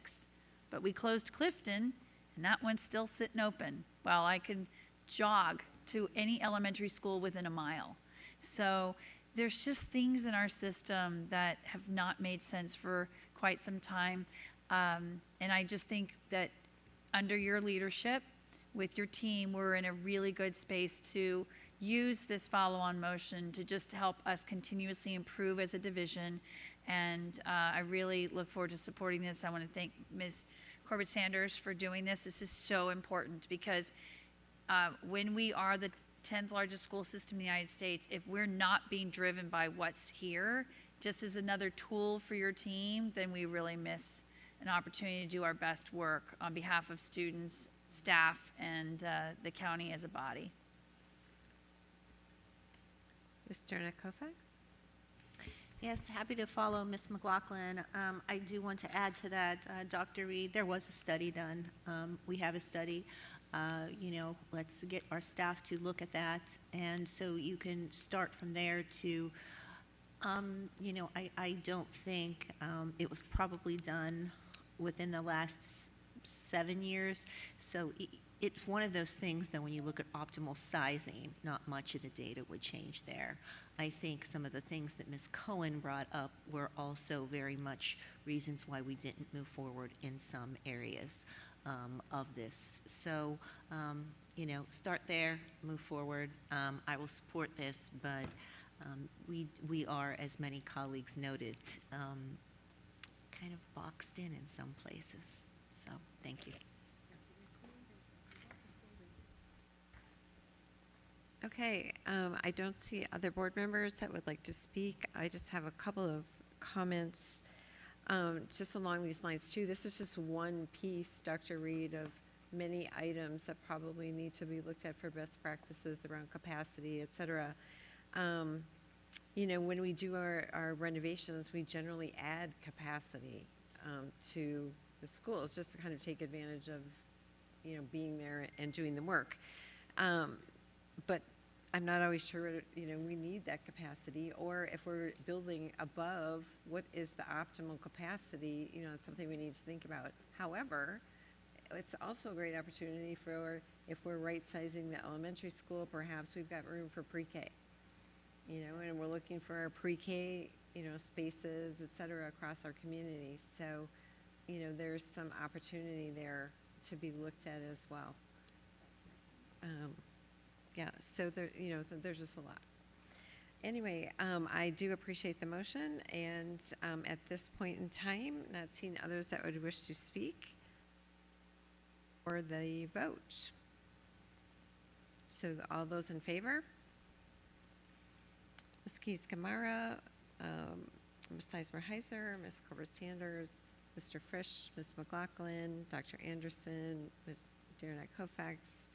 But we closed Clifton, and that one's still sitting open. Well, I can jog to any elementary school within a mile. So there's just things in our system that have not made sense for quite some time. And I just think that under your leadership, with your team, we're in a really good space to use this follow-on motion to just help us continuously improve as a division. And I really look forward to supporting this. I want to thank Ms. Corbett-Sanders for doing this. This is so important because when we are the 10th largest school system in the United States, if we're not being driven by what's here, just as another tool for your team, then we really miss an opportunity to do our best work on behalf of students, staff, and the county as a body. Ms. Koufax? Yes, happy to follow Ms. McLaughlin. I do want to add to that, Dr. Reed, there was a study done. We have a study. Let's get our staff to look at that. And so you can start from there to, I don't think it was probably done within the last 7 years. So It's one of those things that when you look at optimal sizing, not much of the data would change there. I think some of the things that Ms. Cohen brought up were also very much reasons why we didn't move forward in some areas of this. So, you know, start there, move forward. I will support this, but we are, as many colleagues noted, kind of boxed in some places. So, thank you. Okay, I don't see other board members that would like to speak. I just have a couple of comments just along these lines too. This is just one piece, Dr. Reed, of many items that probably need to be looked at for best practices around capacity, et cetera. You know, when we do our renovations, we generally add capacity to the schools just to kind of take advantage of, you know, being there and doing the work. But I'm not always sure, you know, we need that capacity, or if we're building above, what is the optimal capacity? You know, it's something we need to think about. However, it's also a great opportunity for, if we're right-sizing the elementary school, perhaps we've got room for pre-K. You know, and we're looking for our pre-K, you know, spaces, et cetera, across our community. So, you know, there's some opportunity there to be looked at as well. Yeah, so there, you know, so there's just a lot. Anyway, I do appreciate the motion, and at this point in time, not seeing others that would wish to speak or the vote. So all those in favor? Ms. Keys-Gamarra, Ms. Sizemore-Heiser, Ms. Colbert-Sanders, Mr. Frisch, Ms. McLaughlin, Dr. Anderson, Ms. Darren Kofax,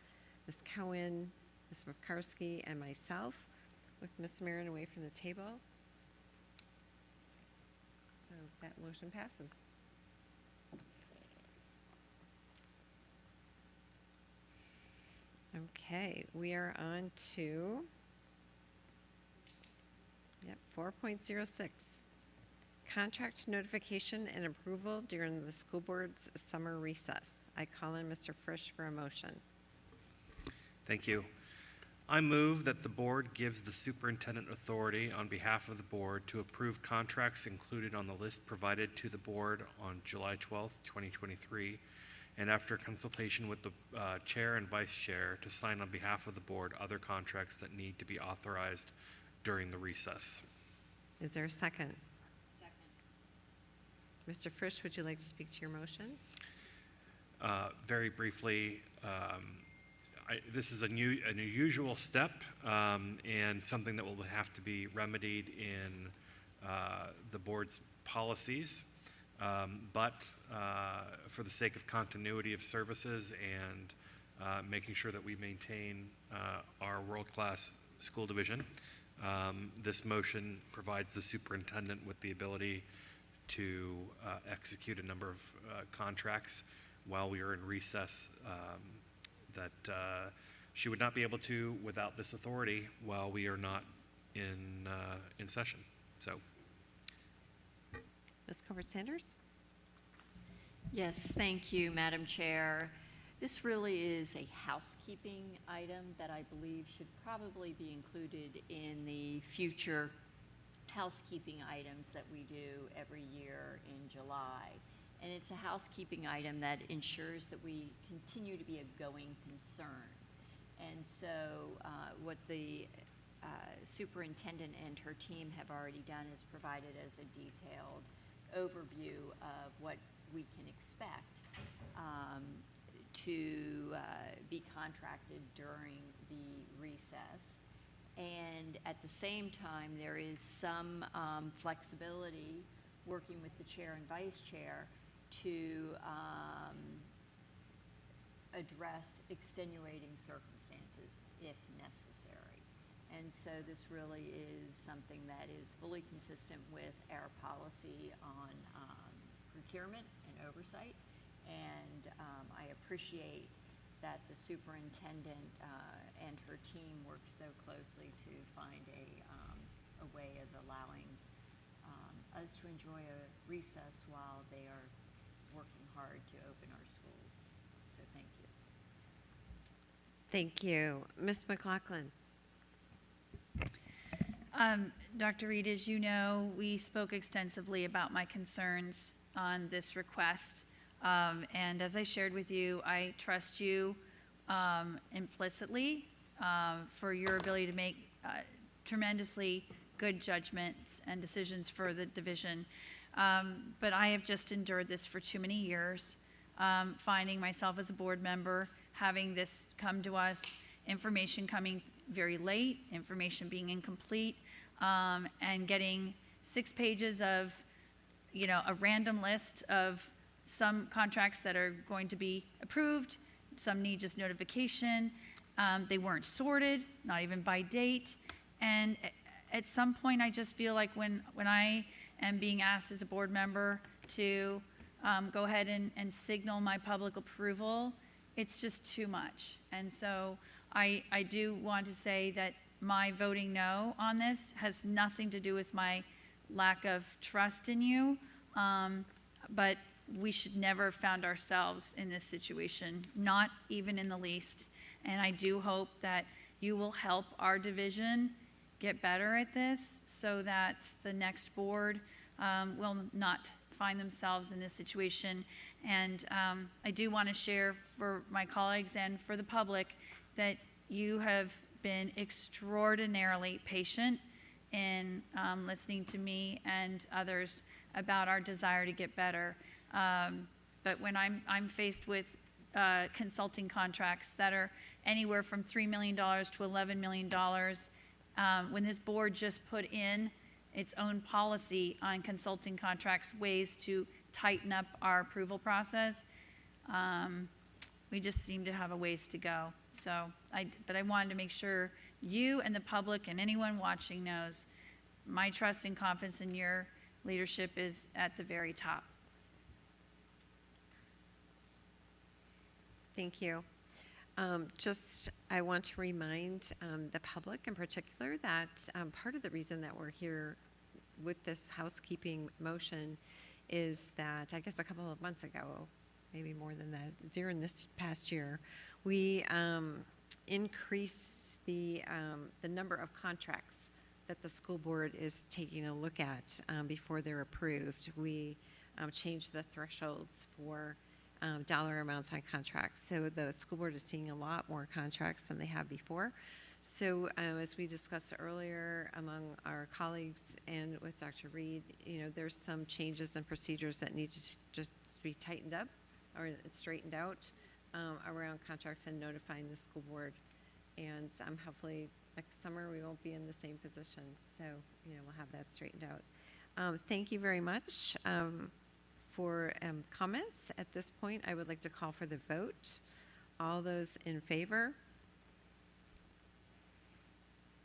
Ms. Cohen, Ms. Makarski, and myself, with Ms. Marin away from the table. So that motion passes. Okay, we are on to 4.06. Contract notification and approval during the school board's summer recess. I call in Mr. Frisch for a motion. Thank you. I move that the board gives the superintendent authority on behalf of the board to approve contracts included on the list provided to the board on July 12th, 2023, and after consultation with the chair and vice chair to sign on behalf of the board other contracts that need to be authorized during the recess. Is there a second? Mr. Frisch, would you like to speak to your motion? Very briefly, this is an unusual step and something that will have to be remedied in the board's policies. But for the sake of continuity of services and making sure that we maintain our world-class school division, this motion provides the superintendent with the ability to execute a number of contracts while we are in recess that she would not be able to without this authority while we are not in session. So, Ms. Colbert-Sanders? Yes, thank you, Madam Chair. This really is a housekeeping item that I believe should probably be included in the future housekeeping items that we do every year in July. And it's a housekeeping item that ensures that we continue to be a going concern. And so what the superintendent and her team have already done is provided as a detailed overview of what we can expect to be contracted during the recess. And at the same time, there is some flexibility working with the chair and vice chair to address extenuating circumstances if necessary. And so this really is something that is fully consistent with our policy on procurement and oversight. And I appreciate that the superintendent and her team worked so closely to find a way of allowing us to enjoy a recess while they are working hard to open our schools. So thank you. Thank you. Ms. McLaughlin. Dr. Reed, as you know, we spoke extensively about my concerns on this request. And as I shared with you, I trust you implicitly for your ability to make tremendously good judgments and decisions for the division. But I have just endured this for too many years, finding myself as a board member, having this come to us, information coming very late, information being incomplete, and getting 6 pages of, a random list of some contracts that are going to be approved, some need just notification. They weren't sorted, not even by date. And at some point, I just feel like when I am being asked as a board member to go ahead and signal my public approval, it's just too much. And so I do want to say that my voting no on this has nothing to do with my lack of trust in you, but we should never have found ourselves in this situation, not even in the least. And I do hope that you will help our division get better at this so that the next board will not find themselves in this situation. And I do want to share for my colleagues and for the public that you have been extraordinarily patient in listening to me and others about our desire to get better. But when I'm faced with consulting contracts that are anywhere from $3 million to $11 million, when this board just put in its own policy on consulting contracts, ways to tighten up our approval process, we just seem to have a ways to go. But I wanted to make sure you and the public and anyone watching knows my trust and confidence in your leadership is at the very top. Thank you. I want to remind the public in particular that part of the reason that we're here with this housekeeping motion is that, I guess a couple of months ago, maybe more than that, during this past year, we increased the number of contracts that the school board is taking a look at before they're approved. We changed the thresholds for dollar amounts on contracts. So the school board is seeing a lot more contracts than they have before. So as we discussed earlier among our colleagues and with Dr. Reed, there's some changes and procedures that need to just be tightened up or straightened out around contracts and notifying the school board. And hopefully next summer we won't be in the same position. So, we'll have that straightened out. Thank you very much for comments. At this point, I would like to call for the vote. All those in favor?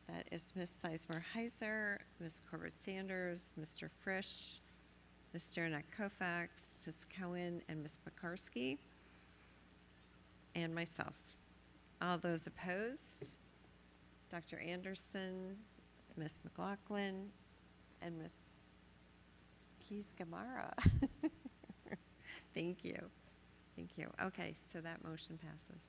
That is Ms. Sizemore-Heiser, Ms. Corbett-Sanders, Mr. Frisch, Mr. Arnett-Koufax, Ms. Cohen, and Ms. Pekarsky, and myself. All those opposed? Dr. Anderson, Ms. McLaughlin, and Ms. Keys-Gamarra. Thank you. Thank you. Okay, so that motion passes.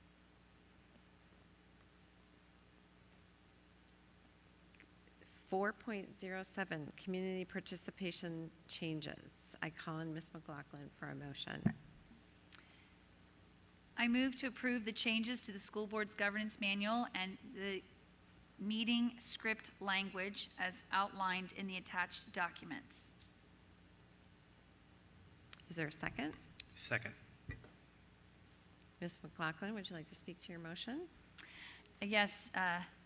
.07, community participation changes. I call on Ms. McLaughlin for a motion. I move to approve the changes to the school board's governance manual and the meeting script language as outlined in the attached documents. Is there a second? Second. Ms. McLaughlin, would you like to speak to your motion? Yes,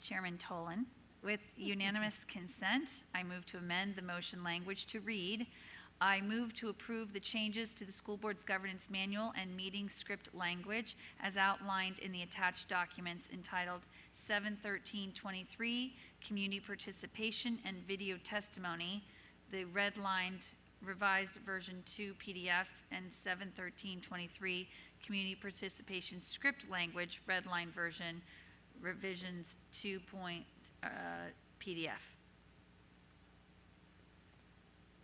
Chairman Tolan. With unanimous consent, I move to amend the motion language to read, I move to approve the changes to the school board's governance manual and meeting script language as outlined in the attached documents entitled 71323, Community Participation and Video Testimony, the redlined revised version 2 PDF, and 71323, Community Participation Script Language, redline version, revisions 2. PDF.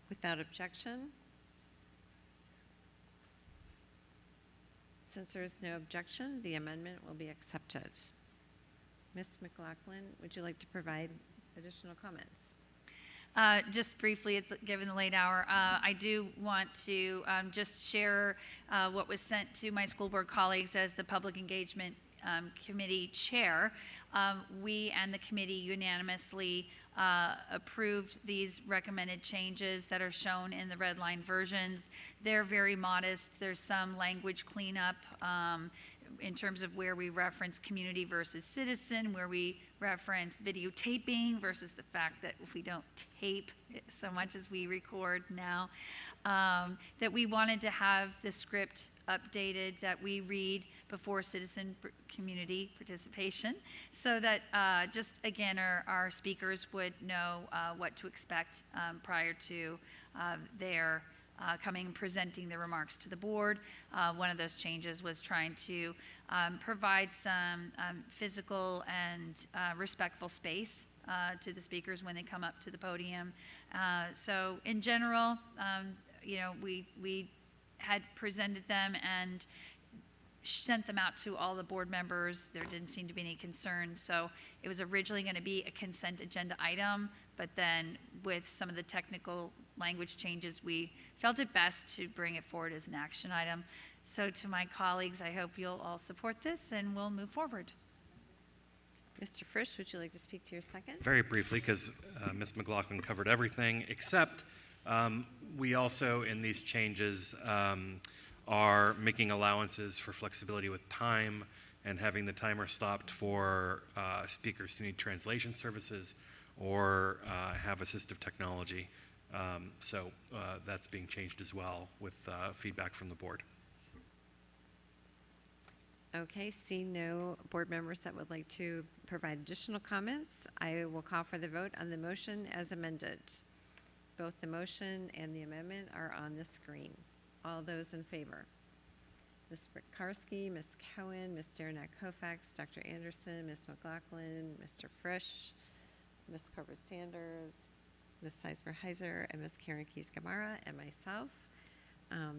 Without objection? Since there is no objection, the amendment will be accepted. Ms. McLaughlin, would you like to provide additional comments? Just briefly, given the late hour, I do want to just share what was sent to my school board colleagues as the Public Engagement Committee Chair. We and the committee unanimously approved these recommended changes that are shown in the red line versions. They're very modest. There's some language cleanup in terms of where we reference community versus citizen, where we reference videotaping versus the fact that we don't tape so much as we record now, that we wanted to have the script updated that we read before citizen community participation, so that just again our speakers would know what to expect prior to their coming and presenting the remarks to the board. One of those changes was trying to provide some physical and respectful space to the speakers when they come up to the podium. So in general, you know, we had presented them and sent them out to all the board members. There didn't seem to be any concerns. So it was originally going to be a consent agenda item, but then with some of the technical language changes, we felt it best to bring it forward as an action item. So to my colleagues, I hope you'll all support this and we'll move forward. Mr. Frisch, would you like to speak to your second? Very briefly, because Ms. McLaughlin covered everything, except we also, in these changes, are making allowances for flexibility with time and having the timer stopped for speakers who need translation services or have assistive technology. So that's being changed as well with feedback from the board. Okay, seeing no board members that would like to provide additional comments, I will call for the vote on the motion as amended. Both the motion and the amendment are on the screen. All those in favor? Ms. Brikarsky, Ms. Cohen, Ms. Derenak-Kofax, Dr. Anderson, Ms. McLaughlin, Mr. Frisch, Ms. Corbett-Sanders, Ms. Sizemore-Heiser, and Ms. Karen Keys-Gamarra, and myself.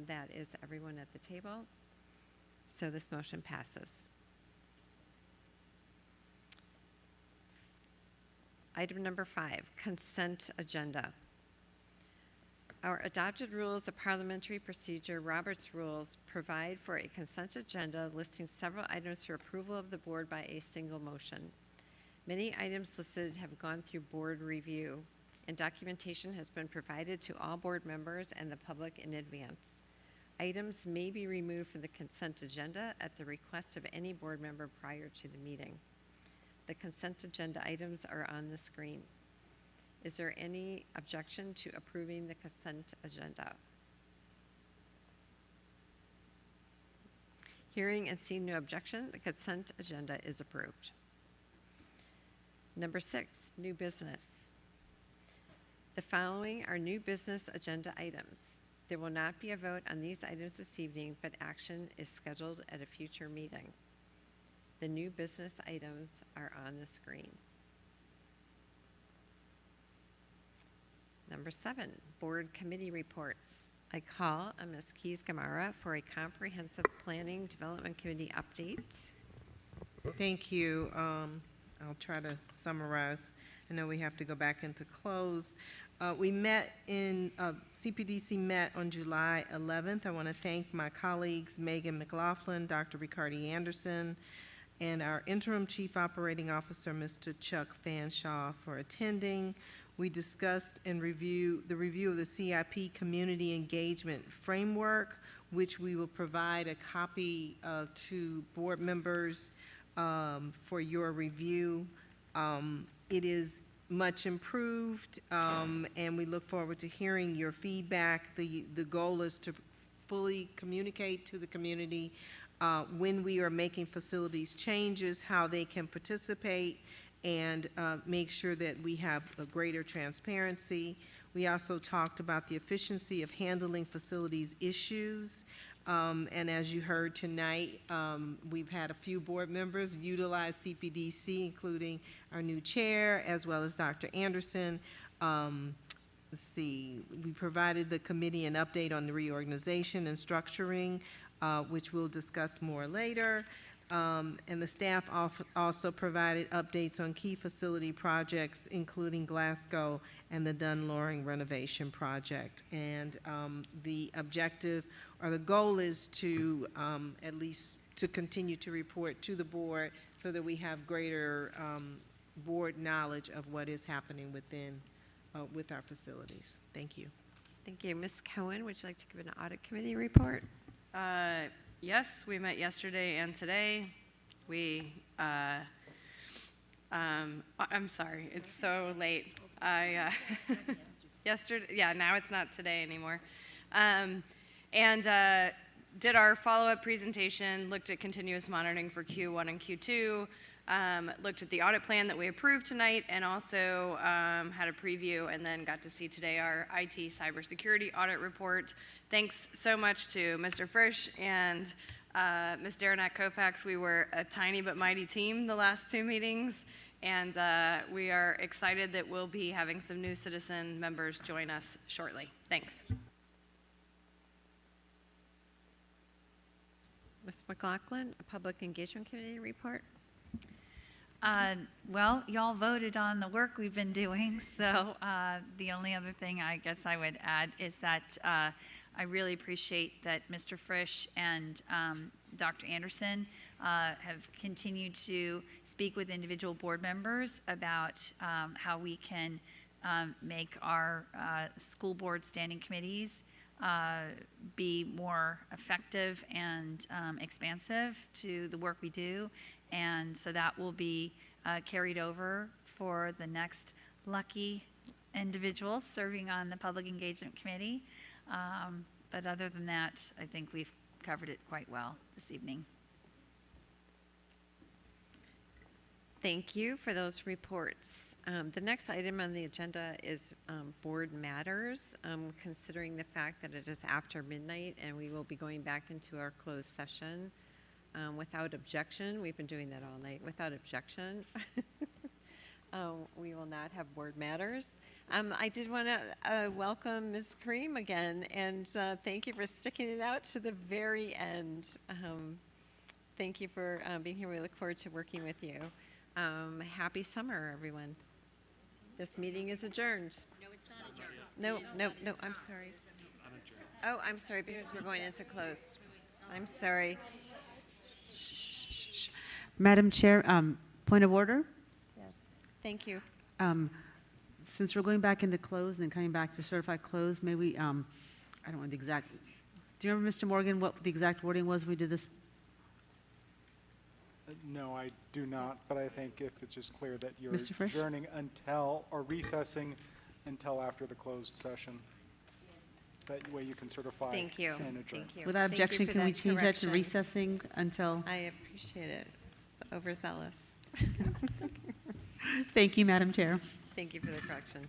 That is everyone at the table. So this motion passes. Item number 5, consent agenda. Our adopted rules of parliamentary procedure, Robert's Rules, provide for a consent agenda listing several items for approval of the board by a single motion. Many items listed have gone through board review, and documentation has been provided to all board members and the public in advance. Items may be removed from the consent agenda at the request of any board member prior to the meeting. The consent agenda items are on the screen. Is there any objection to approving the consent agenda? Hearing and seeing no objection, the consent agenda is approved. Number 6, new business. The following are new business agenda items. There will not be a vote on these items this evening, but action is scheduled at a future meeting. The new business items are on the screen. Number 7, board committee reports. I call on Ms. Keys-Gamarra for a comprehensive planning development committee update. Thank you. I'll try to summarize. I know we have to go back into close. We met in, CPDC met on July 11th. I want to thank my colleagues, Megan McLaughlin, Dr. Ricardi Anderson, and our interim chief operating officer, Mr. Chuck Fanshaw, for attending. We discussed and the review of the CIP community engagement framework, which we will provide a copy to board members for your review. It is much improved, and we look forward to hearing your feedback. The goal is to fully communicate to the community when we are making facilities changes, how they can participate, and make sure that we have a greater transparency. We also talked about the efficiency of handling facilities issues. And as you heard tonight, we've had a few board members utilize CPDC, including our new chair, as well as Dr. Anderson. Let's see, we provided the committee an update on the reorganization and structuring which we'll discuss more later. And the staff also provided updates on key facility projects, including Glasgow and the Dunn-Loring renovation project. And the objective or the goal is to at least to continue to report to the board so that we have greater board knowledge of what is happening within with our facilities. Thank you. Thank you. Ms. Cohen, would you like to give an audit committee report? Yes, we met yesterday and today. We, I'm sorry, it's so late. Yesterday, yeah, now it's not today anymore. Did our follow-up presentation, looked at continuous monitoring for Q1 and Q2, looked at the audit plan that we approved tonight, and also had a preview, and then got to see today our IT cybersecurity audit report. Thanks so much to Mr. Frisch and Ms. Darren Kofax. We were a tiny but mighty team the last 2 meetings, and we are excited that we'll be having some new citizen members join us shortly. Thanks. Ms. McLaughlin, a Public Engagement Committee report. Well, y'all voted on the work we've been doing, so the only other thing I guess I would add is that I really appreciate that Mr. Frisch and Dr. Anderson have continued to speak with individual board members about how we can make our school board standing committees be more effective and expansive to the work we do. And so that will be carried over for the next lucky individuals serving on the Public Engagement Committee. But other than that, I think we've covered it quite well this evening. Thank you for those reports. The next item on the agenda is board matters, considering the fact that it is after midnight and we will be going back into our closed session. Without objection, we've been doing that all night. Without objection, we will not have board matters. I did want to welcome Ms. Kareem again, and thank you for sticking it out to the very end. Thank you for being here. We look forward to working with you. Happy summer, everyone. This meeting is adjourned. No, it's not adjourned. No, I'm sorry. Oh, I'm sorry, because we're going into closed. I'm sorry. Madam Chair, point of order. Yes, thank you. Since we're going back into close and then coming back to certified close, may we, I don't know the exact, do you remember, Mr. Morgan, what the exact wording was when we did this? No, I do not, but I think if it's just clear that you're Mr. Frisch? adjourning until, or recessing until after the closed session. That way you can certify Thank you. and adjourn. Thank you. Without objection, can we change that to recessing until? I appreciate it. It's overzealous. Thank you, Madam Chair. Thank you for the correction.